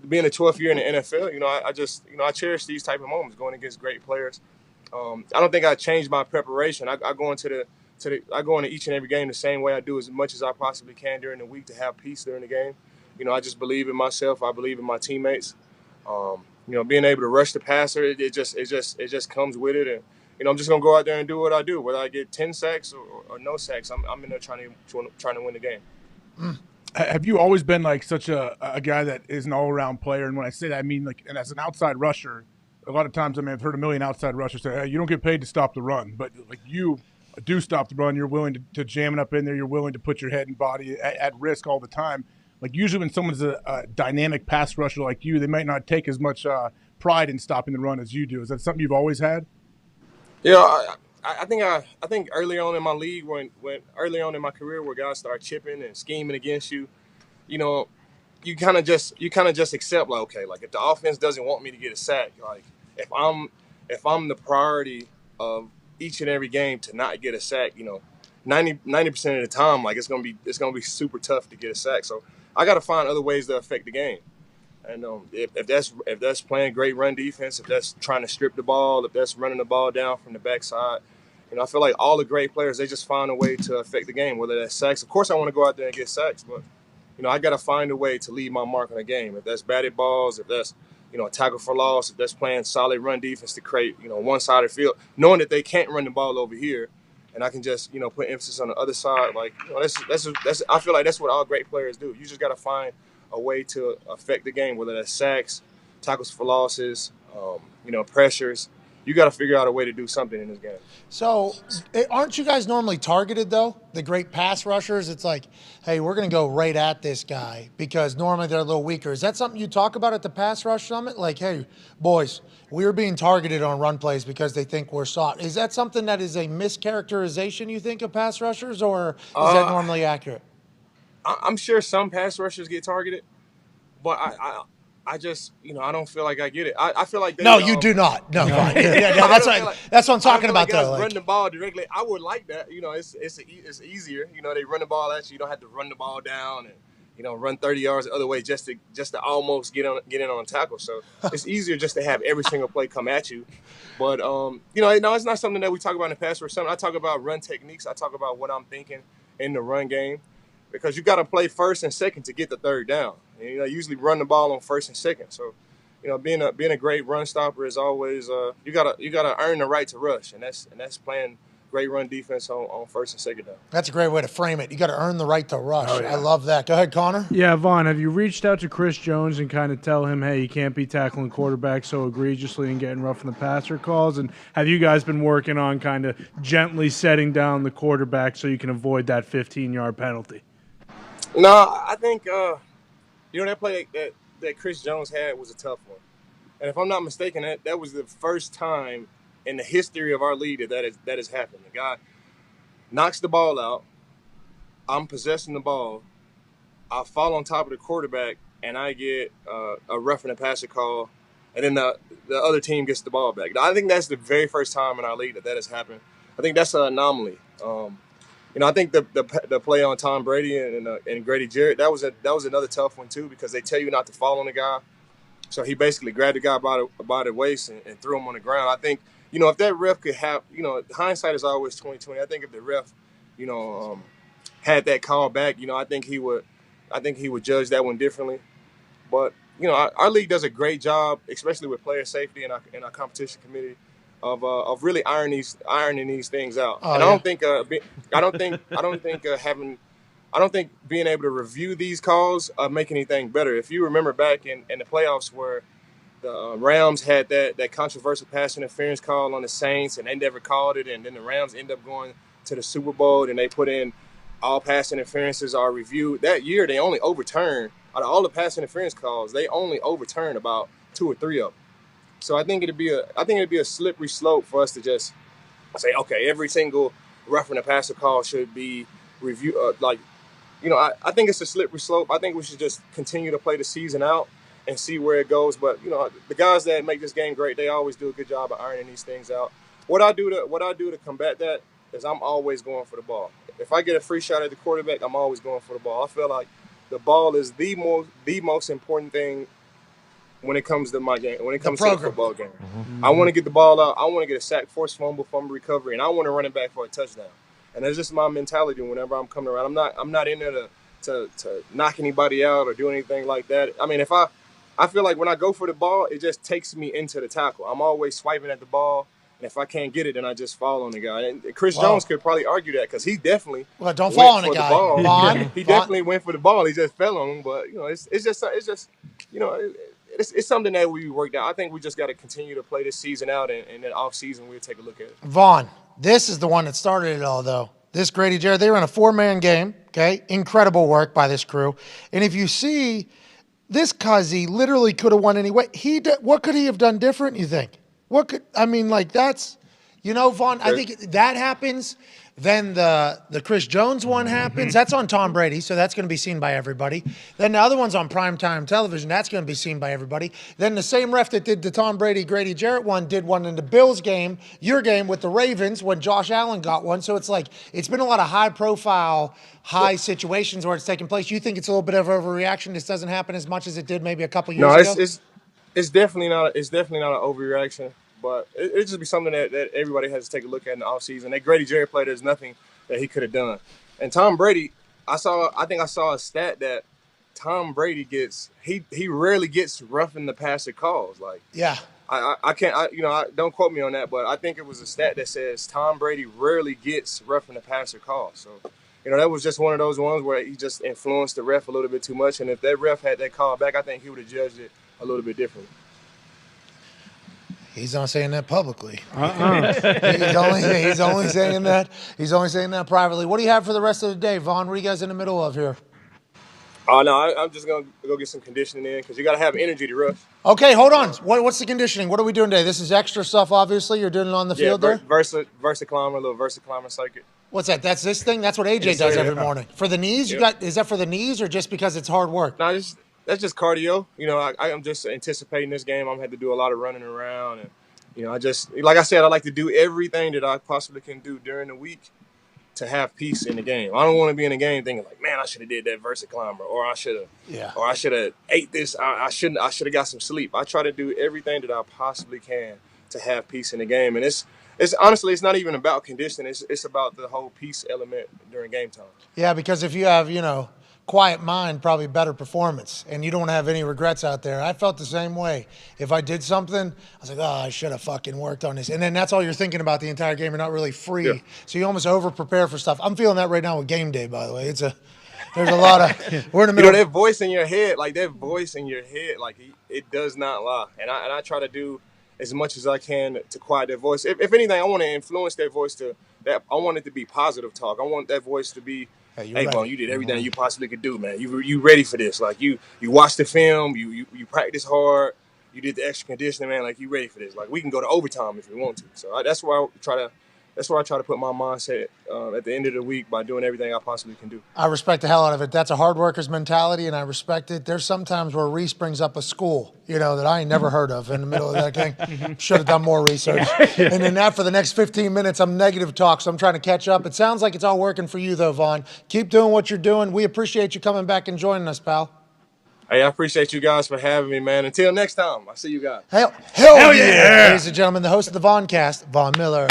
S10: being the 12th year in the NFL, I cherish these type of moments going against great players. I don't think I changed my preparation. I go into each and every game the same way. I do as much as I possibly can during the week to have peace during the game. I just believe in myself. I believe in my teammates. Being able to rush the passer, it just comes with it. And, I'm just going to go out there and do what I do. Whether I get 10 sacks or no sacks, I'm in there trying to win the game.
S19: Have you always been like such a guy that is an all-around player? And when I say that, I mean, like, and as an outside rusher, a lot of times, I've heard a million outside rushers say, hey, you don't get paid to stop the run. But, like, you do stop the run. You're willing to jam it up in there. You're willing to put your head and body at risk all the time. Like, usually when someone's a dynamic pass rusher like you, they might not take as much pride in stopping the run as you do. Is that something you've always had?
S10: I think early on in my league, when early on in my career, where guys start chipping and scheming against you, you kind of just accept, like, okay, like, if the offense doesn't want me to get a sack, like, if I'm the priority of each and every game to not get a sack, 90% of the time, like, it's gonna be super tough to get a sack. So I got to find other ways to affect the game. And if that's playing great run defense, if that's trying to strip the ball, if that's running the ball down from the backside, I feel like all the great players, they just find a way to affect the game, whether that's sacks. Of course, I want to go out there and get sacks, but I got to find a way to leave my mark on the game. If that's batted balls, if that's a tackle for loss, that's playing solid run defense to create, one side of the field, knowing that they can't run the ball over here, and I can just, put emphasis on the other side. Like, that's I feel like that's what all great players do. You just got to find a way to affect the game, whether that's sacks, tackles for losses, pressures. You got to figure out a way to do something in this game.
S1: So, aren't you guys normally targeted, though? The great pass rushers? It's like, hey, we're going to go right at this guy because normally they're a little weaker. Is that something you talk about at the Pass Rush Summit? Like, hey, boys, we're being targeted on run plays because they think we're soft. Is that something that is a mischaracterization, you think, of pass rushers, or is that normally accurate?
S10: I'm sure some pass rushers get targeted, but I just, I don't feel like I get it. I feel like
S1: no, you do not. No, that's what I'm talking about, though.
S10: Like, run the ball directly. I would like that. It's easier. They run the ball at you. You don't have to run the ball down and run 30 yards the other way just to almost get in on a tackle. So it's easier just to have every single play come at you. But it's not something that we talk about in the past or something. I talk about run techniques. I talk about what I'm thinking in the run game. Because you got to play first and second to get the third down. And, usually run the ball on first and second. So, being a great run stopper is always you gotta earn the right to rush, and that's playing great run defense on first and second down.
S1: That's a great way to frame it. You got to earn the right to rush.
S10: Oh, yeah.
S1: I love that. Go ahead, Connor.
S3: Yeah, Vaughn, have you reached out to Chris Jones and kind of tell him, hey, you can't be tackling quarterbacks so egregiously and getting rough in the passer calls? And have you guys been working on kind of gently setting down the quarterback so you can avoid that 15-yard penalty?
S10: No, I think that play that Chris Jones had was a tough one, and if I'm not mistaken, that was the first time in the history of our league that has happened. The guy knocks the ball out. I'm possessing the ball. I fall on top of the quarterback, and I get a roughing the passer call, and then the other team gets the ball back. I think that's the very first time in our league that has happened. I think that's an anomaly. I think the play on Tom Brady and Grady Jarrett, that was another tough one too, because they tell you not to fall on the guy. So he basically grabbed the guy by the waist and threw him on the ground. I think, if that ref could have, hindsight is always 20/20. I think if the ref, had that call back, I think he would judge that one differently. But, our league does a great job, especially with player safety and our competition committee, of really ironing these things out.
S1: Oh,
S10: and
S1: yeah.
S10: I don't think being able to review these calls make anything better. If you remember back in the playoffs where the Rams had that controversial pass interference call on the Saints and they never called it, and then the Rams end up going to the Super Bowl and they put in all pass interferences are reviewed. That year they only overturned, out of all the pass interference calls, they only overturned about 2 or 3 of them. So I think it'd be a slippery slope for us to just say, okay, every single roughing the passer call should be reviewed. I think it's a slippery slope. I think we should just continue to play the season out and see where it goes. But the guys that make this game great, they always do a good job of ironing these things out. What I do to combat that is I'm always going for the ball. If I get a free shot at the quarterback, I'm always going for the ball. I feel like the ball is the most important thing when it comes to my game, when it comes to the football game. Mm-hmm. I want to get the ball out. I want to get a sack, forced fumble recovery, and I want to run it back for a touchdown. And that's just my mentality whenever I'm coming around. I'm not in there to knock anybody out or do anything like that. I mean, I feel like when I go for the ball, it just takes me into the tackle. I'm always swiping at the ball, and if I can't get it, then I just fall on the guy. And Chris Jones could probably argue that because he definitely
S1: don't fall on the guy.
S10: Ball. He definitely went for the ball. He just fell on him. But it's just it's something that we worked out. I think we just got to continue to play this season out, and then off season we'll take a look at it.
S1: Vaughn, this is the one that started it all, though. This Grady Jarrett, they were in a 4-man game. Okay, incredible work by this crew. And if you see, this Cuzzy literally could have won anyway. What could he have done different? You think? That's, Vaughn. I think that happens. Then the Chris Jones one happens. That's on Tom Brady, so that's going to be seen by everybody. Then the other one's on primetime television. That's going to be seen by everybody. Then the same ref that did the Tom Brady, Grady Jarrett one did one in the Bills game, your game with the Ravens when Josh Allen got one. So it's like it's been a lot of high-profile, high situations where it's taking place. You think it's a little bit of an overreaction? This doesn't happen as much as it did maybe a couple years ago?
S10: No, it's definitely not. It's definitely not an overreaction. But it just be something that everybody has to take a look at in the offseason. That Grady Jarrett play, there's nothing that he could have done. And Tom Brady, I think I saw a stat that Tom Brady gets he rarely gets roughing the passer calls. Like
S1: yeah.
S10: I can't don't quote me on that, but I think it was a stat that says Tom Brady rarely gets roughing the passer calls. So, that was just one of those ones where he just influenced the ref a little bit too much. And if that ref had that call back, I think he would have judged it a little bit differently.
S1: He's not saying that publicly. He's only saying that. He's only saying that privately. What do you have for the rest of the day, Vaughn? What are you guys in the middle of here?
S10: Oh, no, I'm just going to go get some conditioning in because you got to have energy to rush.
S1: Okay, hold on. What's the conditioning? What are we doing today? This is extra stuff, obviously. You're doing it on the field there?
S10: VersaClimber, a little VersaClimber circuit.
S1: What's that? That's this thing? That's what AJ does every morning. For the knees? Is that for the knees or just because it's hard work?
S10: No, that's just cardio. I'm just anticipating this game. I'm going to have to do a lot of running around. And, I just, like I said, I like to do everything that I possibly can do during the week to have peace in the game. I don't want to be in a game thinking like, man, I should have did that VersaClimber, or I should have ate this. I should have got some sleep. I try to do everything that I possibly can to have peace in the game. And it's honestly, it's not even about conditioning. It's about the whole peace element during game time.
S1: Yeah, because if you have, quiet mind, probably better performance, and you don't have any regrets out there. I felt the same way. If I did something, I was like, I should have fucking worked on this. And then that's all you're thinking about the entire game. You're not really free. Yeah. So you almost over-prepare for stuff. I'm feeling that right now with game day, by the way. There's a lot of – we're in the middle.
S10: That voice in your head, it does not lie. And I try to do as much as I can to quiet that voice. If anything, I want to influence that voice to that. I want it to be positive talk. I want that voice to be – hey, Vaughn, you did everything you possibly could do, man. You ready for this? Like you watched the film, you practiced hard, you did the extra conditioning, man. Like you ready for this? Like we can go to overtime if we want to. So that's where I try to put my mindset at the end of the week by doing everything I possibly can do.
S1: I respect the hell out of it. That's a hard worker's mentality, and I respect it. There's sometimes where Reese brings up a school, that I ain't never heard of in the middle of that game. Should have done more research. And then that for the next 15 minutes, I'm negative talk, so I'm trying to catch up. It sounds like it's all working for you, though, Vaughn. Keep doing what you're doing. We appreciate you coming back and joining us, pal.
S10: Hey, I appreciate you guys for having me, man. Until next time, I'll see you guys.
S1: Hell yeah! Ladies and gentlemen, the host of the Vaughncast, Vaughn Miller.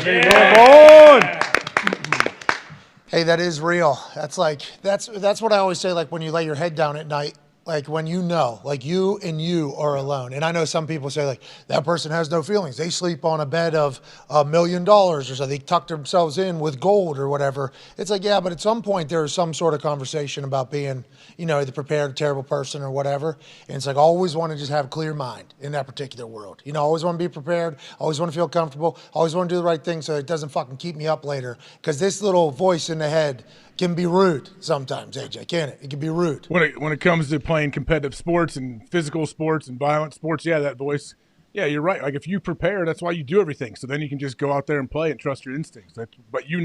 S1: Hey, that is real. That's what I always say, like when you lay your head down at night, like when you are alone. And I know some people say like, that person has no feelings. They sleep on a bed of $1 million or so. They tuck themselves in with gold or whatever. It's like, yeah, but at some point there is some sort of conversation about being, either prepared, a terrible person or whatever. And it's like, always want to just have a clear mind in that particular world. Always want to be prepared. Always want to feel comfortable. Always want to do the right thing so it doesn't fucking keep me up later. Because this little voice in the head can be rude sometimes, AJ, can't it? It can be rude.
S19: When it comes to playing competitive sports and physical sports and violent sports, yeah, that voice, yeah, you're right. Like if you prepare, that's why you do everything. So then you can just go out there and play and trust your instincts. But you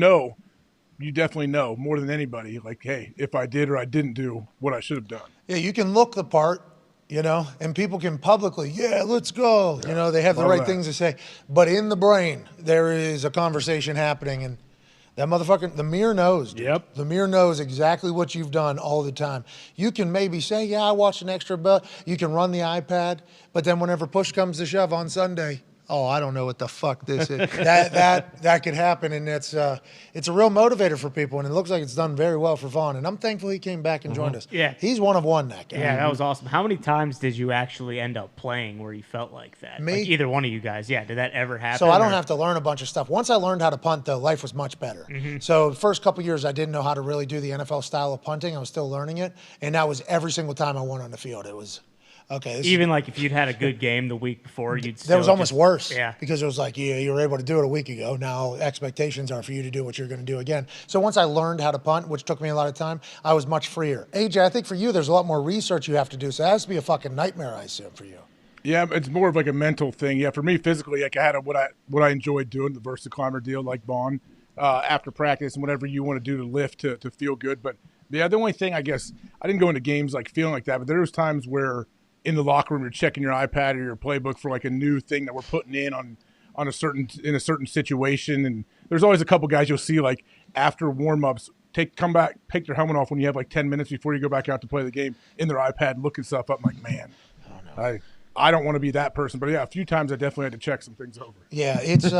S19: definitely know more than anybody, like, hey, if I did or I didn't do what I should have done.
S1: Yeah, you can look the part, and people can publicly, yeah, let's go. Yeah. They have the right things to say. But in the brain, there is a conversation happening, and that motherfucker, the mirror knows. Dude.
S3: Yep.
S1: The mirror knows exactly what you've done all the time. You can maybe say, yeah, I watched an extra, but you can run the iPad. But then whenever push comes to shove on Sunday, I don't know what the fuck this is. that could happen, and it's a real motivator for people, and it looks like it's done very well for Vaughn. And I'm thankful he came back and joined us.
S5: Yeah,
S1: he's one of one, that guy.
S5: Yeah, that was awesome. How many times did you actually end up playing where you felt like that?
S1: Me?
S5: Like either one of you guys. Yeah, did that ever happen?
S1: So I don't have to learn a bunch of stuff. Once I learned how to punt, though, life was much better. Mm-hmm. So the first couple years, I didn't know how to really do the NFL style of punting. I was still learning it, and that was every single time I went on the field. It was. Okay.
S5: Even like if you'd had a good game the week before, you'd still
S1: that was almost worse.
S5: Yeah.
S1: Because it was like, yeah, you were able to do it a week ago. Now expectations are for you to do what you're going to do again. So once I learned how to punt, which took me a lot of time, I was much freer. AJ, I think for you, there's a lot more research you have to do. So that has to be a fucking nightmare, I assume, for you.
S19: Yeah, it's more of like a mental thing. Yeah, for me physically, like I had what I enjoyed doing, the VersaClimber deal, like Vaughn, after practice and whatever you want to do to lift to feel good. But yeah, the only thing I guess I didn't go into games like feeling like that, but there was times where in the locker room you're checking your iPad or your playbook for like a new thing that we're putting in on a certain situation, and there's always a couple guys you'll see like after warm-ups come back, take their helmet off when you have like 10 minutes before you go back out to play the game in their iPad looking stuff up. I'm like, man, I don't want to be that person. But yeah, a few times I definitely had to check some things over.
S1: Yeah, it's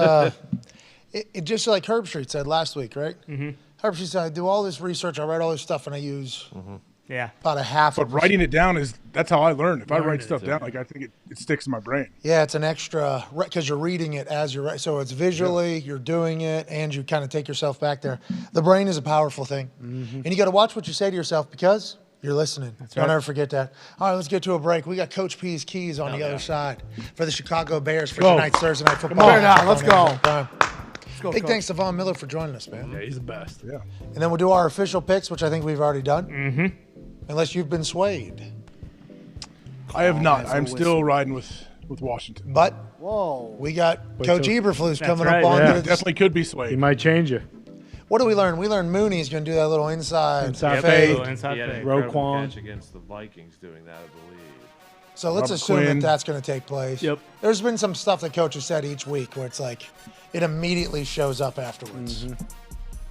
S1: it just like Herb Street said last week, right? Mm-hmm. Herb Street said, I do all this research, I write all this stuff, and I use
S5: Yeah.
S1: About a half.
S19: But writing it down that's how I learn. If I write stuff
S6: it,
S19: down, like I think it sticks in my brain.
S1: Yeah, it's an extra because you're reading it as you're writing. So it's visually, you're doing it, and you kind of take yourself back there. The brain is a powerful thing. And you got to watch what you say to yourself because you're listening. Don't ever forget that. All right, let's get to a break. We got Coach P's keys on the other side for the Chicago Bears for tonight's Thursday Night Football.
S11: Come on now, let's go.
S1: Big thanks to Von Miller for joining us, man.
S3: Yeah, he's the best.
S19: Yeah.
S1: And then we'll do our official picks, which I think we've already done. Unless you've been swayed.
S19: I have not. I'm still riding with Washington.
S1: But
S11: Whoa.
S1: we got Coach Eberflus coming
S5: right,
S1: up on
S19: Yeah,
S1: this.
S19: definitely could be swayed.
S3: He might change you.
S1: What do we learn? We learned Mooney's going to do that little inside
S3: Inside
S1: fade.
S3: fade.
S5: Inside
S6: He had an
S5: fade.
S6: incredible
S3: Roquan.
S6: catch against the Vikings doing that, I believe.
S1: So let's
S19: Robert
S1: assume
S19: Quinn.
S1: that that's going to take place.
S3: Yep.
S1: There's been some stuff that coaches said each week where it's like it immediately shows up afterwards.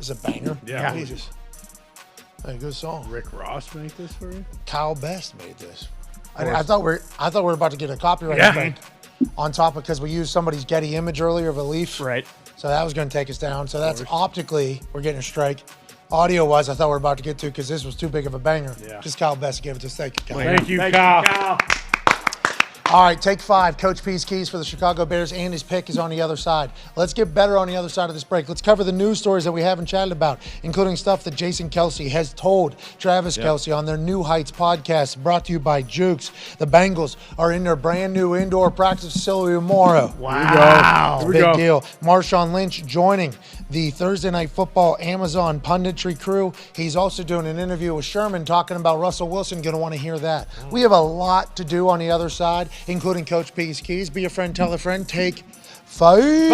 S1: It's a banger.
S3: Yeah.
S1: Jesus. Hey, good song.
S3: Rick Ross make this for you?
S1: Kyle Best made this. I thought we were about to get a copyright
S3: Yeah.
S1: thing on top because we used somebody's Getty image earlier of a leaf.
S5: Right.
S1: So that was going to take us down. So that's optically we're getting a strike. Audio-wise, I thought we were about to get to because this was too big of a banger.
S3: Yeah.
S1: Just Kyle Best gave it to us. Thank you, Kyle.
S3: Thank you, Kyle.
S1: All right, take 5. Coach P's keys for the Chicago Bears, and his pick is on the other side. Let's get better on the other side of this break. Let's cover the news stories that we haven't chatted about, including stuff that Jason Kelsey has told Travis Kelsey on their New Heights podcast, brought to you by Jukes. The Bengals are in their brand new indoor practice facility tomorrow.
S5: Wow.
S1: It's a big deal. Marshawn Lynch joining the Thursday Night Football Amazon punditry crew. He's also doing an interview with Sherman talking about Russell Wilson. Going to want to hear that. We have a lot to do on the other side, including Coach P's keys. Be a friend, tell a friend. Take 5.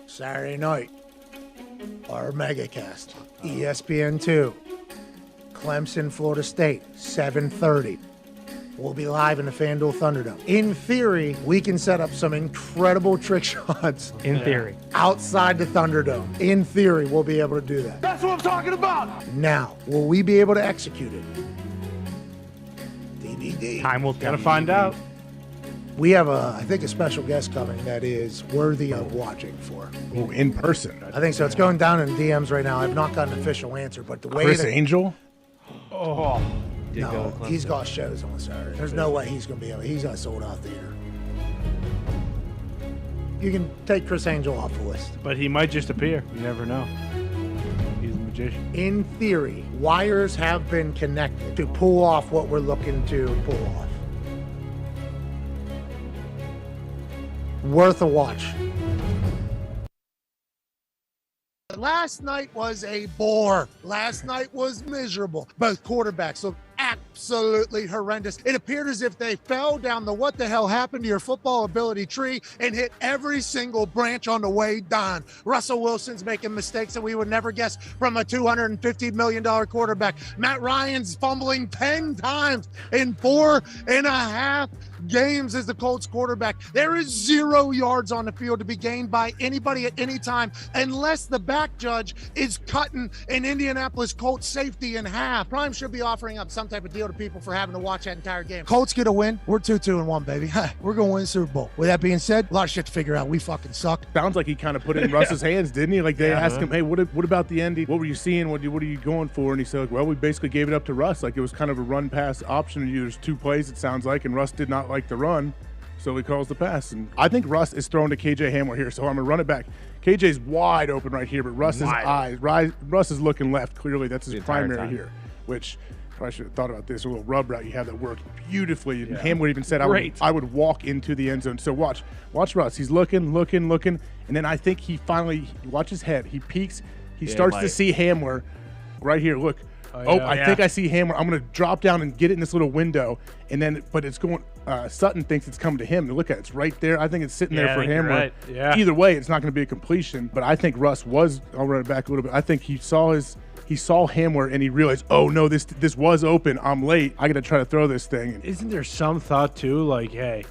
S1: Saturday night, our megacast, ESPN2, Clemson, Florida State, 7:30. We'll be live in the FanDuel Thunderdome. In theory, we can set up some incredible trick shots.
S5: In theory.
S1: Outside the Thunderdome. In theory, we'll be able to do that.
S2: That's what I'm talking about.
S1: Now, will we be able to execute it? DVD.
S5: Time will
S3: Gotta find out.
S1: We have I think a special guest coming that is worthy of watching for.
S19: Ooh, in person.
S1: I think so. It's going down in DMs right now. I've not gotten an official answer, but the way
S19: Chris Angel?
S3: Oh.
S1: No, he's got shows on Saturday. There's no way he's going to be able. He's got a sold-out theater. You can take Chris Angel off the list.
S3: But he might just appear. You never know. He's a magician.
S1: In theory, wires have been connected to pull off what we're looking to pull off. Worth a watch. Last night was a bore. Last night was miserable. Both quarterbacks looked absolutely horrendous. It appeared as if they fell down the what the hell happened to your football ability tree and hit every single branch on the way down. Russell Wilson's making mistakes that we would never guess from a $250 million quarterback. Matt Ryan's fumbling 10 times in 4.5 games as the Colts quarterback. There is 0 yards on the field to be gained by anybody at any time unless the back judge is cutting an Indianapolis Colts safety in half. Prime should be offering up some type of deal to people for having to watch that entire game. Colts get a win. We're 2-2-1, baby. We're going to win the Super Bowl. With that being said, a lot of shit to figure out. We fucking suck.
S19: Sounds like he kind of put it in Russ's hands, didn't he? Like they asked him, hey, what about the end? What were you seeing? What are you going for? And he said, well, we basically gave it up to Russ. Like it was kind of a run pass option. There's 2 plays, it sounds like, and Russ did not like the run. So he calls the pass. And I think Russ is throwing to KJ Hamler here. So I'm going to run it back. KJ's wide open right here, but Russ's eyes, Russ is looking left. Clearly, that's his primary here, which I should have thought about this. A little rub route. You have that work beautifully. And Hamler even said, I would walk into the end zone. So watch Russ. He's looking. And then I think he finally, watch his head. He peeks. He starts to see Hamler right here. Look. I think I see Hamler. I'm going to drop down and get it in this little window. And then, but it's going, Sutton thinks it's coming to him. Look at it. It's right there. I think it's sitting there for Hamler.
S3: Right. Yeah.
S19: Either way, it's not going to be a completion. But I think Russ was, I'll run it back a little bit. I think he saw his he saw Hamler and he realized, oh no, this was open. I'm late. I got to try to throw this thing.
S3: Isn't there some thought too, like, hey,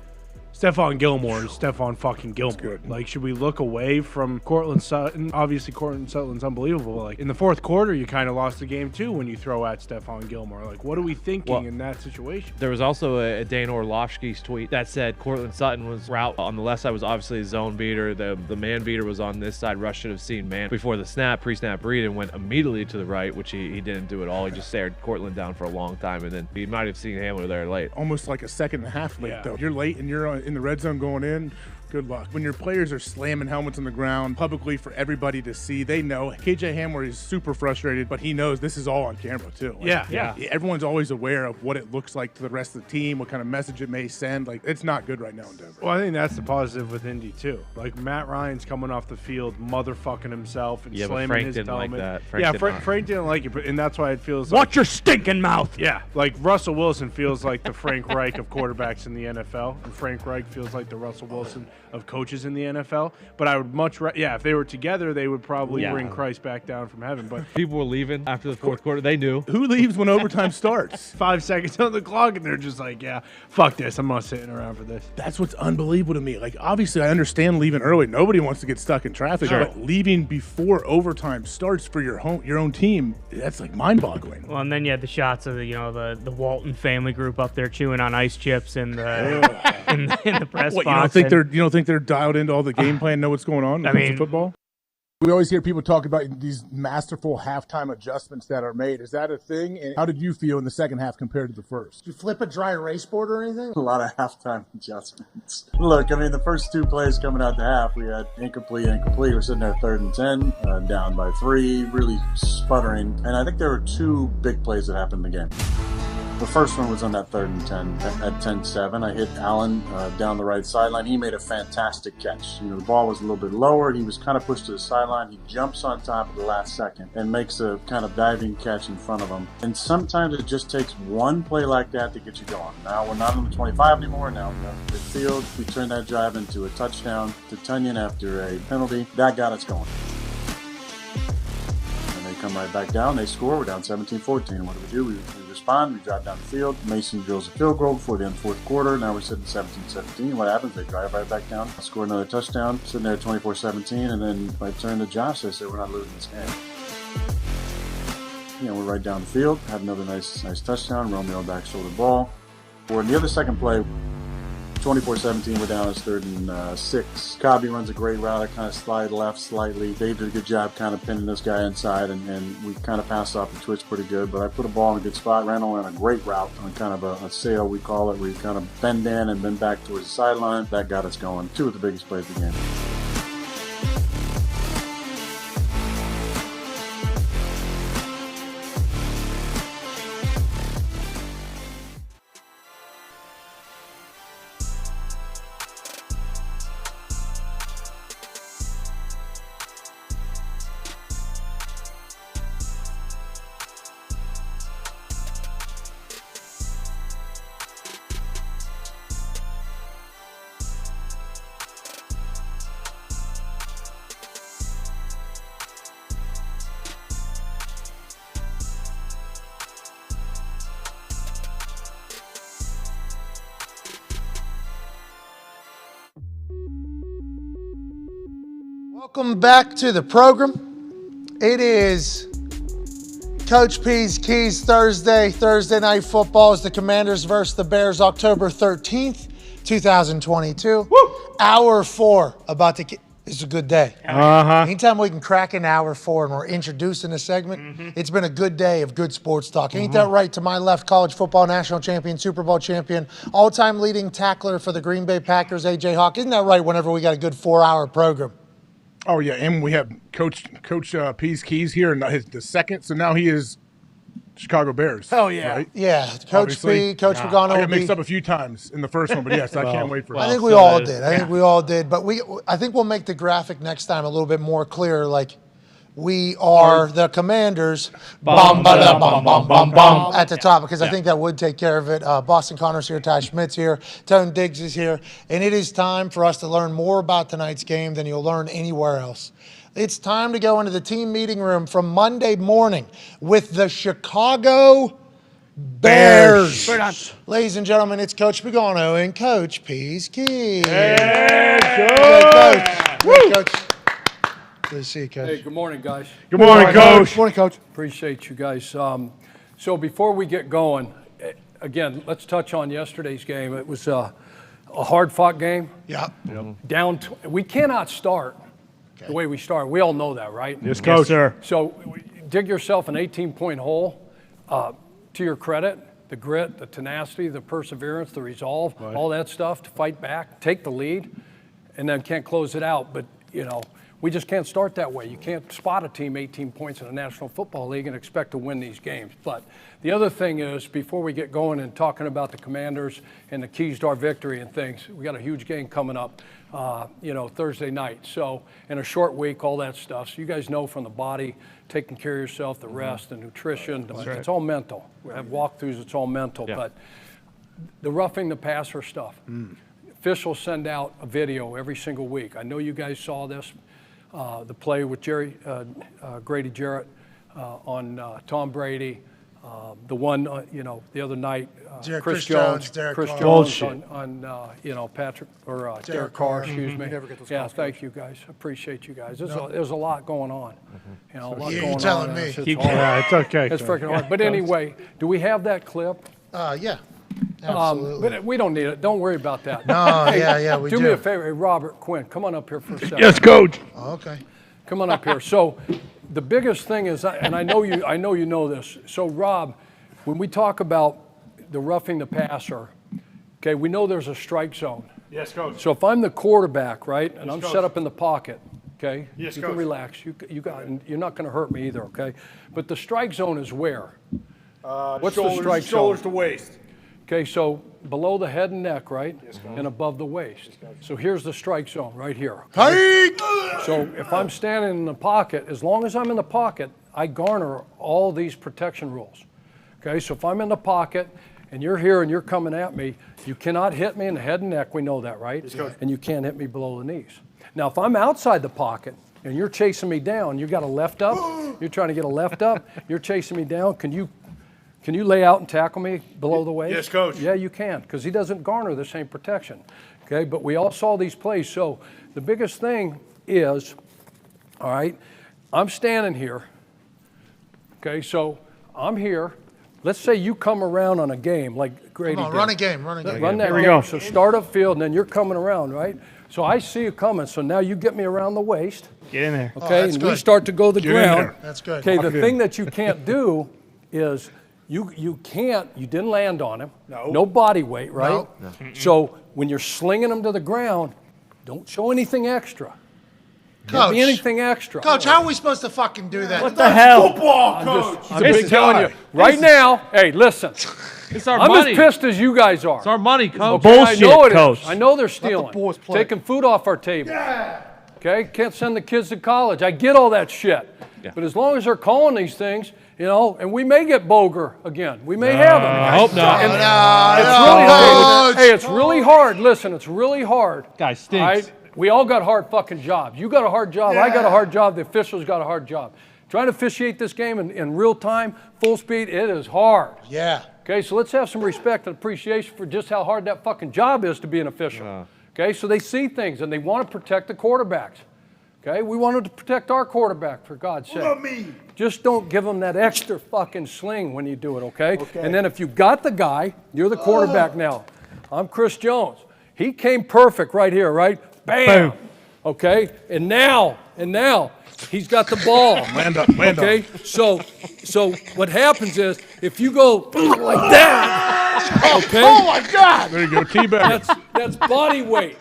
S3: Stephon Gilmore is Stephon fucking Gilmore. Like, should we look away from Cortland Sutton? Obviously, Cortland Sutton's unbelievable. Like, in the fourth quarter, you kind of lost the game, too, when you throw at Stephon Gilmore. Like, what are we thinking in that situation?
S6: There was also a Dane Orlovsky's tweet that said Cortland Sutton was route on the left side was obviously a zone beater. The man beater was on this side. Rush should have seen man before the snap, pre-snap read, and went immediately to the right, which he didn't do at all. He just stared Cortland down for a long time, and then he might have seen Hamler there late.
S19: Almost like a second and a half late, though. You're late and you're in the red zone going in. Good luck. When your players are slamming helmets on the ground publicly for everybody to see, they know. KJ Hamler is super frustrated, but he knows this is all on camera, too. Like,
S3: Yeah.
S19: Everyone's always aware of what it looks like to the rest of the team, what kind of message it may send. Like, it's not good right now in Denver.
S3: Well, I think that's the positive with Indy, too. Like, Matt Ryan's coming off the field, motherfucking himself and slamming
S6: Frank
S3: his
S6: didn't
S3: helmet.
S6: like that.
S3: Frank didn't like it, and that's why it feels
S5: Watch your stinking mouth.
S3: Yeah, like Russell Wilson feels like the Frank Reich of quarterbacks in the NFL, and Frank Reich feels like the Russell Wilson of coaches in the NFL. But I would much if they were together, they would probably bring Christ back down from heaven. But
S6: people were leaving after the fourth quarter. They knew.
S19: Who leaves when overtime starts?
S3: 5 seconds on the clock, and they're just like, yeah, fuck this. I'm not sitting around for this.
S19: That's what's unbelievable to me. Like, obviously, I understand leaving early. Nobody wants to get stuck in traffic.
S3: Sure.
S19: But leaving before overtime starts for your own team, that's like mind-boggling.
S5: Well, and then you had the shots of the Walton family group up there chewing on ice chips in the in the press
S19: What,
S5: box.
S19: you don't think they're dialed into all the game plan, know what's going on in football? We always hear people talk about these masterful halftime adjustments that are made. Is that a thing? And how did you feel in the second half compared to the first?
S1: Did you flip a dry erase board or anything?
S9: A lot of halftime adjustments. Look, I mean, the first two plays coming out the half, we had incomplete. We're sitting there 3rd and 10, down by 3, really sputtering. And I think there were 2 big plays that happened in the game. The first one was on that 3rd and 10 at 10-7. I hit Allen down the right sideline. He made a fantastic catch. The ball was a little bit lower. He was kind of pushed to the sideline. He jumps on top at the last second and makes a kind of diving catch in front of him. And sometimes it just takes one play like that to get you going. Now we're not on the 25 anymore. Now we're on the field. We turned that drive into a touchdown to Tunyon after a penalty. That got us going. And they come right back down. They score. We're down 17-14. What do? We respond. We drive down the field. Mason drills a field goal before the end of the fourth quarter. Now we're sitting 17-17. What happens? They drive right back down, score another touchdown, sitting there 24-17, and then I turn to Josh. I say, we're not losing this game. We're right down the field. Have another nice touchdown. Romeo back shoulder ball. Or in the other second play, 24-17, we're down as 3rd and 6. Cobby runs a great route. I kind of slide left slightly. Dave did a good job kind of pinning this guy inside, and we kind of passed off the twitch pretty good. But I put a ball in a good spot. Randall ran a great route on kind of a sail, we call it, where you kind of bend in and then back towards the sideline. That got us going. 2 of the biggest plays of the game.
S1: Welcome back to the program. It is Coach P's Keys Thursday night football is the Commanders versus the Bears, October 13th, 2022. Woo! Hour 4 about to it's a good day. Anytime we can crack an hour 4 and we're introducing a segment, it's been a good day of good sports talk. Ain't that right? To my left, college football national champion, Super Bowl champion, all-time leading tackler for the Green Bay Packers, A.J. Hawk. Isn't that right whenever we got a good 4-hour program?
S19: Oh, yeah, and we have Coach P's Keys here, and the second, so now he is Chicago Bears.
S1: Hell yeah.
S19: Right?
S1: Yeah, Coach P, Coach Pagano.
S19: I got mixed up a few times in the first one, but yes, I can't wait for
S1: I think we all did. I think we all did. But I think we'll make the graphic next time a little bit more clear, like we are the Commanders, at the top, because I think that would take care of it. Boston Connor's here, Ty Schmidt's here, Tone Diggs is here, and it is time for us to learn more about tonight's game than you'll learn anywhere else. It's time to go into the team meeting room from Monday morning with the Chicago Bears. Ladies and gentlemen, it's Coach Pagano and Coach P's Key.
S14: Hey,
S1: Coach. Good to see you, Coach.
S14: Hey, good morning, guys.
S3: Good morning, Coach.
S8: Good morning, Coach.
S14: Appreciate you guys. So before we get going, again, let's touch on yesterday's game. It was a hard-fought game.
S1: Yeah.
S14: We cannot start the way we started. We all know that, right?
S3: Yes, Coach. Yes, sir.
S14: So dig yourself an 18-point hole. To your credit, the grit, the tenacity, the perseverance, the resolve, all that stuff to fight back, take the lead, and then can't close it out. But, we just can't start that way. You can't spot a team 18 points in the National Football League and expect to win these games. But the other thing is, before we get going and talking about the Commanders and the keys to our victory and things, we got a huge game coming up, Thursday night. So in a short week, all that stuff. So you guys know from the body, taking care of yourself, the rest, the nutrition, it's all mental. We have walkthroughs, it's all mental. Yeah. But the roughing the passer stuff, officials send out a video every single week. I know you guys saw this. The play with Grady Jarrett on Tom Brady, the one the other night, Chris Jones on Patrick or Derek Carr, excuse me. Yeah, thank you guys. Appreciate you guys. There's a lot going on. A lot going
S1: you're telling
S14: on.
S1: me.
S14: It's
S3: okay.
S14: It's freaking hard. But anyway, do we have that clip?
S1: Yeah. Absolutely.
S14: But we don't need it. Don't worry about that.
S1: No, we do.
S14: Do me a favor. Hey, Robert Quinn, come on up here for a second.
S3: Yes, Coach.
S1: Okay.
S14: Come on up here. So the biggest thing is, and I know you know this. So Rob, when we talk about the roughing the passer, okay, we know there's a strike zone.
S3: Yes, Coach.
S14: So if I'm the quarterback, right, and I'm
S3: Coach.
S14: set up in the pocket, okay,
S3: yes,
S14: you
S3: Coach.
S14: can relax. You got, you're not going to hurt me either, okay? But the strike zone is where? What's the strike zone?
S3: Shoulders to waist.
S14: Okay, so below the head and neck, right?
S3: Yes, Coach.
S14: And above the waist. So here's the strike zone right here.
S1: Okay?
S14: So if I'm standing in the pocket, as long as I'm in the pocket, I garner all these protection rules. Okay, so if I'm in the pocket and you're here and you're coming at me, you cannot hit me in the head and neck. We know that, right?
S3: Yes, Coach.
S14: And you can't hit me below the knees. Now, if I'm outside the pocket and you're chasing me down, you got a left up, you're trying to get a left up, you're chasing me down, can you lay out and tackle me below the waist?
S3: Yes, Coach.
S14: Yeah, you can, because he doesn't garner the same protection. Okay, but we all saw these plays. So the biggest thing is, all right, I'm standing here. Okay, so I'm here. Let's say you come around on a game like Grady did.
S1: Run a game.
S14: Run that game. So start up field, and then you're coming around, right? So I see you coming. So now you get me around the waist.
S5: Get in there.
S14: Okay, and we start to go the ground.
S1: That's good.
S14: Okay, the thing that you can't do is you didn't land on him. No body weight, right?
S1: No.
S14: So when you're slinging him to the ground, don't show anything extra. Can't
S1: Coach,
S14: be anything extra.
S1: Coach, how are we supposed to fucking do that?
S5: What the hell?
S3: Football, Coach.
S14: I'm just telling you. Right now, hey, listen.
S6: It's our
S14: I'm
S6: money.
S14: as pissed as you guys are.
S6: It's our money, Coach.
S14: Okay,
S5: Bullshit,
S14: I know it is.
S5: Coach.
S14: I know they're stealing.
S8: boys play.
S14: Taking food off our table. Okay, can't send the kids to college. I get all that shit.
S6: Yeah.
S14: But as long as they're calling these things, and we may get Boger again. We may have him.
S6: I hope not.
S14: And it's really hard. Hey, it's really hard. Listen, it's really hard.
S6: Guy stinks.
S14: All right? We all got hard fucking jobs. You got a hard job. I got a hard job. The officials got a hard job. Trying to officiate this game in real time, full speed, it is hard.
S1: Yeah.
S14: Okay, so let's have some respect and appreciation for just how hard that fucking job is to be an official. Okay, so they see things and they want to protect the quarterbacks. Okay, we wanted to protect our quarterback, for God's sake.
S3: Love me.
S14: Just don't give them that extra fucking sling when you do it, okay? And then if you got the guy, you're the quarterback now. I'm Chris Jones. He came perfect right here, right? Bam.
S5: Boom.
S14: Okay, and now he's got the ball.
S3: Land up.
S14: Okay, so what happens is if you go like that, okay?
S3: Oh my God! There you go, teabag.
S14: That's body weight.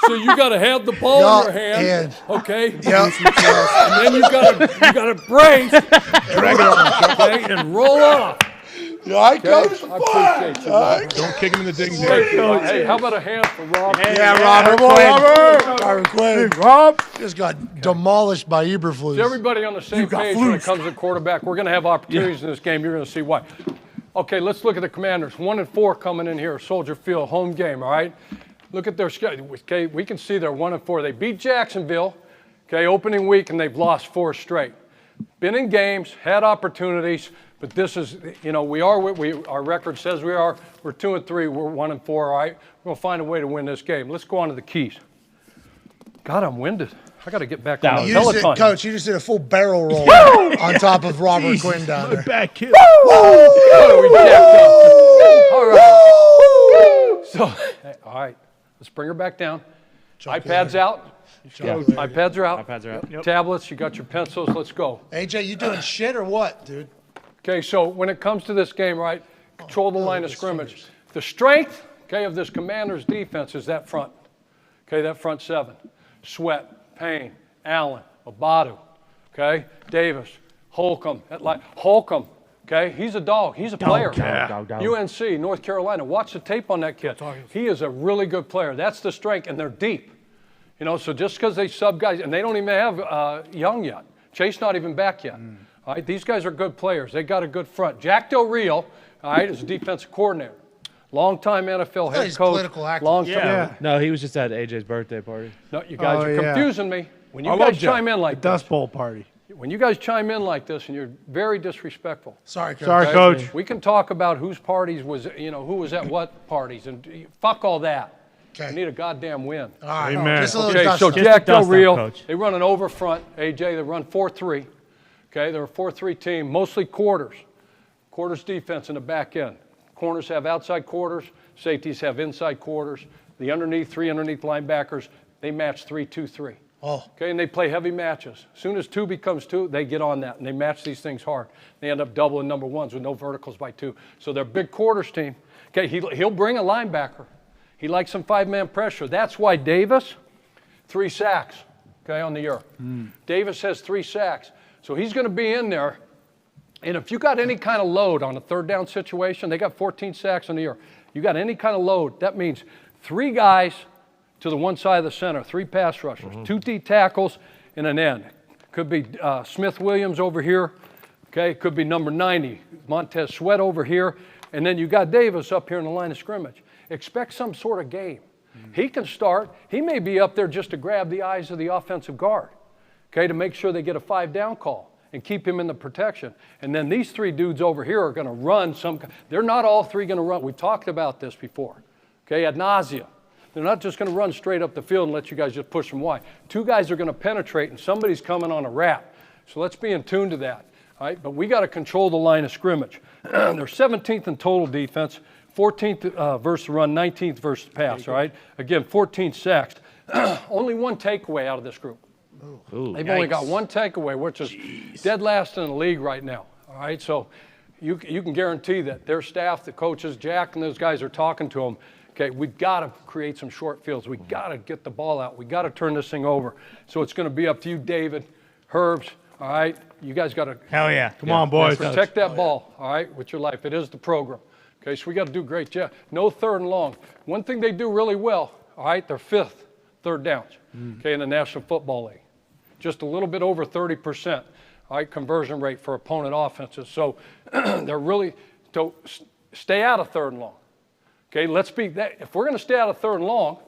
S14: So you got to have the ball in your hand, okay?
S1: Yep.
S14: And then you got to brace, okay, and roll off.
S3: You all right, Coach?
S14: I appreciate you. Right.
S3: Don't kick him in the ding.
S14: Hey, how about a hand for Rob?
S1: Robert Quinn. Rob just got demolished by Eberflus.
S14: Is everybody on the same page when it comes to quarterback? We're going to have opportunities in this game. You're going to see why. Okay, let's look at the Commanders. 1-4 coming in here, Soldier Field, home game, all right? Look at their schedule. Okay, we can see they're 1-4. They beat Jacksonville. Okay, opening week, and they've lost 4 straight. Been in games, had opportunities, but this is, we are what our record says we are. We're 2-3, we're 1-4, all right? We're going to find a way to win this game. Let's go on to the keys. God, I'm winded. I got to get back on the Peloton.
S1: Coach, you just did a full barrel roll on top of Robert Quinn down there.
S3: Back kill.
S14: We jacked up. All right. So, all right, let's bring her back down. iPads out. iPads are out.
S6: iPads are out.
S14: Yep. Tablets, you got your pencils. Let's go.
S1: AJ, you doing shit or what, dude?
S14: Okay, so when it comes to this game, right, control the line of scrimmage. The strength, okay, of this Commanders defense is that front. Okay, that front 7. Sweat, Payne, Allen, Obadu, okay, Davis, Holcomb. Holcomb, okay, he's a dog. He's a player. UNC, North Carolina. Watch the tape on that kid. He is a really good player. That's the strength, and they're deep. So just because they sub guys, and they don't even have Young yet. Chase not even back yet. All right, these guys are good players. They got a good front. Jack Del Rio, all right, is a defensive coordinator. Long-time NFL head coach. Long-time.
S6: No, he was just at AJ's birthday party.
S14: No, you guys are confusing me. When you guys chime in like this.
S3: Dust Bowl party.
S14: When you guys chime in like this, and you're very disrespectful.
S1: Sorry, Coach.
S3: Sorry, Coach.
S14: We can talk about whose parties was, who was at what parties, and fuck all that.
S1: Okay.
S14: We need a goddamn win.
S1: All right.
S3: Amen.
S1: Just a little
S14: Okay,
S1: dust
S14: so
S1: up.
S14: Jack Del
S5: dust up,
S14: Rio,
S5: Coach.
S14: they run an over front. AJ, they run 4-3. Okay, they're a 4-3 team, mostly quarters. Quarters defense in the back end. Corners have outside quarters. Safeties have inside quarters. The three underneath linebackers, they match 3-2-3.
S1: Oh.
S14: Okay, and they play heavy matches. As soon as 2 becomes 2, they get on that, and they match these things hard. They end up doubling number 1s with no verticals by 2. So they're a big quarters team. Okay, he'll bring a linebacker. He likes some 5-man pressure. That's why Davis, 3 sacks, okay, on the year. Davis has 3 sacks. So he's going to be in there. And if you got any kind of load on a 3rd down situation, they got 14 sacks on the year. You got any kind of load, that means 3 guys to the one side of the center, 3 pass rushers, 2 D tackles, and an end. Could be Smith Williams over here. Okay, could be number 90, Montez Sweat over here. And then you got Davis up here in the line of scrimmage. Expect some sort of game. He can start. He may be up there just to grab the eyes of the offensive guard, okay, to make sure they get a 5-down call and keep him in the protection. And then these 3 dudes over here are going to run they're not all 3 going to run. We've talked about this before, okay, ad nauseum. They're not just going to run straight up the field and let you guys just push them wide. 2 guys are going to penetrate, and somebody's coming on a wrap. So let's be in tune to that, all right? But we got to control the line of scrimmage. They're 17th in total defense, 14th versus run, 19th versus pass, all right? Again, 14 sacks. Only 1 takeaway out of this group. They've only got 1 takeaway, which is dead last in the league right now. All right, so you can guarantee that their staff, the coaches, Jack and those guys are talking to them. Okay, we've got to create some short fields. We've got to get the ball out. We've got to turn this thing over. So it's going to be up to you, David, Herbs. All right, you guys got to.
S5: Hell yeah.
S3: Come on, boys.
S14: Protect that ball, all right, with your life. It is the program. Okay, so we got to do great job. No 3rd and long. One thing they do really well, all right, they're 5th 3rd downs, okay, in the National Football League. Just a little bit over 30%, all right, conversion rate for opponent offenses. So they're really, to stay out of 3rd and long. Okay, let's be that. If we're going to stay out of 3rd and long,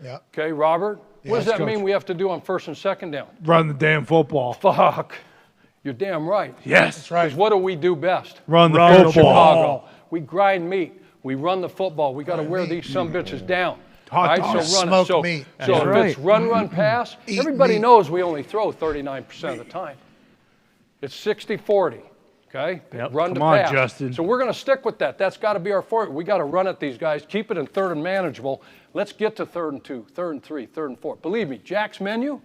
S14: okay, Robert, what does that mean we have to do on 1st and 2nd down?
S3: Run the damn football.
S14: Fuck. You're damn right.
S3: Yes.
S14: That's right. Because what do we do best?
S3: Run the football.
S14: Chicago. We grind meat. We run the football. We got to wear these sumbitches down.
S3: Hot
S14: right?
S3: dogs.
S14: So run
S1: Smoked meat.
S14: So if it's run, pass, everybody knows we only throw 39% of the time. It's 60-40. Okay?
S3: Yep.
S14: Run to
S3: Come on,
S14: pass.
S3: Justin.
S14: So we're going to stick with that. That's got to be our forte. We got to run at these guys, keep it in 3rd and manageable. Let's get to 3rd and 2, 3rd and 3, 3rd and 4. Believe me, Jack's menu,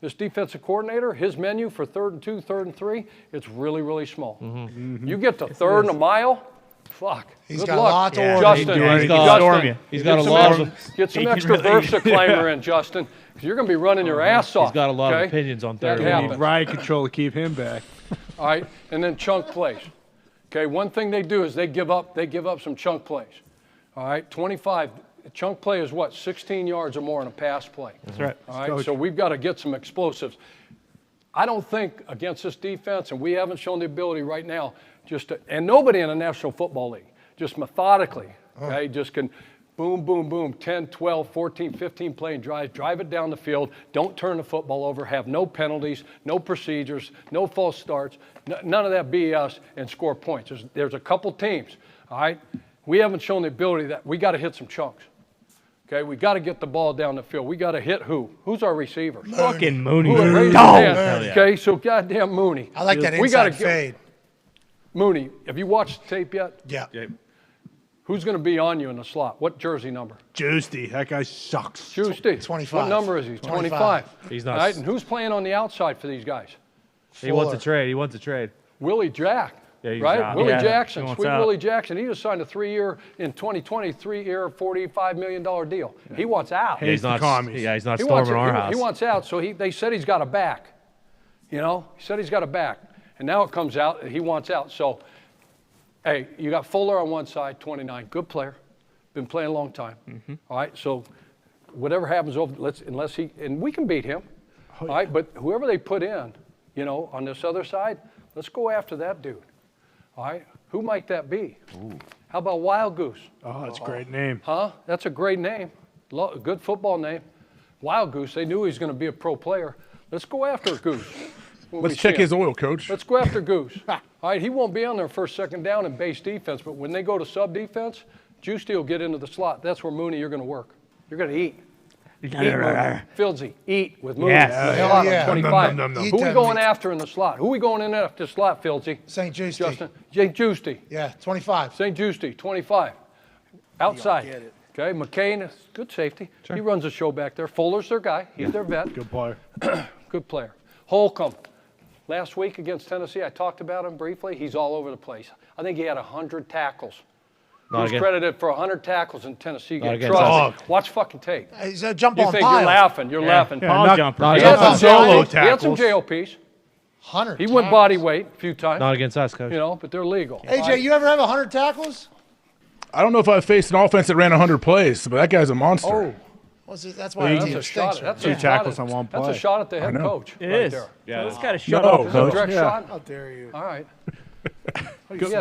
S14: this defensive coordinator, his menu for 3rd and 2, 3rd and 3, it's really, really small. You get to 3rd and a mile, fuck.
S1: He's
S14: Good
S1: got
S14: luck.
S1: lots of work.
S14: Justin,
S6: He's got a lot.
S14: Get some extra Versa climber in, Justin, because you're going to be running your ass off.
S6: He's got a lot of
S14: okay?
S6: opinions on
S14: That
S6: 3rd.
S14: happens.
S3: Riot control to keep him back.
S14: All right, and then chunk plays. Okay, one thing they do is they give up some chunk plays. All right, 25. Chunk play is what? 16 yards or more in a pass play.
S5: That's right.
S14: All right, so we've got to get some explosives. I don't think against this defense, and we haven't shown the ability right now, and nobody in the National Football League, just methodically, okay, just can boom, boom, boom, 10, 12, 14, 15 playing drives, drive it down the field, don't turn the football over, have no penalties, no procedures, no false starts, none of that BS, and score points. There's a couple teams, all right? We haven't shown the ability that we got to hit some chunks. Okay, we got to get the ball down the field. We got to hit who? Who's our receiver?
S5: Fucking Mooney.
S14: Okay, so goddamn Mooney.
S1: I like that inside fade.
S14: Mooney, have you watched the tape yet?
S1: Yeah.
S14: Who's going to be on you in the slot? What jersey number?
S3: Juicy. That guy sucks.
S14: Juicy.
S1: 25.
S14: What number is he? 25.
S6: He's not.
S14: Right? And who's playing on the outside for these guys?
S6: He wants a trade. He wants a trade.
S14: Willie Jack.
S6: Yeah, he's
S14: right?
S6: out.
S14: Willie
S6: Yeah.
S14: Jackson,
S6: He wants
S14: sweet
S6: out.
S14: Willie Jackson. He just signed a 3-year in 2020, 3-year, $45 million deal. He wants out.
S6: Yeah, he's not
S14: He
S6: storming our house.
S14: He wants out, so they said he's got a back. You know, he said he's got a back. And now it comes out that he wants out. So, hey, you got Fuller on one side, 29, good player, been playing a long time. All right, so whatever happens over, and we can beat him. All right, but whoever they put in, you know, on this other side, let's go after that dude. All right, who might that be? How about Wild Goose?
S3: Oh, that's a great name.
S14: Huh? That's a great name. Good football name. Wild Goose. They knew he was going to be a pro player. Let's go after Goose.
S19: Let's check his oil, Coach.
S14: Let's go after Goose. All right, he won't be on there first, second down in base defense, but when they go to sub defense, Juicy will get into the slot. That's where Mooney, you're going to work. You're going to eat. Fieldsy, eat with Mooney.
S5: Yes.
S14: In the slot on 25.
S19: Nom, nom, nom,
S14: Who
S1: nom.
S14: we going after in the slot? Who we going in after the slot, Fieldsy?
S1: St. Juicy.
S14: Justin. St. Juicy.
S1: Yeah, 25.
S14: St. Juicy, 25. Outside. Okay, McCain is good safety. Sure. He runs the show back there. Fuller's their guy. He's their vet.
S3: Good player.
S14: Good player. Holcomb. Last week against Tennessee, I talked about him briefly. He's all over the place. I think he had 100 tackles. Who's credited for 100 tackles in Tennessee game? Trust me. Watch fucking tape.
S1: He's a jump
S14: You
S1: on
S14: think
S1: pile.
S14: you're laughing. You're laughing.
S5: Pile jumper.
S14: He had
S3: solo
S14: he had some
S3: tackles.
S14: JOPs.
S1: 100
S14: He went body weight a few times.
S6: Not against us, Coach.
S14: You know, but they're legal.
S1: AJ, you ever have 100 tackles?
S19: I don't know if I faced an offense that ran 100 plays, but that guy's a monster.
S14: Oh,
S1: That's why our
S14: that's
S1: team
S14: a shot.
S1: stinks.
S14: That's
S3: Two
S14: a
S3: tackles
S14: shot
S3: on one
S14: at, That's
S3: play.
S14: a shot at the head
S19: know.
S14: coach.
S5: It
S14: right
S5: is.
S14: there.
S5: Yeah, it's got to shut
S19: No,
S5: up.
S14: Is that a
S19: Coach.
S14: direct
S3: Yeah.
S14: shot?
S11: How dare you?
S14: All right.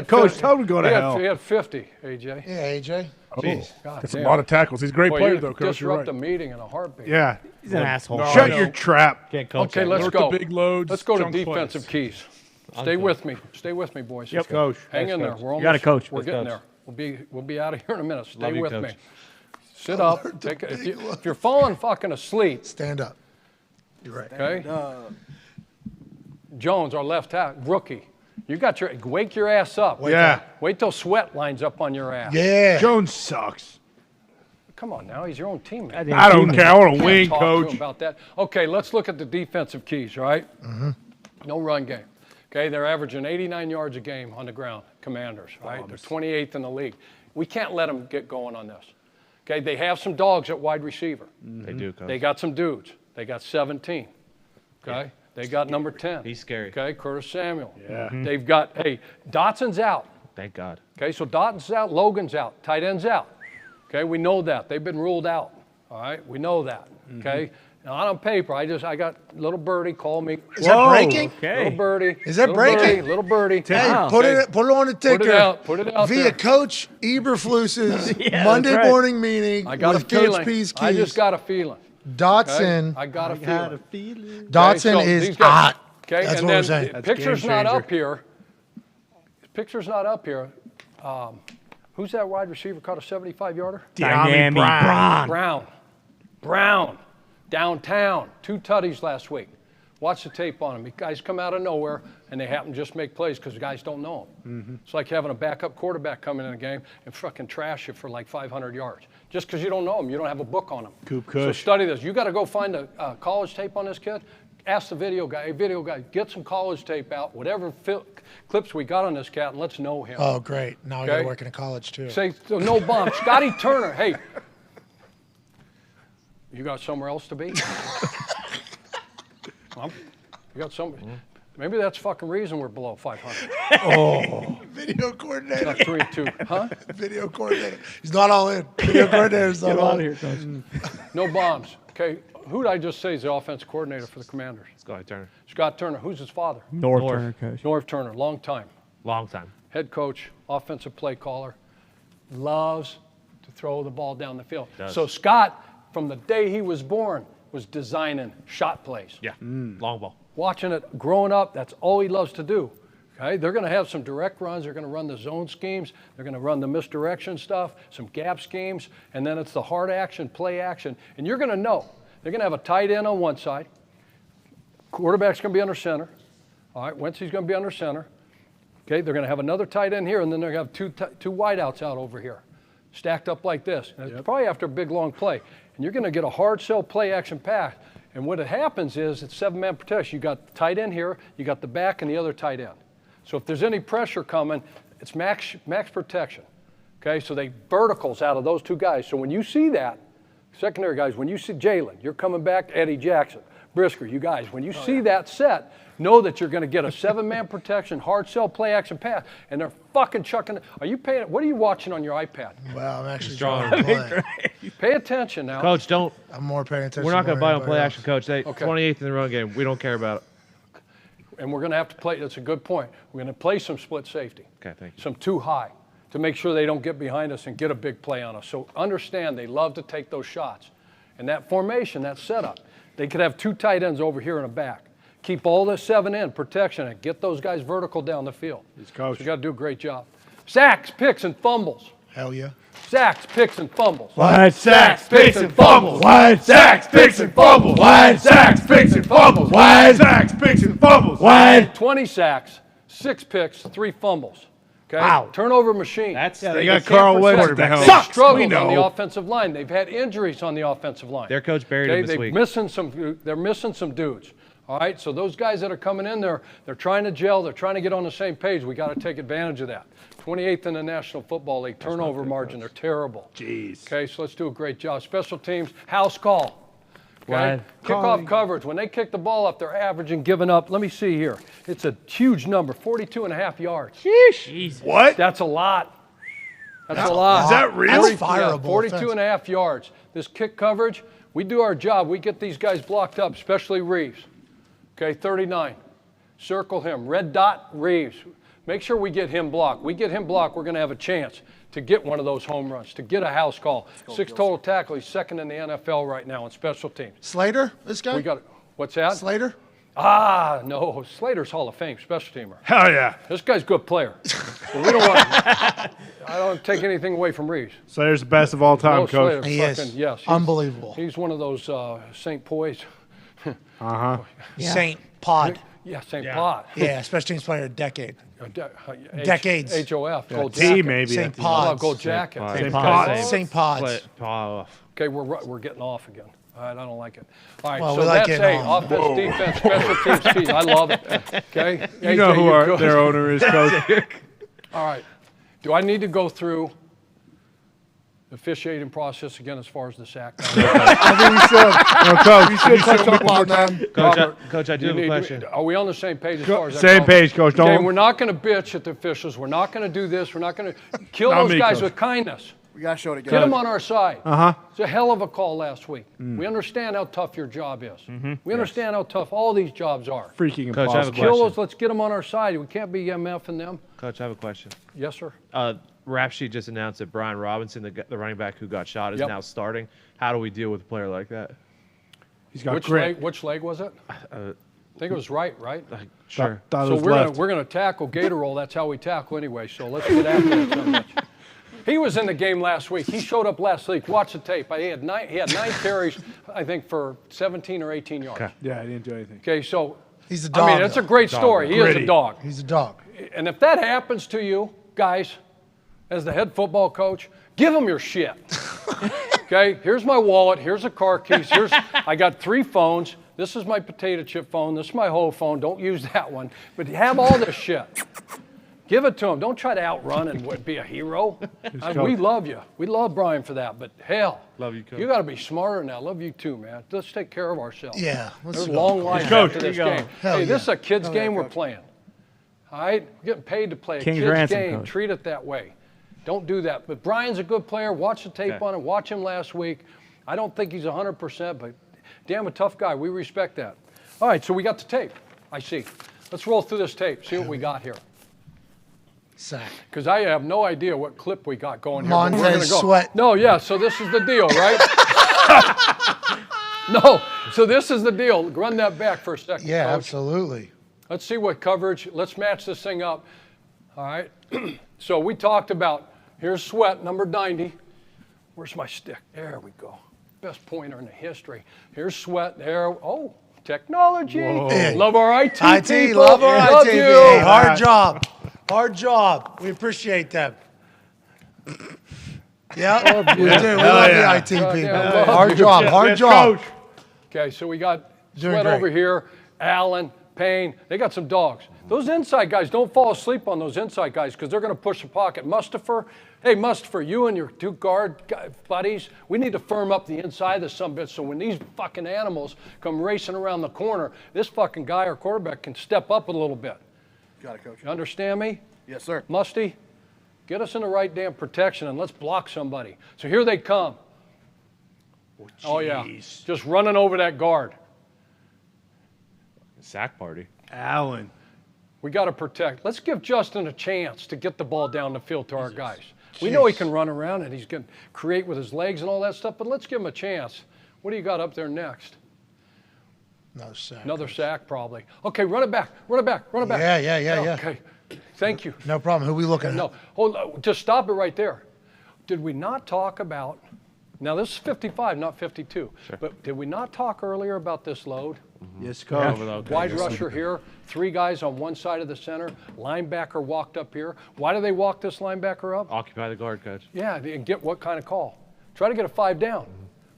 S3: Coach, tell him to go to hell.
S14: He had 50, AJ.
S1: Yeah, AJ.
S19: Oh,
S14: God
S19: that's
S14: damn.
S19: a lot of tackles. He's a great
S14: Boy,
S19: player,
S14: you
S19: though, Coach. You're
S14: disrupt
S19: right.
S14: a meeting in a heartbeat.
S3: Yeah.
S5: He's an asshole.
S19: No,
S3: Shut
S19: I
S3: your
S19: know.
S3: trap.
S6: Can't coach
S14: Okay,
S6: that.
S14: let's
S19: Work
S14: go.
S19: the big loads,
S14: Let's go to
S19: chunk
S14: defensive
S19: plays.
S14: keys. Stay with me. Stay with me, boys.
S3: Yep, Coach.
S14: Hang
S6: Thanks,
S14: in there.
S6: Coach.
S14: We're almost,
S5: You got it, Coach.
S14: We're
S6: Thanks,
S14: getting
S6: Coach.
S14: there. We'll be out of here in a minute. Stay
S6: Love you,
S14: with
S6: Coach.
S14: me. Sit up. Take a, if you're falling fucking asleep,
S1: Stand up. You're right.
S14: okay? Jones, our left tackle, rookie. You got your wake your ass up.
S3: Yeah.
S14: Wait till sweat lines up on your ass.
S1: Yeah.
S3: Jones sucks.
S14: Come on now, he's your own teammate.
S3: I don't care. I want to
S14: Can't
S3: win,
S14: talk to him
S3: Coach.
S14: about that. Okay, let's look at the defensive keys, right? No run game. Okay, they're averaging 89 yards a game on the ground, Commanders, right? They're 28th in the league. We can't let them get going on this. Okay, they have some dogs at wide receiver.
S6: They do, Coach.
S14: They got some dudes. They got 17. Okay, they got number 10.
S6: He's scary.
S14: Okay, Curtis Samuel.
S3: Yeah.
S14: They've got, hey, Dotson's out.
S6: Thank God.
S14: Okay, so Dotson's out, Logan's out, tight end's out. Okay, we know that. They've been ruled out. All right, we know that. Okay, now on paper, I got little birdie call me.
S1: Is that breaking?
S14: Little birdie.
S1: Is that
S14: little
S1: breaking?
S14: Birdie, little birdie.
S1: Hey,
S5: Wow.
S1: put it on the ticker.
S14: Put it out
S1: via
S14: there.
S1: Coach Eberflus's
S5: Yeah,
S1: Monday
S5: that's right.
S1: morning meeting
S14: I got
S1: with
S14: a feeling.
S1: Coach P's
S14: I just
S1: keys.
S14: got a feeling.
S1: Dotson.
S14: Okay? I got a feeling.
S1: Dotson
S14: so
S1: is
S14: these guys-
S1: hot.
S14: Okay,
S1: That's
S14: and
S1: what
S14: then
S1: we're saying.
S14: the picture's
S3: game
S14: not
S3: changer.
S14: up here. Picture's not up here. Who's that wide receiver caught a 75-yarder?
S5: Dynamic Braun.
S14: Brown. Downtown. 2 tutties last week. Watch the tape on him. These guys come out of nowhere, and they happen to just make plays because the guys don't know them. It's like having a backup quarterback come in a game and fucking trash you for like 500 yards. Just because you don't know them. You don't have a book on them.
S3: Coop
S14: So
S3: Kush.
S14: study this. You got to go find a college tape on this kid. Ask the video guy, hey, video guy, get some college tape out, whatever clips we got on this cat, and let's know him.
S1: Oh, great. Now I got to
S14: Okay.
S1: work in a college, too.
S14: Say, so no bomb. Scotty Turner, hey, you got somewhere else to be? You got somebody. Maybe that's fucking reason we're below 500.
S1: Oh. Video coordinator.
S14: Not 3-2, huh?
S1: Video coordinator. He's not all in. Video coordinator's not all in.
S14: No bombs. Okay, who did I just say is the offensive coordinator for the Commanders?
S6: Scotty Turner.
S14: Scott Turner. Who's his father?
S5: North Turner, Coach.
S14: North Turner, long time.
S6: Long time.
S14: Head coach, offensive play caller, loves to throw the ball down the field.
S6: Does.
S14: So Scott, from the day he was born, was designing shot plays.
S6: Yeah, long ball.
S14: Watching it, growing up, that's all he loves to do. Okay, they're going to have some direct runs. They're going to run the zone schemes. They're going to run the misdirection stuff, some gap schemes, and then it's the hard action, play action. And you're going to know. They're going to have a tight end on one side. Quarterback's going to be under center. All right, Wentzy's going to be under center. Okay, they're going to have another tight end here, and then they're going to have two wideouts out over here, stacked up like this. And it's probably after a big, long play. And you're going to get a hard sell play action pass. And what happens is it's 7-man protection. You got the tight end here, you got the back and the other tight end. So if there's any pressure coming, it's max protection. Okay, so they verticals out of those two guys. So when you see that, secondary guys, when you see Jalen, you're coming back, Eddie Jackson, Brisker, you guys, when you see that set, know that you're going to get a 7-man protection, hard sell, play action pass, and they're fucking chucking. Are you paying? What are you watching on your iPad?
S1: Well, I'm actually trying to play.
S14: Pay attention now.
S6: Coach, don't.
S1: I'm more paying attention.
S6: We're not going to
S1: than
S6: buy on play
S1: anybody
S6: action, Coach. They 28th in the run game. We don't care about it.
S14: And we're going to have to play. That's a good point. We're going to play some split safety.
S6: Okay, thank you.
S14: Some too high to make sure they don't get behind us and get a big play on us. So understand they love to take those shots. And that formation, that setup, they could have two tight ends over here in the back. Keep all the 7 in, protection, and get those guys vertical down the field. So you got to do a great job. Sacks, picks, and fumbles.
S1: Hell yeah.
S14: Sacks, picks, and fumbles.
S2: Wide sacks, picks, and fumbles. Wide sacks, picks, and fumbles. Wide sacks, picks, and fumbles. Wide sacks, picks, and fumbles. Wide.
S14: 20 sacks, 6 picks, 3 fumbles. Okay?
S6: Wow.
S14: Turnover machine.
S6: They got Carl Wentz.
S14: They've struggled on the offensive line. They've had injuries on the offensive line.
S6: Their coach buried him this week.
S14: They're missing some dudes. All right, so those guys that are coming in there, they're trying to gel. They're trying to get on the same page. We got to take advantage of that. 28th in the National Football League. Turnover margin, they're terrible.
S3: Jeez.
S14: Okay, so let's do a great job. Special teams, house call. Okay? Kickoff coverage. When they kick the ball up, they're averaging giving up. Let me see here. It's a huge number, 42.5 yards.
S3: Sheesh. What?
S14: That's a lot. That's a lot.
S3: Is that real?
S1: That's fireable.
S14: 42.5 yards. This kick coverage, we do our job. We get these guys blocked up, especially Reeves. Okay, 39. Circle him. Red dot, Reeves. Make sure we get him blocked. We get him blocked, we're going to have a chance to get one of those home runs, to get a house call. 6 total tackles. He's second in the NFL right now in special teams.
S1: Slater, this guy?
S14: We got what's that?
S1: Slater?
S14: No. Slater's Hall of Fame, special teamer.
S3: Hell yeah.
S14: This guy's a good player. But we don't want I don't take anything away from Reeves.
S3: Slater's the best of all time, Coach.
S1: He is.
S14: Yes,
S1: Unbelievable.
S14: He's one of those St. Poise.
S3: Uh-huh.
S1: Yeah. Saint Pod.
S14: Yeah, St. Pod.
S1: Yeah, special teams player a decade.
S14: Decades. HOF. Gold
S3: T
S14: jacket.
S3: maybe.
S1: St.
S14: How about
S1: Pods.
S14: gold jacket?
S3: St. Pods.
S1: St. Pods.
S14: Okay, we're getting off again. All right, I don't like it. All right,
S1: Well,
S14: so
S1: we like
S14: that's
S1: getting
S14: A,
S1: on.
S14: offense, defense, special teams, team. I love it. Okay?
S3: You know who their owner is, Coach.
S14: All right. Do I need to go through the officiating process again as far as the sack?
S1: I think we should.
S3: Coach,
S1: We should touch up on that.
S6: Coach, I do have a question.
S14: Are we on the same page as far as that
S3: Same
S14: goes?
S3: page, Coach.
S14: Okay,
S3: Don't.
S14: we're not going to bitch at the officials. We're not going to do this. We're not going to kill
S3: Not
S14: those
S3: me,
S14: guys
S3: Coach.
S14: with kindness.
S11: We got to show it again.
S14: Get them on our side.
S3: Uh-huh.
S14: It's a hell of a call last week. We understand how tough your job is. We understand how tough all these jobs are.
S3: Freaking
S6: Coach, I have a
S3: impossible.
S6: question.
S14: Kill those. Let's get them on our side. We can't be MFing them.
S6: Coach, I have a question.
S14: Yes, sir.
S6: Rap sheet just announced that Brian Robinson, the running back who got shot, is
S14: Yep.
S6: now starting. How do we deal with a player like that?
S3: He's got
S14: Which
S3: grit.
S14: leg was it? I think it was right?
S6: Sure.
S3: Thought it
S14: So
S3: was
S14: we're
S3: left.
S14: gonna tackle Gator roll. That's how we tackle anyway. So let's get after it so much. He was in the game last week. He showed up last week. Watch the tape. He had 9 carries, I think, for 17 or 18 yards.
S6: Okay.
S3: Yeah, he didn't do anything.
S14: Okay, so
S1: He's a dog.
S14: I mean, it's a great story. He is
S3: Gritty.
S14: a dog.
S1: He's a dog.
S14: And if that happens to you, guys, as the head football coach, give him your shit. Okay, here's my wallet. Here's a car keys. I got 3 phones. This is my potato chip phone. This is my whole phone. Don't use that one. But have all this shit. Give it to him. Don't try to outrun and be a hero. We love you. We love Brian for that. But hell,
S6: Love you, Coach.
S14: you got to be smarter now. Love you too, man. Let's take care of ourselves.
S1: Yeah, let's
S14: There's a
S1: go.
S14: long life
S3: Coach,
S14: after this
S3: here you go.
S14: game.
S1: Hell
S14: Hey, this
S1: yeah.
S14: is a kid's game we're playing. All right? We're getting paid to play a
S5: King's
S14: kid's
S5: ransom,
S14: game.
S5: Coach.
S14: Treat it that way. Don't do that. But Brian's a good player. Watch the tape
S6: Okay.
S14: on him. Watch him last week. I don't think he's 100%, but damn a tough guy. We respect that. All right, so we got the tape. I see. Let's roll through this tape. See what we got here.
S1: Sack.
S14: Because I have no idea what clip we got going here. But we're gonna
S1: Montez
S14: go.
S1: Sweat.
S14: No, yeah, so this is the deal, right? No, so this is the deal. Run that back for a second,
S1: Yeah,
S14: Coach.
S1: absolutely.
S14: Let's see what coverage. Let's match this thing up. All right. So we talked about, here's Sweat, number 90. Where's my stick? There we go. Best pointer in the history. Here's Sweat. There. Oh, technology.
S1: Whoa.
S14: Love our IT people.
S1: love our
S14: Love
S1: IT.
S14: you.
S1: Hey, hard job. Hard job. We appreciate them. Yeah, we do. We love the IT people. Hard job. Hard job.
S14: Okay, so we got
S1: Doing
S14: Sweat
S1: great.
S14: over here, Allen, Payne. They got some dogs. Those inside guys, don't fall asleep on those inside guys because they're going to push the pocket. Mustafa, hey, Mustafa, you and your two guard buddies, we need to firm up the inside of this sumbitch so when these fucking animals come racing around the corner, this fucking guy or quarterback can step up a little bit.
S11: Got it, Coach.
S14: You understand me?
S11: Yes, sir.
S14: Musty, get us in the right damn protection and let's block somebody. So here they come. Oh, yeah. Just running over that guard.
S6: Sack party.
S3: Allen.
S14: We got to protect. Let's give Justin a chance to get the ball down the field to our guys. We know he can run around and he's going to create with his legs and all that stuff, but let's give him a chance. What do you got up there next?
S1: No sack.
S14: Another sack, probably. Okay, run it back. Run it back. Run it back.
S1: Yeah.
S14: Okay. Thank you.
S1: No problem. Who we looking at?
S14: No, hold on. Just stop it right there. Did we not talk about, now this is 55, not 52, but did we not talk earlier about this load?
S3: Yes, Coach.
S14: Wide rusher here, 3 guys on one side of the center, linebacker walked up here. Why do they walk this linebacker up?
S6: Occupy the guard, Coach.
S14: Yeah, and get what kind of call? Try to get a 5 down.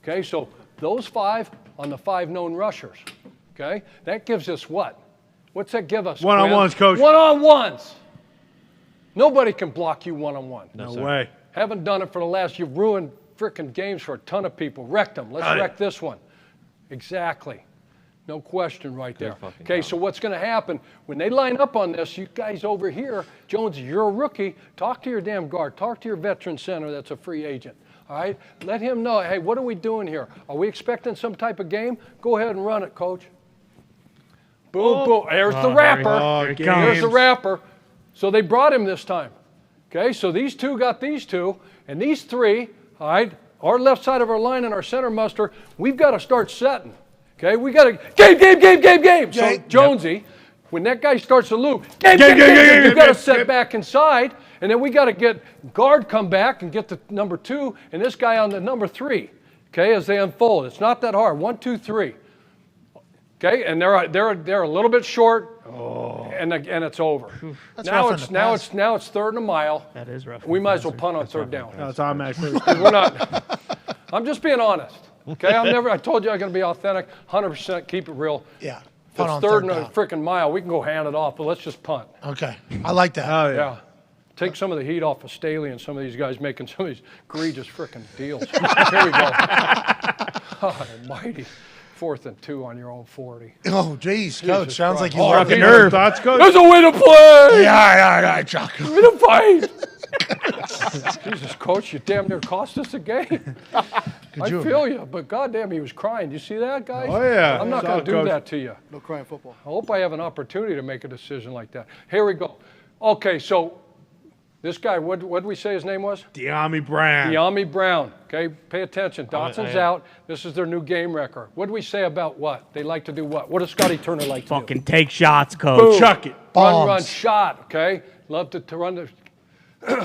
S14: Okay, so those 5 on the 5 known rushers. Okay, that gives us what? What's that give us?
S3: One-on-ones, Coach.
S14: One-on-ones. Nobody can block you one-on-one.
S3: No way.
S14: Haven't done it for the last, you've ruined frickin' games for a ton of people. Wrecked them. Let's wreck this one. Exactly. No question right there. Okay, so what's going to happen when they line up on this, you guys over here, Jones, you're a rookie, talk to your damn guard, talk to your veteran center that's a free agent. All right, let him know, hey, what are we doing here? Are we expecting some type of game? Go ahead and run it, coach. Boom, boom. There's the wrapper. There's the wrapper. So they brought him this time. Okay, so these 2 got these 2, and these 3, all right, our left side of our line and our center muster, we've got to start setting. Okay, we got to game. So Jonesy, when that guy starts to loop, game. We've got to set back inside, and then we got to get guard come back and get the number 2, and this guy on the number 3. Okay, as they unfold, it's not that hard. 1, 2, 3. Okay, and they're a little bit short, and it's over. Now it's 3rd and a mile.
S5: That is rough.
S14: We might as well punt on 3rd down.
S3: No, it's automatic first.
S14: We're not. I'm just being honest. Okay, I told you I'm going to be authentic, 100%, keep it real.
S1: Yeah.
S14: If
S1: Punt
S14: it's
S1: on
S14: 3rd
S1: third
S14: and a freaking mile, we can go hand it off, but let's just punt.
S1: Okay. I like that.
S3: Oh,
S14: Yeah. Take some of the heat off of Staley and some of these guys making some of these egregious freaking deals. Here we go. God almighty. 4th and 2 on your own 40.
S1: Oh, geez, Coach.
S14: Jesus
S1: Sounds
S14: Christ.
S1: like you love the
S3: nerve. Thoughts, Coach?
S14: There's a way to play!
S1: Yeah, Chuck.
S14: We're going to fight! Jesus, Coach, you damn near cost us a game. I feel you, but goddamn, he was crying. You see that, guys?
S3: Oh, yeah.
S14: I'm not going to do that to you.
S11: No crying football.
S14: I hope I have an opportunity to make a decision like that. Here we go. Okay, so this guy, what did we say his name was?
S3: De'Ami Brown.
S14: De'Ami Brown. Okay, pay attention. Dotson's out. This is their new game record. What did we say about what? They like to do what? What does Scotty Turner like to do?
S5: Fucking take shots, coach.
S14: Boom.
S3: Chuck it.
S14: Run, shot, okay? Love to run the,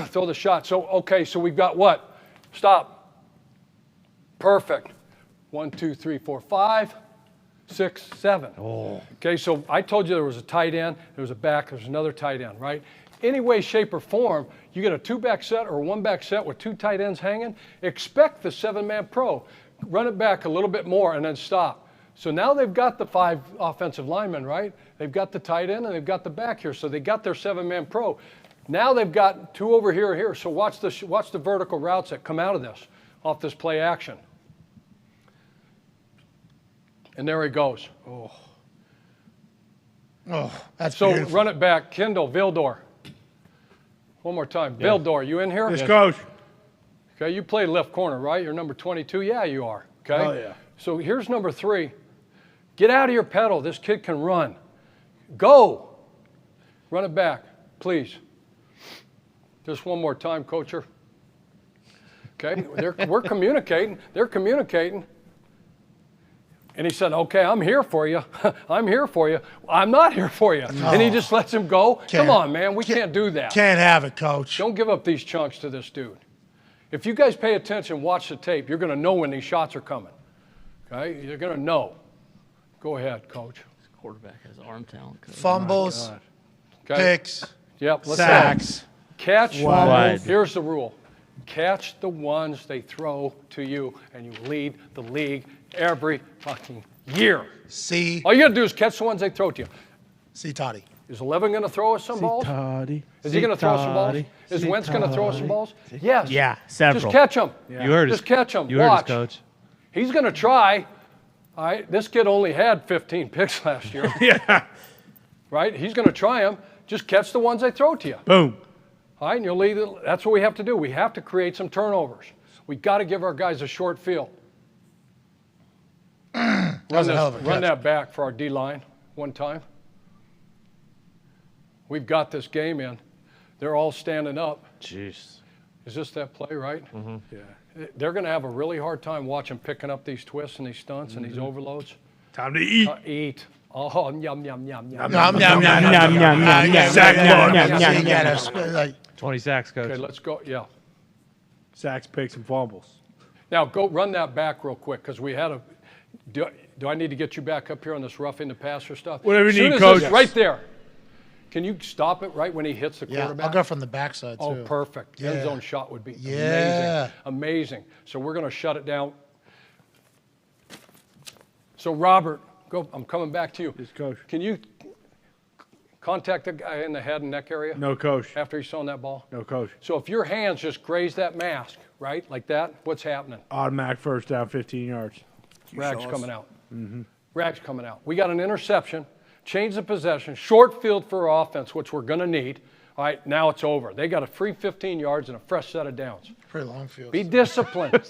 S14: throw the shot. So, okay, so we've got what? Stop. Perfect. 1, 2, 3, 4, 5, 6, 7.
S3: Oh.
S14: Okay, so I told you there was a tight end, there was a back, there's another tight end, right? Any way, shape, or form, you get a 2-back set or a 1-back set with 2 tight ends hanging, expect the 7-man pro. Run it back a little bit more and then stop. So now they've got the 5 offensive linemen, right? They've got the tight end and they've got the back here, so they got their 7-man pro. Now they've got 2 over here or here, so watch the vertical routes that come out of this, off this play action. And there he goes.
S1: Oh, that's
S14: so
S1: beautiful.
S14: Run it back. Kendall, Vildor. One more time. Yeah. Vildor, you in here?
S3: Yes, Coach.
S14: Okay, you play left corner, right? You're number 22. Yeah, you are. Okay.
S3: Oh, yeah.
S14: So here's number 3. Get out of your pedal. This kid can run. Go. Run it back, please. Just one more time, Coacher. Okay, we're communicating. They're communicating. And he said, okay, I'm here for you. I'm here for you. I'm not here for you.
S1: No.
S14: And he just lets him go. Come on, man. We can't do that.
S1: Can't have it, Coach.
S14: Don't give up these chunks to this dude. If you guys pay attention, watch the tape, you're going to know when these shots are coming. Okay? You're going to know. Go ahead, Coach.
S5: This quarterback has arm talent. Coach.
S1: Fumbles, picks,
S14: yep, let's
S1: sacks.
S14: go. Catch.
S5: Wide.
S14: Here's the rule. Catch the ones they throw to you, and you lead the league every fucking year.
S1: See?
S14: All you got to do is catch the ones they throw to you.
S1: See, Toddy.
S14: Is 11 going to throw us some balls?
S3: Toddy.
S14: Is he going to throw some balls? Is Wentz going to throw us some balls? Yes.
S5: Yeah, several.
S14: Just catch them.
S6: Yeah. You heard
S14: Just
S6: his,
S14: catch them.
S6: You heard
S14: Watch.
S6: his coach.
S14: He's going to try. All right. This kid only had 15 picks last year.
S3: Yeah.
S14: Right? He's going to try them. Just catch the ones they throw to you.
S3: Boom.
S14: All right, and you'll lead. That's what we have to do. We have to create some turnovers. We got to give our guys a short field. Run that back for our D-line one time. We've got this game in. They're all standing up.
S6: Jeez.
S14: Is this that play, right?
S6: Mm-hmm.
S14: Yeah. They're going to have a really hard time watching picking up these twists and these stunts and these overloads.
S3: Time to eat.
S14: Eat. Oh, yum, yum, yum, yum.
S1: Yum, yum, yum, yum, yum, yum.
S3: Sack
S1: Like
S6: 20 sacks, Coach.
S14: Okay, let's go. Yeah.
S3: Sacks, picks, and fumbles.
S14: Now, go run that back real quick because we had a – do I need to get you back up here on this roughing the passer stuff?
S3: Whatever you need,
S14: as
S3: Coach.
S14: Right there. Can you stop it right when he hits the
S1: Yeah,
S14: quarterback?
S1: I'll go from the backside, too.
S14: Oh, perfect.
S1: Yeah.
S14: End zone shot would be
S1: Yeah.
S14: amazing. So we're going to shut it down. So, Robert, go. I'm coming back to you.
S3: Yes, Coach.
S14: Can you contact the guy in the head and neck area?
S3: No, Coach.
S14: After he's thrown that ball?
S3: No, Coach.
S14: So if your hands just graze that mask, right, like that, what's happening?
S3: Automatic first down, 15 yards.
S14: Rag's coming out.
S3: Mm-hmm.
S14: Rag's coming out. We got an interception, change the possession, short field for offense, which we're going to need. All right, now it's over. They got a free 15 yards and a fresh set of downs.
S1: Pretty long field.
S14: Be disciplined.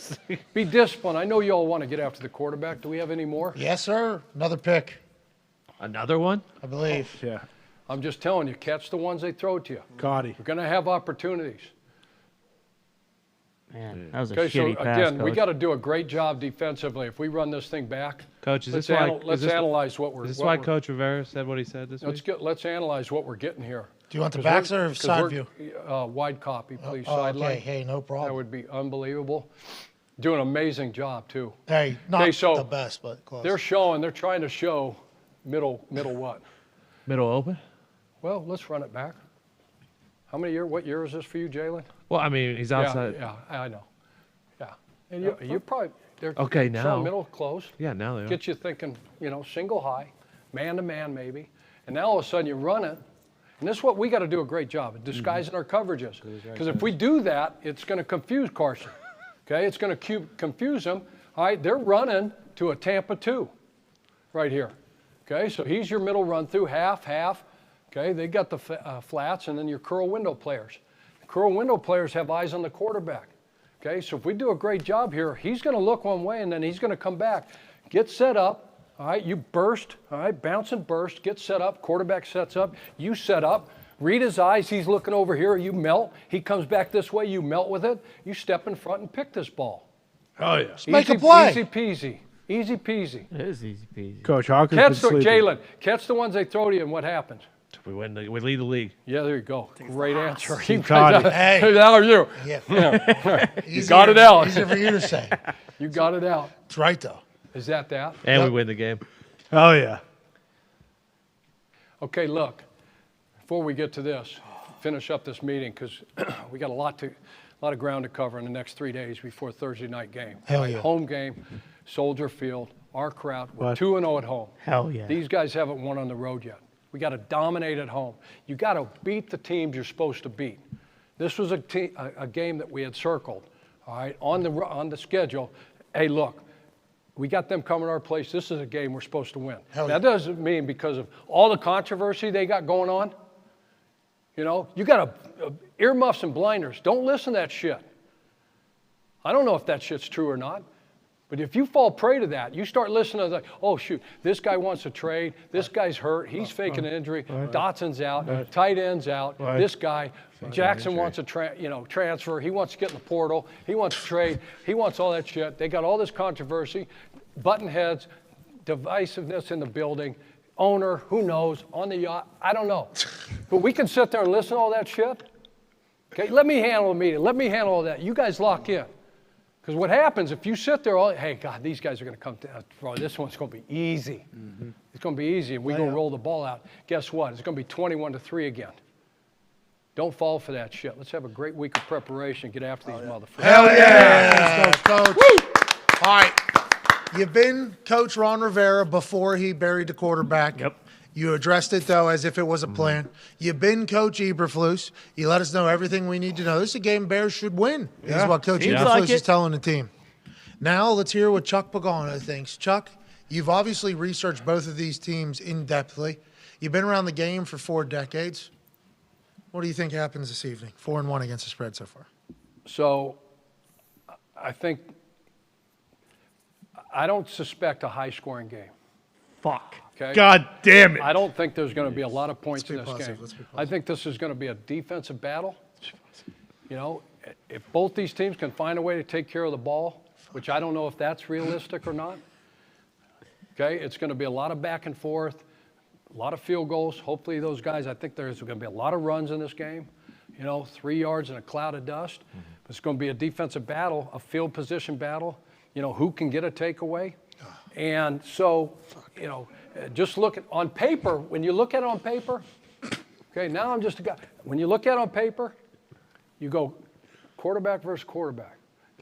S14: Be disciplined. I know you all want to get after the quarterback. Do we have any more?
S1: Yes, sir. Another pick,
S6: Another one?
S1: I believe.
S3: Yeah.
S14: I'm just telling you, catch the ones they throw to you.
S3: Cotty.
S14: We're going to have opportunities.
S5: Man, that was a
S14: Okay, so
S5: shitty pass,
S14: again, we
S5: Coach.
S14: got to do a great job defensively. If we run this thing back,
S6: Coach, is
S14: let's
S6: this why?
S14: let's analyze what we're.
S6: Is this
S14: what
S6: why
S14: we're-
S6: Coach Rivera said what he said this week?
S14: Let's analyze what we're getting here.
S1: Do you want the
S14: 'Cause
S1: backs
S14: we're-
S1: or
S14: 'cause
S1: side
S14: we're-
S1: view?
S14: Wide copy, please.
S1: Oh,
S14: Sideline.
S1: okay. Hey, no problem.
S14: That would be unbelievable. Doing an amazing job too.
S1: Hey, not
S14: Okay, so
S1: the best, but close.
S14: They're trying to show middle what?
S6: Middle open?
S14: Well, let's run it back. What year is this for you, Jalen?
S6: Well, I mean, he's outside.
S14: Yeah, I know. Yeah. And you probably, they're
S6: Okay,
S14: showing
S6: now.
S14: middle close.
S6: Yeah, now they are.
S14: Get you thinking, single high, man to man maybe. And now all of a sudden you run it. And this is what we got to do a great job at disguising our coverages. Because if we do that, it's going to confuse Carson. Okay, it's going to confuse him. All right, they're running to a Tampa 2 right here. Okay, so he's your middle run through, half. Okay, they got the flats and then your curl window players. Curl window players have eyes on the quarterback. Okay, so if we do a great job here, he's going to look one way and then he's going to come back. Get set up. All right, you burst. All right, bounce and burst. Get set up. Quarterback sets up. You set up. Read his eyes. He's looking over here. You melt. He comes back this way. You melt with it. You step in front and pick this ball.
S3: Oh, yeah.
S1: Just make a play.
S14: Easy peasy. Easy peasy.
S5: It is easy peasy.
S3: Coach Hawkins been sleeping.
S14: Jalen, catch the ones they throw to you and what happens?
S6: We lead the league.
S14: Yeah, there you go. Great answer.
S3: Hey.
S14: How are you?
S1: Yeah.
S14: You got it out.
S1: Easier for you to say.
S14: You got it out.
S1: It's right, though.
S14: Is that?
S6: And we win the game.
S3: Oh, yeah.
S14: Okay, look. Before we get to this, finish up this meeting because we got a lot of ground to cover in the next 3 days before Thursday night game.
S1: Hell yeah.
S14: Home game, Soldier Field, our crowd. We're
S3: What?
S14: 2-0 at home.
S5: Hell yeah.
S14: These guys haven't won on the road yet. We got to dominate at home. You got to beat the teams you're supposed to beat. This was a game that we had circled, all right, on the schedule. Hey, look, we got them coming to our place. This is a game we're supposed to win. That doesn't mean because of all the controversy they got going on. You got earmuffs and blinders. Don't listen to that shit. I don't know if that shit's true or not. But if you fall prey to that, you start listening to oh shoot, this guy wants to trade, this guy's hurt, he's faking an injury, Dotson's out, tight end's out, this guy, Jackson wants to transfer, he wants to get in the portal, he wants to trade, he wants all that shit. They got all this controversy, button heads, divisiveness in the building, owner, who knows, on the yacht, I don't know. But we can sit there and listen to all that shit. Okay, let me handle the meeting, let me handle all that. You guys lock in. Because what happens if you sit there hey, God, these guys are going to come down. Bro, this one's going to be easy. Mm-hmm. It's going to be easy, and we're going to roll the ball out. Guess what? It's going to be 21-3 again. Don't fall for that shit. Let's have a great week of preparation. Get after these motherfuckers.
S1: Hell yeah! Let's go, Coach. Woo! All right. You've been Coach Ron Rivera before he buried the quarterback.
S5: Yep.
S1: You addressed it, though, as if it was a plan. You've been Coach Eberflus. You let us know everything we need to know. This is a game Bears should win, is what Coach Eberflus is telling the team. Now let's hear what Chuck Pagano thinks. Chuck, you've obviously researched both of these teams in-depthly. You've been around the game for 4 decades. What do you think happens this evening? 4-1 against the spread so far.
S14: So I think I don't suspect a high-scoring game.
S5: Fuck.
S14: Okay?
S3: God damn it.
S14: I don't think there's going to be a lot of points in this game. I think this is going to be a defensive battle. You know, if both these teams can find a way to take care of the ball, which I don't know if that's realistic or not, okay, it's going to be a lot of back and forth, a lot of field goals. Hopefully those guys, I think there's going to be a lot of runs in this game, 3 yards in a cloud of dust. It's going to be a defensive battle, a field position battle, who can get a takeaway. And so, just look at on paper, when you look at it on paper, okay, now I'm just a guy. When you look at it on paper, you go quarterback versus quarterback.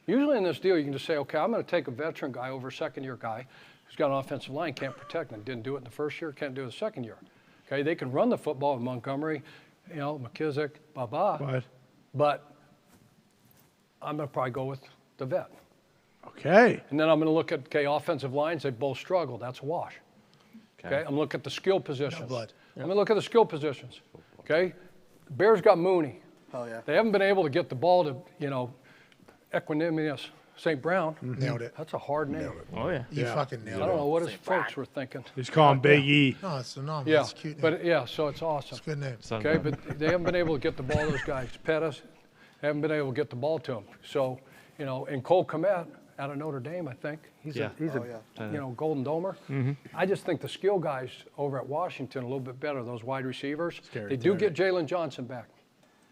S14: Usually in this deal, you can just say, okay, I'm going to take a veteran guy over a second-year guy who's got an offensive line, can't protect him, didn't do it in the first year, can't do it the second year. Okay, they can run the football with Montgomery, McKissick, but I'm going to probably go with the vet.
S3: Okay.
S14: And then I'm going to look at, offensive lines, they both struggle. That's a wash. Okay, I'm going to look at the skill positions. I'm going to look at the skill positions. Okay, the Bears got Mooney.
S11: Oh, yeah.
S14: They haven't been able to get the ball to, Equanimous St. Brown.
S1: Nailed it.
S14: That's a hard name.
S5: Oh, yeah.
S1: You fucking nailed it.
S14: I don't know what his folks were thinking.
S3: He's calling Big E.
S1: No, it's phenomenal.
S14: Yeah,
S1: It's a cute name.
S14: but so it's awesome.
S1: It's a good name.
S14: Okay, but they haven't been able to get the ball to those guys. Pettis, haven't been able to get the ball to them. So, and Cole Kmet out of Notre Dame, I think. He's a Golden Domer.
S5: Mm-hmm.
S14: I just think the skill guys over at Washington a little bit better, those wide receivers. They do get Jalen Johnson back.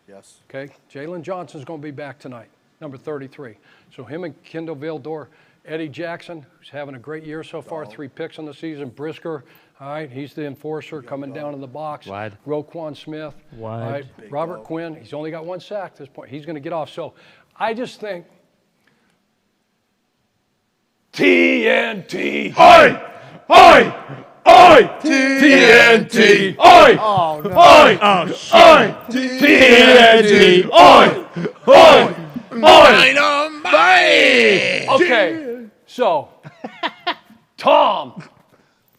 S11: Yes.
S14: Okay, Jalen Johnson's going to be back tonight, number 33. So him and Kendall Vildor, Eddie Jackson, who's having a great year so far, 3 picks on the season. Brisker, all right, he's the enforcer coming down in the box.
S5: Wide.
S14: Roquan Smith.
S5: Wide.
S14: All right, Robert Quinn, he's only got 1 sack at this point. He's going to get off. So I just think TNT.
S3: Oi! Oi! Oi! TNT! Oi!
S11: Oh, no.
S3: Oi!
S5: Oh, shit.
S3: Oi! TNT! Oi! Oi! Dynamite!
S14: Okay, so Tom.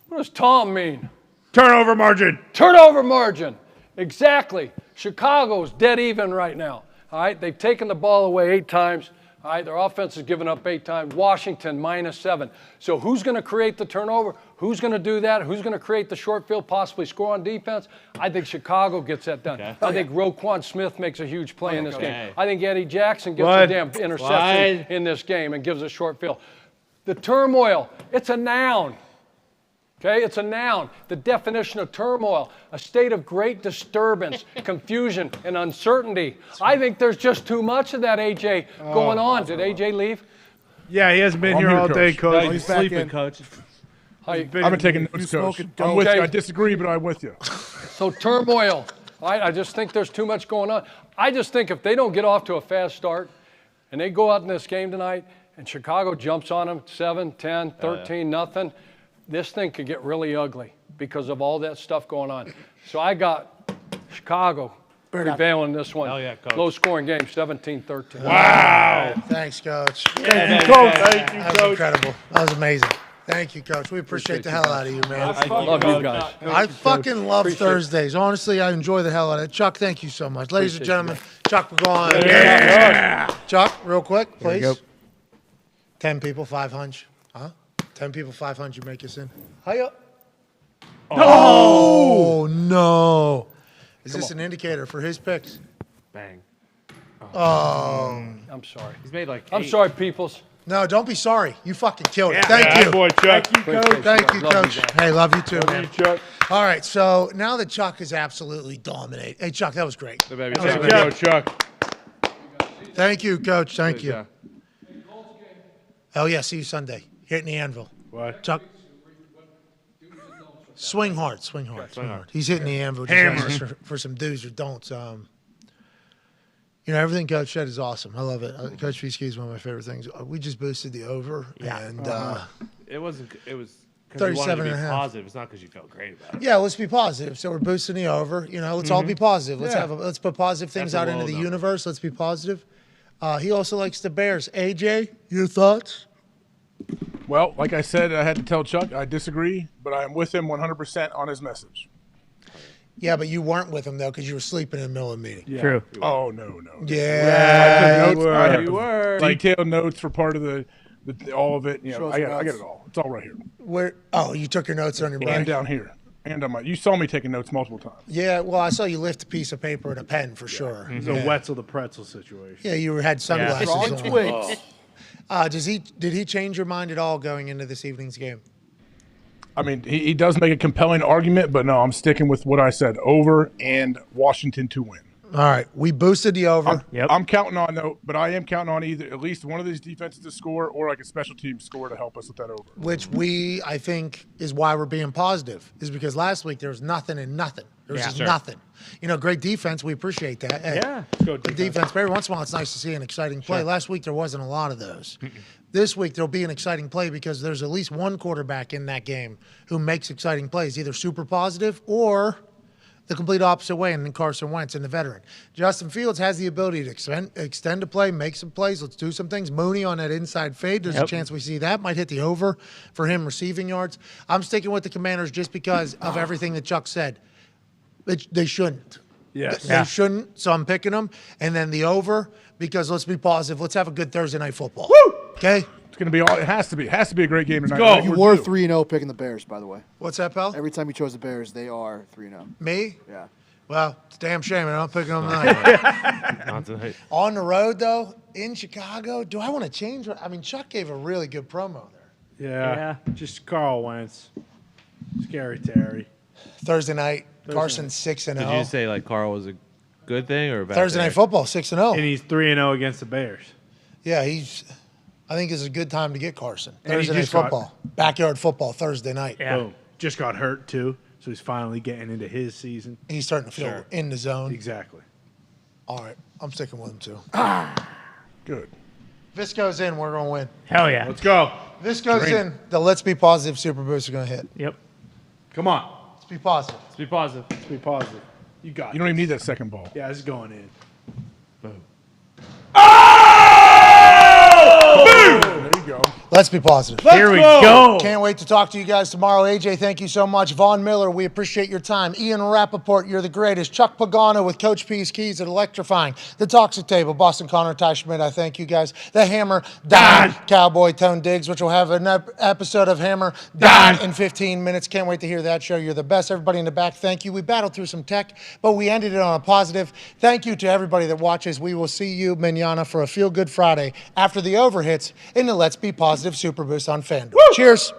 S14: What does Tom mean?
S3: Turnover margin.
S14: Turnover margin. Exactly. Chicago's dead even right now. All right, they've taken the ball away 8 times. All right, their offense has given up 8 times. Washington, -7. So who's going to create the turnover? Who's going to do that? Who's going to create the short field, possibly score on defense? I think Chicago gets that done. Okay. I think Roquan Smith makes a huge play in this game. I think Eddie Jackson gets a damn interception in this game and gives a short field. The turmoil, it's a noun. Okay, it's a noun. The definition of turmoil, a state of great disturbance, confusion, and uncertainty. I think there's just too much of that, AJ, going on. Did AJ leave?
S3: Yeah, he hasn't been here all day, Coach.
S11: He's sleeping,
S5: Coach.
S19: I've been taking notes, Coach. I'm with you. I disagree, but I'm with you.
S14: So turmoil. I just think there's too much going on. I just think if they don't get off to a fast start and they go out in this game tonight and Chicago jumps on them 7, 10, 13, nothing, this thing could get really ugly because of all that stuff going on. So I got Chicago prevailing this one.
S5: Hell yeah, Coach.
S14: Low-scoring game, 17-13.
S3: Wow.
S1: Thanks, Coach.
S3: Thank you, Coach. Thank you,
S1: That was
S3: Coach.
S1: incredible. That was amazing. Thank you, Coach. We appreciate the hell out of you, man.
S14: I love you guys.
S1: I fucking love Thursdays. Honestly, I enjoy the hell out of it. Chuck, thank you so much. Ladies and gentlemen, Chuck Pagano.
S3: Yeah.
S1: Chuck, real quick,
S3: There you
S1: please.
S3: go.
S1: 10 people, 500. Huh? 10 people, 500, you make us in. Hiya. Oh, no. Is this an indicator for his picks?
S6: Bang.
S1: Oh.
S14: I'm sorry.
S6: He's made like
S14: I'm
S6: eight.
S14: sorry, peoples.
S1: No, don't be sorry. You fucking killed it.
S3: Yeah.
S1: Thank
S3: Yeah,
S1: you.
S3: good boy, Chuck.
S1: Thank you, Coach. Thank you, Coach. Hey, love you too,
S3: Love
S1: man.
S3: you, Chuck.
S1: All right, so now that Chuck is absolutely dominating. Hey, Chuck, that was great.
S6: So, baby,
S1: That was
S3: There we
S1: great.
S3: go, Chuck.
S1: Thank you, Coach. Thank you.
S6: Yeah.
S1: Oh, yeah, see you Sunday. Hitting the anvil.
S3: What?
S1: Chuck. Swing hard, swing hard, swing hard. He's hitting the anvil
S3: Hammer.
S1: just for some do's or don'ts. Everything Coach said is awesome. I love it. Coach Fiesky is one of my favorite things. We just boosted the over, and
S6: It was because you wanted to
S1: 37
S6: be
S1: and a half.
S6: positive. It's not because you felt great about it.
S1: yeah, let's be positive. So we're boosting the over. Let's all be positive. Let's
S6: Yeah.
S1: let's put positive things
S6: That's a
S1: out into
S6: low
S1: the
S6: number.
S1: universe. Let's be positive. He also likes the Bears. AJ, your thoughts?
S19: Well, like I said, I had to tell Chuck I disagree, but I am with him 100% on his message.
S1: Yeah, but you weren't with him though because you were sleeping in the middle of the meeting.
S19: Yeah.
S5: True.
S19: Oh, no.
S1: Yeah,
S19: I took notes. I have
S6: you were.
S19: detailed notes for part of the all of it.
S8: Show us
S19: I got
S8: notes.
S19: it all. It's all right here.
S1: Where? Oh, you took your notes on your
S19: And
S1: break.
S19: down here. And on my. You saw me taking notes multiple times.
S1: Yeah, well, I saw you lift a piece of paper and a pen for sure.
S3: It's a Wetzel the pretzel situation.
S1: Yeah, you had sunglasses
S11: Strong
S1: on.
S11: twigs.
S1: Did he change your mind at all going into this evening's game?
S19: I mean, he does make a compelling argument, but no, I'm sticking with what I said. Over and Washington to win.
S1: All right, we boosted the over.
S19: I'm counting on, though, but I am counting on either at least one of these defenses to score or like a special team score to help us with that over.
S1: Which I think is why we're being positive, is because last week there was nothing and nothing. There was just nothing. Great defense. We appreciate that. Hey,
S3: Yeah. Let's go
S1: good
S3: defense.
S1: defense. But every once in a while, it's nice to see an exciting play. Last week there wasn't a lot of those. This week there'll be an exciting play because there's at least one quarterback in that game who makes exciting plays, either super positive or the complete opposite way, and then Carson Wentz and the veteran. Justin Fields has the ability to extend a play, make some plays. Let's do some things. Mooney on that inside fade. There's a chance we see that. Might hit the over for him receiving yards. I'm sticking with the Commanders just because of everything that Chuck said. They shouldn't.
S3: Yes.
S1: They shouldn't, so I'm picking them. And then the over because let's be positive. Let's have a good Thursday night football. Woo! Okay?
S19: It's going to be all. It has to be. It has to be a great game tonight.
S3: go.
S19: Right?
S11: You were 3-0 picking the Bears, by the way.
S1: What's that, pal?
S11: Every time you chose the Bears, they are 3-0.
S1: Me?
S11: Yeah.
S1: Well, it's a damn shame. I'm picking them tonight.
S6: Not tonight.
S1: On the road, though, in Chicago, do I want to change? I mean, Chuck gave a really good promo there.
S3: Yeah. Just Carl Wentz. Scary Terry.
S1: Thursday night, Carson 6-0.
S6: Did you say like Carl was a good thing or a bad
S1: Thursday
S6: thing?
S1: night football 6-0.
S3: And he's 3-0 against the Bears.
S1: Yeah, I think it's a good time to get Carson.
S3: And he
S1: Thursday night
S3: just got-
S1: football, backyard football Thursday night.
S5: Yeah.
S3: Boom. Just got hurt too, so he's finally getting into his season.
S1: He's starting to feel in the zone.
S3: Exactly.
S1: All right, I'm sticking with him too.
S19: Good.
S1: If this goes in, we're gonna win.
S5: Hell yeah.
S3: Let's go.
S1: If this goes in, the let's be positive Super Boost are gonna hit.
S5: Yep.
S3: Come on.
S1: Let's be positive.
S6: Let's be positive.
S3: Let's be positive. You got
S19: You don't even need that second ball.
S3: Yeah, it's going in.
S6: Boom.
S19: There you go.
S1: Let's be positive.
S5: Here we go.
S1: Can't wait to talk to you guys tomorrow. AJ, thank you so much. Vaughn Miller, we appreciate your time. Ian Rapoport, you're the greatest. Chuck Pagano with Coach P's Keys at Electrifying. The Toxic Table, Boston Connor, Ty Schmidt, I thank you guys. The Hammer, Dahn, Cowboy Tone Diggs, which will have an episode of Hammer, Dahn in 15 minutes. Can't wait to hear that show. You're the best. Everybody in the back, thank you. We battled through some tech, but we ended it on a positive. Thank you to everybody that watches. We will see you manana for a Feel Good Friday after the over hits in the Let's Be Positive Super Boost on FanDuel. Cheers.